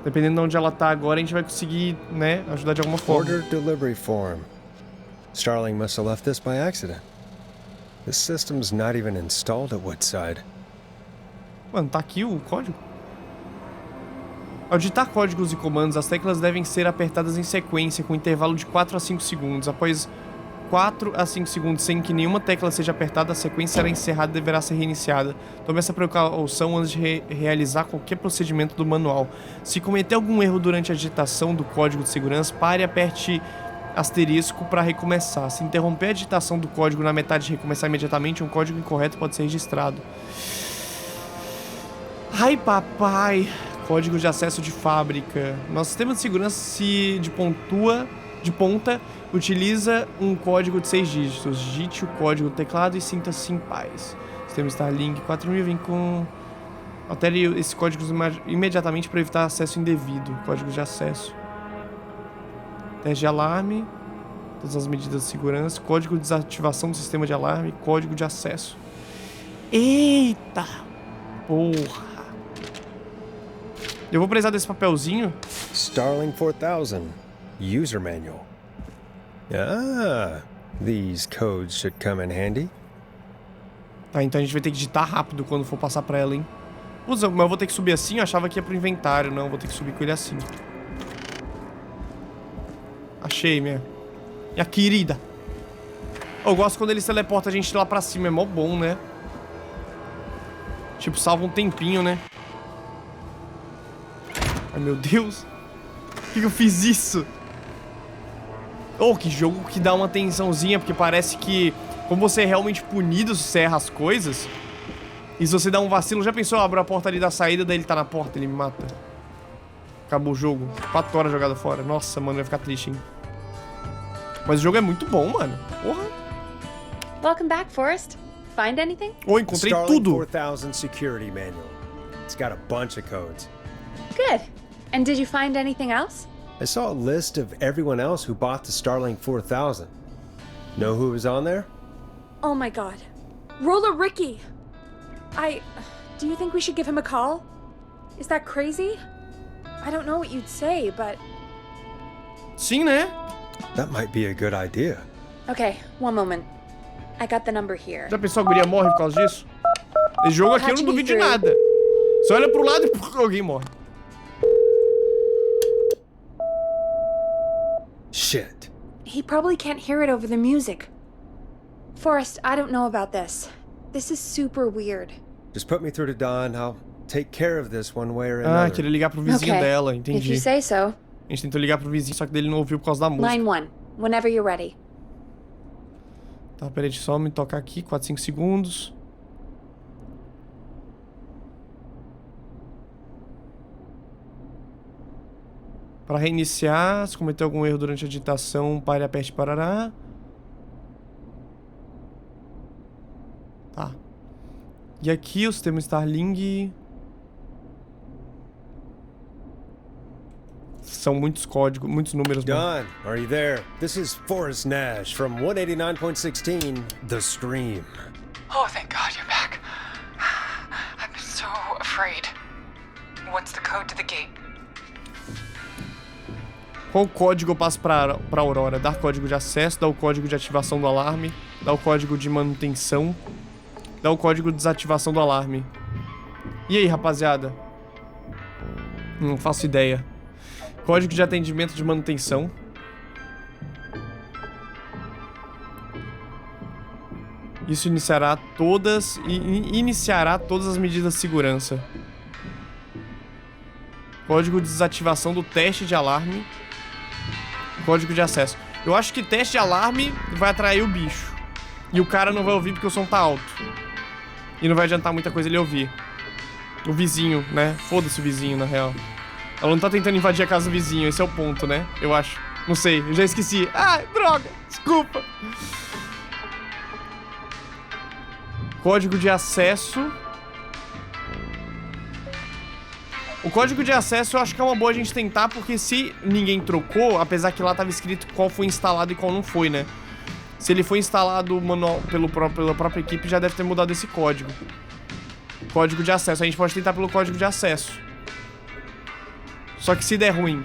Dependendo de onde ela tá agora, a gente vai conseguir, né, ajudar de alguma forma. Order delivery form. Starling must have left this by accident. The system's not even installed at Woodside. Mano, tá aqui o código? Ao digitar códigos e comandos, as teclas devem ser apertadas em sequência, com intervalo de 4 a 5 segundos. Após 4 a 5 segundos sem que nenhuma tecla seja apertada, a sequência será encerrada e deverá ser reiniciada. Tome essa precaução antes de realizar qualquer procedimento do manual. Se cometer algum erro durante a digitação do código de segurança, pare e aperte asterisco para recomeçar. Se interromper a digitação do código na metade e recomeçar imediatamente, um código incorreto pode ser registrado. Ai, papai. Código de acesso de fábrica. Nosso sistema de segurança de ponta utiliza um código de 6 dígitos. Digite o código no teclado e sinta-se em paz. Sistema Starlink 4000 vem com... Altere esses códigos imediatamente para evitar acesso indevido. Código de acesso. Teste de alarme. Todas as medidas de segurança. Código de desativação do sistema de alarme. Código de acesso. Eita! Porra! Eu vou precisar desse papelzinho. Starling 4000. User manual. Ah, these codes should come in handy. Tá, então a gente vai ter que digitar rápido quando for passar pra ela, hein? Mas eu vou ter que subir assim? Eu achava que ia pro inventário. Não, vou ter que subir com ele assim. Achei, minha querida. Eu gosto quando eles teleportam a gente lá pra cima. É mó bom, né? Tipo, salva um tempinho, né? Ai, meu Deus. Por que eu fiz isso? Oh, que jogo que dá uma tensãozinha. Porque parece que, como você é realmente punido se você erra as coisas, e se você dá um vacilo... Já pensou? Abre a porta ali da saída, daí ele tá na porta, ele me mata. Acabou o jogo. 4 horas jogado fora. Nossa, mano, vai ficar triste, hein? Mas o jogo é muito bom, mano. Porra. Welcome back, Forrest. Find anything? Oh, encontrei tudo. Starling 4000 security manual. It's got a bunch of codes. Good. And did you find anything else? I saw a list of everyone else who bought the Starling 4000. Know who was on there? Oh my god. Roller Ricky! Do you think we should give him a call? Is that crazy? I don't know what you'd say, but... Sim, né? That might be a good idea. Okay, one moment. I got the number here. Já pensou que a guria morre por causa disso? Esse jogo aqui eu não duvido de nada. Você olha pro lado e alguém morre. Shit. He probably can't hear it over the music. Forrest, I don't know about this. This is super weird. Just put me through to Dawn. I'll take care of this one way or another. Ah, queria ligar pro vizinho dela, entendi. If you say so. A gente tentou ligar pro vizinho, só que dele não ouviu por causa da música. Line 1, whenever you're ready. Tá, peraí, deixa eu só me tocar aqui, 4, 5 segundos. Para reiniciar, se cometer algum erro durante a digitação, pare, aperte, parará. Tá. E aqui o sistema Starlink... São muitos códigos, muitos números. Don, are you there? This is Forrest Nash from 189.16, The Stream. Oh, thank God you're back. code to the gate. Qual código eu passo pra Aurora? Dar código de acesso, dar o código de ativação do alarme, dar o código de manutenção, dar o código de desativação do alarme. E aí, rapaziada? Não faço ideia. Código de atendimento de manutenção. Isso iniciará todas as medidas de segurança. Código de desativação do teste de alarme. Código de acesso. Eu acho que teste de alarme vai atrair o bicho. E o cara não vai ouvir porque o som tá alto. E não vai adiantar muita coisa ele ouvir. O vizinho, né? Foda-se o vizinho, na real. Ela não tá tentando invadir a casa do vizinho, esse é o ponto, né? Eu acho. Não sei, eu já esqueci. Ai, droga, desculpa. Código de acesso. O código de acesso eu acho que é uma boa a gente tentar, porque se ninguém trocou, apesar que lá tava escrito qual foi instalado e qual não foi, né? Se ele foi instalado manual pela própria equipe, já deve ter mudado esse código. Código de acesso. A gente pode tentar pelo código de acesso. Só que se der ruim...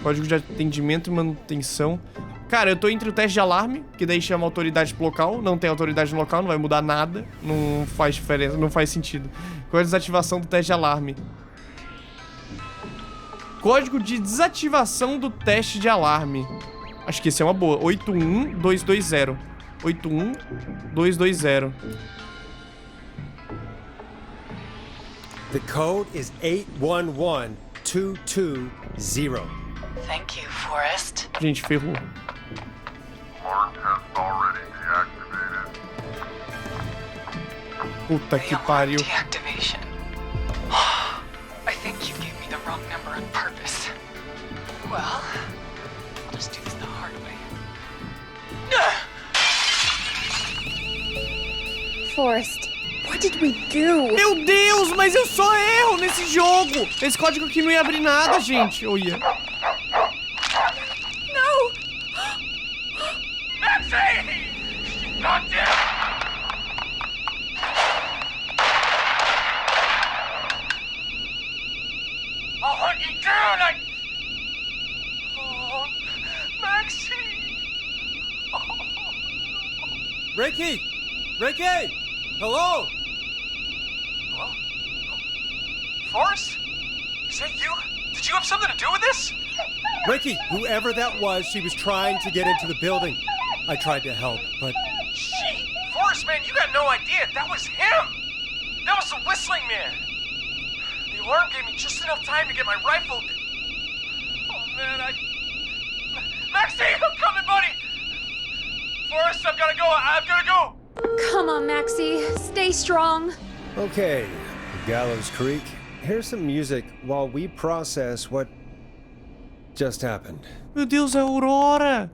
Código de atendimento e manutenção. Cara, eu tô entre o teste de alarme, que daí chama autoridade local. Não tem autoridade no local, não vai mudar nada. Não faz diferença, não faz sentido. Código de desativação do teste de alarme. Código de desativação do teste de alarme. Acho que esse é uma boa. 81220. 81220. The code is 811220. Thank you, Forrest. Gente, ferrou. Puta que pariu. Deactivation. I think you gave me the wrong number on purpose. Well, I'll just do this the hard way. Forrest, what did we do? Meu Deus, mas eu só erro nesse jogo. Esse código aqui não ia abrir nada, gente. Ou ia? No! Maxie! Not dead! I'll hunt you down! Oh, Maxie! Oh. Ricky! Ricky! Hello? Hello? Forrest? Is that you? Did you have something to do with this? Ricky, whoever that was, she was trying to get into the building. I tried to help, but... She? Forrest, man, you got no idea. That was him! That was the whistling man! The alarm gave me just enough time to get my rifle... Oh, man, Maxie, I'm coming, buddy! Forrest, I've gotta go. I've gotta go! Come on, Maxie. Stay strong. Okay, Gallows Creek. Here's some music while we process what just happened. Meu Deus, é a Aurora.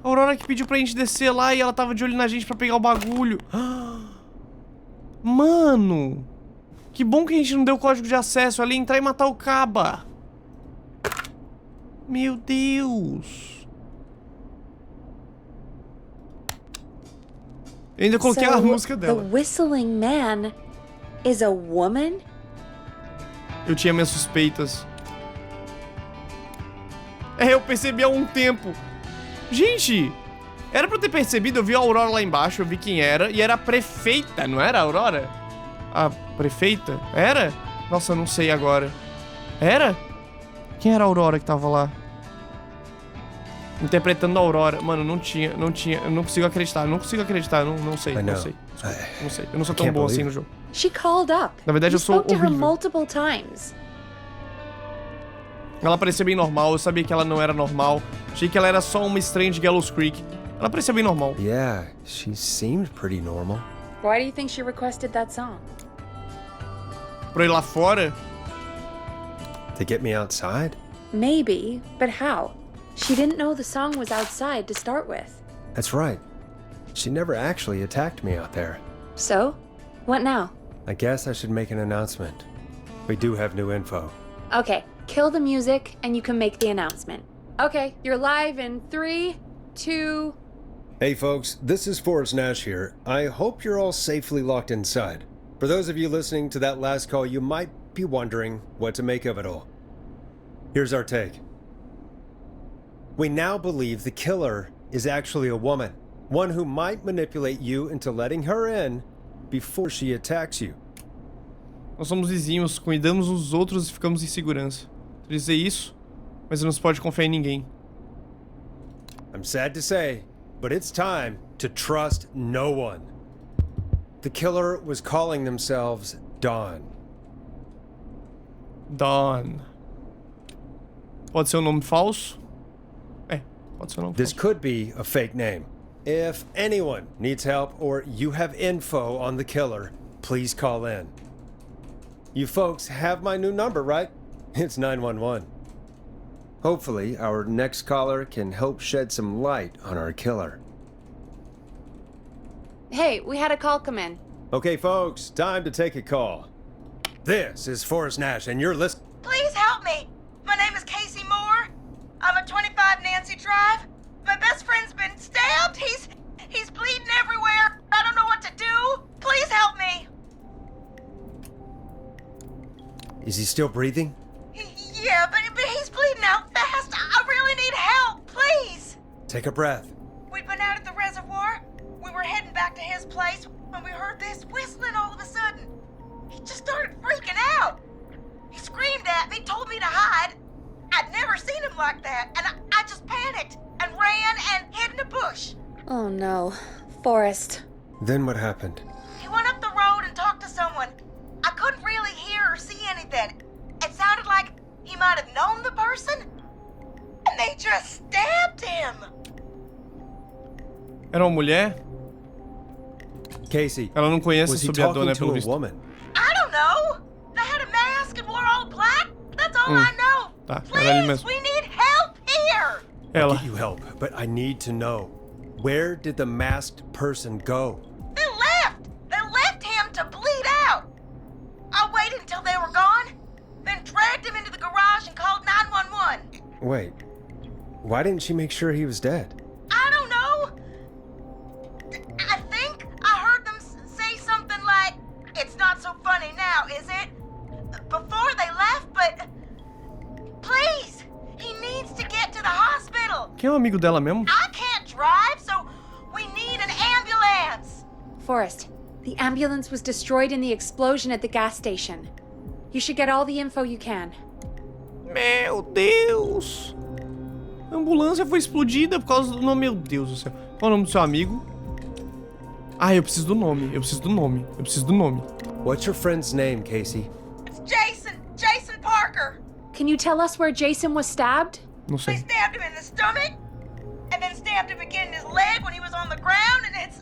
A Aurora que pediu pra gente descer lá e ela tava de olho na gente pra pegar o bagulho. Mano. Que bom que a gente não deu código de acesso. Ela ia entrar e matar o caba. Meu Deus. Eu ainda coloquei a música dela. The whistling man is a woman? Eu tinha minhas suspeitas. Eu percebi há um tempo. Gente, era pra eu ter percebido. Eu vi a Aurora lá embaixo, eu vi quem era. E era a prefeita, não era a Aurora? A prefeita? Era? Nossa, eu não sei agora. Era? Quem era a Aurora que tava lá? Interpretando a Aurora. Mano, não tinha. Eu não consigo acreditar, não sei. Não sei. Eu não sou tão bom assim no jogo. She called up. Na verdade, eu sou horrível. Multiple times. Ela parecia bem normal, eu sabia que ela não era normal. Achei que ela era só uma estranha de Gallows Creek. Ela parecia bem normal. Yeah, she seemed pretty normal. Why do you think she requested that song? Pra ir lá fora? To get me outside? Maybe, but how? She didn't know the song was outside to start with. That's right. She never actually attacked me out there. So? What now? I guess I should make an announcement. We do have new info. Okay, kill the music and you can make the announcement. Okay, you're live in 3, 2... Hey folks, this is Forrest Nash here. I hope you're all safely locked inside. For those of you listening to that last call, you might be wondering what to make of it all. Here's our take. We now believe the killer is actually a woman, one who might manipulate you into letting her in before she attacks you. Nós somos vizinhos, cuidamos uns dos outros e ficamos em segurança. Quer dizer isso, mas não se pode confiar em ninguém. I'm sad to say, but it's time to trust no one. The killer was calling themselves Dawn. Dawn. Pode ser um nome falso? É, pode ser um nome This falso. could be a fake name. If anyone needs help or you have info on the killer, please call in. You folks have my new number, right? It's 911. Hopefully, our next caller can help shed some light on our killer. Hey, we had a call come in. Okay, folks, time to take a call. This is Forrest Nash, and you're listening. Please help me. My name is Casey Moore. I'm at 25 Nancy Drive. My best friend's been stabbed. He's bleeding everywhere. I don't know what to do. Please help me. Is he still breathing? Yeah, but he's bleeding out fast. I really need help. Please. Take a breath. We'd been out at the reservoir. We were heading back to his place when we heard this whistling all of a sudden. He just started freaking out. He screamed at me, told me to hide. I'd never seen him like that, and I just panicked and ran and hid in a bush. Oh no. Forrest. Then what happened? He went up the road and talked to someone. I couldn't really hear or see anything. It sounded like he might have known the person, and they just stabbed him. Era uma mulher? Casey, ela não conhece was he sobre a dona, talking to pelo a visto. woman? I don't know. They had a mask and wore all black. That's all I know. Tá, era ali mesmo. We need help here. I'll get you help, but I need to know. Where did the masked person go? They left. They left him to bleed out. I waited until they were gone, then dragged him into the garage and called 911. Wait, why didn't she make sure he was dead? I don't know. I think I heard them say something like, "It's not so funny now, is it?" Before they left, but please, he needs to get to the hospital. Quem é o amigo dela mesmo? I can't drive, so we need an ambulance. Forrest, the ambulance was destroyed in the explosion at the gas station. You should get all the info you can. Meu Deus! A ambulância foi explodida por causa do nome. Meu Deus do céu. Qual é o nome do seu amigo? Ah, eu preciso do nome. Eu preciso do nome. Eu preciso do nome. What's your friend's name, Casey? It's Jason Parker. Can you tell us where Jason was stabbed? Não sei. They stabbed him in the stomach, and then stabbed him again in his leg when he was on the ground, and it's...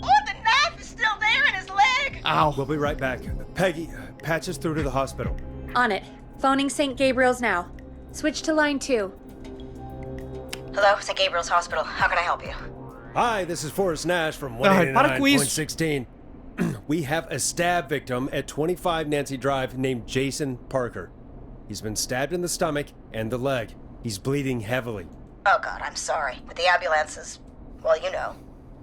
Oh, the knife is still there in his leg! Ow. We'll be right back. Peggy, patch us through to the hospital. On it. Phoning St. Gabriel's now. Switch to line 2. Hello, St. Gabriel's Hospital. How can I help you? Hi, this is Forrest Nash from para com isso. 189.16. We have a stab victim at 25 Nancy Drive named Jason Parker. He's been stabbed in the stomach and the leg. He's bleeding heavily. Oh, God, I'm sorry. With the ambulances, well, you know.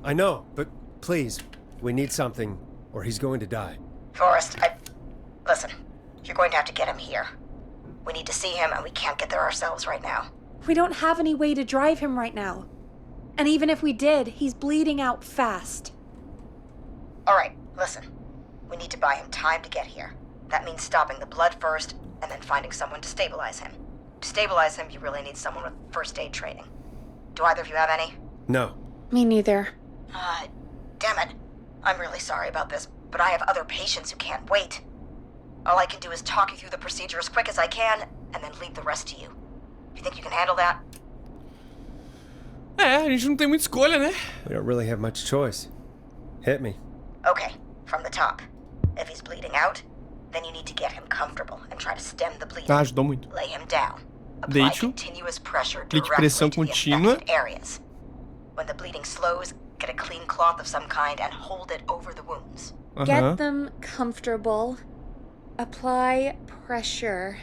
I know, but please, we need something, or he's going to die. Forrest, Listen, you're going to have to get him here. We need to see him, and we can't get there ourselves right now. We don't have any way to drive him right now. And even if we did, he's bleeding out fast. All right, listen. We need to buy him time to get here. That means stopping the blood first, and then finding someone to stabilize him. To stabilize him, you really need someone with first aid training. Do either of you have any? No. Me neither. Damn it. I'm really sorry about this, but I have other patients who can't wait. All I can do is talk you through the procedure as quick as I can, and then leave the rest to you. You think you can handle that? É, a gente não tem muita escolha, né? We don't really have much choice. Hit me. Okay, from the top. If he's bleeding out, then you need to get him comfortable and try to stem the bleeding. Ah, ajudou muito. Lay him down. Apply Deito. continuous pressure Clique directly pressão to the contínua. affected areas. When the bleeding slows, get a clean cloth of some kind and hold it over the wounds. Get them comfortable. Apply pressure.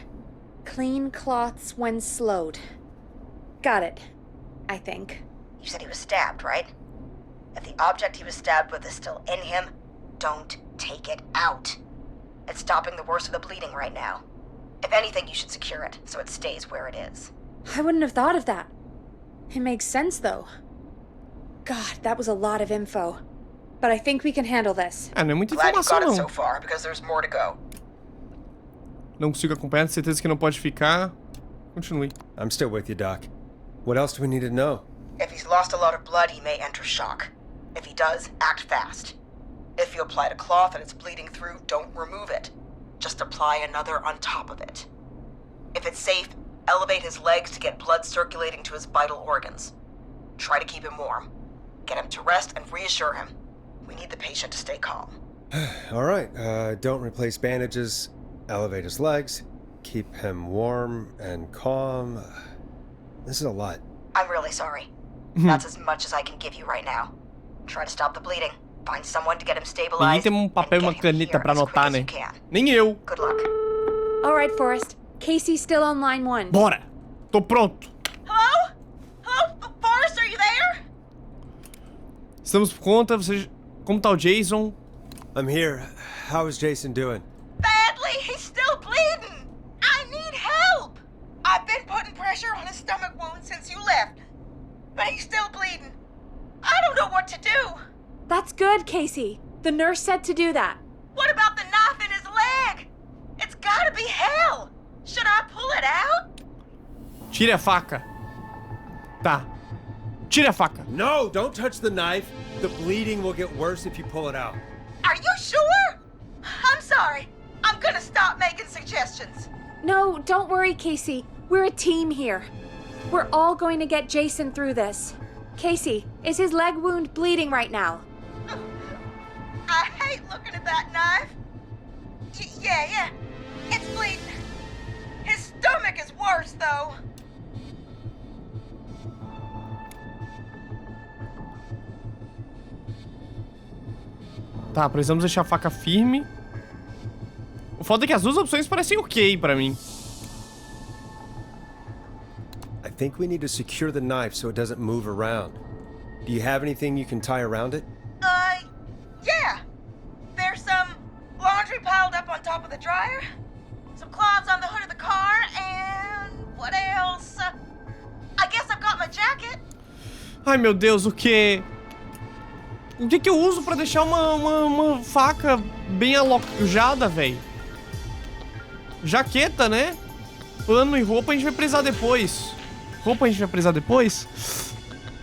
Clean cloths when slowed. Got it. I think. You said he was stabbed, right? If the object he was stabbed with is still in him, don't take it out. It's stopping the worst of the bleeding right now. If anything, you should secure it so it stays where it is. I wouldn't have thought of that. It makes sense, though. God, that was a lot of info. But I think we can handle this. Ah, não é muita Glad you informação, got it não. so far, because there's more to go. Não consigo acompanhar, tenho certeza que não pode ficar. Continue. I'm still with you, Doc. What else do we need to know? If he's lost a lot of blood, he may enter shock. If he does, act fast. If you applied a cloth and it's bleeding through, don't remove it. Just apply another on top of it. If it's safe, elevate his legs to get blood circulating to his vital organs. Try to keep him warm. Get him to rest and reassure him. We need the patient to stay calm. All right, don't replace bandages, elevate his legs, keep him warm and calm. This is a lot. I'm really sorry. That's as much as I can give you right now. Try to stop the bleeding. Find someone to get him Ninguém stabilized. tem papel e uma caneta pra anotar, né? Nem eu. Good luck. All right, Forrest. Casey's still on line 1. Bora! Tô pronto. Hello? Hello? Forrest, are you there? Estamos por conta. Você... Como tá o Jason? I'm here. How is Jason doing? Badly. He's still bleeding. I need help. I've been putting pressure on his stomach wound since you left. But he's still bleeding. I don't know what to do. That's good, Casey. The nurse said to do that. What about the knife in his leg? It's gotta be hell. Should I pull it out? Tire a faca. Tá. Tire a faca. No, don't touch the knife. The bleeding will get worse if you pull it out. Are you sure? I'm sorry. I'm gonna stop making suggestions. No, don't worry, Casey. We're a team here. We're all going to get Jason through this. Casey, is his leg wound bleeding right now? I hate looking at that knife. Yeah. It's bleeding. His stomach is worse, though. Tá, precisamos deixar a faca firme. O foda é que as duas opções parecem ok pra mim. I think we need to secure the knife so it doesn't move around. Do you have anything you can tie around it? Yeah. There's some laundry piled up on top of the dryer, some cloths on the hood of the car, and what else? I guess I've got my jacket. Ai, meu Deus, o quê? O que eu uso pra deixar uma faca bem alojada, velho? Jaqueta, né? Pano e roupa a gente vai precisar depois. Roupa a gente vai precisar depois?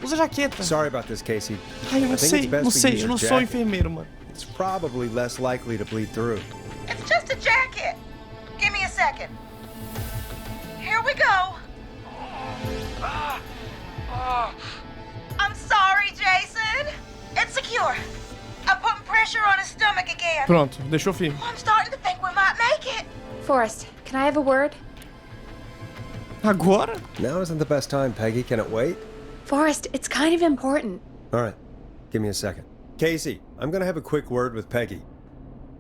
Usa jaqueta. Sorry about this, Casey. Ai, eu não sei, eu não sou enfermeiro, mano. It's probably less likely to bleed through. It's just a jacket. Give me a second. Here we go. I'm sorry, Jason. It's secure. I'm putting pressure on his stomach again. Pronto, deixou firme. I'm starting to think we might make it. Forrest, can I have a word? Agora? Now isn't the best time, Peggy. Can it wait? Forrest, it's kind of important. All right. Give me a second. Casey, I'm going to have a quick word with Peggy.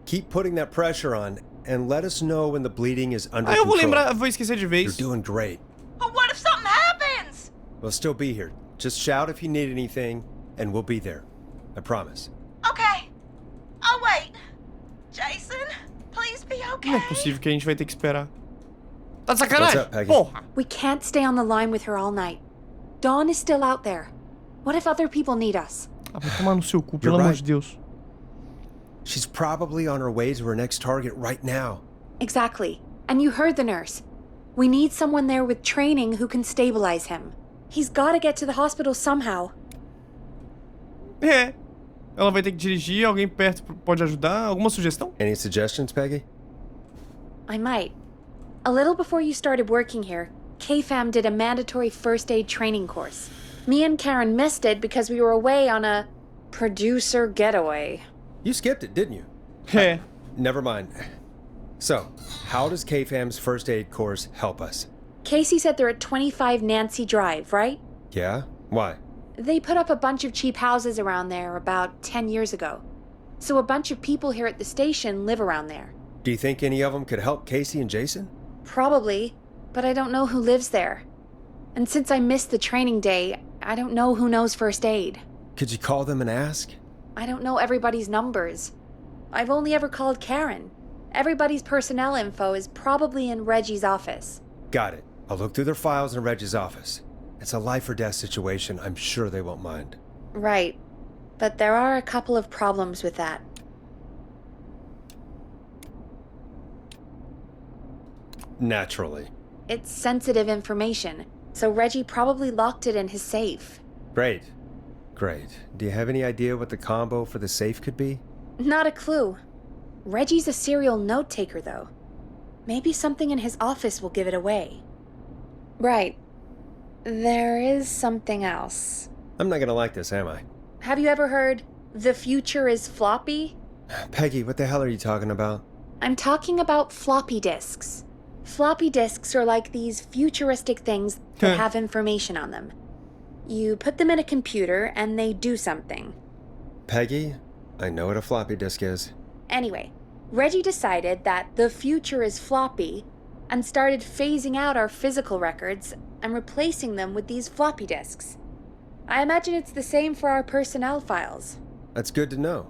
Keep putting that pressure on and let us know when the bleeding is under eu vou control. lembrar, vou esquecer de vez. You're doing great. But what if something happens? We'll still be here. Just shout if you need anything, and we'll be there. I promise. Okay. I'll wait. Jason, please be okay. Não é possível que a gente vai ter que esperar. Tá de sacanagem? What's up, Peggy? Porra. We can't stay on the line with her all night. Dawn is still out there. What if other people need us? Ah, vai tomar no seu cu, pelo amor de Deus. She's probably on her way to her next target right now. Exactly. And you heard the nurse. We need someone there with training who can stabilize him. He's gotta get to the hospital somehow. É. Ela vai ter que dirigir, alguém perto pode ajudar? Alguma sugestão? Any suggestions, Peggy? I might. A little before you started working here, KFAM did a mandatory first aid training course. Me and Karen missed it because we were away on a producer getaway. You skipped it, didn't you? Yeah. Never mind. So, how does KFAM's first aid course help us? Casey said they're at 25 Nancy Drive, right? Yeah? Why? They put up a bunch of cheap houses around there about 10 years ago. So a bunch of people here at the station live around there. Do you think any of them could help Casey and Jason? Probably, but I don't know who lives there. And since I missed the training day, I don't know who knows first aid. Could you call them and ask? I don't know everybody's numbers. I've only ever called Karen. Everybody's personnel info is probably in Reggie's office. Got it. I'll look through their files in Reggie's office. It's a life or death situation. I'm sure they won't mind. Right. But there are a couple of problems with that. Naturally. It's sensitive information, so Reggie probably locked it in his safe. Great. Great. Do you have any idea what the combo for the safe could be? Not a clue. Reggie's a serial note-taker, though. Maybe something in his office will give it away. Right. There is something else. I'm not gonna like this, am I? Have you ever heard, "The future is floppy"? Peggy, what the hell are you talking about? I'm talking about floppy disks. Floppy disks are like these futuristic things that have information on them. You put them in a computer and they do something. Peggy, I know what a floppy disk is. Anyway, Reggie decided that the future is floppy and started phasing out our physical records and replacing them with these floppy disks. I imagine it's the same for our personnel files. That's good to know.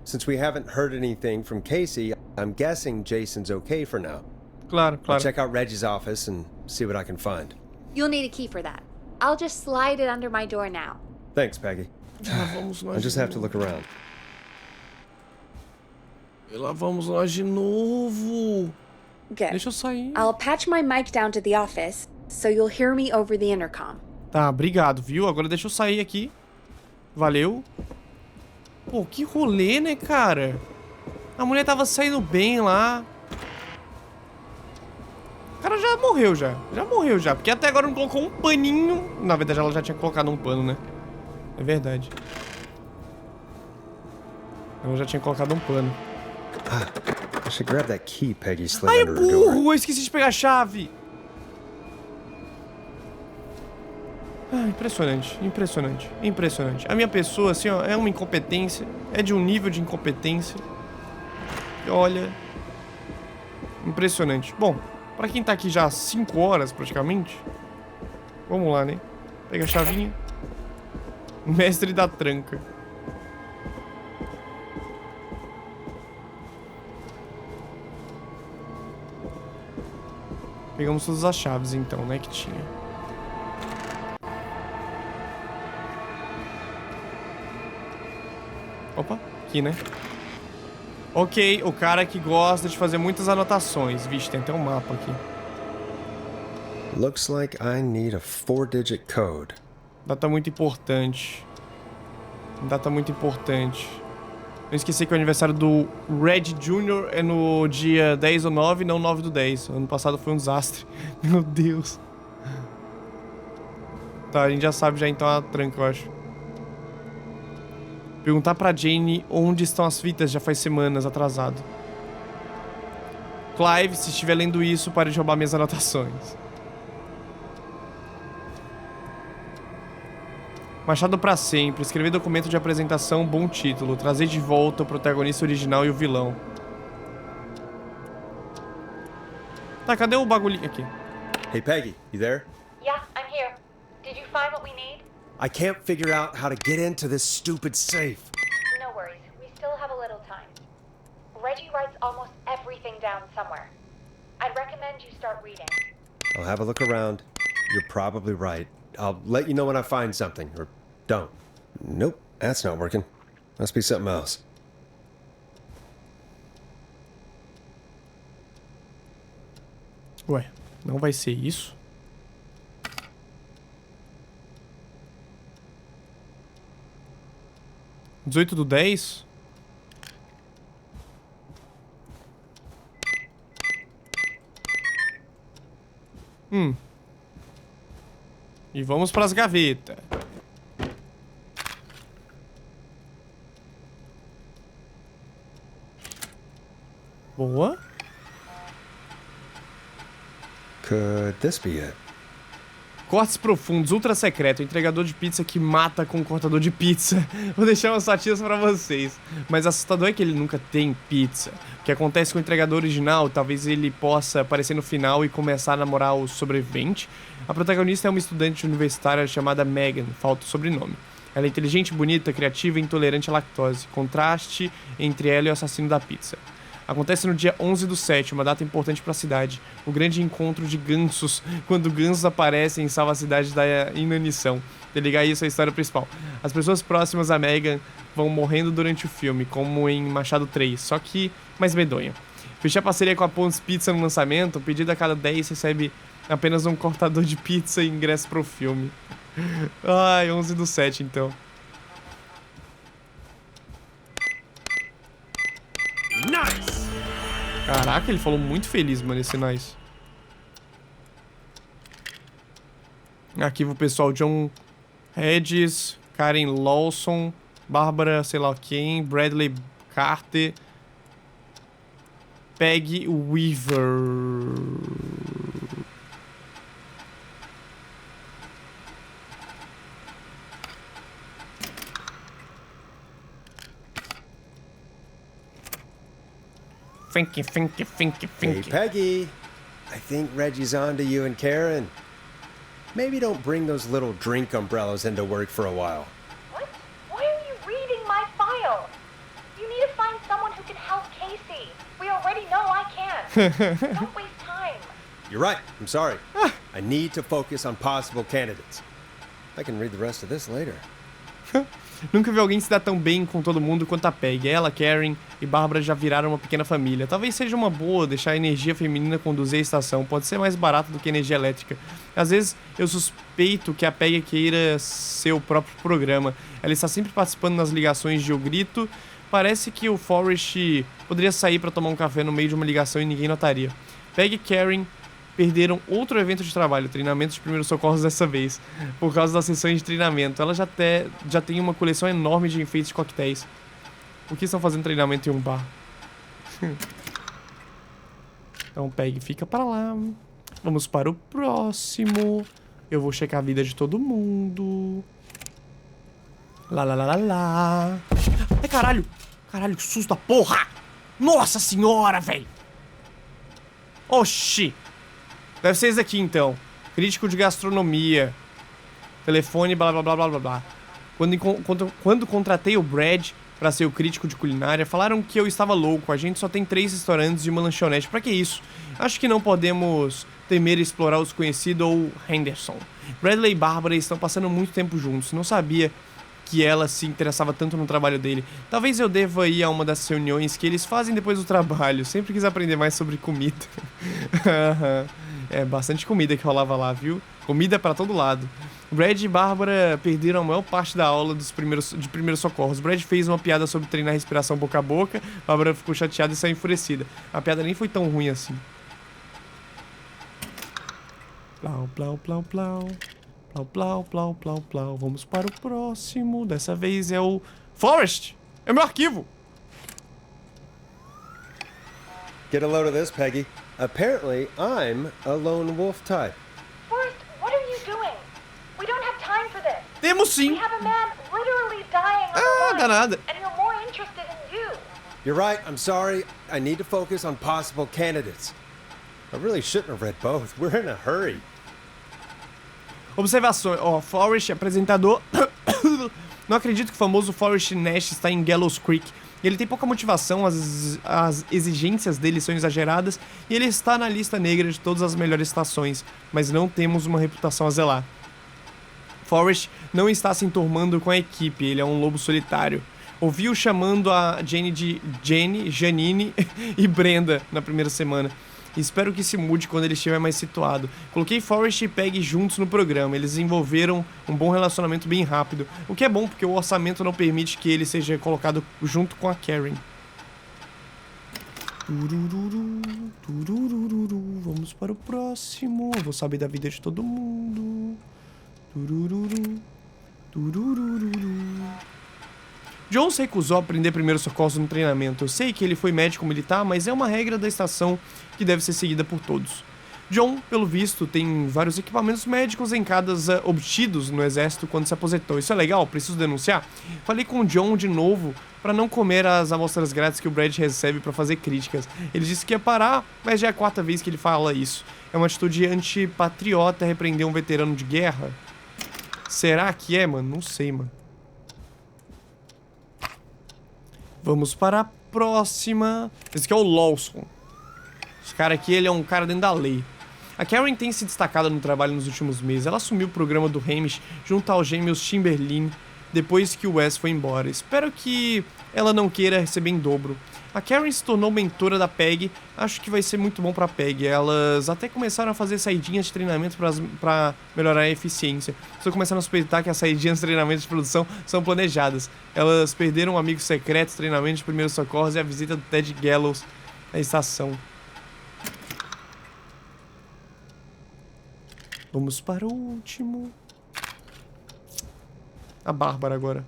Since we haven't heard anything from Casey, I'm guessing Jason's okay for now. Claro. I'll check out Reggie's office and see what I can find. You'll need a key for that. I'll just slide it under my door now. Thanks, Peggy. I just have to look around. E lá vamos nós de novo. Good. Deixa eu sair. I'll patch my mic down to the office, so you'll hear me over the intercom. Tá, obrigado, viu? Agora deixa eu sair aqui. Valeu. Pô, que rolê, né, cara? A mulher tava saindo bem lá. O cara já morreu, já. Já morreu, já. Porque até agora não colocou um paninho. Na verdade, ela já tinha colocado um pano, né? É verdade. Ela já tinha colocado um pano. I should grab that key Peggy slid Ai, under her door. burro! Eu esqueci de pegar a chave. Ah, impressionante, impressionante, impressionante. A minha pessoa, assim, ó, é uma incompetência. É de um nível de incompetência. E olha... Impressionante. Bom, pra quem tá aqui já há 5 horas, praticamente... Vamos lá, né? Pega a chavinha. Mestre da tranca. Pegamos todas as chaves, então, né, que tinha. Opa, aqui, né? Ok, o cara que gosta de fazer muitas anotações. Vixe, tem até um mapa aqui. Looks like I need a 4-digit code. Data muito importante. Data muito importante. Eu esqueci que o aniversário do Red Jr. é no dia 10 ou 9, não 9 do 10. Ano passado foi um desastre. Meu Deus. Tá, a gente já sabe já então a tranca, eu acho. Perguntar pra Jane onde estão as fitas já faz semanas, atrasado. Clive, se estiver lendo isso, pare de roubar minhas anotações. Machado pra sempre. Escrever documento de apresentação, bom título. Trazer de volta o protagonista original e o vilão. Tá, cadê o bagulhinho aqui? Hey Peggy, you there? Yeah, I'm here. Did you find what we need? I can't figure out how to get into this stupid safe. No worries. We still have a little time. Reggie writes almost everything down somewhere. I'd recommend you start reading. I'll have a look around. You're probably right. I'll let you know when I find something, or don't. Nope, that's not working. Must be something else. Ué, não vai ser isso? (18 do 10? E vamos pras gavetas. Boa. Could this be it? Cortes profundos, ultra secreto, entregador de pizza que mata com um cortador de pizza. Vou deixar umas fatias pra vocês. Mas assustador é que ele nunca tem pizza. O que acontece com o entregador original, talvez ele possa aparecer no final e começar a namorar o sobrevivente. A protagonista é uma estudante universitária chamada Megan, falta o sobrenome. Ela é inteligente, bonita, criativa e intolerante à lactose. Contraste entre ela e o assassino da pizza. Acontece no dia 11/7, uma data importante para a cidade. O grande encontro de gansos, quando gansos aparecem e salvam a cidade da inanição. Ligar isso à história principal. As pessoas próximas a Megan vão morrendo durante o filme, como em Machado 3, só que mais medonha. Fechar parceria com a Pontes Pizza no lançamento, um pedido a cada 10 recebe apenas um cortador de pizza e ingresso pro filme. Ai, 11/7 então. Nice! Caraca, ele falou muito feliz, mano, esse nice. Arquivo pessoal, John Hedges, Karen Lawson, Bárbara, sei lá quem, Bradley Carter, Peggy Weaver. Finky. Hey, Peggy. I think Reggie's on to you and Karen. Maybe don't bring those little drink umbrellas into work for a while. What? Why are you reading my file? You need to find someone who can help Casey. We already know I can't. Don't waste time. You're right. I'm sorry. I need to focus on possible candidates. I can read the rest of this later. Nunca vi alguém se dar tão bem com todo mundo quanto a Peg. Ela, Karen e Bárbara já viraram uma pequena família. Talvez seja uma boa deixar a energia feminina conduzir a estação. Pode ser mais barato do que a energia elétrica. Às vezes eu suspeito que a Peg queira ser o próprio programa. Ela está sempre participando nas ligações de O Grito. Parece que o Forrest poderia sair para tomar um café no meio de uma ligação e ninguém notaria. Peg e Karen perderam outro evento de trabalho, treinamento de primeiros socorros dessa vez, por causa das sessões de treinamento. Ela já tem uma coleção enorme de enfeites de coquetéis. Por que estão fazendo treinamento em um bar? Então, Peg, fica pra lá. Vamos para o próximo. Eu vou checar a vida de todo mundo. Lá. Ai, caralho. Caralho, que susto da porra. Nossa senhora, velho. Oxi. Deve ser esse aqui, então. Crítico de gastronomia. Telefone, blá, blá, blá, blá, blá, blá. Quando contratei o Brad pra ser o crítico de culinária, falaram que eu estava louco. A gente só tem 3 restaurantes e uma lanchonete. Pra que isso? Acho que não podemos temer explorar o desconhecido ou Henderson. Bradley e Bárbara estão passando muito tempo juntos. Não sabia que ela se interessava tanto no trabalho dele. Talvez eu deva ir a uma das reuniões que eles fazem depois do trabalho. Sempre quis aprender mais sobre comida. É, bastante comida que rolava lá, viu? Comida pra todo lado. Brad e Bárbara perderam a maior parte da aula de primeiros socorros. Brad fez uma piada sobre treinar respiração boca a boca. Bárbara ficou chateada e saiu enfurecida. A piada nem foi tão ruim assim. Plau, plau, plau, plau. Plau, plau, plau, plau, plau. Vamos para o próximo. Dessa vez é o Forrest. É meu arquivo. Get a load of this, Peggy. Apparently, I'm a lone wolf type. Forrest, what are you doing? We don't have time for this. Temos sim. We have a man literally dying on the line, danada. and you're more interested in you. You're right. I'm sorry. I need to focus on possible candidates. I really shouldn't have read both. We're in a hurry. Observações. Forrest, apresentador. Não acredito que o famoso Forrest Nash está em Gallows Creek. Ele tem pouca motivação, as exigências dele são exageradas e ele está na lista negra de todas as melhores estações, mas não temos uma reputação a zelar. Forrest não está se enturmando com a equipe, ele é um lobo solitário. Ouviu chamando a Jenny de Jenny, Janine e Brenda na primeira semana. Espero que se mude quando ele estiver mais situado. Coloquei Forrest e Peg juntos no programa. Eles desenvolveram um bom relacionamento bem rápido. O que é bom, porque o orçamento não permite que ele seja colocado junto com a Karen. Vamos para o próximo. Eu vou saber da vida de todo mundo. John se recusou a aprender primeiros socorros no treinamento. Eu sei que ele foi médico militar, mas é uma regra da estação que deve ser seguida por todos. John, pelo visto, tem vários equipamentos médicos em cada obtidos no exército quando se aposentou. Isso é legal? Preciso denunciar? Falei com o John de novo para não comer as amostras grátis que o Brad recebe para fazer críticas. Ele disse que ia parar, mas já é a 4ª vez que ele fala isso. É uma atitude antipatriota repreender um veterano de guerra? Será que é, mano? Não sei, mano. Vamos para a próxima. Esse aqui é o Lawson. Esse cara aqui, ele é um cara dentro da lei. A Karen tem se destacado no trabalho nos últimos meses. Ela assumiu o programa do Hamish junto aos gêmeos Timberlin depois que o Wes foi embora. Espero que ela não queira receber em dobro. A Karen se tornou mentora da Peg. Acho que vai ser muito bom pra Peg. Elas até começaram a fazer saidinhas de treinamento pra melhorar a eficiência. Estou começando a suspeitar que as saidinhas de treinamento de produção são planejadas. Elas perderam um amigo secreto, treinamento de primeiros socorros e a visita do Ted Gallows à estação. Vamos para o último. A Bárbara agora.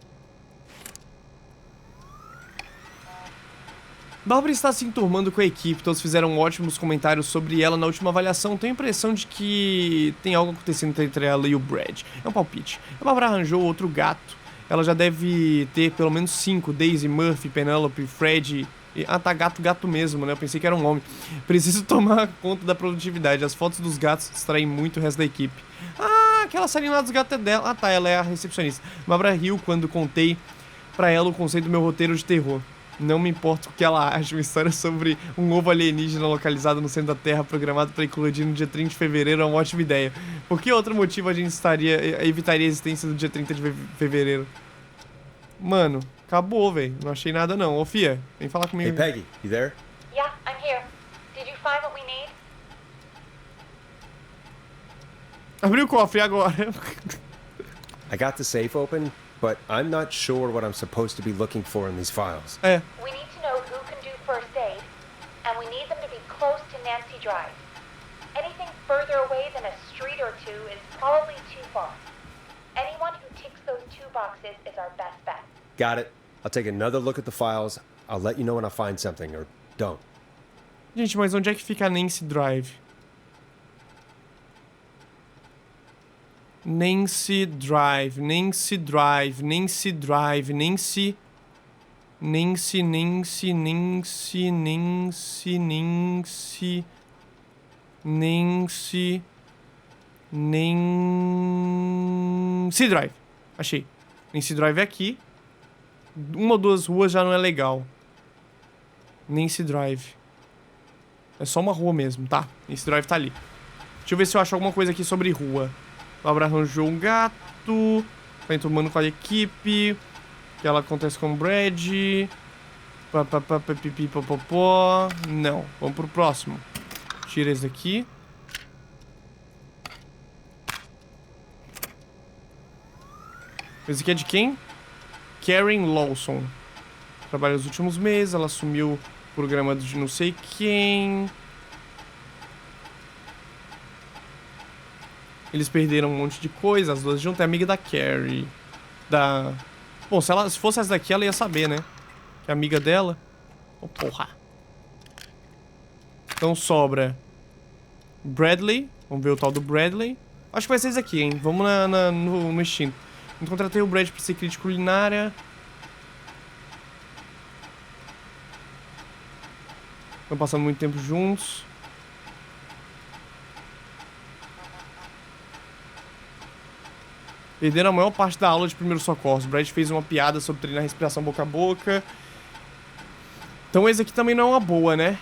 Bárbara está se enturmando com a equipe, todos fizeram ótimos comentários sobre ela na última avaliação. Tenho a impressão de que tem algo acontecendo entre ela e o Brad. É um palpite. A Bárbara arranjou outro gato. Ela já deve ter pelo menos 5. Daisy, Murphy, Penelope, Fred... Ah, tá, gato mesmo, né? Eu pensei que era um homem. Preciso tomar conta da produtividade. As fotos dos gatos distraem muito o resto da equipe. Ah, aquela salinha lá dos gatos é dela. Ah, tá, ela é a recepcionista. Bárbara riu quando contei pra ela o conceito do meu roteiro de terror. Não me importa o que ela acha. Uma história sobre um ovo alienígena localizado no centro da Terra, programado para eclodir no dia 30 de fevereiro, é uma ótima ideia. Por que outro motivo a gente evitaria a existência do dia 30 de fevereiro? Mano, acabou, velho. Não achei nada, não. Ô, Fia, vem falar comigo. Hey, Peggy, you there? Yeah, I'm here. Did you find what we need? Abriu o cofre agora. I got the safe open, but I'm not sure what I'm supposed to be looking for in these files. É. We need to know who can do first aid, and we need them to be close to Nancy Drive. Anything further away than a street or two is probably too far. Anyone who ticks those 2 boxes is our best bet. Got it. I'll take another look at the files. I'll let you know when I find something, or don't. Gente, mas onde é que fica a Nancy Drive? Nancy Drive, Nancy Drive, Nancy Drive, Nancy... Nancy, Nancy, Nancy, Nancy, Nancy... Nancy... Nancy Drive. Achei. Nancy Drive é aqui. 1 ou 2 ruas já não é legal. Nancy Drive. É só uma rua mesmo, tá? Nancy Drive tá ali. Deixa eu ver se eu acho alguma coisa aqui sobre rua. Bárbara arranjou um gato. Tá enturmando com a equipe. Que ela acontece com o Brad. Pipipopopó. Não. Vamos pro próximo. Tira esse daqui. Esse aqui é de quem? Karen Lawson. Trabalha nos últimos meses. Ela assumiu o programa de não sei quem. Eles perderam um monte de coisa. As duas juntas. É amiga da Carrie. Bom, se fosse essa daqui, ela ia saber, né? Que é amiga dela. Oh, porra. Então sobra Bradley. Vamos ver o tal do Bradley. Acho que vai ser esse aqui, hein? Vamos no instinto. Eu contratei o Brad pra ser crítico culinária. Estão passando muito tempo juntos. Perderam a maior parte da aula de primeiros socorros. O Brad fez uma piada sobre treinar respiração boca a boca. Então esse aqui também não é uma boa, né?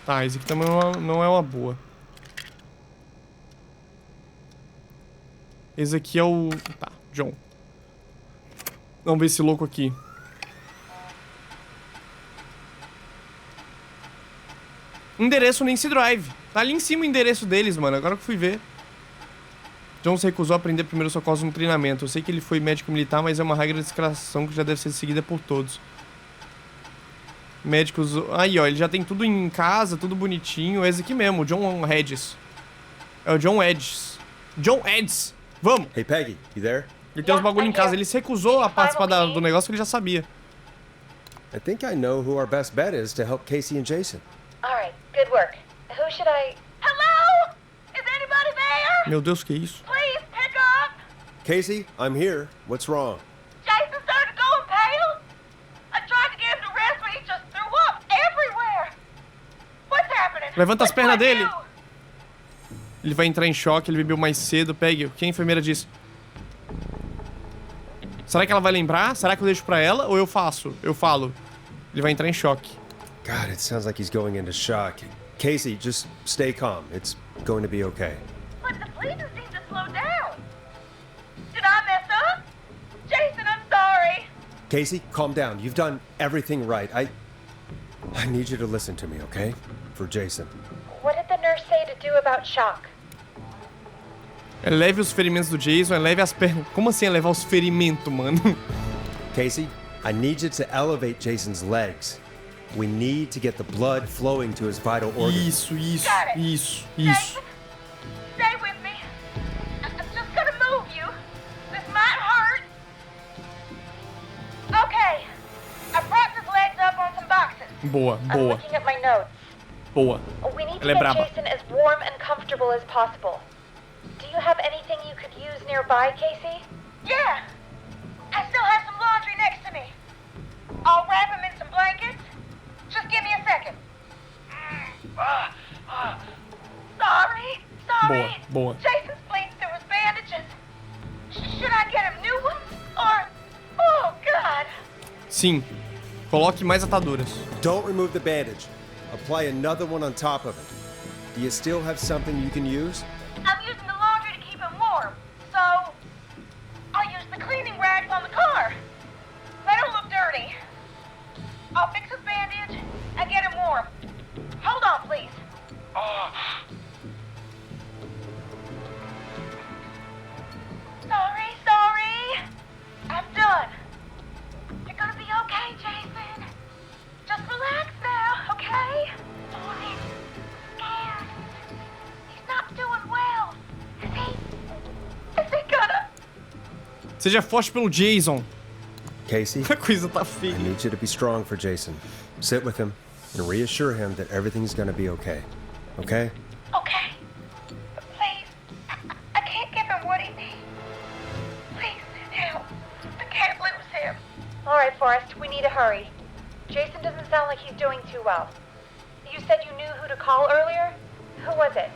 Tá, esse aqui também não é uma boa. Esse aqui é o... Tá, John. Vamos ver esse louco aqui. Endereço Nancy Drive. Tá ali em cima o endereço deles, mano. Agora que eu fui ver. John se recusou a aprender primeiros socorros no treinamento. Eu sei que ele foi médico militar, mas é uma regra de discreção que já deve ser seguida por todos. Médicos... Aí, ó. Ele já tem tudo em casa, tudo bonitinho. É esse aqui mesmo, o John Hedges. É o John Hedges. John Hedges. Vamos! Hey, Peggy, you there? Ele tem uns bagulho em casa. Ele se recusou a participar do negócio que ele já sabia. I think I know who our best bet is to help Casey and Jason. All right, good work. Who should I... Hello? Is anybody there? Meu Deus, que isso? Please pick up. Casey, I'm here. What's wrong? Jason started going pale. I tried to get him to rest, but he just threw up everywhere. What's happening? Levanta as What do pernas I dele. do? Ele vai entrar em choque, ele bebeu mais cedo. Pegue, o que a enfermeira disse? Será que ela vai lembrar? Será que eu deixo pra ela ou eu faço? Eu falo. Ele vai entrar em choque. God, it sounds like he's going into shock. Casey, just stay calm. It's going to be okay. But the bleeding seemed to slow down. Did I mess up? Jason, I'm sorry. Casey, calm down. You've done everything right. I need you to listen to me, okay? For Jason. What did the nurse say to do about shock? Eleve os ferimentos do Jason, eleve as pernas. Como assim elevar os ferimentos, mano? Casey, I need you to elevate Jason's legs. We need to get the blood flowing to his vital organs. Isso. Jason, stay with me. I'm just gonna move you. This might hurt. Okay. I propped his legs up on some boxes. Boa. I'm looking at my notes. Boa. We need to Ela é get braba. Jason as warm and comfortable as possible. Do you have anything you could use nearby, Casey? Yeah. I still have some laundry next to me. I'll wrap him in some blankets. Just give me a second. Sorry. Boa. Jason's bleeding through his bandages. Should I get him new ones? Or... Oh, God. Sim. Coloque mais ataduras. Don't remove the bandage. Apply another one on top of it. Do you still have something you can use? I'm using the laundry to keep him warm, so I'll use the cleaning rags on the car. They don't look dirty. I'll fix his bandage and get him warm. Hold on, please. Sorry. I'm done. You're gonna be okay, Jason. Just relax now, okay? Oh, he's scared. He's not doing well. Is he gonna... Seja forte pelo Jason. Casey, A coisa tá feia. I need you to be strong for Jason. Sit with him and reassure him that everything's gonna be okay. Okay? Okay. But please, I can't give him what he needs. Please send help. I can't lose him. All right, Forrest, we need to hurry. Jason doesn't sound like he's doing too well. You said you knew who to call earlier? Who was it?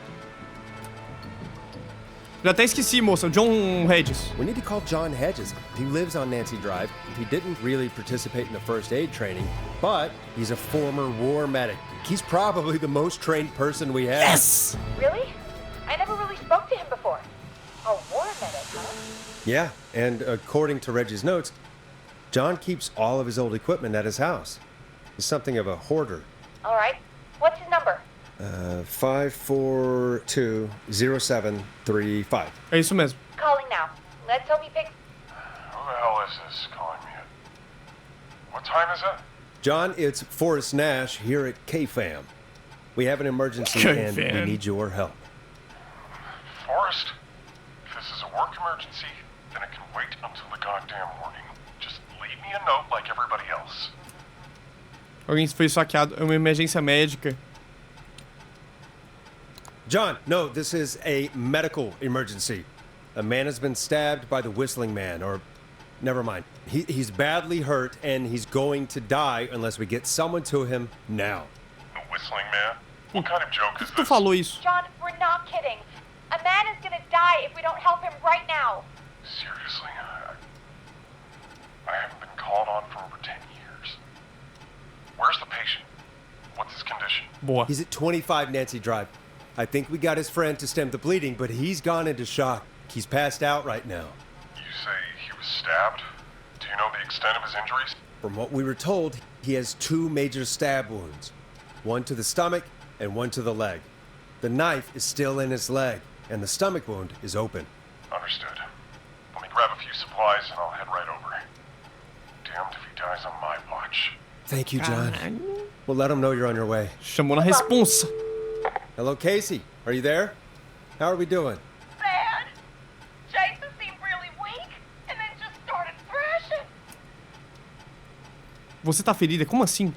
Já até esqueci, moça. John Hedges. We need to call John Hedges. He lives on Nancy Drive. He didn't really participate in the first aid training, but he's a former war medic. He's probably the most trained person we have. Yes! Really? I never really spoke to him before. A war medic, huh? Yeah, and according to Reggie's notes, John keeps all of his old equipment at his house. He's something of a hoarder. All right. What's his number? 5420735. É isso mesmo. Calling now. Let's hope he picks... Who the hell is this calling me? What time is it? John, it's Forrest Nash here at KFAM. We have an emergency and we need your help. Forrest, if this is a work emergency, then it can wait until the goddamn morning. Just leave me a note like everybody else. Alguém foi saqueado. É uma emergência médica. John, no, this is a medical emergency. A man has been stabbed by the Whistling Man, or... Never mind. He's badly hurt, and he's going to die unless we get someone to him now. The Whistling Man? What kind of joke is Tu this? falou isso. John, we're not kidding. A man is gonna die if we don't help him right now. Seriously? I haven't been called on for over 10 years. Where's the patient? What's his condition? Boa. He's at 25 Nancy Drive. I think we got his friend to stem the bleeding, but he's gone into shock. He's passed out right now. You say he was stabbed? Do you know the extent of his injuries? From what we were told, he has 2 major stab wounds. One to the stomach and one to the leg. The knife is still in his leg, and the stomach wound is open. Understood. Let me grab a few supplies and I'll head right over. Damned if he dies on my watch. Thank you, John. We'll let him know you're on your way. Chamou na responsa. Hello, Casey. Are you there? How are we doing? Bad. Jason seemed really weak and then just started thrashing. Você tá ferida? Como assim?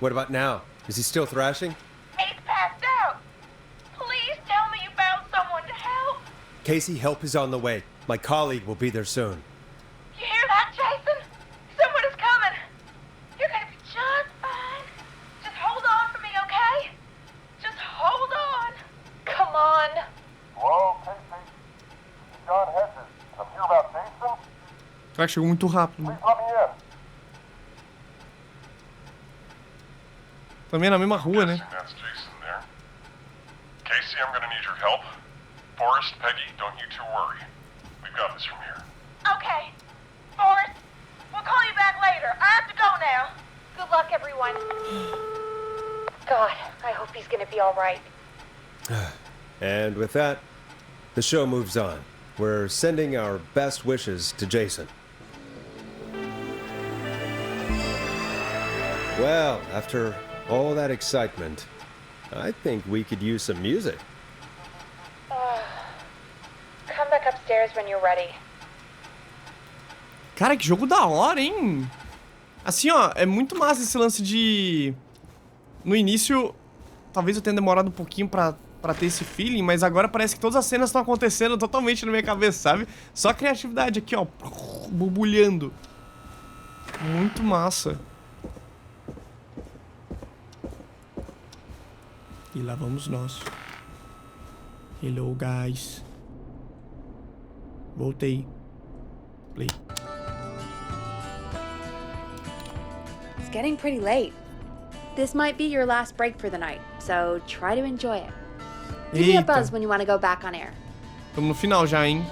What about now? Is he still thrashing? He's passed out. Please tell me you found someone to help. Casey, help is on the way. My colleague will be there soon. You hear that, Jason? Someone is coming. You're gonna be just fine. Just hold on for me, okay? Just hold on. Come on. Hello, Casey. John Hedges. I'm here about Jason. Cara, chegou muito rápido. Please let me in. Também na mesma rua, né? That's Jason there. Casey, I'm gonna need your help. Forrest, Peggy, don't you two worry. We've got this from here. Okay. Forrest, we'll call you back later. I have to go now. Good luck, everyone. God, I hope he's gonna be all right. And with that, the show moves on. We're sending our best wishes to Jason. Well, after all that excitement, I think we could use some music. Come back upstairs when you're ready. Cara, que jogo da hora, hein? Assim, ó, é muito massa esse lance de... No início, talvez eu tenha demorado um pouquinho pra ter esse feeling, mas agora parece que todas as cenas estão acontecendo totalmente na minha cabeça, sabe? Só a criatividade aqui, ó, borbulhando. Muito massa. E lá vamos nós. Hello, guys. Voltei. Play. It's getting pretty late. This might be your last break for the night, so try to enjoy it. Give me a buzz when you want to go back on air. Tamo no final já, hein?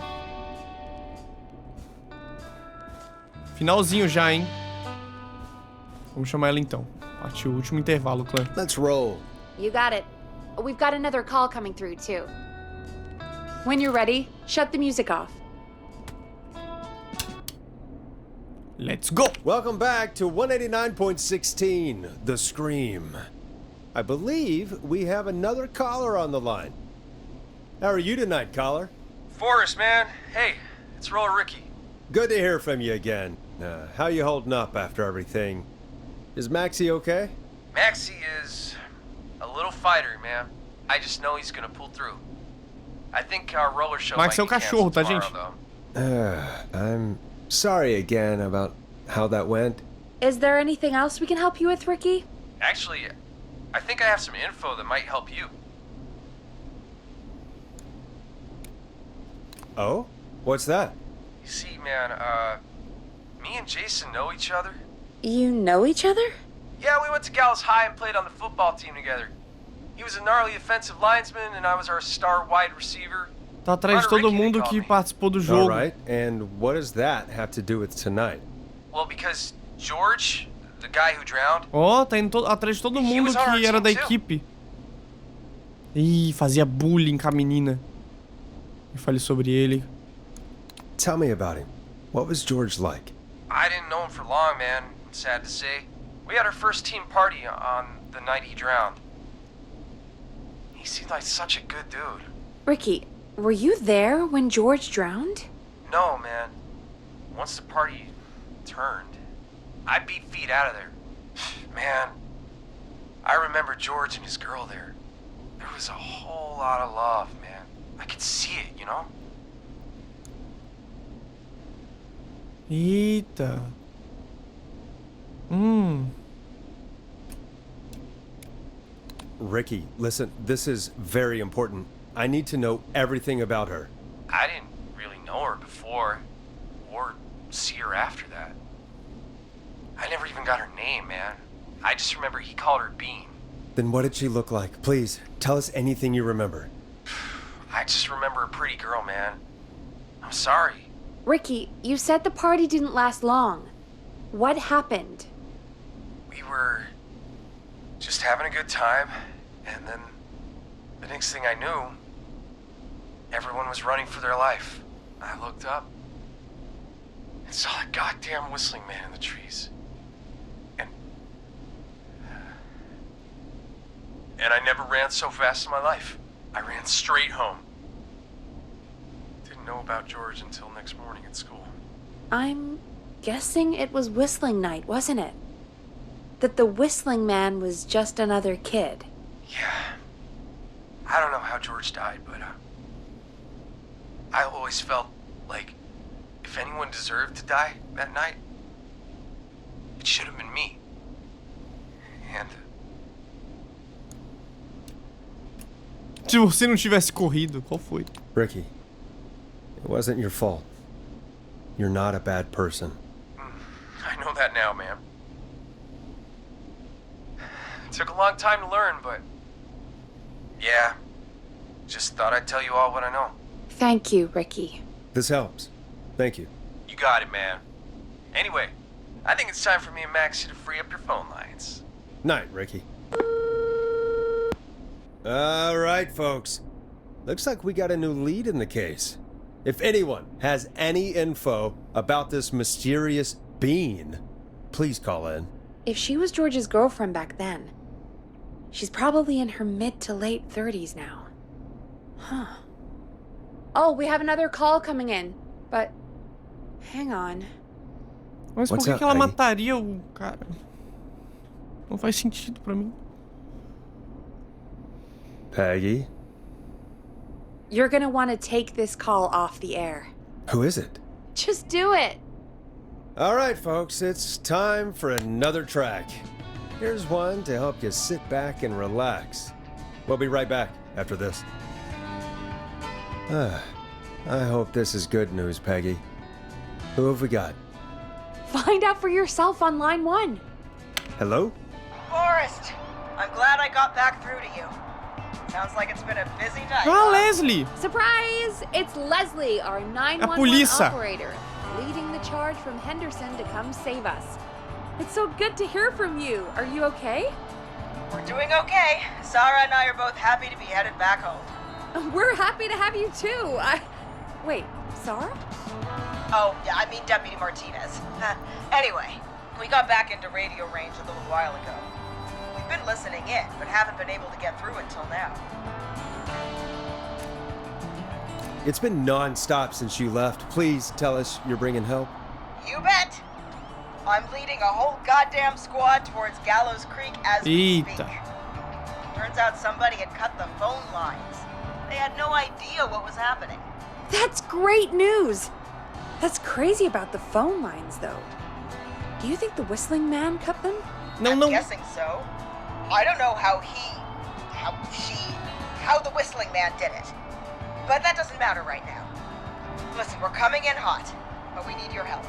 Finalzinho já, hein? Vamos chamar ela então. Partiu o último intervalo, clã. Let's roll. You got it. We've got another call coming through, too. When you're ready, shut the music off. Let's go! Welcome back to 189.16, The Scream. I believe we have another caller on the line. How are you tonight, caller? Forrest, man. Hey, it's Roller Ricky. Good to hear from you again. How you holding up after everything? Is Maxie okay? Maxie is a little fighter, man. I just know he's gonna pull through. I think our roller show Max é might be cachorro, canceled tá, tomorrow, gente? though. I'm sorry again about how that went. Is there anything else we can help you with, Ricky? Actually, I think I have some info that might help you. Oh? What's that? You see, man, me and Jason know each other. You know each other? Yeah, we went to Gallows High and played on the football team together. He was a gnarly offensive linesman, and I was our star wide receiver. Tá atrás de todo mundo que participou do jogo. All right, and what does that have to do with tonight? Well, because George, the guy who drowned... Ó, tá indo atrás de todo mundo que era da equipe. Ih, fazia bullying com a menina. Eu falei sobre ele. Tell me about him. What was George like? I didn't know him for long, man. Sad to say. We had our first team party on the night he drowned. He seemed like such a good dude. Ricky, were you there when George drowned? No, man. Once the party turned, I beat feet out of there. Man, I remember George and his girl there. There was a whole lot of love, man. I could see it, you know? Eita. Ricky, listen, this is very important. I need to know everything about her. I didn't really know her before, or see her after that. I never even got her name, man. I just remember he called her Bean. Then what did she look like? Please, tell us anything you remember. I just remember a pretty girl, man. I'm sorry. Ricky, you said the party didn't last long. What happened? We were just having a good time, and then the next thing I knew, everyone was running for their life. I looked up and saw that goddamn whistling man in the trees. And I never ran so fast in my life. I ran straight home. Didn't know about George until next morning at school. I'm guessing it was whistling night, wasn't it? that the whistling man was just another kid. Yeah. I don't know how George died, but I always felt like if anyone deserved to die that night, it should have been me. And Se você não tivesse corrido, qual foi? Ricky, it wasn't your fault. You're not a bad person. I know that now, man. It took a long time to learn, but yeah, just thought I'd tell you all what I know. Thank you, Ricky. This helps. Thank you. You got it, man. Anyway, I think it's time for me and Maxie to free up your phone lines. Night, Ricky. All right, folks. Looks like we got a new lead in the case. If anyone has any info about this mysterious being, please call in. If she was George's girlfriend back then, she's probably in her mid to late 30s now. Huh. Oh, we have another call coming in, but hang on. Mas por que ela mataria o cara? Não faz sentido pra mim. Peggy? You're gonna want to take this call off the air. Who is it? Just do it. All right, folks, it's time for another track. Here's one to help you sit back and relax. We'll be right back after this. I hope this is good news, Peggy. Who have we got? Find out for yourself on line 1. Hello? Forrest, I'm glad I got back through to you. Sounds like it's been a busy night. Ah, Leslie! Surprise! It's Leslie, our 911 operator, leading the charge from Henderson to come save us. It's so good to hear from you. Are you okay? We're doing okay. Sarah and I are both happy to be headed back home. We're happy to have you too. Wait, Sarah? Oh, yeah, I mean Deputy Martinez. Anyway, we got back into radio range a little while ago. We've been listening in, but haven't been able to get through until now. It's been non-stop since you left. Please tell us you're bringing help. You bet! I'm leading a whole goddamn squad towards Gallows Creek as we speak. Turns out somebody had cut the phone lines. They had no idea what was happening. That's great news! That's crazy about the phone lines, though. Do you think the whistling man cut them? I'm guessing so. I don't know how the whistling man did it. But that doesn't matter right now. Listen, we're coming in hot, but we need your help.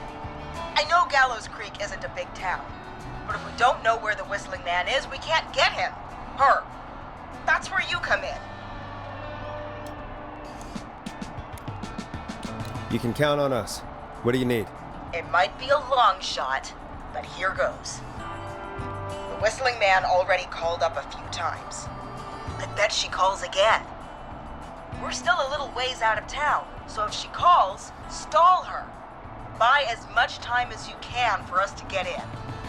I know Gallows Creek isn't a big town, but if we don't know where the whistling man is, we can't get him. Her. That's where you come in. You can count on us. What do you need? It might be a long shot, but here goes. The whistling man already called up a few times. I bet she calls again. We're still a little ways out of town, so if she calls, stall her. Buy as much time as you can for us to get in.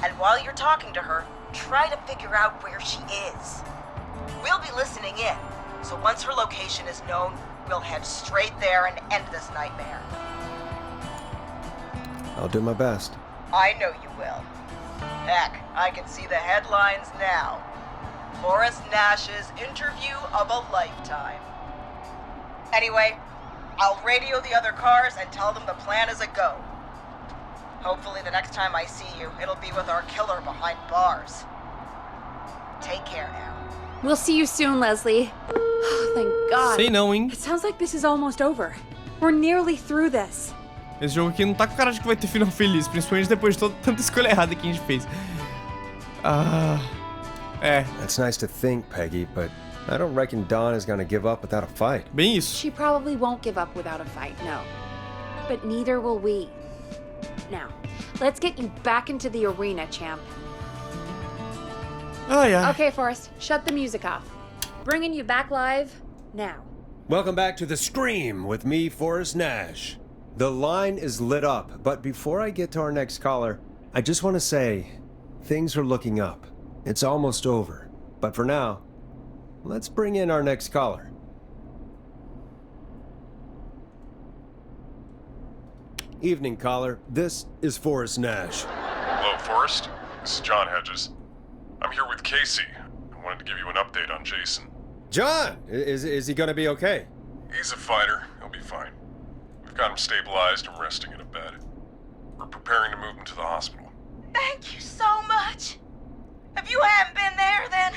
And while you're talking to her, try to figure out where she is. We'll be listening in, so once her location is known, we'll head straight there and end this nightmare. I'll do my best. I know you will. Heck, I can see the headlines now. Forrest Nash's interview of a lifetime. Anyway, I'll radio the other cars and tell them the plan is a go. Hopefully the next time I see you, it'll be with our killer behind bars. Take care now. We'll see you soon, Leslie. Oh, thank God. Sei não, hein? It sounds like this is almost over. We're nearly through this. Esse jogo aqui não tá com cara de que vai ter final feliz, principalmente depois de tanta escolha errada que a gente fez. That's nice to think, Peggy, but I don't reckon Dawn is gonna give up without a fight. Bem isso. She probably won't give up without a fight, no. But neither will we. Now, let's get you back into the arena, champ. Oh, yeah. Okay, Forrest, shut the music off. Bringing you back live now. Welcome back to The Scream with me, Forrest Nash. The line is lit up, but before I get to our next caller, I just want to say, things are looking up. It's almost over. But for now, let's bring in our next caller. Evening, caller. This is Forrest Nash. Hello, Forrest. This is John Hedges. I'm here with Casey. I wanted to give you an update on Jason. John, is he gonna be okay? He's a fighter. He'll be fine. We've got him stabilized and resting in a bed. We're preparing to move him to the hospital. Thank you so much. If you hadn't been there, then...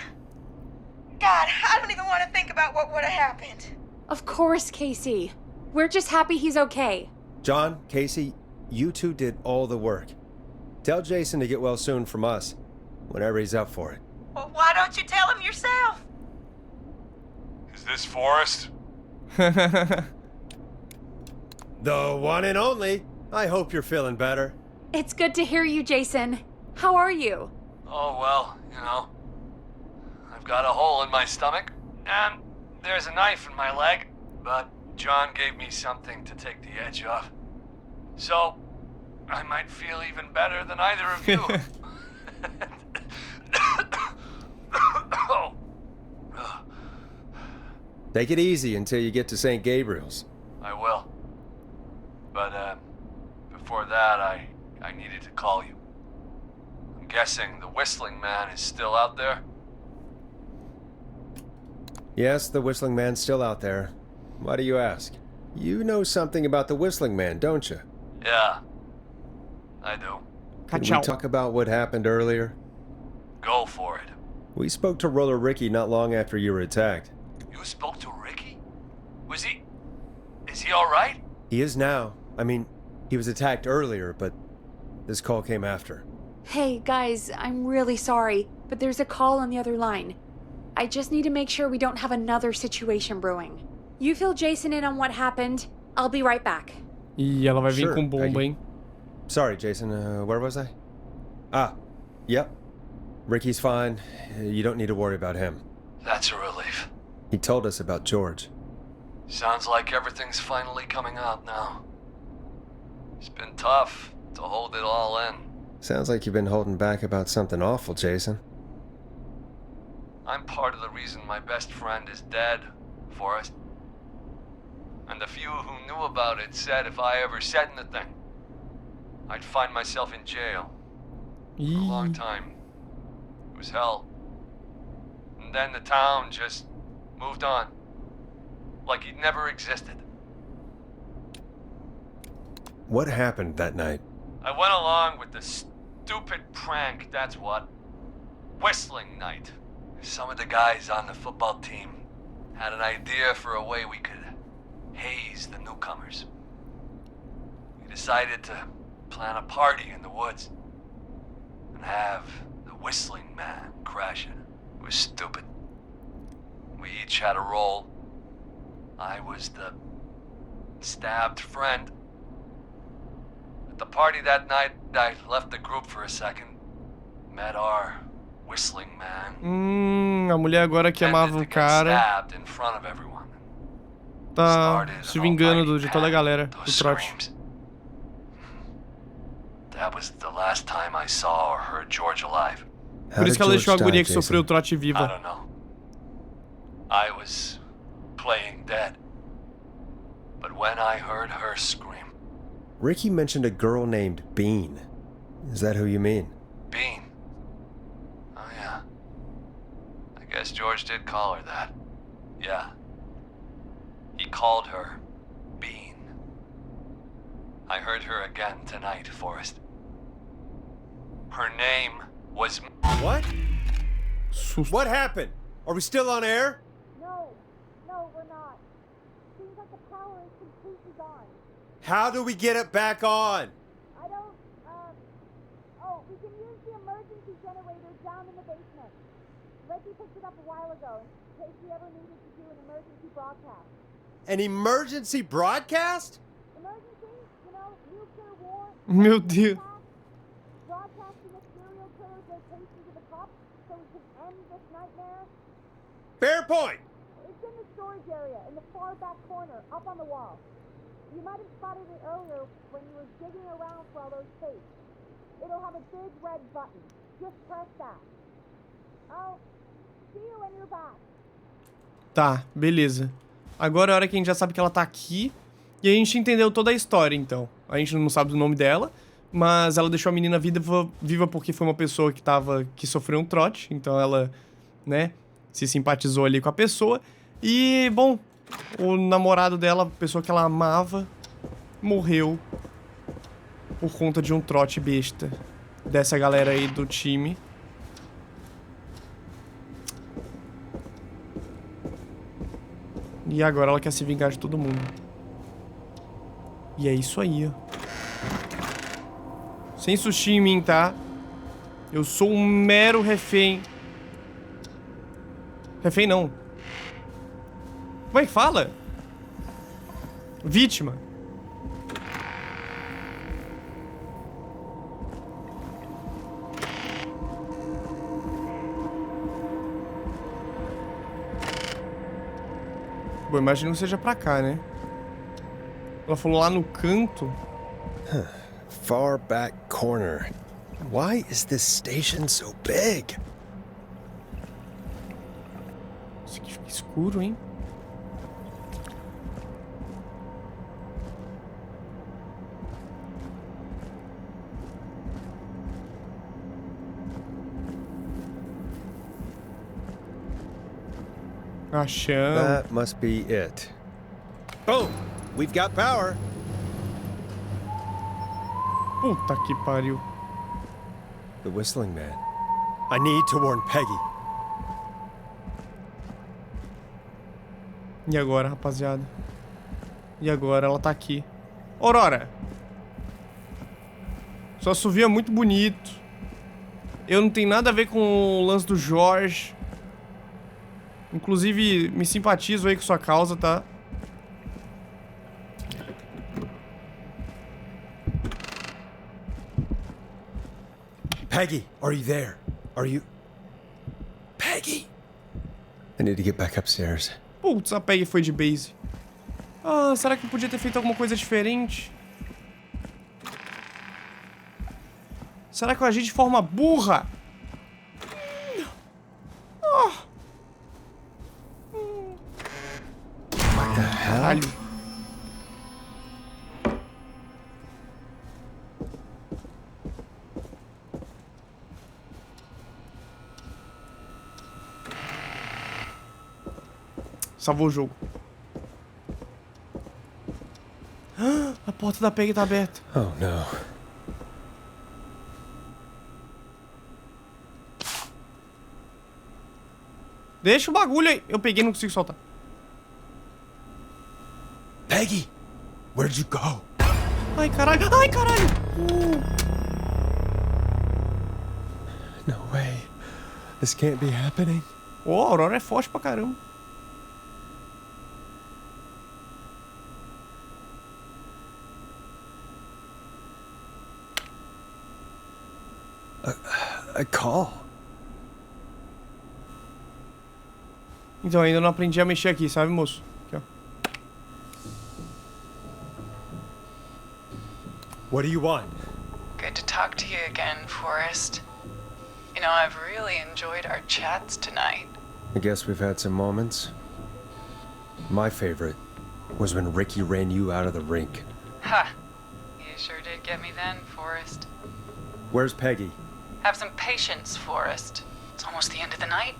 God, I don't even want to think about what would have happened. Of course, Casey. We're just happy he's okay. John, Casey, you two did all the work. Tell Jason to get well soon from us, whenever he's up for it. Well, why don't you tell him yourself? Is this Forrest? The one and only. I hope you're feeling better. It's good to hear you, Jason. How are you? Oh, well, you know. I've got a hole in my stomach, and there's a knife in my leg, but John gave me something to take the edge off. So, I might feel even better than either of you. Take it easy until you get to St. Gabriel's. I will. But, before that, I needed to call you. I'm guessing the Whistling Man is still out there? Yes, the Whistling Man's still out there. Why do you ask? You know something about the Whistling Man, don't you? Yeah, I do. Can we talk about what happened earlier? Go for it. We spoke to Roller Ricky not long after you were attacked. You spoke to Ricky? Is he alright? He is now. I mean, he was attacked earlier, but this call came after. Hey, guys, I'm really sorry, but there's a call on the other line. I just need to make sure we don't have another situation brewing. You fill Jason in on what happened. I'll be right back. E ela vai vir com bomba, hein? Sorry, Jason. Where was I? Ah, yep. Ricky's fine. You don't need to worry about him. That's a relief. He told us about George. Sounds like everything's finally coming out now. It's been tough to hold it all in. Sounds like you've been holding back about something awful, Jason. I'm part of the reason my best friend is dead, Forrest. And the few who knew about it said if I ever said anything, I'd find myself in jail. For a long time. It was hell. And then the town just moved on. Like he'd never existed. What happened that night? I went along with the stupid prank, that's what. Whistling night. Some of the guys on the football team had an idea for a way we could haze the newcomers. We decided to plan a party in the woods and have the Whistling Man crash it. It was stupid. We each had a role. I was the stabbed friend. At the party that night, I left the group for a second. Met our Whistling Man. A mulher agora que amava o cara tá se vingando de toda a galera do trote. That was the last time I saw or heard George alive. Por isso que ela deixou a guria que sofreu o trote viva. I don't know. I was playing dead. But when I heard her scream... Ricky mentioned a girl named Bean. Is that who you mean? Bean? Oh, yeah. I guess George did call her that. Yeah. He called her Bean. I heard her again tonight, Forrest. Her name was... What? What happened? Are we still on air? No, we're not. Seems like the power is completely gone. How do we get it back on? I don't, we can use the emergency generator down in the basement. Reggie picked it up a while ago in case we ever needed to do an emergency broadcast. An emergency broadcast? Emergency? You know, nuclear war. Meu Deus. Broadcasting a serial killer's location to the cops so we can end this nightmare. Fair point. It's in the storage area in the far back corner, up on the wall. You might have spotted it earlier when you were digging around for all those tapes. It'll have a big red button. Just press that. I'll see you when you're back. Tá, beleza. Agora é a hora que a gente já sabe que ela tá aqui. E a gente entendeu toda a história, então. A gente não sabe o nome dela, Mas ela deixou a menina viva porque foi uma pessoa que sofreu um trote. Então ela, né, se simpatizou ali com a pessoa. E, bom, o namorado dela, a pessoa que ela amava, morreu por conta de um trote besta dessa galera aí do time. E agora ela quer se vingar de todo mundo. E é isso aí, ó. Sem sushi em mim, tá? Eu sou um mero refém. Refém não. Como é que fala? Vítima. Bom, imagino que seja pra cá, né? Ela falou lá no canto. Far back corner. Why is this station so big? Isso aqui fica escuro, hein? Achamos. That must be it. Boom! We've got power. Puta que pariu. The whistling man. I need to warn Peggy. E agora, rapaziada? E agora? Ela tá aqui. Aurora! Sua assovio é muito bonito. Eu não tenho nada a ver com o lance do Jorge. Inclusive, me simpatizo aí com sua causa, tá? Peggy, are you there? Are you... Peggy! I need to get back upstairs. Putz, a Peggy foi de base. Ah, será que eu podia ter feito alguma coisa diferente? Será que eu agi de forma burra? Caralho. Salvou o jogo. A porta da Peggy tá aberta. Oh, não. Deixa o bagulho aí. Eu peguei e não consigo soltar. Peggy, where'd you go? Ai, caralho. Ai, caralho. No way. This can't be happening. Oh, a Aurora é forte pra caramba. A call. Então, ainda não aprendi a mexer aqui, sabe, moço? Aqui, ó. What do you want? Good to talk to you again, Forrest. You know, I've really enjoyed our chats tonight. I guess we've had some moments. My favorite was when Ricky ran you out of the rink. Ha! You sure did get me then, Forrest. Where's Peggy? Have some patience, Forrest. It's almost the end of the night.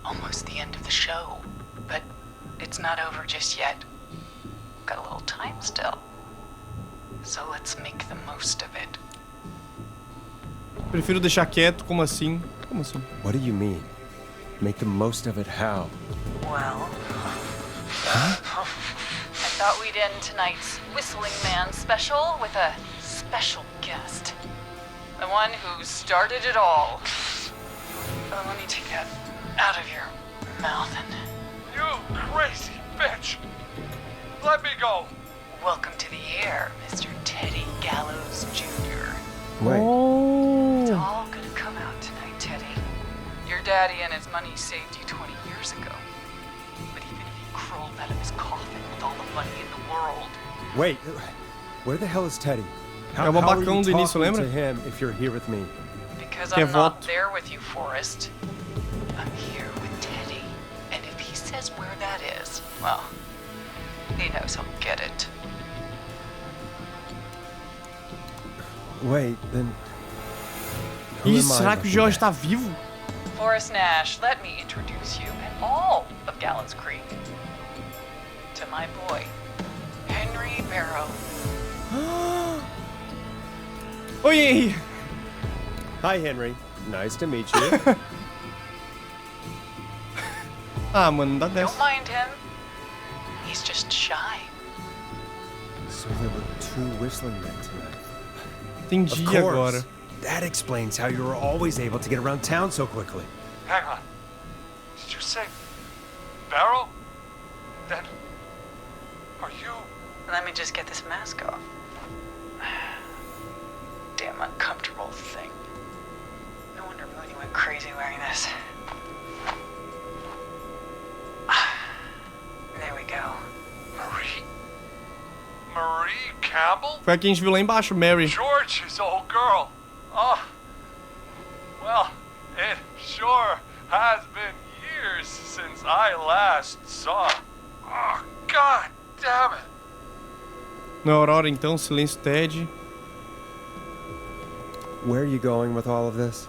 Almost the end of the show. But it's not over just yet. Got a little time still. So let's make the most of it. Prefiro deixar quieto, como assim? Como assim? What do you mean? Make the most of it how? Well... I thought we'd end tonight's Whistling Man special with a special guest. The one who started it all. Let me take that out of your mouth and... You crazy bitch! Let me go! Welcome to the air, Mr. Teddy Gallows Jr. Wait. It's all gonna come out tonight, Teddy. Your daddy and his money saved you 20 years ago. But even if he crawled out of his coffin with all the money in the world... Wait, where the hell is Teddy? É o babacão do início, lembra? To him if you're here with me? Because I'm not there with you, Forrest. I'm here with Teddy. And if he says where that is, well, he knows he'll get it. Wait, then... who Ih, am I será que o looking George at? tá vivo? Forrest Nash, let me introduce you and all of Gallows Creek to my boy, Henry Barrow. Oi, Henry. Hi, Henry. Nice to meet you. Ah, mano, dá Don't dessa. mind him. He's just shy. So there were 2 whistling men tonight. Entendi Of course. agora. That explains how you were always able to get around town so quickly. Hang on. Did you say Barrow? Then are you? Let me just get this mask off. Damn uncomfortable thing. No wonder Mooney went crazy wearing this. There we go. Marie Campbell? Foi a que a gente viu lá embaixo, Mary. George's old girl. Oh. Well, it sure has been years since I last saw. Oh, God damn it. Na Aurora, então, silêncio Ted. Where are you going with all of this?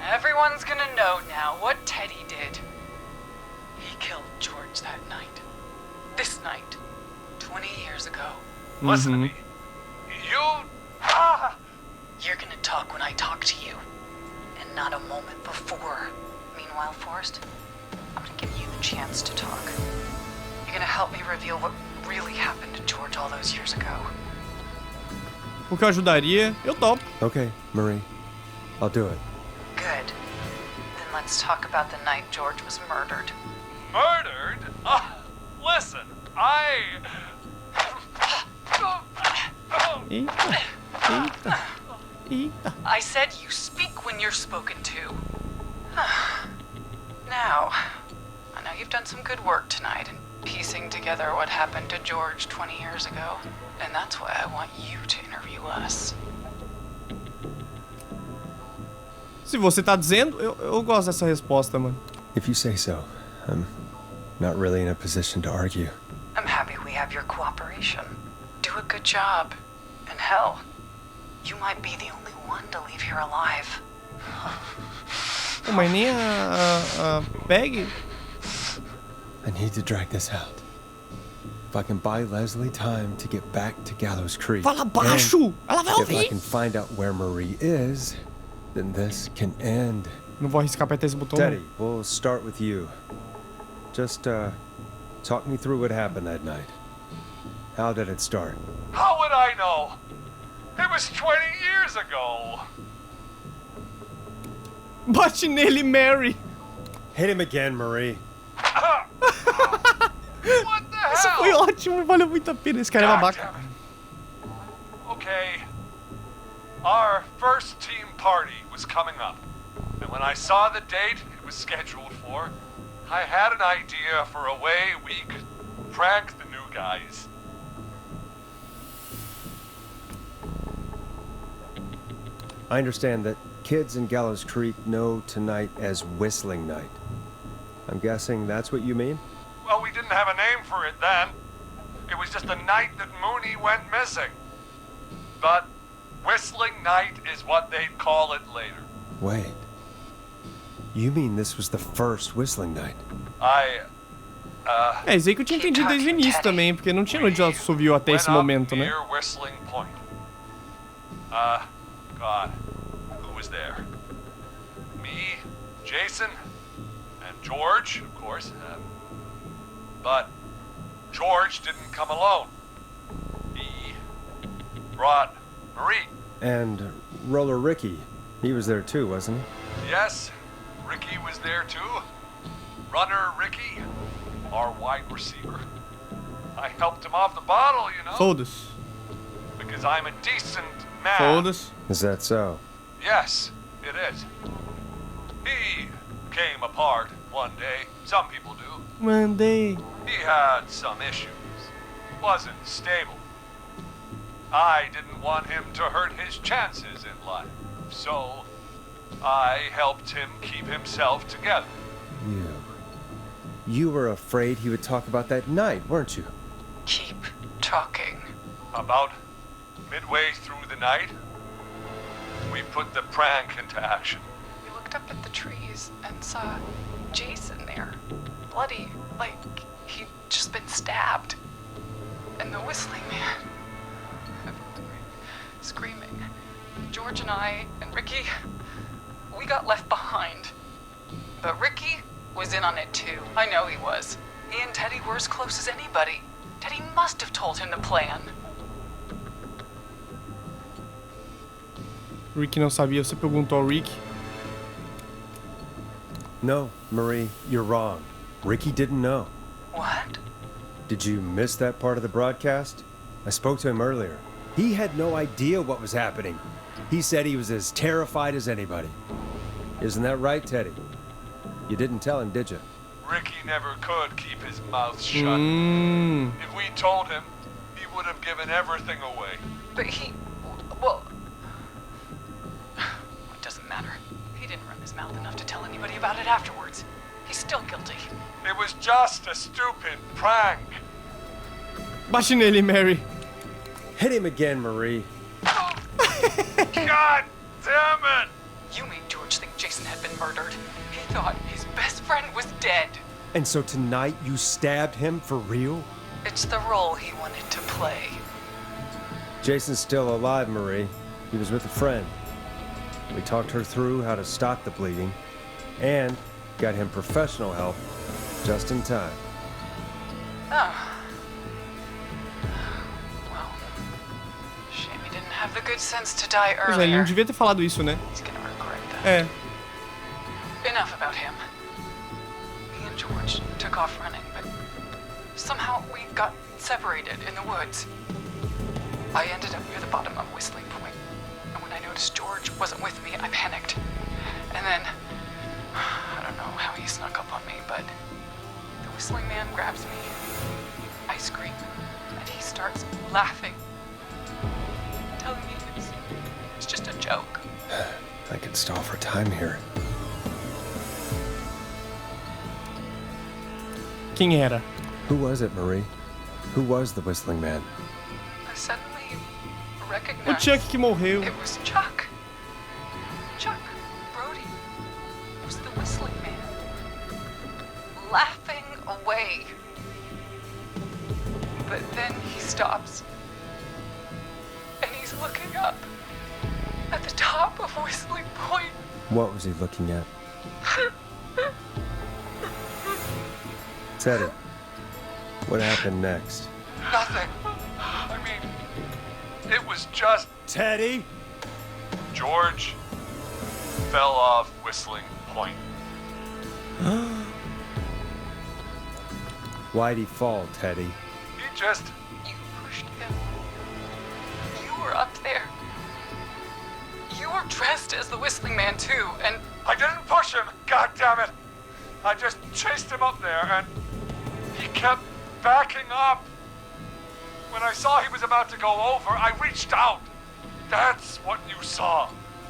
Everyone's gonna know now what Teddy did. He killed George that night. This night. 20 years ago. Listen to me. You... You're gonna talk when I talk to you. And not a moment before. Meanwhile, Forrest, I'm gonna give you the chance to talk. You're gonna help me reveal what really happened to George all those years ago. O que eu ajudaria, eu topo. Okay, Marie. I'll do it. Good. Then let's talk about the night George was murdered. Murdered? Listen, Eita, eita, eita. I said you speak when you're spoken to. Now, I know you've done some good work tonight in piecing together what happened to George 20 years ago. And that's why I want you to interview us. Se você tá dizendo, eu gosto dessa resposta, mano. If you say so. I'm not really in a position to argue. I'm happy we have your cooperation. Do a good job. And hell, you might be the only one to leave here alive. Pô, mas nem a Peg. I need to drag this out. If I can buy Leslie time to get back to Gallows Creek. Fala baixo! Ela vai If I ouvir! can find out where Marie is, then this can end. Não vou arriscar apertar esse botão. Teddy, we'll start with you. Just, talk me through what happened that night. How did it start? how would I know? It was 20 years ago. Bate nele, Mary. Hit him again, Marie. What the hell? Isso foi ótimo, valeu muito a pena. Esse cara é babaca. Okay. Our first team party was coming up. And when I saw the date it was scheduled for, I had an idea for a way we could prank the new guys. I understand that kids in Gallows Creek know tonight as Whistling Night. I'm guessing that's what you mean? Well, we didn't have a name for it then. It was just the night that Mooney went missing. But Whistling Night is what they'd call it later. Wait. You mean this was the first Whistling Night? É, isso aí que eu tinha entendido desde o início também, porque não tinha onde ela subiu até esse momento, né? Near Whistling Point. God, who was there? Me, Jason, and George, of course. But George didn't come alone. He brought Marie. And Roller Ricky, he was there too, wasn't he? Yes, Ricky was there too. Runner Ricky, our wide receiver. I helped him off the bottle, you know. Foda-se. Because I'm a decent man. Foda-se. Is that so? Yes, it is. He came apart one day. Some people do. One day. He had some issues. Wasn't stable. I didn't want him to hurt his chances in life. So, I helped him keep himself together. You were afraid he would talk about that night, weren't you? Keep talking. About midway through the night, we put the prank into action. We looked up at the trees and saw Jason there, bloody, like he'd just been stabbed. And the whistling man, screaming. George and I and Ricky, we got left behind. But Ricky was in on it too. I know he was. He and Teddy were as close as anybody. Teddy must have told him the plan. Ricky não sabia, você perguntou ao Rick? No, Marie, you're wrong. Ricky didn't know. What? Did you miss that part of the broadcast? I spoke to him earlier. He had no idea what was happening. He said he was as terrified as anybody. Isn't that right, Teddy? You didn't tell him, did you? Ricky never could keep his mouth shut. If we told him, he would have given everything away. But well, it doesn't matter. He didn't run his mouth enough to tell anybody about it afterwards. He's still guilty. It was just a stupid prank. Bate nele, Mary. Hit him again, Marie. God damn it! You made George think Jason had been murdered. He thought his best friend was dead. And so tonight you stabbed him for real? It's the role he wanted to play. Jason's still alive, Marie. He was with a friend. We talked her through how to stop the bleeding and got him professional help just in time. Oh. Well, shame he didn't have the good sense to die Pois é, ele earlier. não devia ter falado isso, né? He's gonna regret that. É. Enough about him. Me and George took off running, but somehow we got separated in the woods. I ended up near the bottom of Whistling Point, and when I noticed George wasn't with me, I panicked. And then, I don't know how he snuck up on me, but the Whistling Man grabs me. I scream, and he starts laughing, telling me it's just a joke. I could stall for time here. Quem era? Who was it, Marie? Who was the Whistling Man? I suddenly O recognized Chuck que morreu. it was Chuck. Chuck Brody was the Whistling Man, laughing away. But then he stops, and he's looking up at the top of Whistling Point. What was he looking at? Teddy, what happened next? Nothing. I mean, it was just... Teddy? George fell off Whistling Point. Why'd he fall, Teddy? He just... You pushed him. You were up there. You were dressed as the Whistling Man too, and I didn't push him, God damn it! I just chased him up there and he kept backing up. When I saw he was about to go over, I reached out. That's what you saw.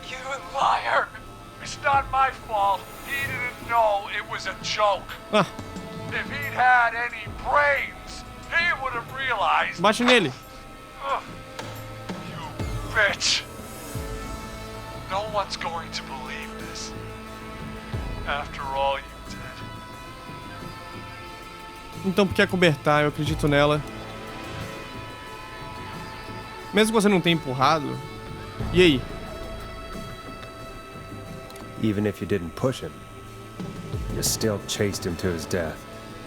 You liar. It's not my fault. He didn't know it was a joke. Ah, If he'd had any brains, he would have realized. bate nele. Ugh, you bitch. No one's going to believe this. After all you did. Então por que acobertar? Eu acredito nela. Mesmo que você não tenha empurrado. E aí? Even if you didn't push him, you still chased him to his death.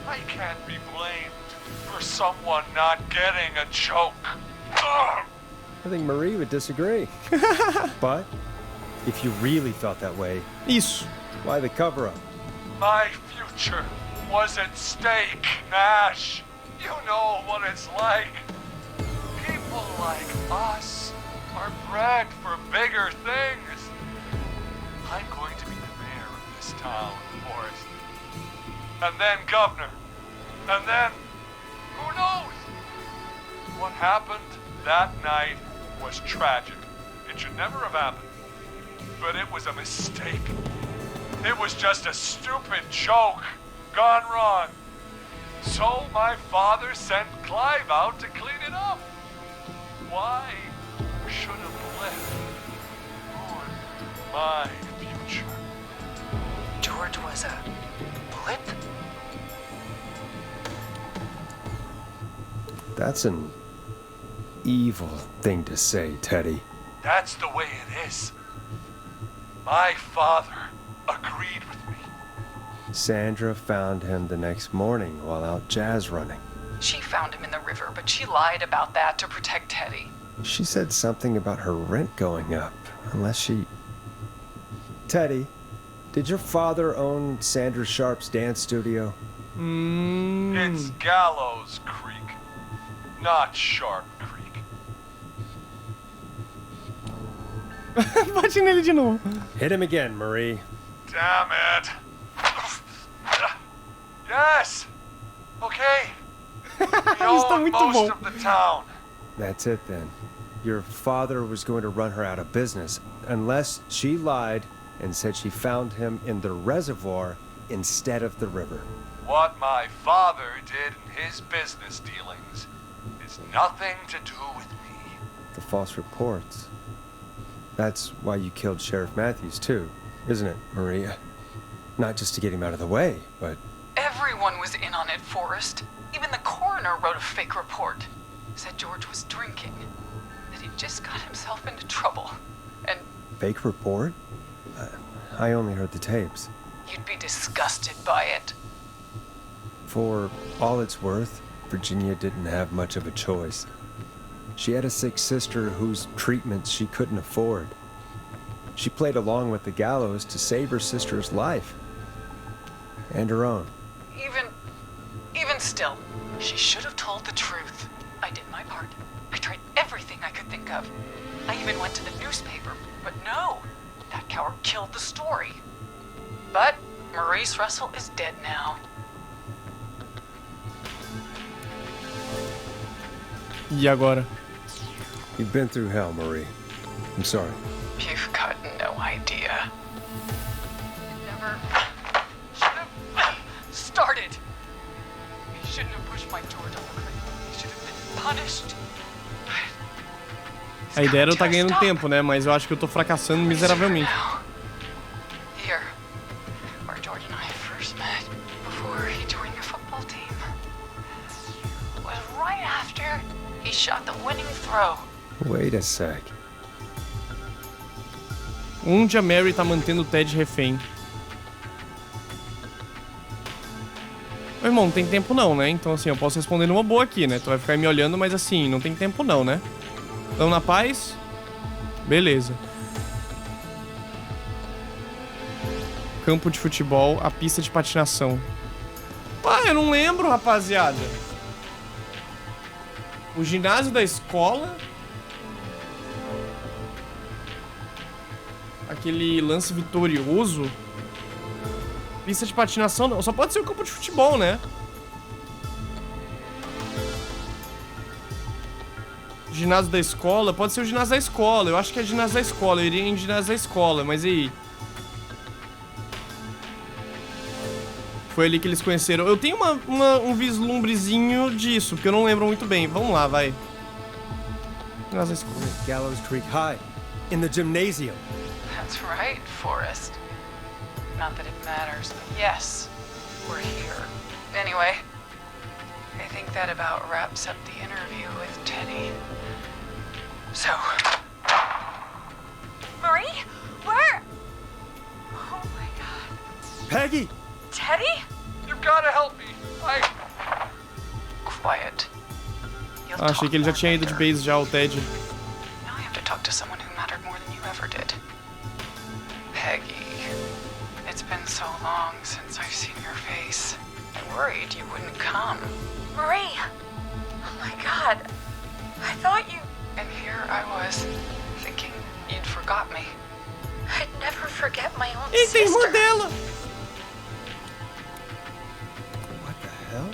I can't be blamed for someone not getting a joke. Ugh. I think Marie would disagree. But if you really felt that way, Isso. why the cover-up? My future was at stake, Nash. You know what it's like. People like us are bred for bigger things. I'm going to be the mayor of this town, Forrest. And then governor. And then, who knows? What happened that night was tragic. It should never have happened. But it was a mistake. It was just a stupid joke gone wrong. So my father sent Clive out to clean it up. Why should have left? Who my future. George was a blip? That's an evil thing to say, Teddy. That's the way it is. My father agreed with me. Sandra found him the next morning while out jazz running. She found him in the river, but she lied about that to protect Teddy. She said something about her rent going up, unless she... Teddy, did your father own Sandra Sharp's dance studio? It's Gallows Creek, not Sharp Creek. Bate nele de novo. Hit him again, Marie. Damn it. Yes. Okay. We own most of the town. That's it then. Your father was going to run her out of business, unless she lied and said she found him in the reservoir instead of the river. What my father did in his business dealings is nothing to do with me. The false reports. That's why you killed Sheriff Matthews too, isn't it, Maria? Not just to get him out of the way, but... Everyone was in on it, Forrest. Even the coroner wrote a fake report. Said George was drinking. That he just got himself into trouble. And... Fake report? I only heard the tapes. You'd be disgusted by it. For all it's worth, Virginia didn't have much of a choice. She had a sick sister whose treatments she couldn't afford. She played along with the gallows to save her sister's life. And her own. Even still, she should have told the truth. I did my part. I tried everything I could think of. I even went to the newspaper, but no. That coward killed the story. But Maurice Russell is dead now. E agora? You've been through hell, Marie. I'm sorry. You've got no idea. Never should have started. He shouldn't have pushed my George on the creek. He should have been punished. A ideia era eu estar ganhando tempo, né? Mas eu acho que eu tô fracassando miseravelmente. Here, where George and I first met, before he joined your football team, was right after he shot the winning throw. Wait a sec. Onde a Mary tá mantendo o Ted refém? Meu irmão, não tem tempo não, né? Então assim, eu posso responder numa boa aqui, né? Tu vai ficar me olhando, mas assim, não tem tempo não, né? Tão na paz? Beleza. Campo de futebol, a pista de patinação. Ah, eu não lembro, rapaziada. O ginásio da escola. Aquele lance vitorioso. Pista de patinação não, só pode ser o campo de futebol, né? Ginásio da escola, pode ser o ginásio da escola. Eu acho que é ginásio da escola, eu iria em ginásio da escola, mas e aí? Foi ali que eles conheceram. Eu tenho um vislumbrezinho disso, porque eu não lembro muito bem. Vamos lá, vai. Ginásio da escola. Gallows Creek High, in the gymnasium. That's right, Forrest. Not that it matters, but yes, we're here. Anyway, I think that about wraps up the interview with Teddy. So... Marie? Where? Oh my god. Peggy! Teddy? You've gotta help me. Quiet. Ah, achei que ele já tinha ido de base já, o Ted. Now I have to talk to someone who mattered more than you ever did. Peggy. It's been so long since I've seen your face. I worried you wouldn't come. Marie! Oh my god. I thought you... And here I was, thinking you'd forgot me. I'd never forget my own Eita, sister. irmã dela! What the hell?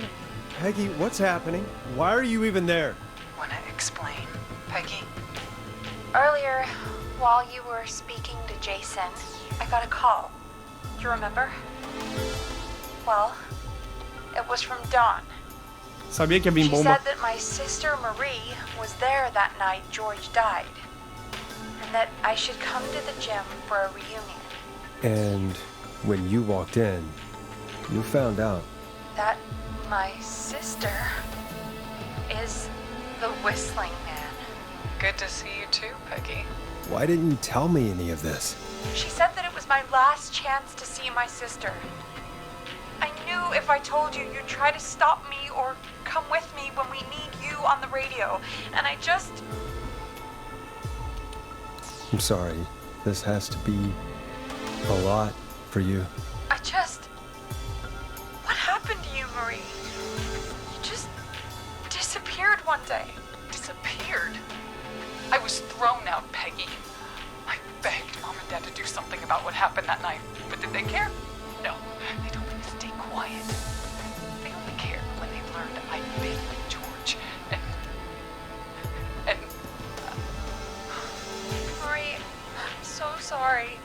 Peggy, what's happening? Why are you even there? Wanna explain, Peggy? Earlier, while you were speaking to Jason, I got a call. Do you remember? Well, it was from Dawn. Sabia que ia vir She bomba. said that my sister Marie was there that night George died. And that I should come to the gym for a reunion. And when you walked in, you found out. That my sister is the Whistling Man. Good to see you too, Peggy. Why didn't you tell me any of this? She said that it was my last chance to see my sister. I knew if I told you, you'd try to stop me or come with me when we need you on the radio. And I just... I'm sorry. This has to be a lot for you. I just... What happened to you, Marie? You just disappeared one day. Disappeared? I was thrown out, Peggy. I begged Mom and Dad to do something about what happened that night, but did they care? No, they told me to stay quiet. They only cared when they learned I'd been with George, and... Marie, I'm so sorry.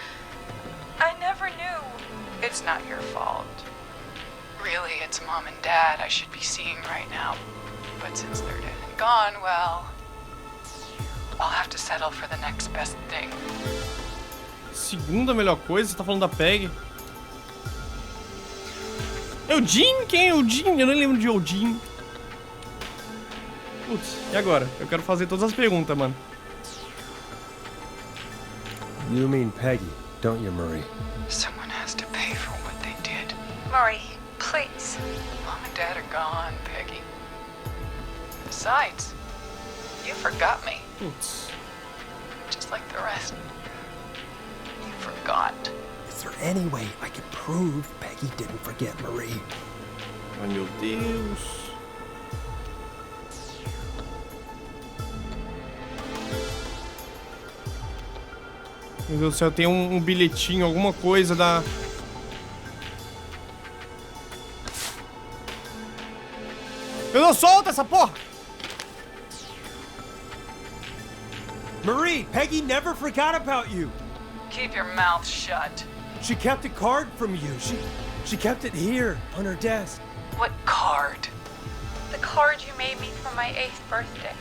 I never knew. It's not your fault. Really, it's Mom and Dad I should be seeing right now. But since they're dead and gone, well... I'll have to settle for the next best thing. Segunda melhor coisa? Você tá falando da Peg? É o Jim? Quem é o Jim? Eu não lembro de o Jim. Putz, e agora? Eu quero fazer todas as perguntas, mano. You mean Peggy, don't you, Marie? Someone has to pay for what they did. Marie, please. Mom and Dad are gone, Peggy. Besides, you forgot me. Putz. Just like the rest. You forgot. Is there any way I can prove Peggy didn't forget Marie? Ai, meu Deus. Meu Deus do céu, tem um bilhetinho, alguma coisa da... Meu Deus, solta essa porra! Marie, Peggy never forgot about you. Keep your mouth shut. She kept a card from you. She kept it here on her desk. What card? The card you made me for my 8th birthday.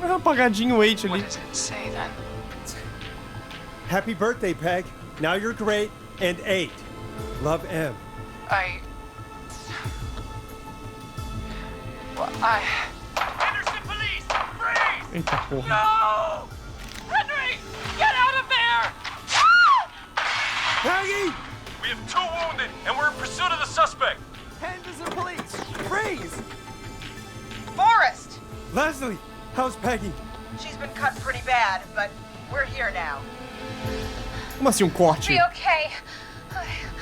Apagadinho o 8 ali. What does it say then? Happy birthday, Peg. Now you're great and 8. Love, M. Henderson police! Freeze! Eita porra. No! Henry! Get out of there! Peggy! We have 2 wounded, and we're in pursuit of the suspect. Henderson police! Freeze! Forrest! Leslie, how's Peggy? She's been cut pretty bad, but we're here now. Como assim corte? Be okay.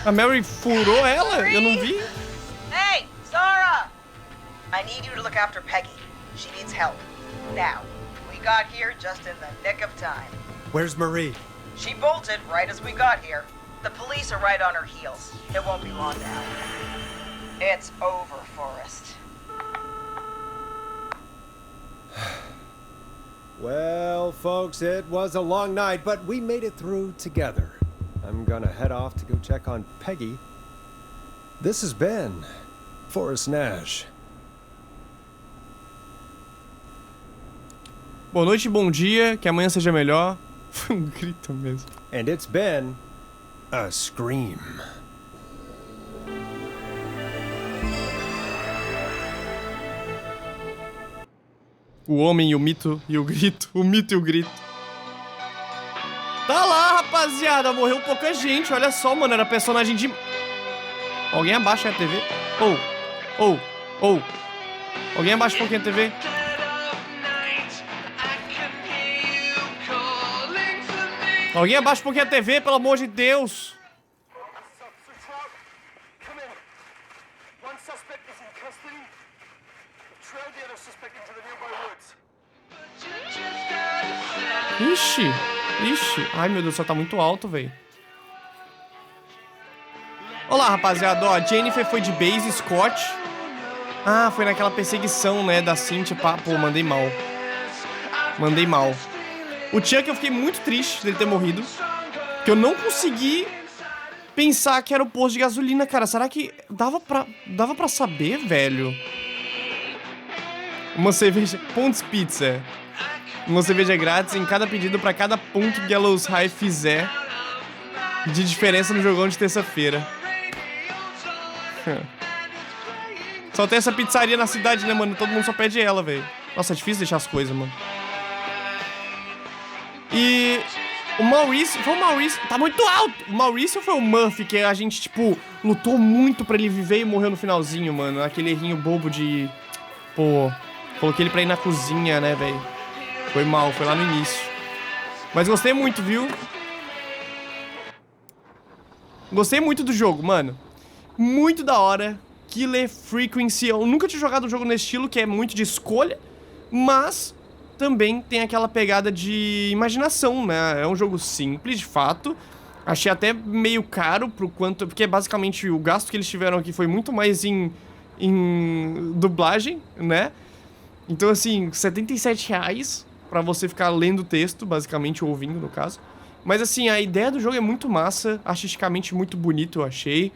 A Mary furou ela? Eu não vi. Hey, Zara! I need you to look after Peggy. She needs help. Now, we got here just in the nick of time. Where's Marie? She bolted right as we got here. The police are right on her heels. It won't be long now. It's over, Forrest. Well, folks, it was a long night, but we made it through together. I'm gonna head off to go check on Peggy. This has been Forrest Nash. Boa noite, bom dia, que amanhã seja melhor. Foi um grito mesmo. And it's been a scream. O homem e o mito e o grito. O mito e o grito. Tá lá, rapaziada. Morreu pouca gente. Olha só, mano. Era personagem de... Alguém abaixa a TV? Alguém abaixa um pouquinho a TV? Alguém abaixa um pouquinho a TV, pelo amor de Deus. Ixi. Ai, meu Deus, só tá muito alto, velho. Olá, rapaziada. Ó, a Jennifer foi de base, Scott. Ah, foi naquela perseguição, né, da Cynthia. Pô, mandei mal. O Chuck, eu fiquei muito triste dele ter morrido. Que eu não consegui pensar que era o posto de gasolina, cara. Será que dava pra saber, velho? Uma cerveja... Pontes Pizza. Uma cerveja grátis em cada pedido pra cada ponto que Gallows High fizer de diferença no jogão de terça-feira. Só tem essa pizzaria na cidade, né, mano? Todo mundo só pede ela, velho. Nossa, é difícil deixar as coisas, mano. E o Maurício... Foi o Maurício... Tá muito alto! O Maurício ou foi o Murphy que a gente, tipo, lutou muito pra ele viver e morreu no finalzinho, mano? Aquele errinho bobo de... Pô... Coloquei ele pra ir na cozinha, né, velho? Foi mal, foi lá no início. Mas gostei muito, viu? Gostei muito do jogo, mano. Muito da hora. Killer Frequency. Eu nunca tinha jogado um jogo nesse estilo, que é muito de escolha, mas também tem aquela pegada de imaginação, né? É um jogo simples, de fato. Achei até meio caro pro quanto... Porque basicamente o gasto que eles tiveram aqui foi muito mais em dublagem, né? Então, assim, R$77 pra você ficar lendo o texto, basicamente, ou ouvindo, no caso. Mas, assim, a ideia do jogo é muito massa, artisticamente muito bonito, eu achei.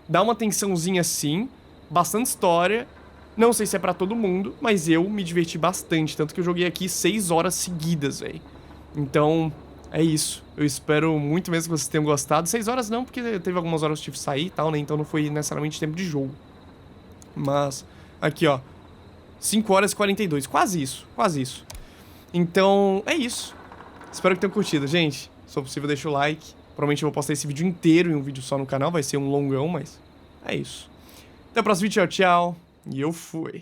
Dá uma tensãozinha, sim, bastante história. Não sei se é pra todo mundo, mas eu me diverti bastante, tanto que eu joguei aqui 6 horas seguidas, velho. Então, é isso. Eu espero muito mesmo que vocês tenham gostado. 6 horas não, porque teve algumas horas que eu tive que sair e tal, né? Então não foi necessariamente tempo de jogo. Mas, aqui, ó. 5 horas e 42. Quase isso, quase isso. Então, é isso. Espero que tenham curtido, gente. Se for possível, deixa o like. Provavelmente eu vou postar esse vídeo inteiro em um vídeo só no canal. Vai ser um longão, mas é isso. Até o próximo vídeo. Tchau, tchau. E eu fui.